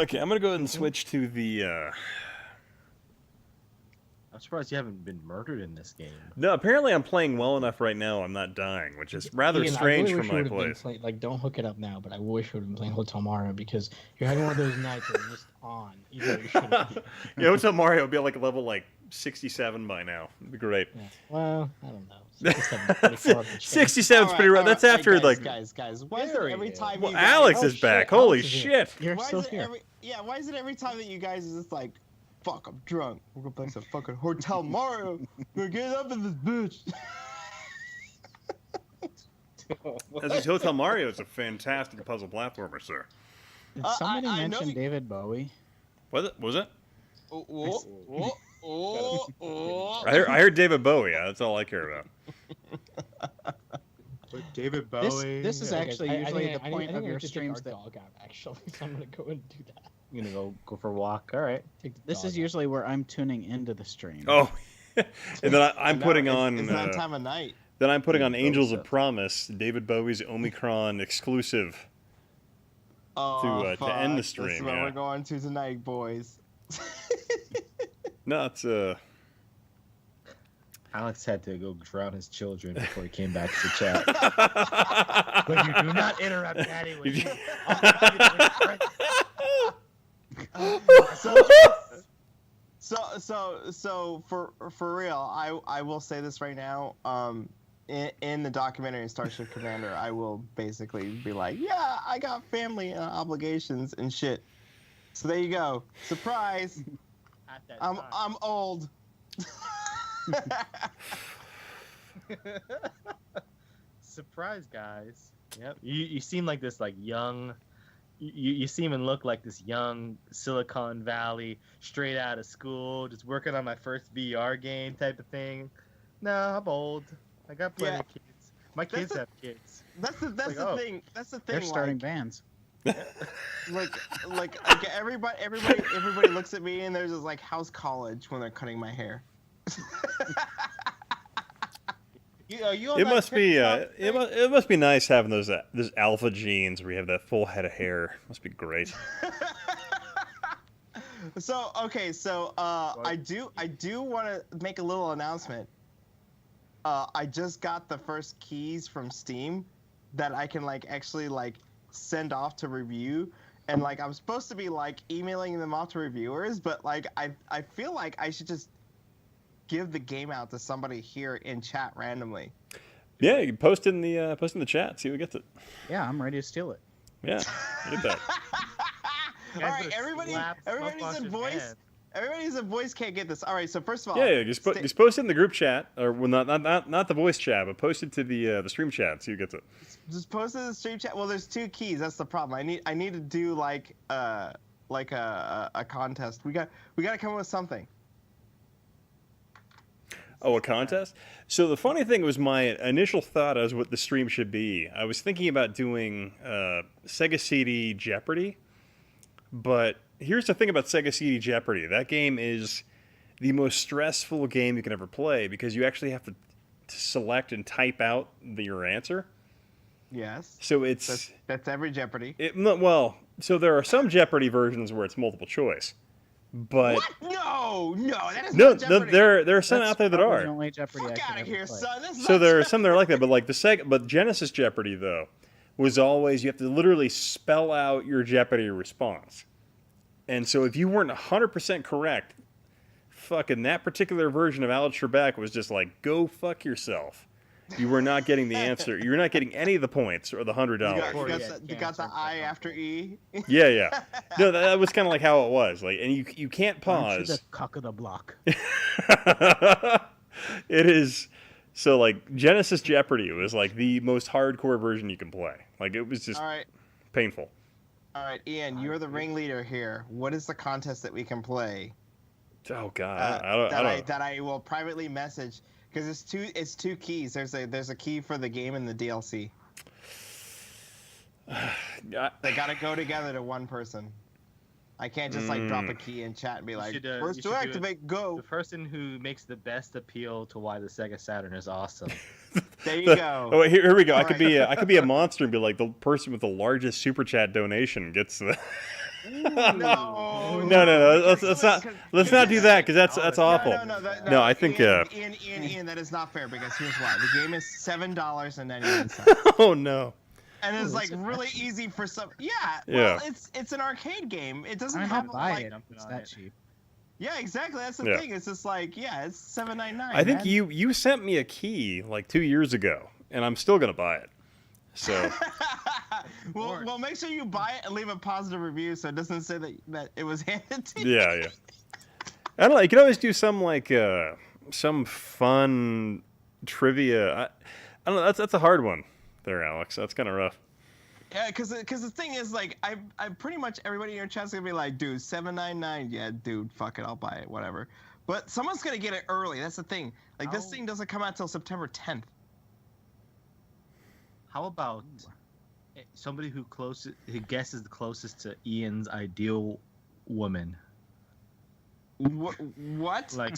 Okay, I'm going to go ahead and switch to the... I'm surprised you haven't been murdered in this game. No, apparently I'm playing well enough right now. I'm not dying, which is rather Ian, strange I for really my wish you would've been place. like, don't hook it up now, but I wish you would have been playing Hotel Mario because you're having one of those nights where you're just on. Even though you shouldn't be. Yeah, Hotel Mario would be like level like 67 by now. It'd be great. Yeah. Well, I don't know. 67 's pretty far up the chain. 67's pretty right. That's after guys, like. guys. Why is it Very every good. time Well, you guys, Alex Oh, is shit, back. Alex Holy is here. shit! You're why still is it here. why is it every time that you guys is just like, fuck, I'm drunk. We're gonna play some fucking Hotel Mario. We're getting up in this bitch. As is Hotel Mario, it's a fantastic puzzle platformer, sir. Did somebody I know mention you- David Bowie? Was it? Oh. I heard David Bowie. That's all I care about. David This, Bowie. this is yeah. actually usually the point of your I streams our that dog out actually, so I'm gonna go and do that. You gonna go for a walk? All right. Take the this dog is out. usually where I'm tuning into the stream. Oh, and then I'm putting on. It's that time of night. Then I'm putting on David Angels Bowie of Promise, David Bowie's Omicron exclusive. Oh, to fuck. end the This stream, is what yeah. we're going to tonight, boys. No, it's Alex had to go drown his children before he came back to the chat. But you do not interrupt Daddy when you. So for real, I will say this right now. In the documentary Starship Commander, I will basically be like, yeah, I got family obligations and shit. So there you go. Surprise. At that I'm old. Surprise, guys. Yep. You seem like this like young. You seem and look like this young Silicon Valley, straight out of school, just working on my first VR game type of thing. No, I'm old. I got plenty Yeah. of kids. My That's kids a- have kids. That's the Like, oh. thing. That's the They're thing. starting Like, bands. like everybody looks at me and they're just like, how's college when they're cutting my hair? You on it that must be TikTok thing? it must be nice having those alpha genes where you have that full head of hair. Must be great. So okay, so I do want to make a little announcement. I just got the first keys from Steam that I can like actually like send off to review, and like I'm supposed to be like emailing them off to reviewers, but like I feel like I should just give the game out to somebody here in chat randomly. Yeah, you can post in the chat. See who gets it. Yeah, I'm ready to steal it. Yeah, look at that. All Guys right, would everybody slap who's Smokebox's in voice. hand. Everybody who's in voice can't get this. All right, so first of all, Yeah, just post it in the group chat, or well, not the voice chat, but post it to the stream chat. See who gets it. just post it in the stream chat. Well, there's 2 keys. That's the problem. I need to do like a contest. We got to come up with something. Oh, a contest? So the funny thing was my initial thought as what the stream should be. I was thinking about doing Sega CD Jeopardy, but here's the thing about Sega CD Jeopardy. That game is the most stressful game you can ever play because you actually have to select and type out your answer. Yes. So it's That's every Jeopardy. So there are some Jeopardy versions where it's multiple choice, but What? No, that is no, not Jeopardy. there are some That's out there that probably are. the only Jeopardy I Fuck could out of ever here, play. son. That's So not there are Jeopardy. some that are like that, but like but Genesis Jeopardy though was always you have to literally spell out your Jeopardy response, and so if you weren't 100% correct, fucking that particular version of Alex Trebek was just like go fuck yourself. You were not getting the answer. You were not getting any of the points or the $100. You got the I after E. Yeah. No, that was kind of like how it was. Like, and you can't Aren't you pause. the cock of the block? It is so like Genesis Jeopardy was like the most hardcore version you can play. Like it was just All right, painful. Ian, you're the ringleader here. What is the contest that we can play? Oh God, I don't. That I will privately message because it's two keys. There's a key for the game and the DLC. They gotta go together to one person. I can't just like drop a key in chat and be like, first to activate, go. The person who makes the best appeal to why the Sega Saturn is awesome. There you go. Oh, here we go. All I could be a monster and be like the person with the largest super chat donation gets the. No. Let's not do that because that's awful. No, I think. Ian, that is not fair because here's why: the game is $7.99. Oh no. And it's like really easy for some. Yeah. Yeah. Well, it's an arcade game. It doesn't I have have buy like. it. It's that cheap. Yeah, exactly. That's the Yeah. thing. It's just like, yeah, it's $7.99. I think man. you sent me a key like 2 years ago, and I'm still gonna buy it. So. well, make sure you buy it and leave a positive review so it doesn't say that it was handed to you. Yeah. I don't know. You can always do some like some fun trivia. I don't know. That's a hard one there, Alex. That's kind of rough. Yeah, because the thing is, like, I pretty much everybody in your chat's gonna be like, dude, $7.99. Yeah, dude, fuck it, I'll buy it, whatever. But someone's gonna get it early. That's the thing. Like, this thing doesn't come out till September 10th. How about somebody who guesses the closest to Ian's ideal woman? What? Like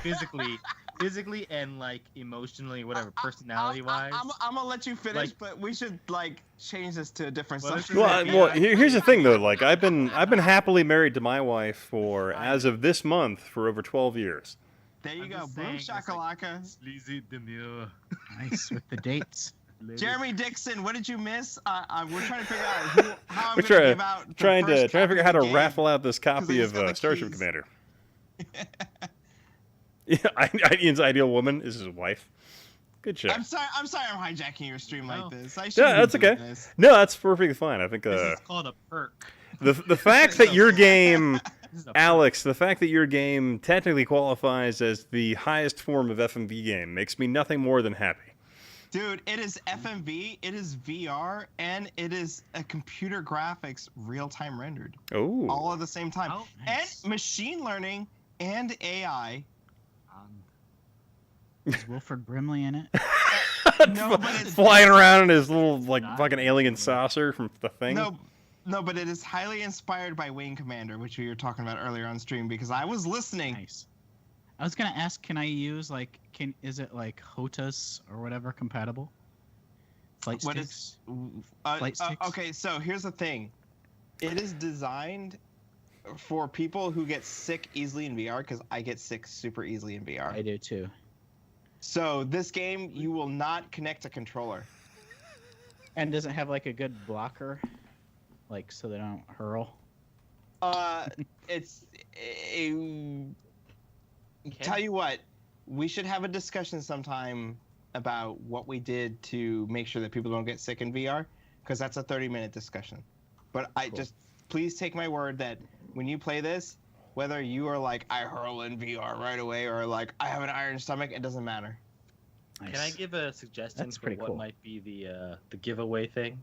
physically and like emotionally, whatever, personality-wise. I'm gonna let you finish, Like- but we should like change this to a different Well, subject. Well, here's the thing though. Like I've been happily married to my wife for as of this month for over 12 years. There you I'm go, just boom saying, it's like- shakalaka. Sleazy demure. Nice with the dates. Jeremy Dixon, what did you miss? We're trying to figure out how I'm We're gonna give out. The trying to first figure out how to copy of the game. raffle out this copy just of got the Starship keys. Commander. Yeah, Ian's ideal woman is his wife. Good shit. I'm sorry I'm hijacking your stream like No. this. I Yeah, shouldn't that's be doing okay. this. No, that's perfectly fine. I think This is called a perk. the fact that your game, This is a Alex, the fact that your game technically qualifies as the highest form of FMV game makes me nothing more than happy. Dude, it is FMV, it is VR, and it is a computer graphics real-time rendered. Oh, All at the same time. Oh, nice. And machine learning and AI. Is Wilford Brimley in it? No, but it's flying around in his little like fucking alien saucer from the thing. No, but it is highly inspired by Wing Commander, which we were talking about earlier on stream because I was listening. Nice. I was gonna ask, can I use is it like HOTAS or whatever compatible? Flight What sticks? is okay, so here's the thing. It is designed for people who get sick easily in VR because I get sick super easily in VR. I do too. So this game, you will not connect a controller. And does it have like a good blocker, like so they don't hurl? It's tell you what, we should have a discussion sometime about what we did to make sure that people don't get sick in VR, because that's a 30-minute discussion. But just please take my word that when you play this, whether you are like, I hurl in VR right away, or like, I have an iron stomach, it doesn't matter. Nice. Can I give a suggestion That's for pretty what cool. might be the giveaway thing?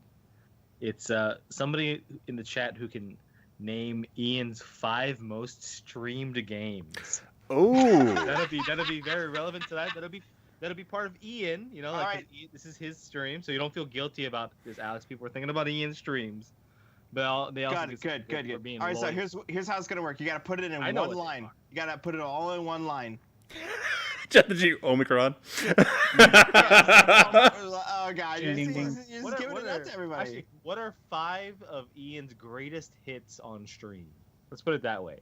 It's somebody in the chat who can name Ian's 5 most streamed games. Oh, That'll that'll be very relevant to that. That'll be part of Ian. You know, like 'cause Alright. This is his stream, so you don't feel guilty about this, Alex. People are thinking about Ian's streams, but they also Got get it. some Good, credit good, for good. being All right, so loyal. here's how it's gonna work. You gotta put it in I know one what they line. are. You gotta put it all in one line. Jonathan G. Omicron. Oh god, you're Ding, just, ding, you're just giving it out to everybody. Actually, what are 5 of Ian's greatest hits on stream? Let's put it that way.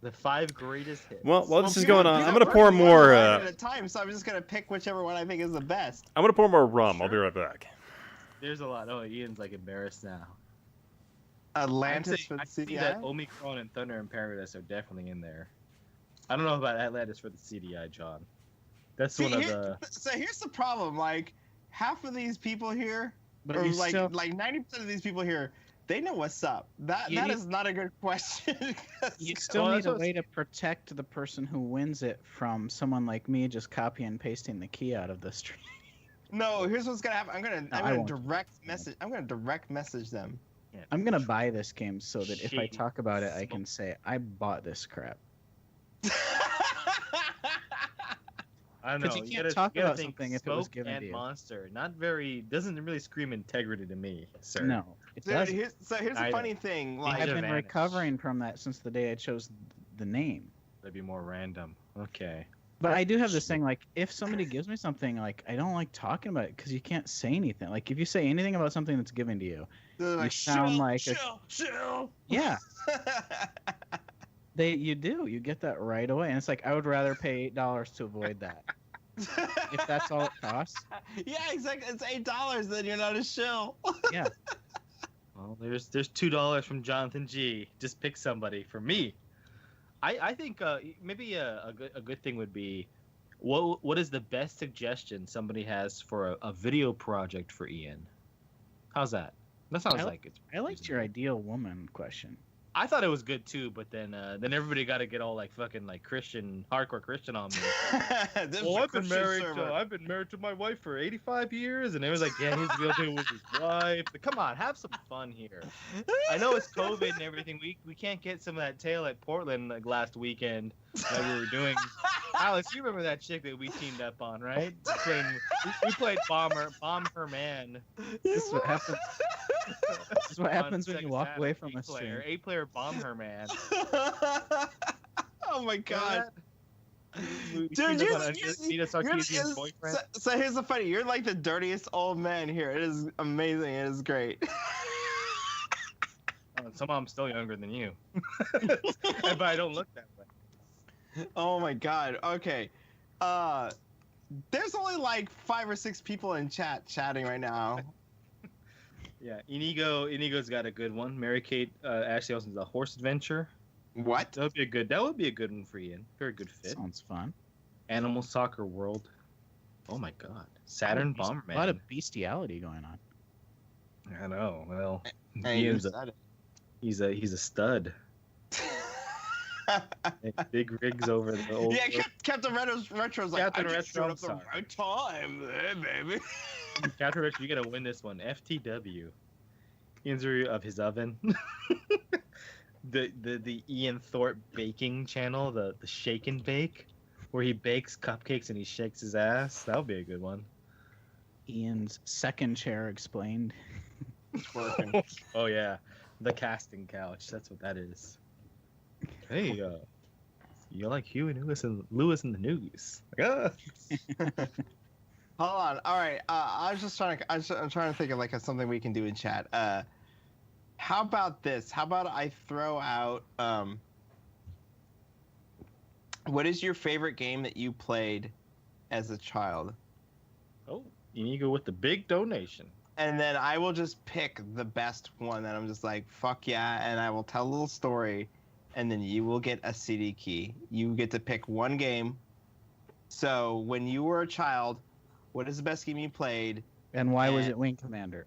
The 5 greatest hits. While this is people- going on, people I'm gonna are pour working one more. line at a time, so I'm just gonna pick whichever one I think is the best. I'm gonna pour more rum. I'll be right back. There's a lot. Oh, Ian's like embarrassed now. Atlantis for the I see CDI. that Omicron and Thunder and Paradise are definitely in there. I don't know about Atlantis for the CDI, John. That's See, one of the. So here's the problem. Like half of these people here, But or you like still, 90% of these people here, they know what's up. That You need- is not a good question. 'Cause- you still Well, need that's a what way to protect the person who wins it from someone like me just copy and pasting the key out of the stream. No, here's what's gonna happen. I'm I gonna won't. direct message. I'm gonna direct message them. I'm gonna buy this game so that if I Shady talk about it, I smoke. can say I bought this crap. I don't 'Cause know. you can't gotta- talk gotta about think something if it was Smoke given and to you. Monster, not very. Doesn't really scream integrity to me, sir. No, it Dude, doesn't. here's the Neither. funny thing. Like, I've Neither been vanish. recovering from that since the day I chose the name. That'd be more random. Okay. But I do have this thing, like, if somebody gives me something, like, I don't like talking about it because you can't say anything. Like, if you say anything about something that's given to you, they're like, sound "Chill, like a- chill." yeah, you do. You get that right away. And it's like, I would rather pay $8 to avoid that. If that's all it costs, Yeah, exactly. It's $8. Then you're not a shill. yeah. Well, there's $2 from Jonathan G. Just pick somebody for me. I think maybe a good thing would be, what is the best suggestion somebody has for a video project for Ian? How's that? That sounds I- like it's. I liked your ideal woman question. I thought it was good too, but then everybody got to get all like fucking like Christian, hardcore Christian on me. This is Well, a I've been Christian married. server. I've been married to my wife for 85 years, and it was like, yeah, he's the real deal with his wife. But come on, have some fun here. I know it's COVID and everything. We can't get some of that tail at Portland like last weekend that we were doing. Alex, you remember that chick that we teamed up on, right? We played Bomb Her Man. This is what happens. This is what happens when you walk away from a stream. 8-player Bomb Her Man. Oh my god. We Dude, teamed you're, up on Anita Sarkeesian's boyfriend. so here's the funny. You're like the dirtiest old man here. It is amazing. It is great. Somehow I'm still younger than you. But I don't look that way. Oh my god. Okay. There's only like 5 or 6 people in chatting right now. Yeah, Inigo's got a good one. Mary Kate Ashley Olsen's The Horse Adventure. What? That would be a good one for Ian. Very good fit. Sounds fun. Animal Soccer World. Oh my god. Saturn A lot Bomberman. of bestiality going on. I know. Well, Hey, Ian's you a, said he's a stud. it. Big rigs over the old. Yeah, Captain Retro's like, Captain I just Retro, showed up I'm the right time there, baby. Captain Rich, you gotta win this one. FTW. Ian's review of his oven. the Ian Thorpe baking channel, the Shake and Bake, where he bakes cupcakes and he shakes his ass. That would be a good one. Ian's second chair explained. It's working. Oh yeah, the casting couch. That's what that is. Hey, you like Huey Lewis and the News? Like, Hold on. All right. I'm trying to think of like something we can do in chat. How about this? How about I throw out what is your favorite game that you played as a child? Oh, Inigo with the big donation. And then I will just pick the best one that I'm just like, fuck yeah, and I will tell a little story, and then you will get a CD key. You get to pick one game. So when you were a child, what is the best game you played? And why was And- it Wing Commander?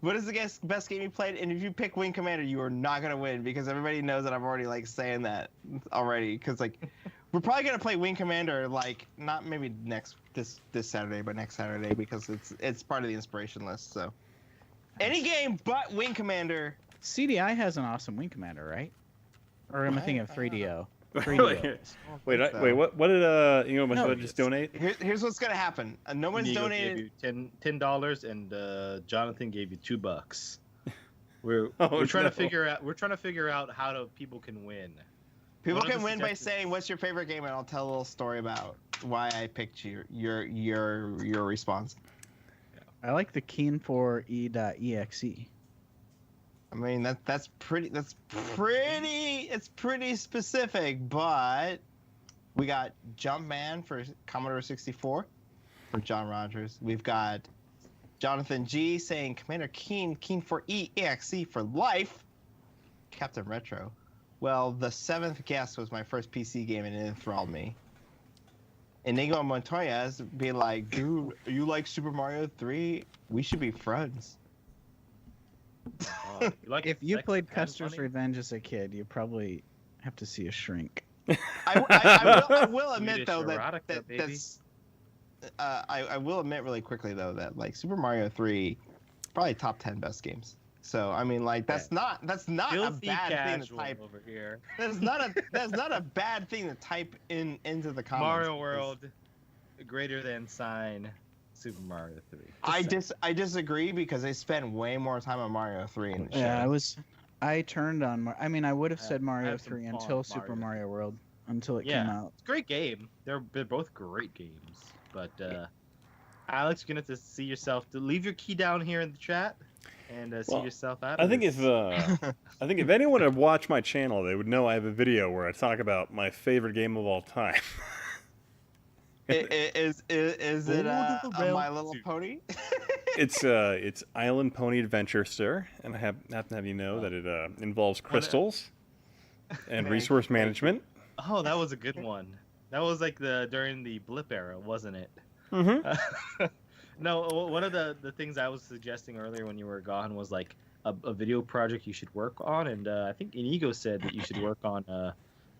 What is the best game you played? And if you pick Wing Commander, you are not gonna win because everybody knows that I'm already like saying that already. Because like, we're probably gonna play Wing Commander like not maybe this Saturday, but next Saturday because it's part of the inspiration list. So any game but Wing Commander. CDI has an awesome Wing Commander, right? Or am I thinking of 3DO? 3DO. Wait, so. wait, what did my No, son just donate? Here's what's gonna happen. No one's Inigo donated. gave you $10 and Jonathan gave you $2. We're Oh, trying no. to figure out how people can win. People One of can the win by suggestions- saying what's your favorite game, and I'll tell a little story about why I picked your response. I like the Keen for E.exe. I mean it's pretty specific, but we got Jumpman for Commodore 64 for John Rogers. We've got Jonathan G saying Commander Keen for EXE for life. Captain Retro. Well, the 7th guest was my first PC game and it enthralled me. Inigo Montoya's be like, dude, you like Super Mario 3? We should be friends. You like If you sex played and Custer's money? Revenge as a kid, you probably have to see a shrink. I will admit Swedish though erotica, baby. that's I will admit really quickly though that like Super Mario 3 probably top 10 best games. So I mean like that's not a Filthy bad thing to casual type. over here. That's not a bad thing to type into the comments. Mario World, greater than sign Super Mario 3. I disagree because they spent way more time on Mario 3 in the show. Yeah, I turned on. I mean, I would have said I Mario have some 3 fun until with Super Mario Mario World, until it Yeah. came out. It's a great game. They're both great games. But Alex, you're gonna have to see yourself. To leave your key down here in the chat and see Well, yourself out. I of think this. if anyone had watched my channel, they would know I have a video where I talk about my favorite game of all time. Is it My Little Pony? It's Island Pony Adventure, sir, and I happen to have you know that it involves crystals and resource management. Oh, that was a good one. That was like during the blip era, wasn't it? Mm-hmm. No, one of the things I was suggesting earlier when you were gone was like a video project you should work on, and I think Inigo said that you should work on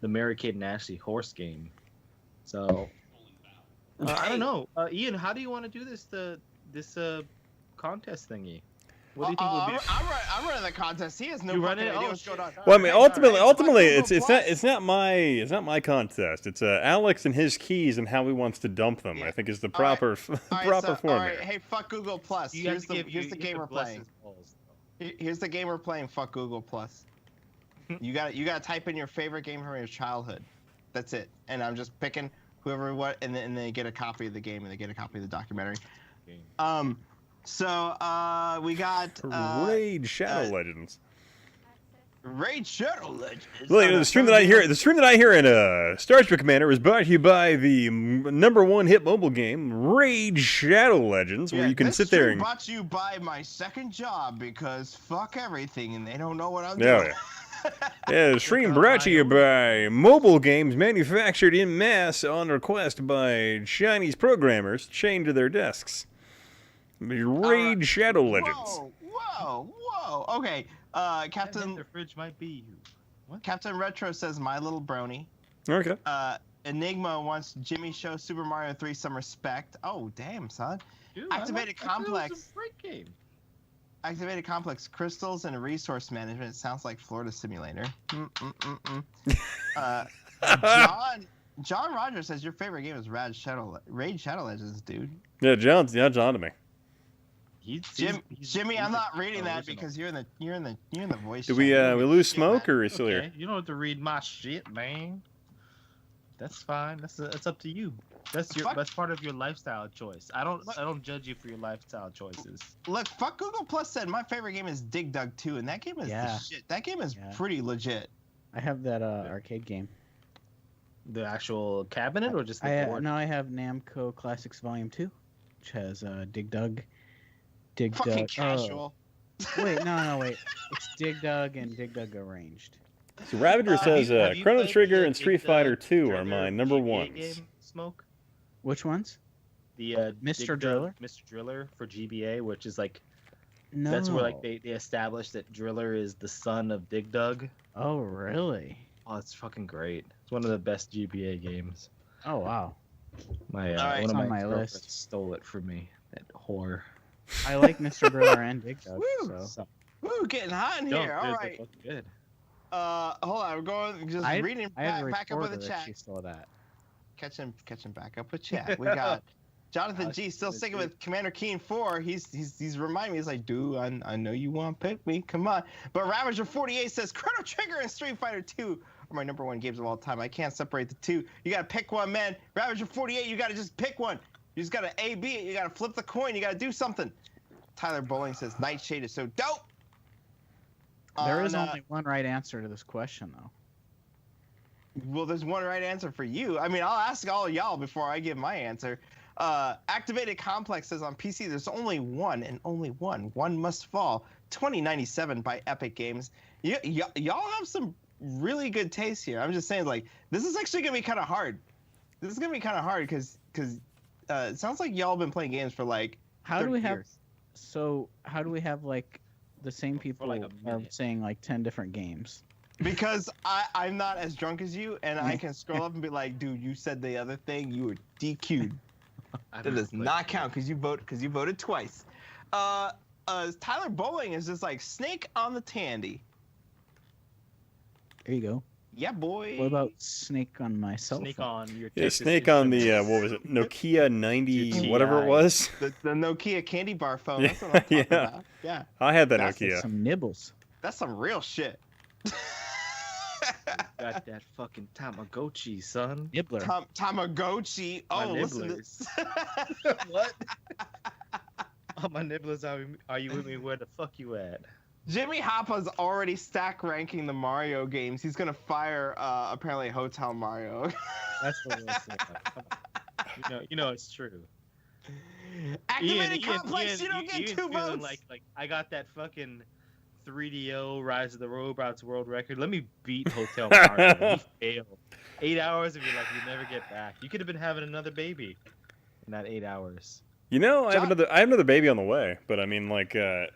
the Mary Kate and Ashley horse game. So I don't know, Ian, how do you want to do this contest thingy? What do you think would be? I'm running the contest. He has no You fucking run it? idea Oh, what's going on. Well, I mean, ultimately, Google it's not my contest. It's Alex and his keys and how he wants to dump them. Yeah. I think is the All right. proper All format. right, hey, fuck Google Plus. You have Here's to give- the you game have we're to bless playing. his balls, Here's the game we're playing. Fuck Google Plus. You got to type in your favorite game from your childhood. That's it. And I'm just picking whoever and then they get a copy of the game and they get a copy of the documentary. So we got Raid Shadow Legends. Raid Shadow Legends. Well, the stream that I hear in Star Trek Commander is brought to you by the #1 hit mobile game, Raid Shadow Legends, where you can sit there and brought to you by my second job because fuck everything and they don't know what I'm yeah, doing. the stream brought to you by mobile games manufactured in mass on request by Chinese programmers chained to their desks. Raid Shadow Legends. Whoa. Okay, Captain The fridge might be you. What? Captain Retro says My Little Brony. Okay. Enigma wants Jimmy show Super Mario 3 some respect. Oh, damn, son. Dude, Activated I thought it was Complex. a great game. Activated Complex, crystals and resource management. It sounds like Florida Simulator. John Rogers says your favorite game is Raid Shadow Legends, dude. Yeah, John to me. Jimmy, I'm not reading that because you're in the voice. Did we chat. lose smoke or is still Okay, here? you don't have to read my shit, man. That's fine. That's up to you. That's part of your lifestyle choice. I don't judge you for your lifestyle choices. Look, fuck Google Plus said my favorite game is Dig Dug 2, and that game is the shit. That game is pretty legit. I have that arcade game. The actual cabinet or just the board? No, I have Namco Classics Volume 2, which has Dig Dug. Fucking casual. Wait, wait. It's Dig Dug and Dig Dug Arranged. So Ravager says have you Chrono played Trigger the and Street Dig Fighter Dug 2 are Driller my GBA #1s. game, Smoke? Which ones? The Mr. Dig Dug Driller? Mr. Driller for GBA, which is like No. that's where like they established that Driller is the son of Dig Dug. Oh, really? Oh, it's fucking great. It's one of the best GBA games. Oh, wow. My Alright, one of on my my girlfriends list. stole it from me. That whore. I like Mr. Driller and Dig Dug. Woo! So. Woo, getting hot in Don't, here. All they're right. fucking good. Hold on, we're going just reading I had a back up with recorder the that chat. she saw that. Catching back up with chat. We got Jonathan G still sticking with Commander Keen 4. He's reminding me. He's like, dude, I know you want to pick me. Come on. But Ravager 48 says Chrono Trigger and Street Fighter 2 are my #1 games of all time. I can't separate the two. You gotta pick one, man. Ravager 48, you gotta just pick one. You just gotta A B it. You gotta flip the coin. You gotta do something. Tyler Bowling says Nightshade is so dope. There is only one right answer to this question, though. Well, there's one right answer for you. I mean, I'll ask all of y'all before I give my answer. Activated Complex says on PC there's only one and only one. One Must Fall. 2097 by Epic Games. Y'all have some really good taste here. I'm just saying, like, this is actually gonna be kind of hard. This is gonna be kind of hard because it sounds like y'all been playing games for like. How do we 30 have? years. So how do we have like the same people like a are minute. saying like 10 different games? Because I'm not as drunk as you, and I can scroll up and be like, dude, you said the other thing, you were DQ'd. That does not count because you voted twice. Tyler Bowling is just like Snake on the Tandy. There you go. Yeah, boy. What about Snake on my cell Sneak phone? on your Yeah, Texas Snake on the Instruments. what was it? Nokia 90, GTI. whatever it was. the Nokia candy bar phone? That's what I'm talking Yeah. about. Yeah, I had that That's Nokia. Some nibbles. that's some real shit. Got that fucking Tamagotchi, son. Nibbler. Tamagotchi. My Oh, listen to nibblers. this. What? Oh, my nibblers, are you with me? Where the fuck you at? Jimmy Hoppa's already stack ranking the Mario games. He's gonna fire apparently Hotel Mario. That's the worst thing. Come on. You know it's true. Activated Complex, you don't get Ian's 2 feeling votes. like I got that fucking 3DO Rise of the Robots world record. Let me beat Hotel Mario. He failed. 8 hours of your life you never get back. You could have been having another baby in that 8 hours. You know, I have another baby on the way, but I mean, like, I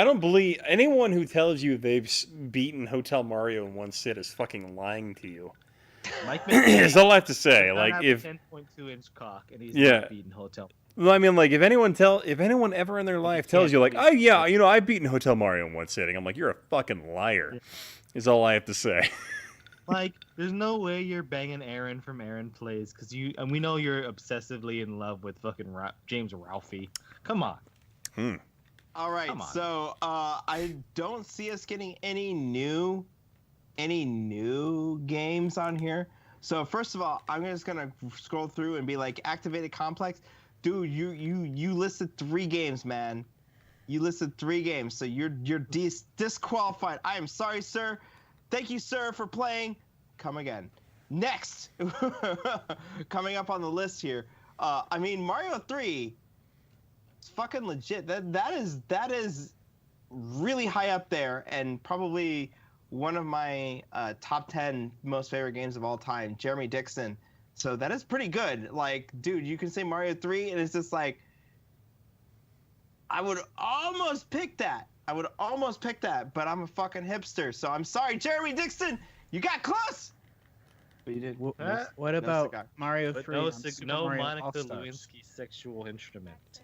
don't believe anyone who tells you they've beaten Hotel Mario in one sit is fucking lying to you. Mike That's all I have to say. does not Like, have if a 10.2-inch cock and he's Yeah. not beating Hotel. well, I mean, like, if anyone ever in their life tells you, like, oh yeah, you know, I've beaten Hotel Mario in one sitting, I'm like, you're a fucking liar. Is all I have to say. Like, there's no way you're banging Aaron from Aaron Plays, because and we know you're obsessively in love with fucking James Ralphie. Come on. All right, Come on. so I don't see us getting any new games on here. So first of all, I'm just gonna scroll through and be like, Activated Complex, dude, you listed 3 games, man. You listed 3 games, so you're disqualified. I am sorry, sir. Thank you, sir, for playing. Come again. Next, coming up on the list here. I mean, Mario 3. It's fucking legit. That is really high up there, and probably one of my top 10 most favorite games of all time. Jeremy Dixon. So that is pretty good. Like, dude, you can say Mario 3, and it's just like, I would almost pick that. But I'm a fucking hipster, so I'm sorry, Jeremy Dixon. You got close, but you did. What No about cigar. Mario But 3? no, on Super no Mario Monica All-Stars? Lewinsky sexual instrument.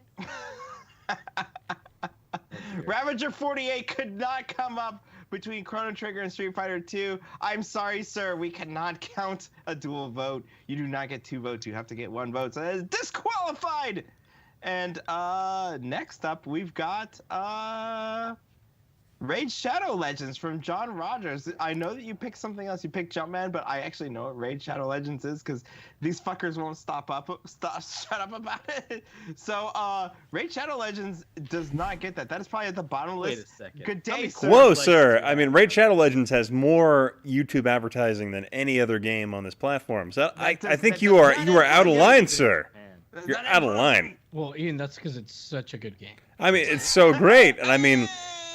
Ravager 48 could not come up between Chrono Trigger and Street Fighter 2. I'm sorry, sir. We cannot count a dual vote. You do not get 2 votes. You have to get 1 vote. So that is disqualified. And next up, we've got Raid Shadow Legends from John Rogers. I know that you picked something else. You picked Jumpman, but I actually know what Raid Shadow Legends is because these fuckers won't shut up about it. So Raid Shadow Legends does not get that. That is probably at the bottom Wait list. a second. Good How day, many sir. Whoa, Like, sir. I mean, Raid Shadow Legends has more YouTube advertising than any other game on this platform. So I think you are out of line, sir. Man. You're out of line. Well, Ian, that's because it's such a good game. I mean, it's so great. And I mean,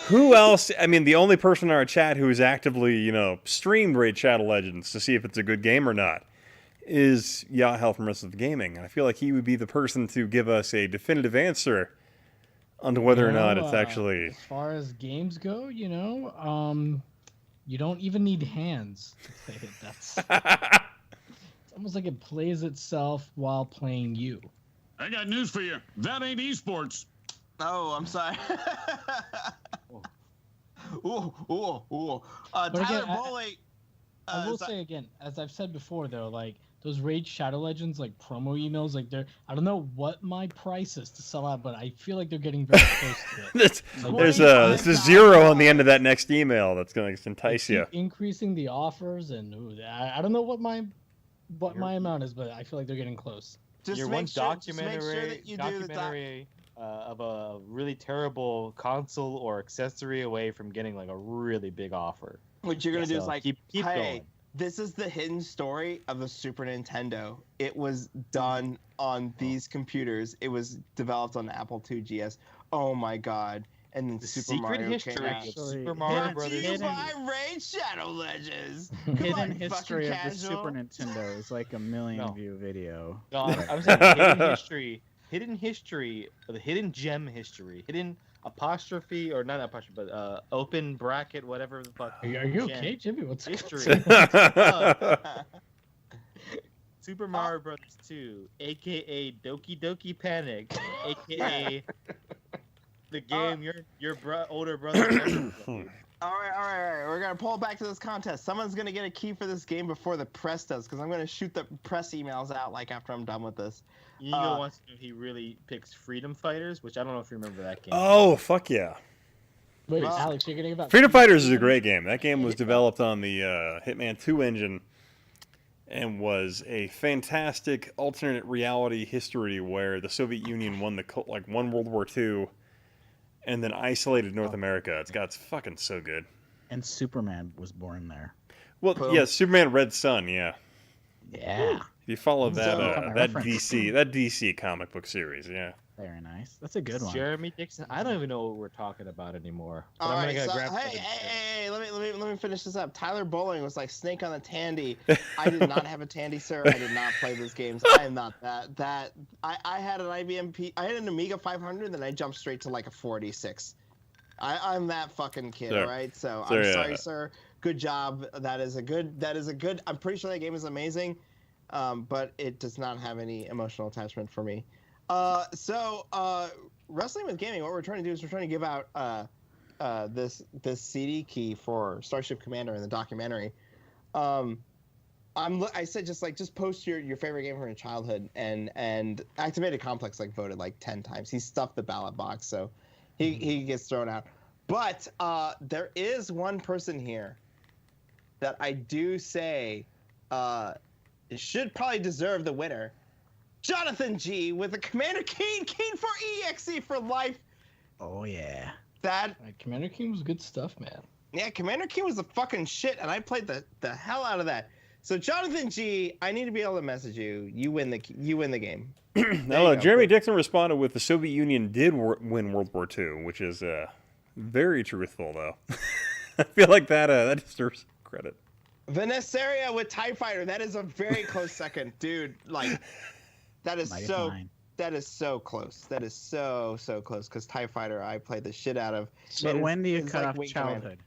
who else? I mean, the only person in our chat who has actively, you know, streamed Raid Shadow Legends to see if it's a good game or not is Yahel from Rest of the Gaming. And I feel like he would be the person to give us a definitive answer onto whether or not it's actually. As far as games go, you don't even need hands to play it. That's it's almost like it plays itself while playing you. I got news for you. That ain't esports. Oh, I'm sorry. Ooh. But Tyler again, Bowling. I will say again, as I've said before, though, like those Raid Shadow Legends, like promo emails, like I don't know what my price is to sell out, but I feel like they're getting very close to it. There's a zero on the end of that next email that's going to They entice you. keep increasing the offers, and I don't know what my amount is, but I feel like they're getting close. Just Your make one sure, just make sure documentary that you do the of a really terrible console or accessory away from getting like a really big offer. What you're gonna do is So like, keep hey, going. this is the hidden story of the Super Nintendo. It was done on these computers. It was developed on the Apple IIgs. Oh my god! And then The Super secret Mario history came out. of Sorry, Super Mario Brought to Brothers. you Hidden- by Raid Shadow Legends. Come Hidden on, history fucking of the Super casual. Nintendo is like a million No. view video. No, I'm saying hidden history, or the hidden gem history, hidden apostrophe or not apostrophe, but open bracket, whatever the fuck. Are you gem okay, Jimmy? What's history? Super Mario Brothers 2, aka Doki Doki Panic, aka the game your older brother never played. All right. We're gonna pull back to this contest. Someone's gonna get a key for this game before the press does, because I'm gonna shoot the press emails out like after I'm done with this. Ego wants to know if he really picks Freedom Fighters, which I don't know if you remember that game. Oh, fuck yeah. Wait, Well, Alex, you're getting about Freedom Fighters is a great game. That game was developed on the Hitman 2 engine and was a fantastic alternate reality history where the Soviet Union won World War II and then isolated North America. It's fucking so good. And Superman was born there. Well, Boom. yeah, Superman Red Sun, yeah. Yeah. If you follow that So- that reference. DC comic book series, yeah. Very nice. That's a good one. Jeremy Dixon. I don't even know what we're talking about anymore. But All I'm right, gonna so, grab hey, let me finish this up. Tyler Bowling was like Snake on the Tandy. I did not have a Tandy, sir. I did not play those games. I am not that. I had an I had an Amiga 500, then I jumped straight to like a 486. I'm that fucking kid, Sure. all right? So Sure, I'm yeah. sorry, sir. Good job. That is a good. I'm pretty sure that game is amazing, but it does not have any emotional attachment for me. Wrestling with Gaming, what we're trying to do is we're trying to give out this CD key for Starship Commander in the documentary. I said just post your favorite game from your childhood, and Activated Complex voted 10 times. He stuffed the ballot box, so he gets thrown out. But there is one person here that I do say should probably deserve the winner. Jonathan G with a Commander Keen for EXE for life. Oh yeah. Commander King was good stuff, man. Yeah, Commander Keen was the fucking shit, and I played the hell out of that. So Jonathan G, I need to be able to message you. You win the game. Now, Jeremy Dixon responded with the Soviet Union did win World War II, which is very truthful, though. I feel like that deserves credit. Vanessaria with TIE Fighter. That is a very close second, dude. That is Mighty so. fine. That is so close. That is so close. Because TIE Fighter, I played the shit out of. But It when do you is cut like off Wing Commander. childhood?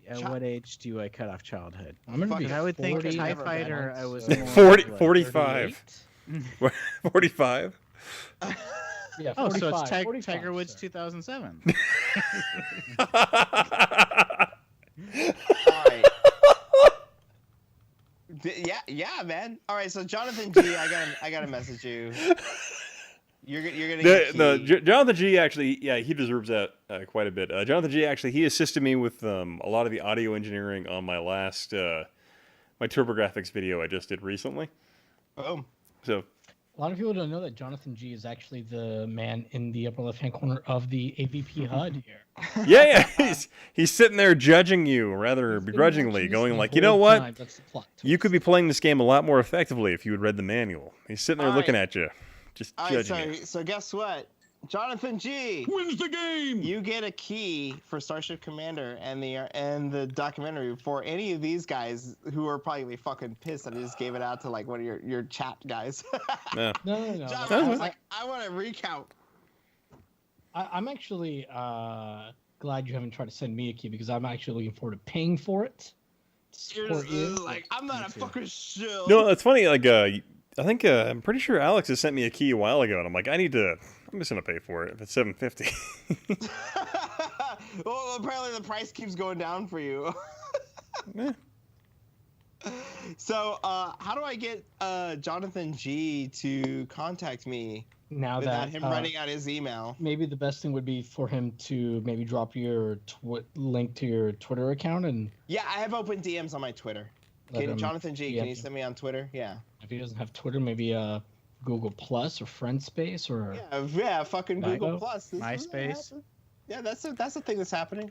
At what age do I cut off childhood? I'm gonna be Because I would think 40 TIE never Fighter, been I was so- more 40, like 45. 45? Yeah, 45, Oh, so it's 45, Tiger Woods sir. 2007. All right. Yeah, man. All right, so Jonathan G, I gotta message you. You're gonna get Jonathan G actually, yeah, he deserves that quite a bit. Jonathan G actually, he assisted me with a lot of the audio engineering on my last my TurboGrafx video I just did recently. Boom. So A lot of people don't know that Jonathan G is actually the man in the upper left-hand corner of the AVP HUD here. yeah, he's sitting there judging you rather He's been begrudgingly, watching this going the like, you know whole what? time. That's the plot You could be twist. playing this game a lot more effectively if you had read the manual. He's sitting there All looking right. at you, just All right, judging you. so guess what? Jonathan G Wins the game! You get a key for Starship Commander and the documentary for any of these guys who are probably fucking pissed that I just gave it out to one of your chat guys. Yeah. No. John, Sounds I was good. I want to recount. I'm actually glad you haven't tried to send me a key because I'm actually looking forward to paying for it. To support you. I'm not a too. fucking shill. No, it's funny. I think I'm pretty sure Alex has sent me a key a while ago, and I'm like, I need to I'm just gonna pay for it if it's $7.50. Well, apparently the price keeps going down for you. Eh. So, how do I get Jonathan G to contact me Now without that him writing out his email? maybe the best thing would be for him to maybe drop your link to your Twitter account, and Yeah, I have open DMs on my Twitter. let him Jonathan G, DM can you you. send me on Twitter? Yeah. If he doesn't have Twitter, maybe Google Plus or Friendspace or Yeah, fucking Google Bigo? Plus. MySpace. Yeah, that's a thing that's happening.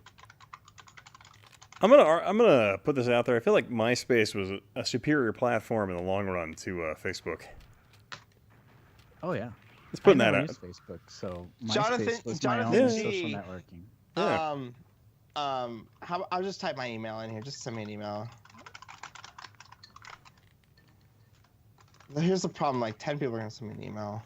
I'm gonna put this out there. I feel like MySpace was a superior platform in the long run to Facebook. Oh yeah. Let's put I that never out. use Facebook, so Jonathan- MySpace was my Jonathan only G. social networking. Yeah. I'll just type my email in here. Just send me an email. Here's the problem. Like 10 people are gonna send me an email.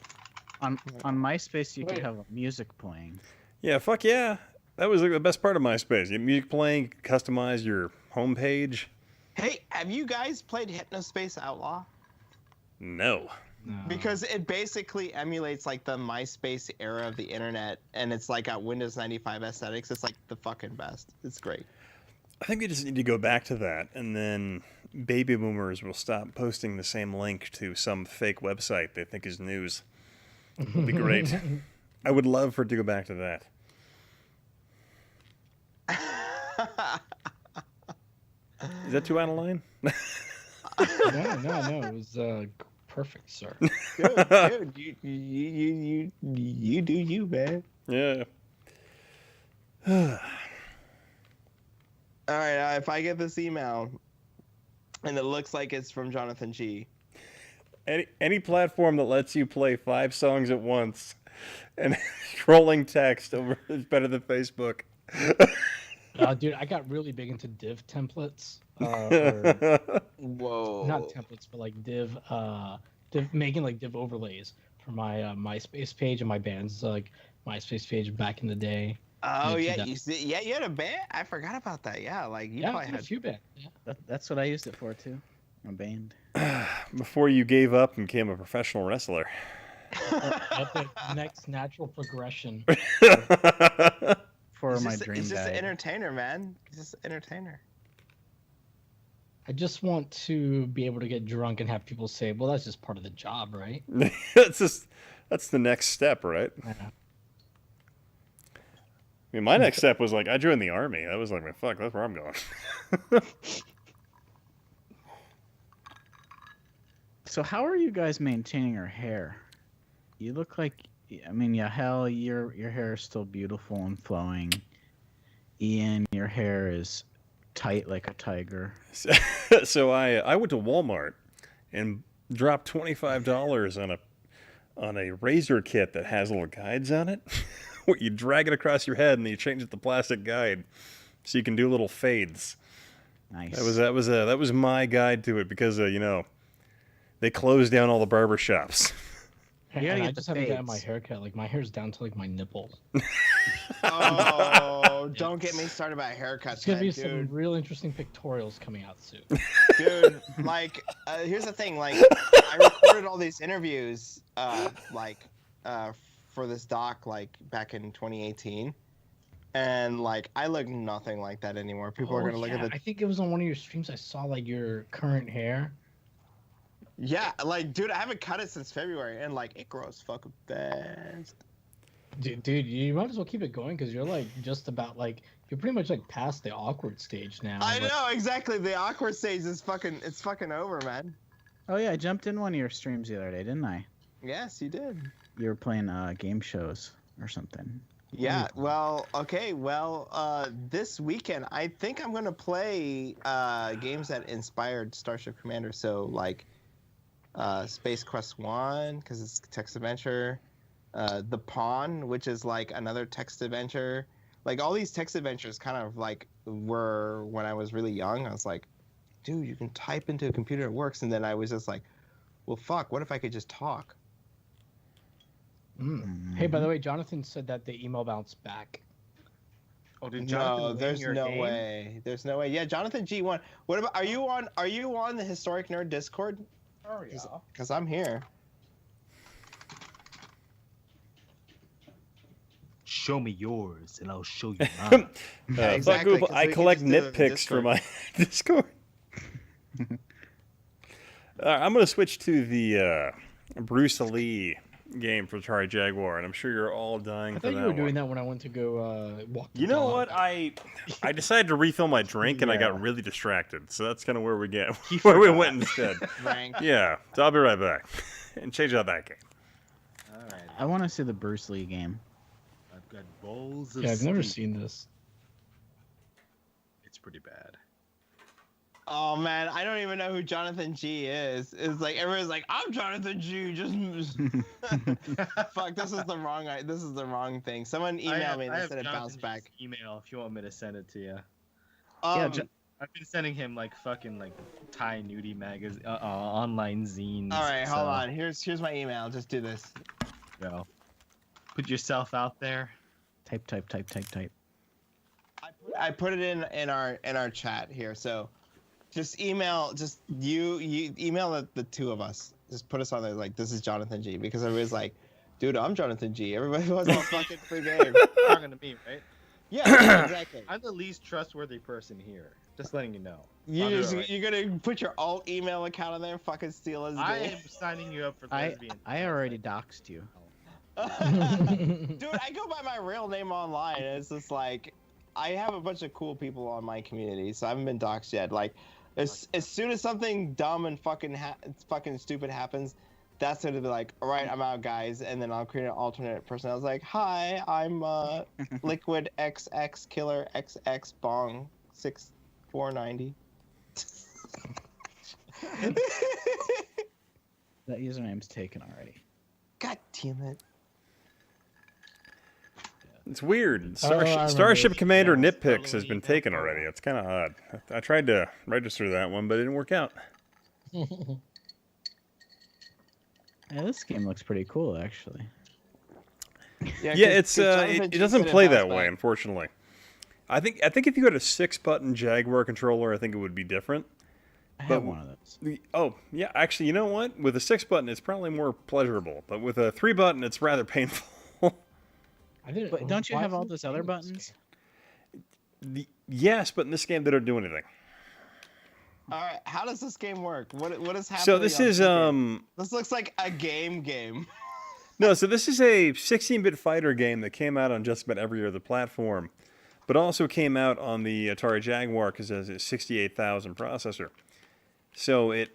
On MySpace, you could Wait. have music playing. Yeah, fuck yeah. That was like the best part of MySpace. You have music playing, customize your homepage. Hey, have you guys played Hypnospace Outlaw? No. Because it basically emulates like the MySpace era of the internet, and it's like got Windows 95 aesthetics. It's like the fucking best. It's great. I think we just need to go back to that, and then baby boomers will stop posting the same link to some fake website they think is news. It'd be great. I would love for it to go back to that. Is that too out of line? no, it was perfect, sir. Dude, you do you, man. Yeah. All right, if I get this email, and it looks like it's from Jonathan G. Any platform that lets you play 5 songs at once and scrolling text over is better than Facebook. Dude, I got really big into div templates. Or Whoa. not templates, but like div making like div overlays for my MySpace page and my band's like MySpace page back in the day. Oh Yeah, yeah, do you had a band. I forgot about that. Yeah, like you Yeah, I probably did a had. few bands. Yeah. That's what I used it for too. A band. Before you gave up and became a professional wrestler. At the next natural progression. For He's my just, dream he's just an bag. entertainer, man. He's just an entertainer. I just want to be able to get drunk and have people say, "Well, that's just part of the job, right?" that's the next step, right? Yeah. I mean, my next step was like I joined the army. That was like, fuck, that's where I'm going. So how are you guys maintaining your hair? You look like, I mean, yeah, hell, your hair is still beautiful and flowing. Ian, your hair is tight like a tiger. So I went to Walmart and dropped $25 on a razor kit that has little guides on it. Where you drag it across your head and then you change it to plastic guide, so you can do little fades. Nice. That was my guide to it because they closed down all the barber shops. You gotta And I get the just haven't gotten my fades. haircut. Like my hair's down to like my nipples. Oh, don't get me started about haircuts, It's gonna man, be some dude. real interesting pictorials coming out soon. Dude, like, here's the thing. Like, I recorded all these interviews, for this doc, like back in 2018, and like, I look nothing like that anymore. People are gonna look at the. I think it was on one of your streams. I saw like your current hair. Yeah, like, dude, I haven't cut it since February, and like, it grows fucking fast. Dude, you might as well keep it going because you're like just about like you're pretty much like past the awkward stage now. I but- know exactly. The awkward stage is it's fucking over, man. Oh yeah, I jumped in one of your streams the other day, didn't I? Yes, you did. You were playing game shows or something. Yeah, well, okay, this weekend, I think I'm gonna play games that inspired Starship Commander, so like Space Quest 1, because it's text adventure, The Pawn, which is like another text adventure. Like, all these text adventures kind of like were when I was really young. I was like, dude, you can type into a computer, it works. And then I was just like, well, fuck, what if I could just talk? Hey, by the way, Jonathan said that the email bounced back. Oh, did No, Jonathan win there's your no game? way. There's no way. Yeah, Jonathan G won. What about? Are you on the Historic Nerd Discord? Oh yeah. Because I'm here. show me yours, and I'll show you mine. Yeah, exactly, Fuck Google, 'cause I we can collect just do it in nitpicks for Discord. my Discord. I'm going to switch to the Bruce Lee game for Atari Jaguar, and I'm sure you're all dying I for thought that you were doing one. that when I went to go walk the You know dog. what? I decided to refill my drink, and I got Yeah. really distracted. So that's kind of where we get He where we forgot. went instead. Rank. Yeah, so I'll be right back and change out that game. All right. I want to see the Bruce Lee game. I've got bowls of Yeah, I've never steam. seen this. It's pretty bad. Oh man, I don't even know who Jonathan G is. It's like everyone's like, I'm Jonathan G. Just fuck. This is the wrong. This is the wrong thing. Someone emailed me and they said it bounced back. Email if you want me to send it to you. Yeah, Um, I've been sending him like fucking like Thai nudie magazine, online zines. all right, hold so, on. Here's my email. Just do this. You know, put yourself out there. Type. I put it in our chat here. So just email you email the two of us. Just put us on there like this is Jonathan G, because everybody's like, dude, I'm Jonathan G. Everybody wants this fucking free game. Talking to me, right? Yeah, exactly. I'm the least trustworthy person here. Just letting you know. You're gonna put your alt email account on there and fucking steal his I game. am signing you up for I lesbian. already doxed you. Dude, I go by my real name online, and it's just like I have a bunch of cool people on my community, so I haven't been doxxed yet. Like, as soon as something dumb and fucking stupid happens, that's gonna be like, all right, I'm out, guys, and then I'll create an alternate person. I was like, hi, I'm Liquid XX Killer XX Bong 6490. That username's taken already. God damn it. It's weird. I remember Starship this. Commander Yeah. Nitpicks has been taken already. It's kind of odd. I tried to register that one, but it didn't work out. Yeah, this game looks pretty cool, actually. Yeah, 'cause- it's 'cause Jonathan it G doesn't said play bounced that way, back. unfortunately. I think if you had a 6-button Jaguar controller, I think it would be different. I But- have one of those. Oh, yeah, actually, you know what? With a 6-button, it's probably more pleasurable, but with a 3-button, it's rather painful. I didn't. But don't you why have all isn't those it other in this buttons? Yes, but in this game, they don't do anything. All right, how does this game work? What is happening? So this on is game? This looks like a game. No, so this is a 16-bit fighter game that came out on just about every other platform, but also came out on the Atari Jaguar because it has a 68,000 processor. So it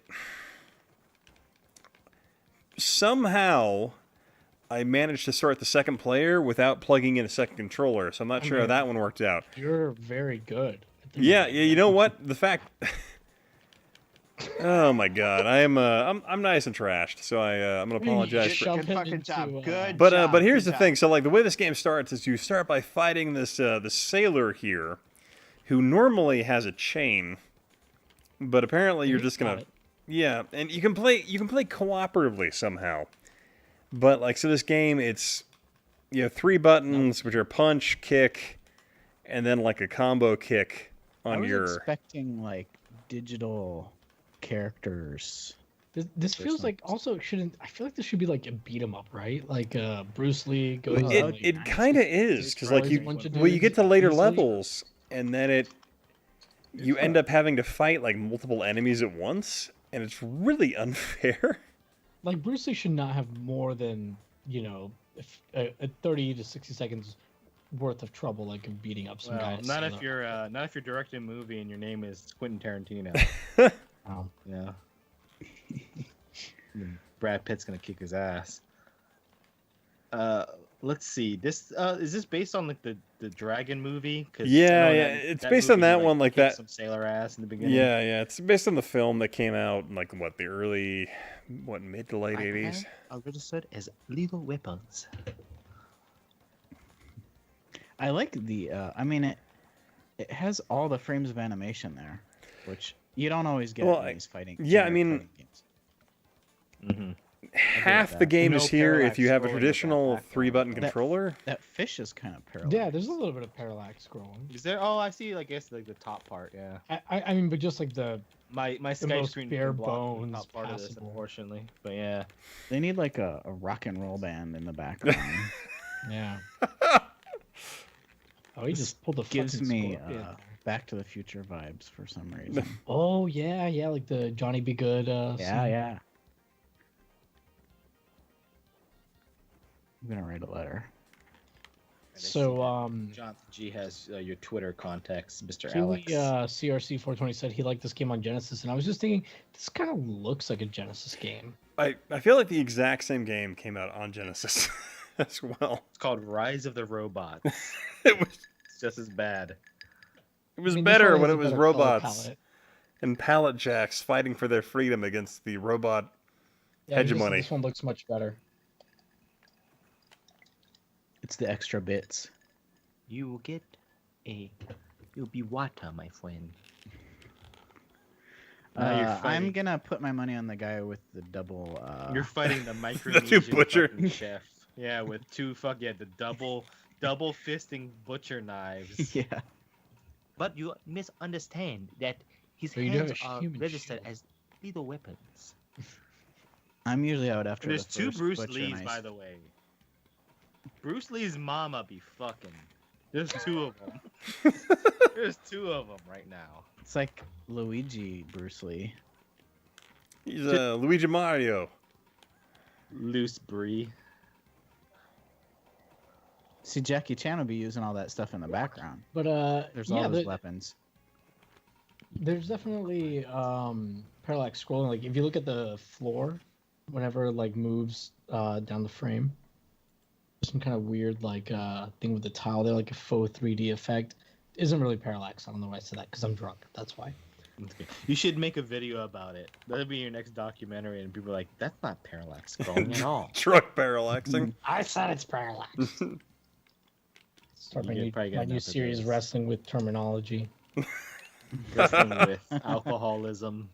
somehow I managed to start the second player without plugging in a second controller, so I'm not sure how that one worked out. You're very good. at the Yeah, game. you know what? The fact. Oh my God, I'm nice and trashed, so I'm gonna apologize for. Shove Good him fucking into, job. Good. But job, but here's good the job. thing. So like the way this game starts is you start by fighting this the sailor here, who normally has a chain, but apparently you're just Got gonna it. yeah, and you can play cooperatively somehow. But like so this game it's 3 buttons which are punch, kick, and then like a combo kick I on was your. expecting like digital characters. This feels Personally. like also it shouldn't. I feel like this should be like a beat 'em up, right? Like Bruce Lee goes. It- on, like, It kind of is because like Throws a bunch of you get dudes to later easily. levels and then you end up having to fight like multiple enemies at once, and it's really unfair. like Bruce Lee should not have more than a 30 to 60 seconds worth of trouble, like of beating up some Well, guys. not if you're directing a movie and your name is Quentin Tarantino. Oh. Yeah. Brad Pitt's gonna kick his ass. Let's see. This is this based on like the dragon movie? 'Cause Yeah, I know yeah, it's based on movie, that one, like kicked that- Some sailor ass in the beginning. Yeah, it's based on the film that came out in like the early mid to late 80s. Registered as legal weapons. I like the. I mean, it has all the frames of animation there, which you don't always get Well, in these fighting. yeah, I generic mean- fighting games. Mm-hmm. Half the that. game No is here if parallax you have a scrolling with that traditional background. 3-button That- controller. That fish is kind of parallel. Yeah, there's a little bit of parallax scrolling. Is there? Oh, I see. I guess like the top part. Yeah. I mean, but just like the My The Skype most screen bare can block the bones top part of this, passable. unfortunately. But yeah. They need like a rock and roll band in the background. yeah. Oh, he This just pulled the gives fucking me Scorpion. Back to the Future vibes for some reason. Oh yeah, yeah, like the Johnny Be Good. Yeah, scene. yeah. I'm gonna write a letter. So Jonathan G has your Twitter contacts, Mr. Julie, Alex. CRC 420 said he liked this game on Genesis, and I was just thinking, this kind of looks like a Genesis game. I feel like the exact same game came out on Genesis as well. It's called Rise of the Robots. It was It's just as bad. it was I mean, this better one when has it a was better color robots palette. and pallet jacks fighting for their freedom against the robot. Yeah, I mean, Hegemony. This one looks much better. It's the extra bits. You will get you'll be water, my friend. Now you're I'm fighting- gonna put my money on the guy with the double. You're fighting the Micronesian butcher. fucking chef. Yeah, with the double fisting butcher knives. Yeah. But you misunderstand that his So you do have hands a are human registered shield. as lethal weapons. I'm usually out after There's the two first Bruce butcher Lees, knife. by the way. Bruce Lee's mama be fucking. There's two of them. There's two of them right now. It's like Luigi Bruce Lee. He's Luigi Mario. Loose Brie. See, Jackie Chan will be using all that stuff in the background. But There's yeah, all those weapons. there's definitely parallax scrolling. Like if you look at the floor, whenever it like moves down the frame, some kind of weird like thing with the tile there, like a faux 3D effect. Isn't really parallax. I don't know why I said that because I'm drunk. That's why. Okay. You should make a video about it. That'll be your next documentary, and people are like, "That's not parallax scrolling at all." Truck parallaxing. I said it's parallax. Start my You new, probably get my new enough of series, those. Wrestling with Terminology. Wrestling with alcoholism.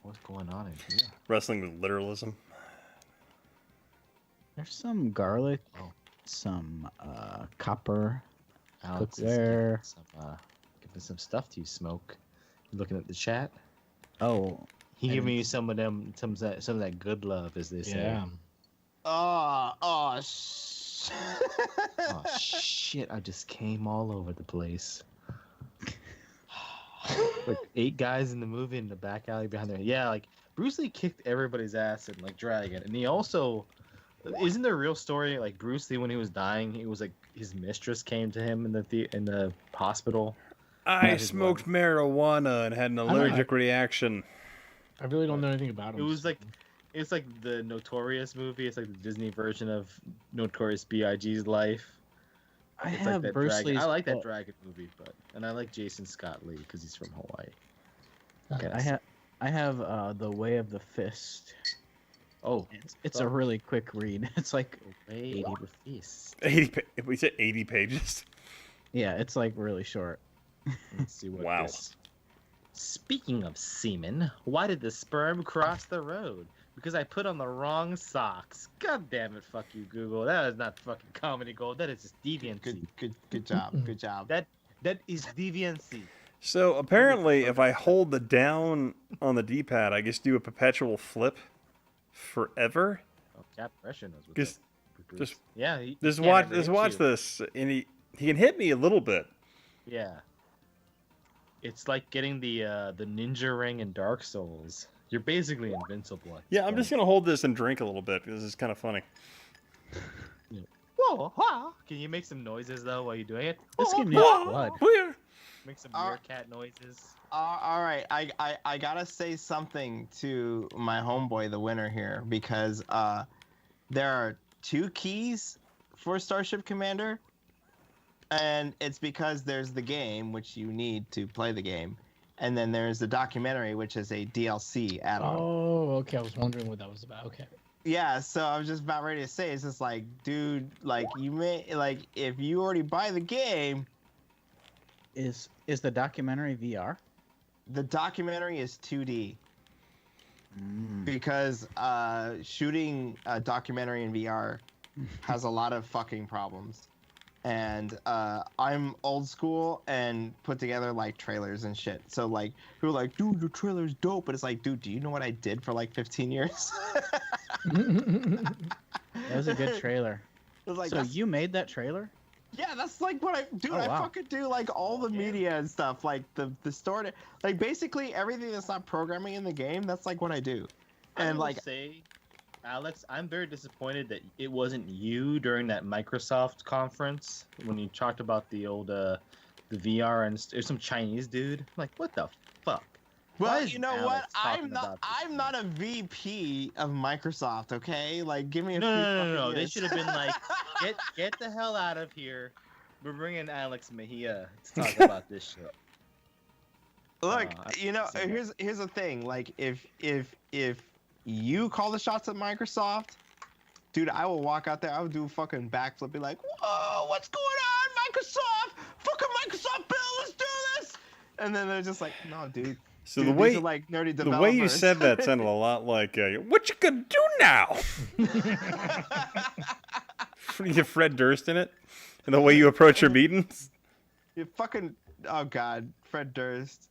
What's going on in here? Wrestling with literalism. There's some garlic, Oh. some copper. Alex is there. giving some stuff to you, Smoke. You looking at the chat? Oh, He I giving didn't you some of that good love, as they say. Yeah. Oh, Oh shit! I just came all over the place. Like 8 guys in the movie in the back alley behind there. Yeah, like Bruce Lee kicked everybody's ass in like Dragon, and he also isn't there a real story like Bruce Lee when he was dying? He was like his mistress came to him in the hospital. I That is smoked marijuana and had an allergic reaction. I really don't know anything about him. It was like it's like the Notorious movie. It's like the Disney version of Notorious B.I.G.'s life. I It's have like that Bruce Dragon. Lee's. I like that Dragon movie, and I like Jason Scott Lee because he's from Hawaii. I have The Way of the Fist. Oh, It's a really quick read. It's like Way 80. of the Fist. 80. We said 80 pages. Yeah, it's like really short. Let's see what Wow. this. Speaking of semen, why did the sperm cross the road? Because I put on the wrong socks. God damn it, fuck you, Google. That is not fucking comedy gold. That is just deviancy. good job, good job. That is deviancy. So apparently, if I hold the down on the D-pad, I just do a perpetual flip forever. Oh, Cap Pressure knows what Just- that just- yeah. He Just can't watch. ever Just hit watch you. this, and he can hit me a little bit. Yeah. It's like getting the ninja ring in Dark Souls. You're basically invincible. Yeah, I'm just gonna hold this and drink a little bit because it's kind of funny. Whoa, whoa. Can you make some noises though while you're doing it? This game needs blood. Make some Uh, meerkat noises. All right, I gotta say something to my homeboy, the winner here, because there are 2 keys for Starship Commander, and it's because there's the game, which you need to play the game, and then there's the documentary, which is a DLC add-on. Oh, okay. I was wondering what that was about. Okay. Yeah, so I was just about ready to say, it's just like, dude, like you may like if you already buy the game, Is the documentary VR? the documentary is 2D. Mm. Because shooting a documentary in VR has a lot of fucking problems. And I'm old school and put together like trailers and shit. So like people are like, dude, your trailer's dope. But it's like, dude, do you know what I did for like 15 years? That was a good trailer. It was like, So that's- you made that trailer? yeah, that's like what I do. Oh, I wow. fucking do like all the media and stuff, like the story, like basically everything that's not programming in the game. That's like what I do. I And will like, say, Alex, I'm very disappointed that it wasn't you during that Microsoft conference when you talked about the old the VR and there's some Chinese dude. I'm like, what the fuck? Why well, is you know what? Alex talking I'm not. about this I'm shit? not a VP of Microsoft. Okay, like give me a No, few no, no, fucking no, no. They years. should have been like, get the hell out of here. We're bringing Alex Mejia to talk about this shit. Look, I've you know, seen that. here's the thing. Like, if you call the shots at Microsoft, dude, I will walk out there. I would do a fucking backflip, be like, "Whoa, what's going on, Microsoft? Fucking Microsoft, Bill, let's do this!" And then they're just like, "No, dude." So Dude, the way these are like nerdy the developers. way you said that sounded a lot like what you gonna do now? You get Fred Durst in it, and the way you approach your meetings. You fucking God, Fred Durst.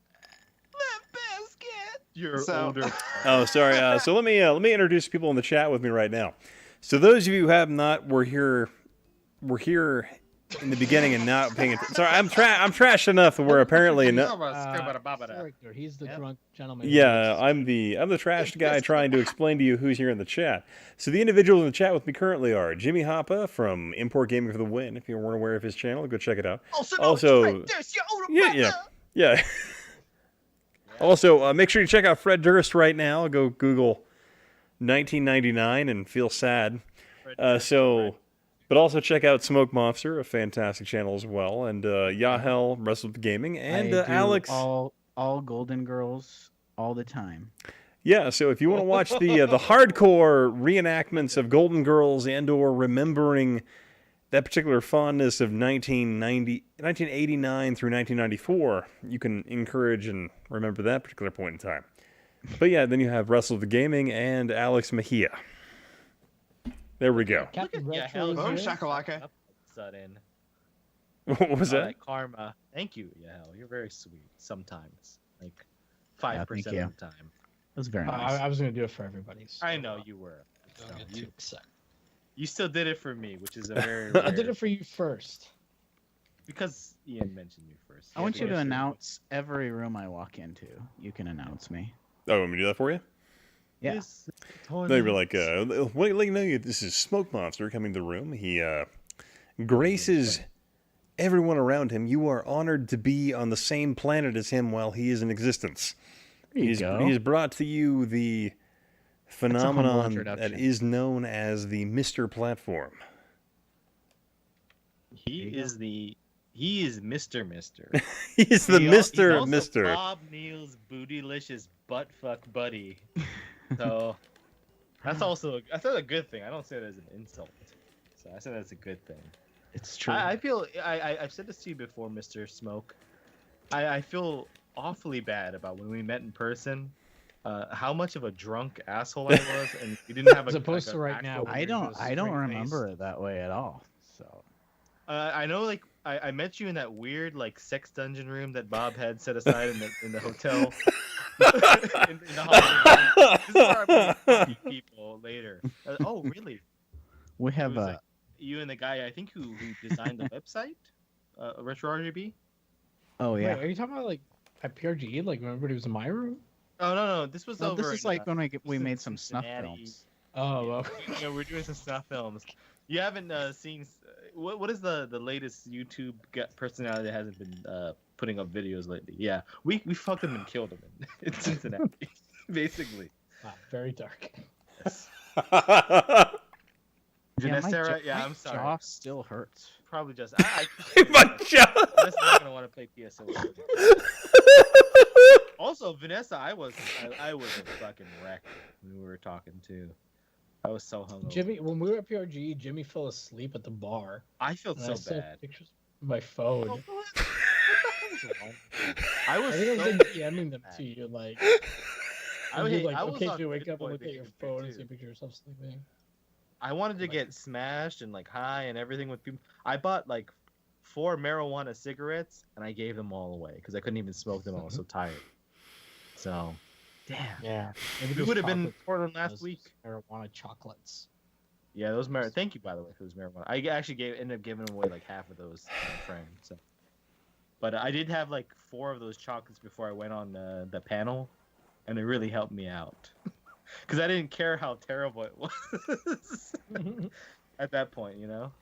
Limp Bizkit. You're So- older. Oh, sorry. So let me introduce people in the chat with me right now. So those of you who have not were here in the beginning and not paying attention. Sorry, I'm trash enough where apparently Character. He's the Yep. drunk gentleman. who yeah, lives- I'm the trashed guy trying to explain to you who's here in the chat. So the individuals in the chat with me currently are Jimmy Hoppa from Import Gaming for the Win. If you weren't aware of his channel, go check it out. Also, yeah. Also, make sure you check out Fred Durst right now. Go Google 1999 and feel sad. But also check out Smoke Monster, a fantastic channel as well, and Yahel, Wrestle Gaming, and I do Alex. all Golden Girls all the time. Yeah, so if you want to watch the hardcore reenactments of Golden Girls and/or remembering that particular fondness of 1989 through 1994, you can encourage and remember that particular point in time. But yeah, then you have Wrestle the Gaming and Alex Mejia. There we go. Captain Yeah, Retro hell, is Boom here. shakalaka. Sudden. What was that? Karma. Thank you, Yahel. You're very sweet sometimes. Like Yeah, 5% thank of you. the time. That was very nice. I was gonna do it for everybody. So I know you were. Don't No, get you, too upset. you still did it for me, which is a very I did rare- it for you first. because Ian mentioned you first. I want you to Yeah, announce every room I walk into. You can announce me. Oh, want me to do that for you? Yeah. This They were like, wait, let you know, this is Smoke Monster coming to the room. He graces everyone around him. You are honored to be on the same planet as him while he is in existence. There you He's go. brought to you the a humble phenomenon that introduction. is known as the Mr. Platform. He There you is he is Mr. Mister. He's the He's Mr. also Mister. Bob Neal's bootylicious buttfuck buddy. So that's also that's a good thing. I don't say that as an insult. So I say that's a good thing. It's true. I feel I've said this to you before, Mr. Smoke. I feel awfully bad about when we met in person. How much of a drunk asshole I was, and you didn't have As a opposed like to a right now, actual- I don't just I don't straight remember it that way at all. So I know, like I met you in that weird like sex dungeon room that Bob had set aside in the hotel. in the holiday room. This is where I'm meeting people later. Oh, really? we It have was, you and the guy I think who designed the website, Retro RGB. oh yeah. Wait, are you talking about like at PRGE? Like when everybody was in my room? Oh no, this was No, over. this is in, like when we was in made some snuff Cincinnati. films. Oh, well. Yeah, we're doing some snuff films. You haven't seen what is the latest YouTube personality that hasn't been putting up videos lately? Yeah, we fucked him and killed him in Cincinnati, basically. Wow, very dark. Vanessa, my I'm sorry. jaw still hurts. Probably just My jaw. Vanessa's not gonna want to play PSO. Also, Vanessa, I was a fucking wreck when we were talking too. I was so hungover. Jimmy, when we were at PRGE, Jimmy fell asleep at the bar. I felt And so I sent bad. pictures on my phone. What the hell was wrong? I I was think I so was like DMing them to you, like, I, you're hey, like, I was okay, on if you wake Good up and Boy look at your behavior, phone and too. see a picture of yourself sleeping. I wanted to get smashed and like high and everything with people. I bought like 4 marijuana cigarettes and I gave them all away because I couldn't even smoke them. I was so tired. So, damn. Yeah. We would have been in Portland last week. Marijuana chocolates. Yeah, those Thank you, by the way, for those marijuana. I actually ended up giving away like half of those to my friend. So, but I did have like 4 of those chocolates before I went on the panel, and it really helped me out because I didn't care how terrible it was at that point. You know,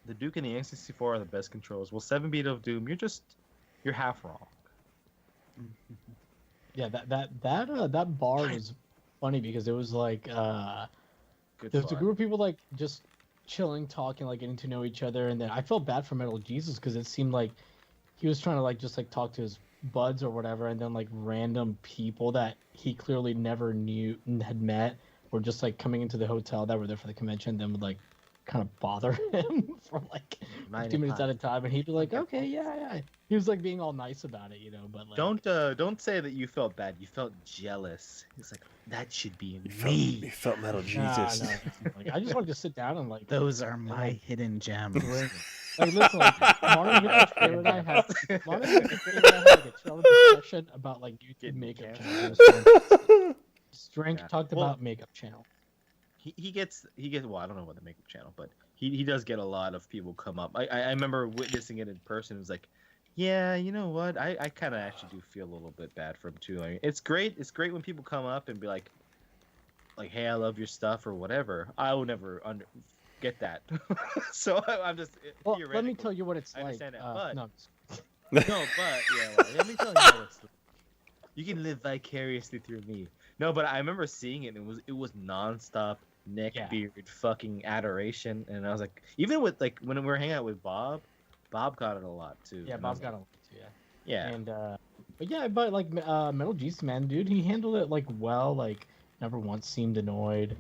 the Duke and the N64 are the best controls. Well, 7-bit of Doom, you're half wrong. Yeah, that bar was funny because it was like Good there's a fun. group of people like just chilling, talking, like getting to know each other, and then I felt bad for Metal Jesus because it seemed like he was trying to like just like talk to his buds or whatever, and then like random people that he clearly never knew had met were just like coming into the hotel that were there for the convention, then would like kind of bother him for like 15 minutes at a time, and he'd be like, okay, yeah. He was like being all nice about it, you know, but like Don't say that you felt bad. You felt jealous. It's like that should be in You me. felt Metal nah, Jesus. like I just wanted to sit down and like Those are my hidden gems. like listen, like Martin Vintage and I had like a chill discussion about like YouTube Getting makeup canceled. channels. Strength Yeah. talked Well, about makeup channel. He gets well, I don't know about the makeup channel, but he does get a lot of people come up. I remember witnessing it in person. It was like, yeah, you know what? I kind of actually do feel a little bit bad for him too. I mean, it's great when people come up and be like, hey, I love your stuff or whatever. I will never get that. So I'm just Well, let me theoretical. tell you what it's I like. understand that, but- no, No, but yeah, well, let me tell you how it's. You can live vicariously through me. No, but I remember seeing it. And it was nonstop neck beard fucking adoration, and I was like, even with like when we were hanging out with Bob got it a lot too. yeah, and I Bob's was got like, a lot too, yeah. yeah. And but yeah, but like Metal Jesus, man, dude, he handled it like well, like never once seemed annoyed.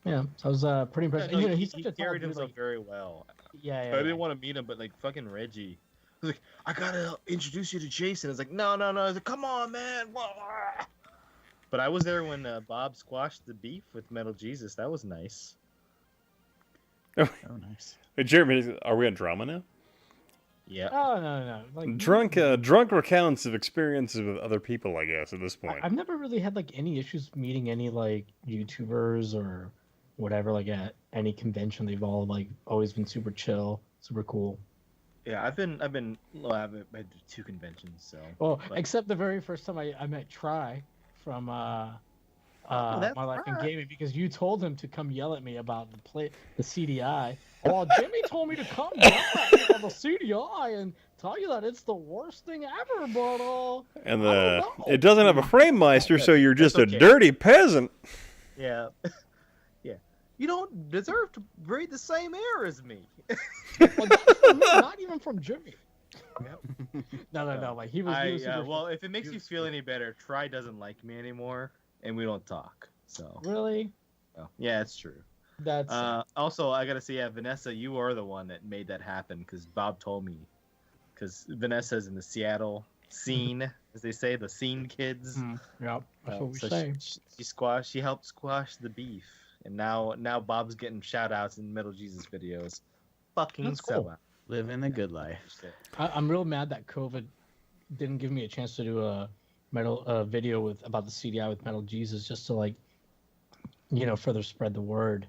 Yeah, so I was pretty impressed. No, You know, he he's such a tall carried dude, himself like, very well. yeah, I didn't want to meet him, but like fucking Reggie. I was like, I gotta introduce you to Jason. I was like, no. I was like, come on, man. But I was there when Bob squashed the beef with Metal Jesus. That was nice. Oh, nice. Hey, Jeremy, are we on drama now? Yeah. Oh no, like Drunk recounts of experiences with other people, I guess, at this point. I've never really had like any issues meeting any like YouTubers or whatever. Like at any convention, they've all like always been super chill, super cool. Yeah, I've been to 2 conventions, so. Well, but- except the very first time I met Try from that's My Life in right. Gaming, because you told him to come yell at me about the CDI. Oh, Jimmy told me to come yell at me about the CDI and tell you that it's the worst thing ever, but And I don't know. it doesn't have a frame meister, so you're just That's a okay. dirty peasant. Yeah. Yeah. You don't deserve to breathe the same air as me. Well, that's from me, not even from Jimmy. Yep. No. Like he was. super well, if it makes he you was feel super- any better, Try doesn't like me anymore, and we don't talk. So, Really? well, yeah, it's true. That's Also, I gotta say, yeah, Vanessa, you are the one that made that happen because Bob told me. Because Vanessa's in the Seattle scene, as they say, the scene kids. Yep. That's what we So say. she helped squash the beef, and now Bob's getting shout outs in Metal Jesus videos. Fucking That's cool. sellout. Living the good life. I'm real mad that COVID didn't give me a chance to do a video about the CDI with Metal Jesus, just to like, further spread the word.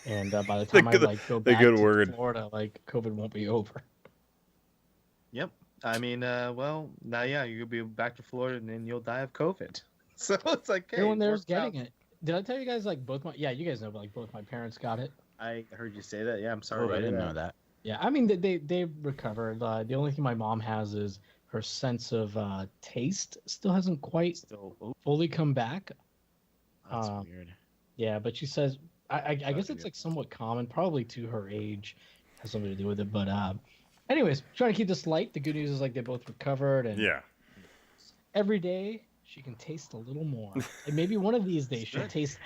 And by the time I like go back to Florida, like COVID won't be over. Yep. I mean, well, now you'll be back to Florida and then you'll die of COVID. So it's like, hey, Everyone there's works out. getting it. Did I tell you guys like both my? Yeah, you guys know, but like both my parents got it. I heard you say that. Yeah, I'm sorry. Oh, I about didn't that. know that. Yeah, I mean they recovered. The only thing my mom has is her sense of taste still hasn't quite fully come back. That's weird. Yeah, but she says I guess it's like somewhat common, probably to her age, has something to do with it. But anyways, trying to keep this light. The good news is like they both recovered, and Yeah. every day she can taste a little more. And maybe one of these days she'll taste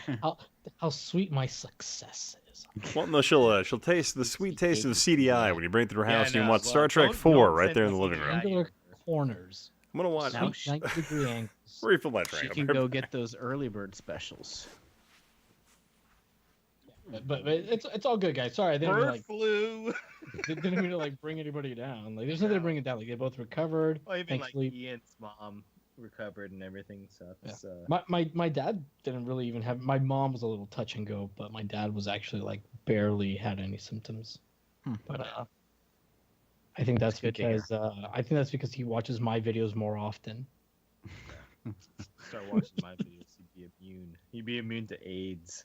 how sweet my success is. Well, no, she'll taste the sweet taste of the CDI when you bring it to her house and you watch well, Star Trek don't 4 right say there in the the living room. CDI. Angular corners, I'm gonna watch. Now sweet 90-degree angles. Refill my She drink. can go get those early bird specials. But it's all good, guys. Sorry, I didn't mean, like flu. didn't mean to like bring anybody down. Like there's nothing to bring it down. Like they both recovered. Well, even Thankfully, like Ian's mom recovered and everything. So it's, My dad didn't really even have. My mom was a little touch and go, but my dad was actually like barely had any symptoms. But I think that's good to hear. because he watches my videos more often. start watching my videos. He'd be immune. He'd be immune to AIDS.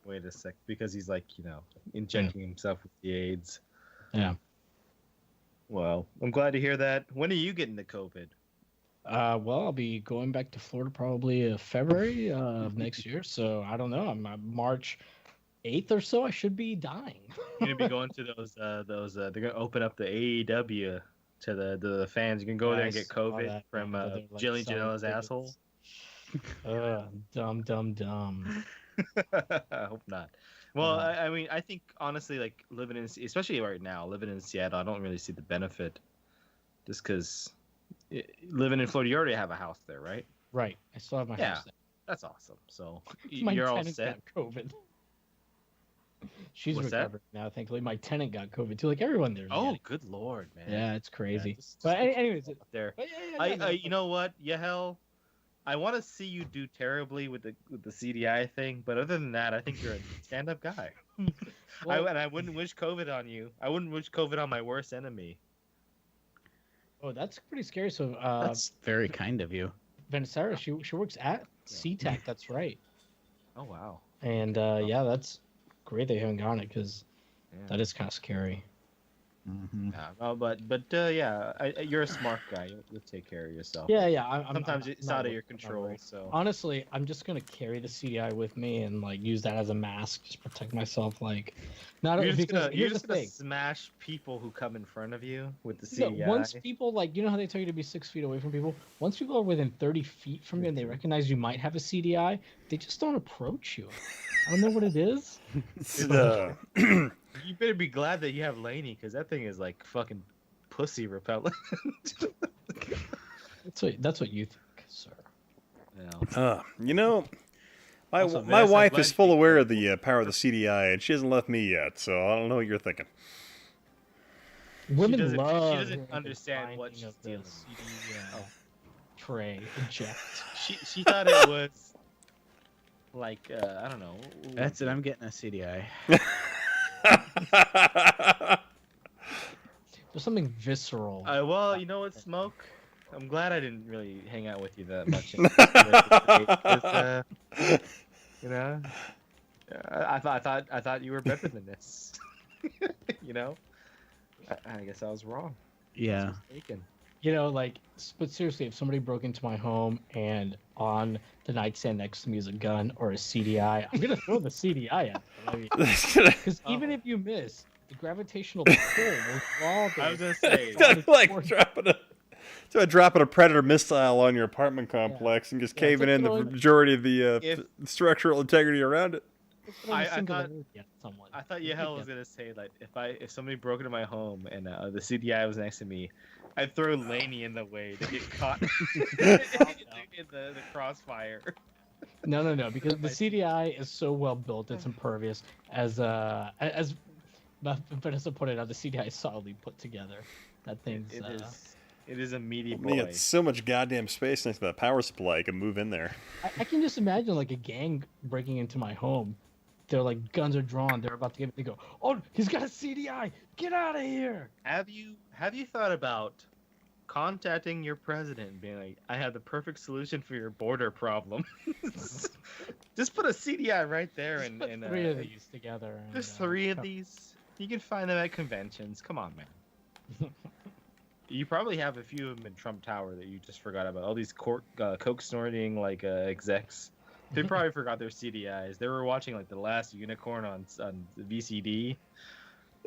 Wait a sec, because he's like, injecting himself with the AIDS. Yeah. Well, I'm glad to hear that. When are you getting the COVID? Well, I'll be going back to Florida probably February of next year. So I don't know. I'm March 8th or so. I should be dying. You're gonna be going to those. They're gonna open up the AEW to the fans. You can go there and get COVID from Jillian Janela's asshole. Dumb. I hope not. Well, I mean, I think honestly, like living in, especially right now, living in Seattle, I don't really see the benefit. Just because living in Florida, you already have a house there, right? Right. I still have my house there. That's awesome. So My you're all tenant set. got COVID. She's What's that? recovered now, thankfully. My tenant got COVID too. Like everyone there. Oh, good lord, man. Yeah, it's crazy. just but anyways, there. but yeah, You know what? Hell, I want to see you do terribly with the CDI thing, but other than that, I think you're a stand-up guy. Well, I wouldn't wish COVID on you. I wouldn't wish COVID on my worst enemy. oh, that's pretty scary. So, That's very kind of you. Vanessa, she works at SeaTac. That's right. Oh wow. And yeah, that's great. They haven't gotten it because that is kind of scary. Mm-hmm. Yeah, well, but yeah, you're a smart guy. You'll take care of yourself. Yeah. Sometimes it's not out of worried, your not control. worried. So Honestly, I'm just gonna carry the CDI with me and like use that as a mask, just protect myself. Like, not you're just because gonna, here's the thing. smash people who come in front of you with the Yeah, CDI. once people like, you know how they tell you to be 6 feet away from people. Once people are within 30 feet from you and they recognize you might have a CDI, they just don't approach you. I don't know what it is. You better be glad that you have Laney, because that thing is like fucking pussy repellent. That's what you think, sir. Yeah. My Also, my Vanessa, wife I'm is glad full you- aware of the power of the CDI, and she hasn't left me yet, so I don't know what you're thinking. Women doesn't- love. she doesn't hearing the understand what grinding she's of the dealing CD Oh. tray eject. She thought it was like I don't know. That's it. I'm getting a CDI. There's something visceral. Well, you know what, Smoke? I'm glad I didn't really hang out with you that much. You know, I thought you were better than this. You know, I guess I was wrong. Yeah. I was mistaken. You know, like, but seriously, if somebody broke into my home and on the nightstand next to me is a gun or a CDI, I'm gonna throw the CDI at them. Because even if you miss, the gravitational pull will draw the. I was gonna say, It's kind of like dropping a predator missile on your apartment complex and just Yeah, it's caving like in the throwing- majority of the If- structural integrity around it. It's throwing a I single thought- energy at someone. I thought Yahel was gonna say like if somebody broke into my home and the CDI was next to me, I'd throw Laney in the way to get caught in the crossfire. No, because the CDI is so well built, it's impervious. As Vanessa pointed out, the CDI is solidly put together. That thing's. It is a meaty You boy. got so much goddamn space next to that power supply, you can move in there. I can just imagine like a gang breaking into my home. They're like guns are drawn. They're about to get. They go, oh, he's got a CDI. Get out of here. Have you thought about contacting your president and being like, I have the perfect solution for your border problem? Just put a CDI right there Just and put three of these together. And, Just three of these. You can find them at conventions. Come on, man. You probably have a few of them in Trump Tower that you just forgot about. All these coke snorting like execs. They probably forgot their CDIs. They were watching like The Last Unicorn on the VCD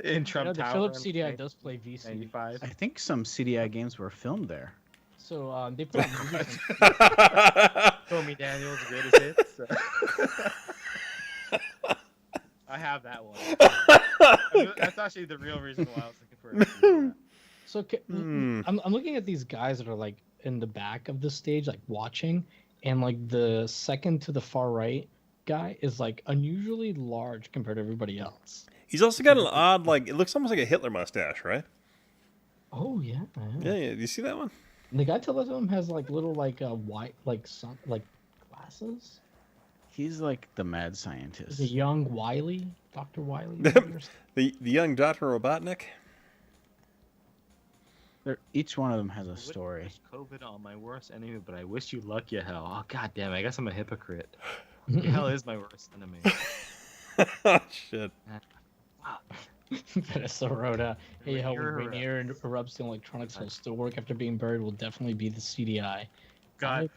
in Trump the Tower. Philips CDI does play VC. 95. I think some CDI games were filmed there. So they put movies. Tommy Daniels' greatest hits. I have that one. That's actually the real reason why I was looking for it. So I'm looking at these guys that are like in the back of the stage, like watching, and like the second to the far right guy is like unusually large compared to everybody else. He's also got an odd, like, it looks almost like a Hitler mustache, right? Oh yeah. Yeah. Do you see that one? The guy to the left of him has like little like white like sun like glasses. He's like the mad Is scientist. a young Wiley, Dr. Wiley. maybe, or something? The young Dr. Robotnik. Each one of them has a Would story. wish COVID on my worst enemy, but I wish you luck, Yahel. Oh god damn! I guess I'm a hypocrite. Yahel is my worst enemy. Oh shit. Vanessa wrote, "Hey, how Rainier when Rainier erupts the electronics will still work after being buried will definitely be the CDI." God,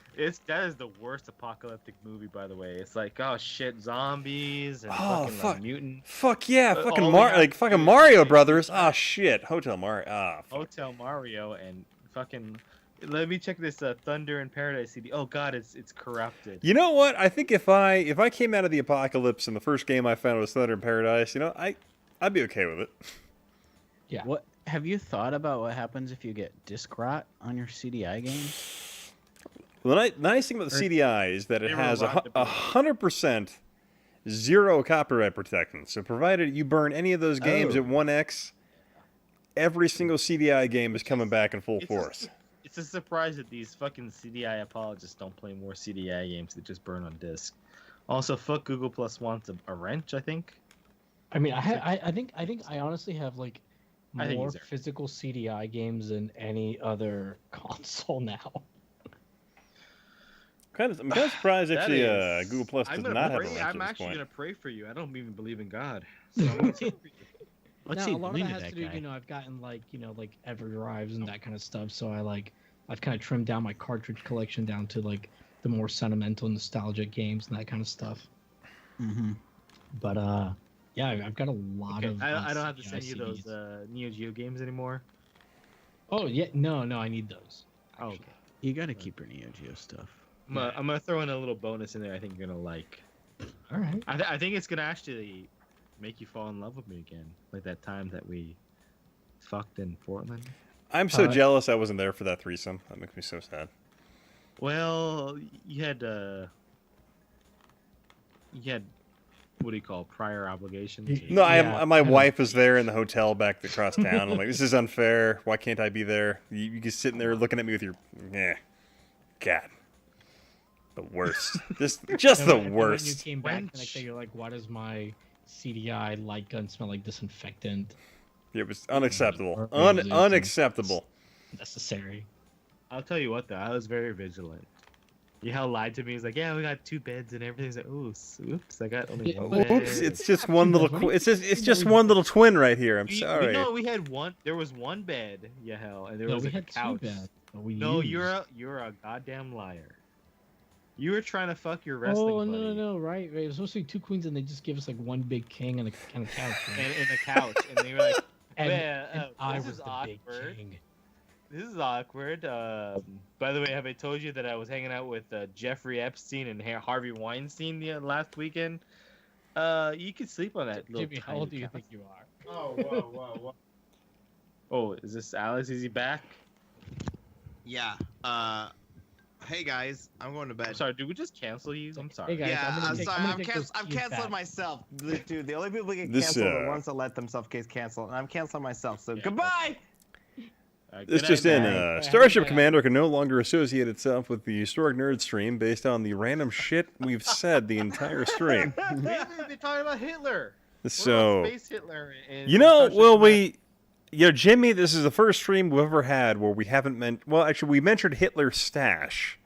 that is the worst apocalyptic movie, by the way. It's like, oh shit, zombies and Oh, fucking fuck. like mutants. Fuck yeah, But fucking all we have like to fucking do is Mario change Brothers. the Ah shit, Hotel Mario. Ah, fuck. Hotel Mario and fucking. Let me check this Thunder in Paradise CD. Oh god, it's corrupted. You know what? I think if I came out of the apocalypse and the first game I found was Thunder in Paradise, I'd be okay with it. Yeah. What have you thought about what happens if you get disc rot on your CDI games? Well, the nice thing about the CDI is that it They were has allowed to be- 100% zero copyright protection. So provided you burn any of those games Oh. at 1x, every single CDI game is coming back in full force. It's a surprise that these fucking CDI apologists don't play more CDI games that just burn on disc. Also, fuck Google Plus wants a wrench, I think. I mean, I think I honestly have like I think more he's there. physical CDI games than any other console now. I'm kind of surprised That actually is- Google Plus does I'm gonna not have a pray, wrench at I'm this actually point. gonna pray for you. I don't even believe in God. So I'm gonna pray for you. What's Now, he a lot of doing that to has that to do, guy? you know, I've gotten like, you know, like EverDrives and that kind of stuff. So I've kind of trimmed down my cartridge collection down to like the more sentimental, nostalgic games and that kind of stuff. Mm-hmm. But yeah, I've got a lot Okay, of. I don't have to CDI send you those CDs. Neo Geo games anymore. Oh yeah, no, I need those. Oh, actually. okay. You gotta keep your Neo Geo stuff. I'm gonna throw in a little bonus in there. I think you're gonna like. All right. I think it's gonna actually make you fall in love with me again, like that time that we fucked in Portland. I'm so Uh, jealous I wasn't there for that threesome. That makes me so sad. Well, you had what do you call prior obligations? You- No, Yeah, my I know. wife was there in the hotel back across town. I'm like, this is unfair. Why can't I be there? You just sitting there looking at me with your, God, the worst. just And the when- and when you worst. came back the Wench. next day, you're like, why does my CDI light gun smell like disinfectant? It was unacceptable. Or was it Unacceptable. Necessary. I'll tell you what though, I was very vigilant. Yahel lied to me. He's like, yeah, we got 2 beds and everything's like, oops, I got only Yeah, one well, bed. Oops, it's just one little. What do you- It's just one little twin right here. I'm sorry. No, we had one. There was one bed, Yahel, and there No, was we like had a couch. 2 beds. But we No, used. you're a goddamn liar. You were trying to fuck your wrestling Oh buddy no, right. It was supposed to be 2 queens, and they just give us like 1 big king and a couch. Right? and in a couch, and they were like, and, "Man, and I this was is the big awkward. king. This is awkward." By the way, have I told you that I was hanging out with Jeffrey Epstein and Harvey Weinstein the last weekend? You could sleep on that little Jimmy, how tiny old do you couch. think you are? Oh, whoa. Oh, is this Alex? Is he back? Yeah. Hey guys, I'm going to bed. I'm sorry, did we just cancel you? I'm sorry. Hey, guys, Yeah, I'm I'm sorry. gonna I'm, take those I'm keys canceling back. myself, dude. The only people who get This, canceled are the uh, ones that let themselves get canceled, and I'm canceling myself. So Yeah, goodbye. This good just night, in, man. Hey, Starship hey, Commander can no longer associate itself with the Historic Nerd stream based on the random shit we've said the entire stream. Maybe they're talking about Hitler. So, We're Space Hitler. In you know, Starship well, Commander. Jimmy, this is the first stream we've ever had where we haven't well, actually, we mentioned Hitler's stash,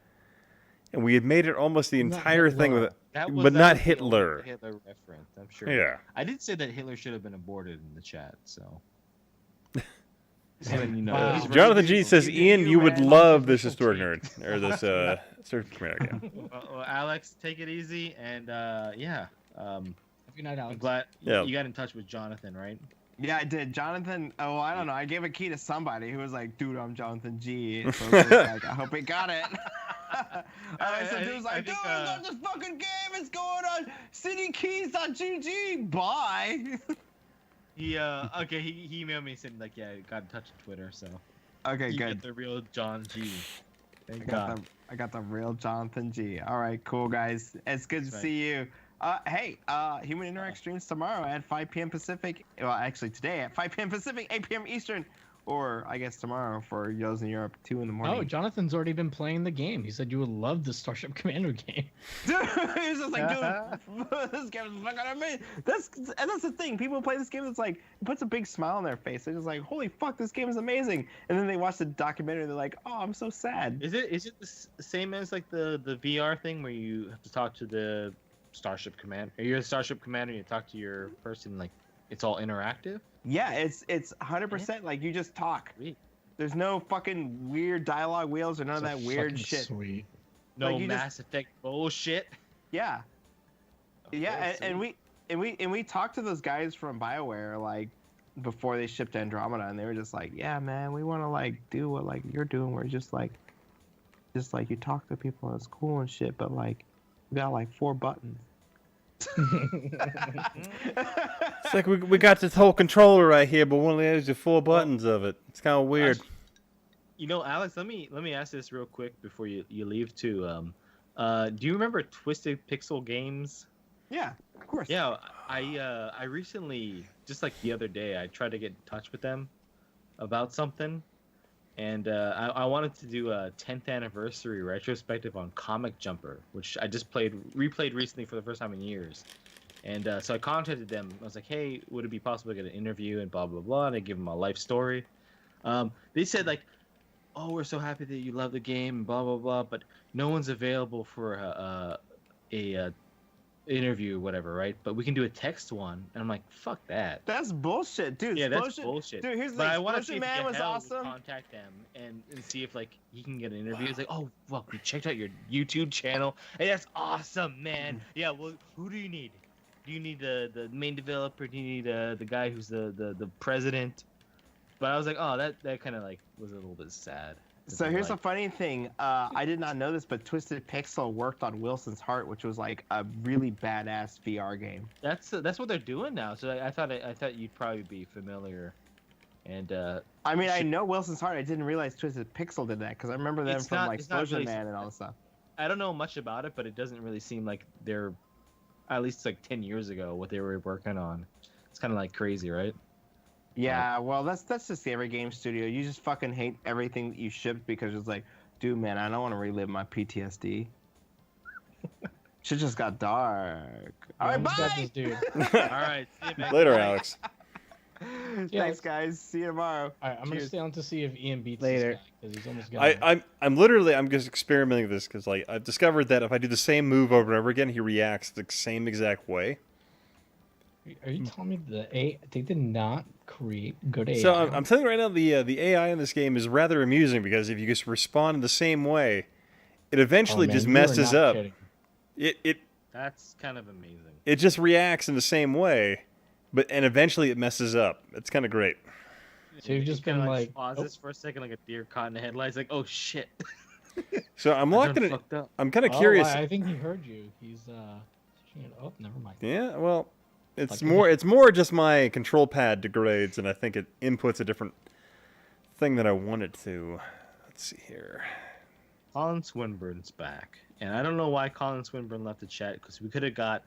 and we had made it almost the Not entire thing with Hitler. it, That was but not the only Hitler. Hitler reference, I'm sure. Yeah. I did say that Hitler should have been aborted in the chat, so. Just letting you know. Wow. He's very Jonathan G beautiful. says, Ian, you would man. love this Controversial Historic take. Nerd, or this Starship Commander game. Well, Alex, take it easy, and yeah. Have a good night, I'm Alex. glad Yeah. you got in touch with Jonathan, right? Yeah, I did. Jonathan. Oh, I don't know. I gave a key to somebody who was like, "Dude, I'm Jonathan G." So it was just like, I hope he got it. I Some dude was like, "Dude, I got this fucking game. It's going on citykeys.gg. Bye." He okay. He emailed me saying like, yeah, got in touch with Twitter, so. Okay, You good. got the real John G. Thank I God. got the real Jonathan G. All right, cool guys. It's good to That's right. see you. Hey, Human Interact streams tomorrow at 5 p.m. Pacific. Well, actually today at 5 p.m. Pacific, 8 p.m. Eastern. or I guess tomorrow for Yo's in Europe, 2 in the morning. Oh, Jonathan's already been playing the game. He said you would love the Starship Commander game. Dude, he's just like, dude, this game is fucking amazing. That's the thing. People play this game. It's like it puts a big smile on their face. They're just like, holy fuck, this game is amazing. And then they watch the documentary. And they're like, oh, I'm so sad. Is it the same as like the VR thing where you have to talk to the Starship Commander? You're the Starship Commander. And you talk to your person. Like it's all interactive. Yeah, it's 100% like you just talk. Sweet. There's no fucking weird dialogue wheels or none of that weird shit. Sweet. No Like, you just- Mass Effect bullshit. Yeah. Yeah, Okay, and we talked to those guys from BioWare like before they shipped Andromeda, and they were just like, "Yeah, man, we want to like do what like you're doing, where just like you talk to people and it's cool and shit, but like we got like 4 buttons." It's like we got this whole controller right here, but one of the edges of 4 buttons of it. It's kind of weird. You know, Alex, let me ask this real quick before you leave too. Do you remember Twisted Pixel Games? Yeah, of course. Yeah, I recently, just like the other day, I tried to get in touch with them about something, and I wanted to do a 10th anniversary retrospective on Comic Jumper, which I just replayed recently for the first time in years. And so I contacted them. I was like, hey, would it be possible to get an interview and blah, blah, blah. And I give them a life story. They said, like, oh, we're so happy that you love the game and blah, blah, blah. But no one's available for a interview or whatever, right? But we can do a text one. And I'm like, fuck that. That's bullshit, dude. Yeah, that's bullshit. Dude, here's the But thing. I want to see Explosion if Man was Hell awesome. would contact them and see if like he can get an interview. It's like, oh fuck, we checked out your YouTube channel. Hey, that's awesome, man. Yeah, well, who do you need? Do you need the main developer? Do you need the guy who's the president? But I was like, oh, that kind of like was a little bit sad. So here's the funny thing. I did not know this, but Twisted Pixel worked on Wilson's Heart, which was like a really badass VR game. That's what they're doing now. So I thought you'd probably be familiar. And I mean, I know Wilson's Heart. I didn't realize Twisted Pixel did that because I remember them It's from not- like it's not Explosion really- Man and all this stuff. I don't know much about it, but it doesn't really seem like they're, at least like 10 years ago, what they were working on. It's kind of like crazy, right? Yeah, well, that's just every game studio. You just fucking hate everything that you shipped because it's like, dude, man, I don't want to relive my PTSD. Shit just got dark. All right, Got bye. this dude. All right. See you, man. Later, Alex. Thanks, guys. See you tomorrow. All right, I'm gonna Cheers. stay on to see if Ian beats Later. this guy because he's almost got. I'm just experimenting with this because like I've discovered that if I do the same move over and over again, he reacts the same exact way. Are you telling me they did not create good AI? So I'm telling you right now, the AI in this game is rather amusing because if you just respond in the same way, it eventually man, just you are messes not up. kidding. That's kind of amazing. It just reacts in the same way, and eventually it messes up. It's kind of great. So you've just kinda been like, pauses for a second, like a deer caught in the headlights. Like, oh shit. So I'm I done locking it. fucked up. I'm kind of oh, curious. I think he heard you. He's oh, never mind. Yeah, well, it's Like- it's more just my control pad degrades, and I think it inputs a different thing that I want it to. Let's see here. Colin Swinburne's back, and I don't know why Colin Swinburne left the chat because we could have got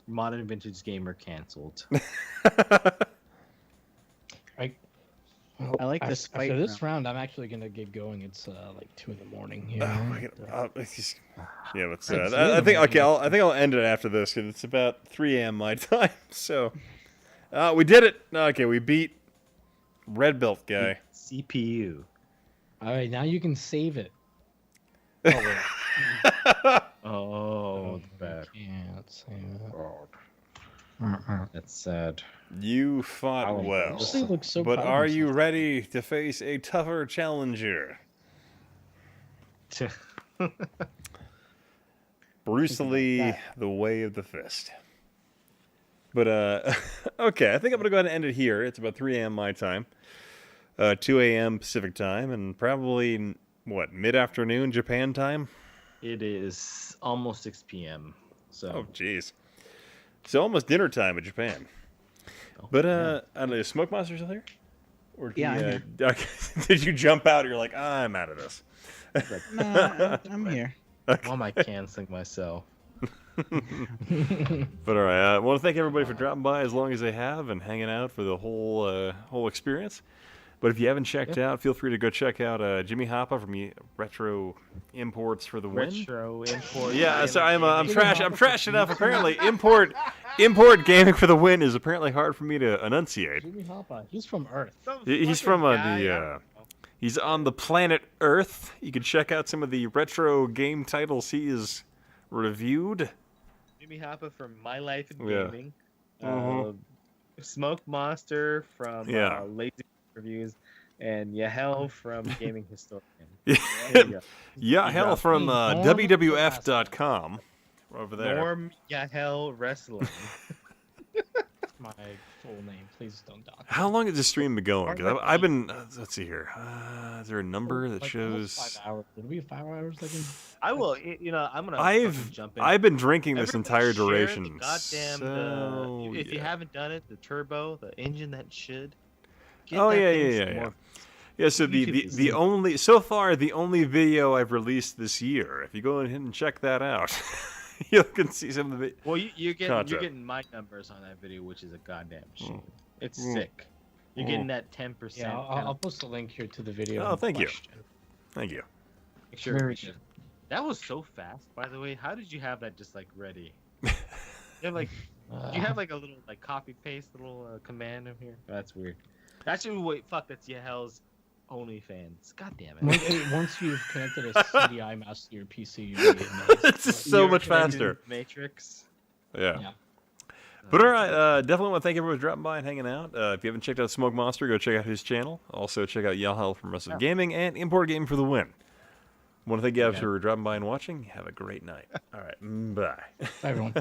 Modern Vintage Gamer canceled. I like this After fight this round, I'm actually gonna get going. It's like 2 in the morning here. Oh my God. Yeah, but It's I think okay. I think I'll end it after this because it's about 3 a.m. my time. So, we did it. Okay, we beat Red Belt guy. CPU. All right, now you can save it. Oh, wait. Oh, bad. Can't save it. That's sad. You fought Oh, well, This thing looks so but proud of are you himself. ready to face a tougher challenger? Bruce Lee, the way of the fist. But okay, I think I'm gonna go ahead and end it here. It's about 3 a.m. my time, 2 a.m. Pacific time, and probably what, mid-afternoon Japan time. It is almost 6 p.m. So Oh, jeez. So almost dinner time in Japan. But I don't know, is Smoke Monster still here? Or did Yeah, he, I'm here. okay, did you jump out? You're like, I'm out of this. No, I'm here. why am I canceling myself? But all right, I want to thank everybody for dropping by as long as they have and hanging out for the whole experience. But if you haven't checked out, feel free to go check out Jimmy Hoppa from Retro Imports for the Win. Retro import. Yeah, so I'm gaming. trash. I'm trash enough. Apparently, import gaming for the win is apparently hard for me to enunciate. Jimmy Hoppa, he's from Earth. Some He's fucking from guy, the. He's on the planet Earth. You can check out some of the retro game titles he has reviewed. Jimmy Hoppa from My Life in Yeah. Gaming. Mhm. Smoke Monster from Yeah. Lazy Reviews, and Yahel from Gaming Historian. Yeah, There you go. yeah, hell from Norm WWF.com. Over there. Norm Yahel Wrestling. My full name. Please don't dox. How long has this stream been going? 'Cause Alright. I've been. Let's see here. Is there a number that Like, shows? almost 5 hours. Would it be 5 hours? Like I will. I'm gonna. I've fucking jump in. I've been drinking this Everybody entire share duration. The goddamn, So, if you yeah. haven't done it, the turbo, the engine that should. Get Oh, that yeah, thing yeah, some yeah, more- Yeah, so YouTube is the the- only so far the only video I've released this year. If you go ahead and check that out, you can see some of the. Well, you're Content. getting my numbers on that video, which is a goddamn shame. It's Mm. sick. You're getting that 10%. Yeah, I'll post a link here to the video. Oh, in thank you. question. Thank you. Make sure Very we should- That was so fast, by the way. How did you have that just like ready? You have like Uh, you have like a little like copy paste little command in here. That's weird. Actually, wait, fuck. That's Yahel's OnlyFans. God damn it. once you've connected a CDI mouse to your PC, you really know. It's just so You're much connected faster. to Matrix. Yeah. Yeah. But all right, definitely want to thank everyone for dropping by and hanging out. If you haven't checked out Smoke Monster, go check out his channel. Also check out Yahel from Wrestling Gaming and Import Game for the Win. Want to thank you guys for dropping by and watching. Have a great night. All right, bye. Bye, everyone.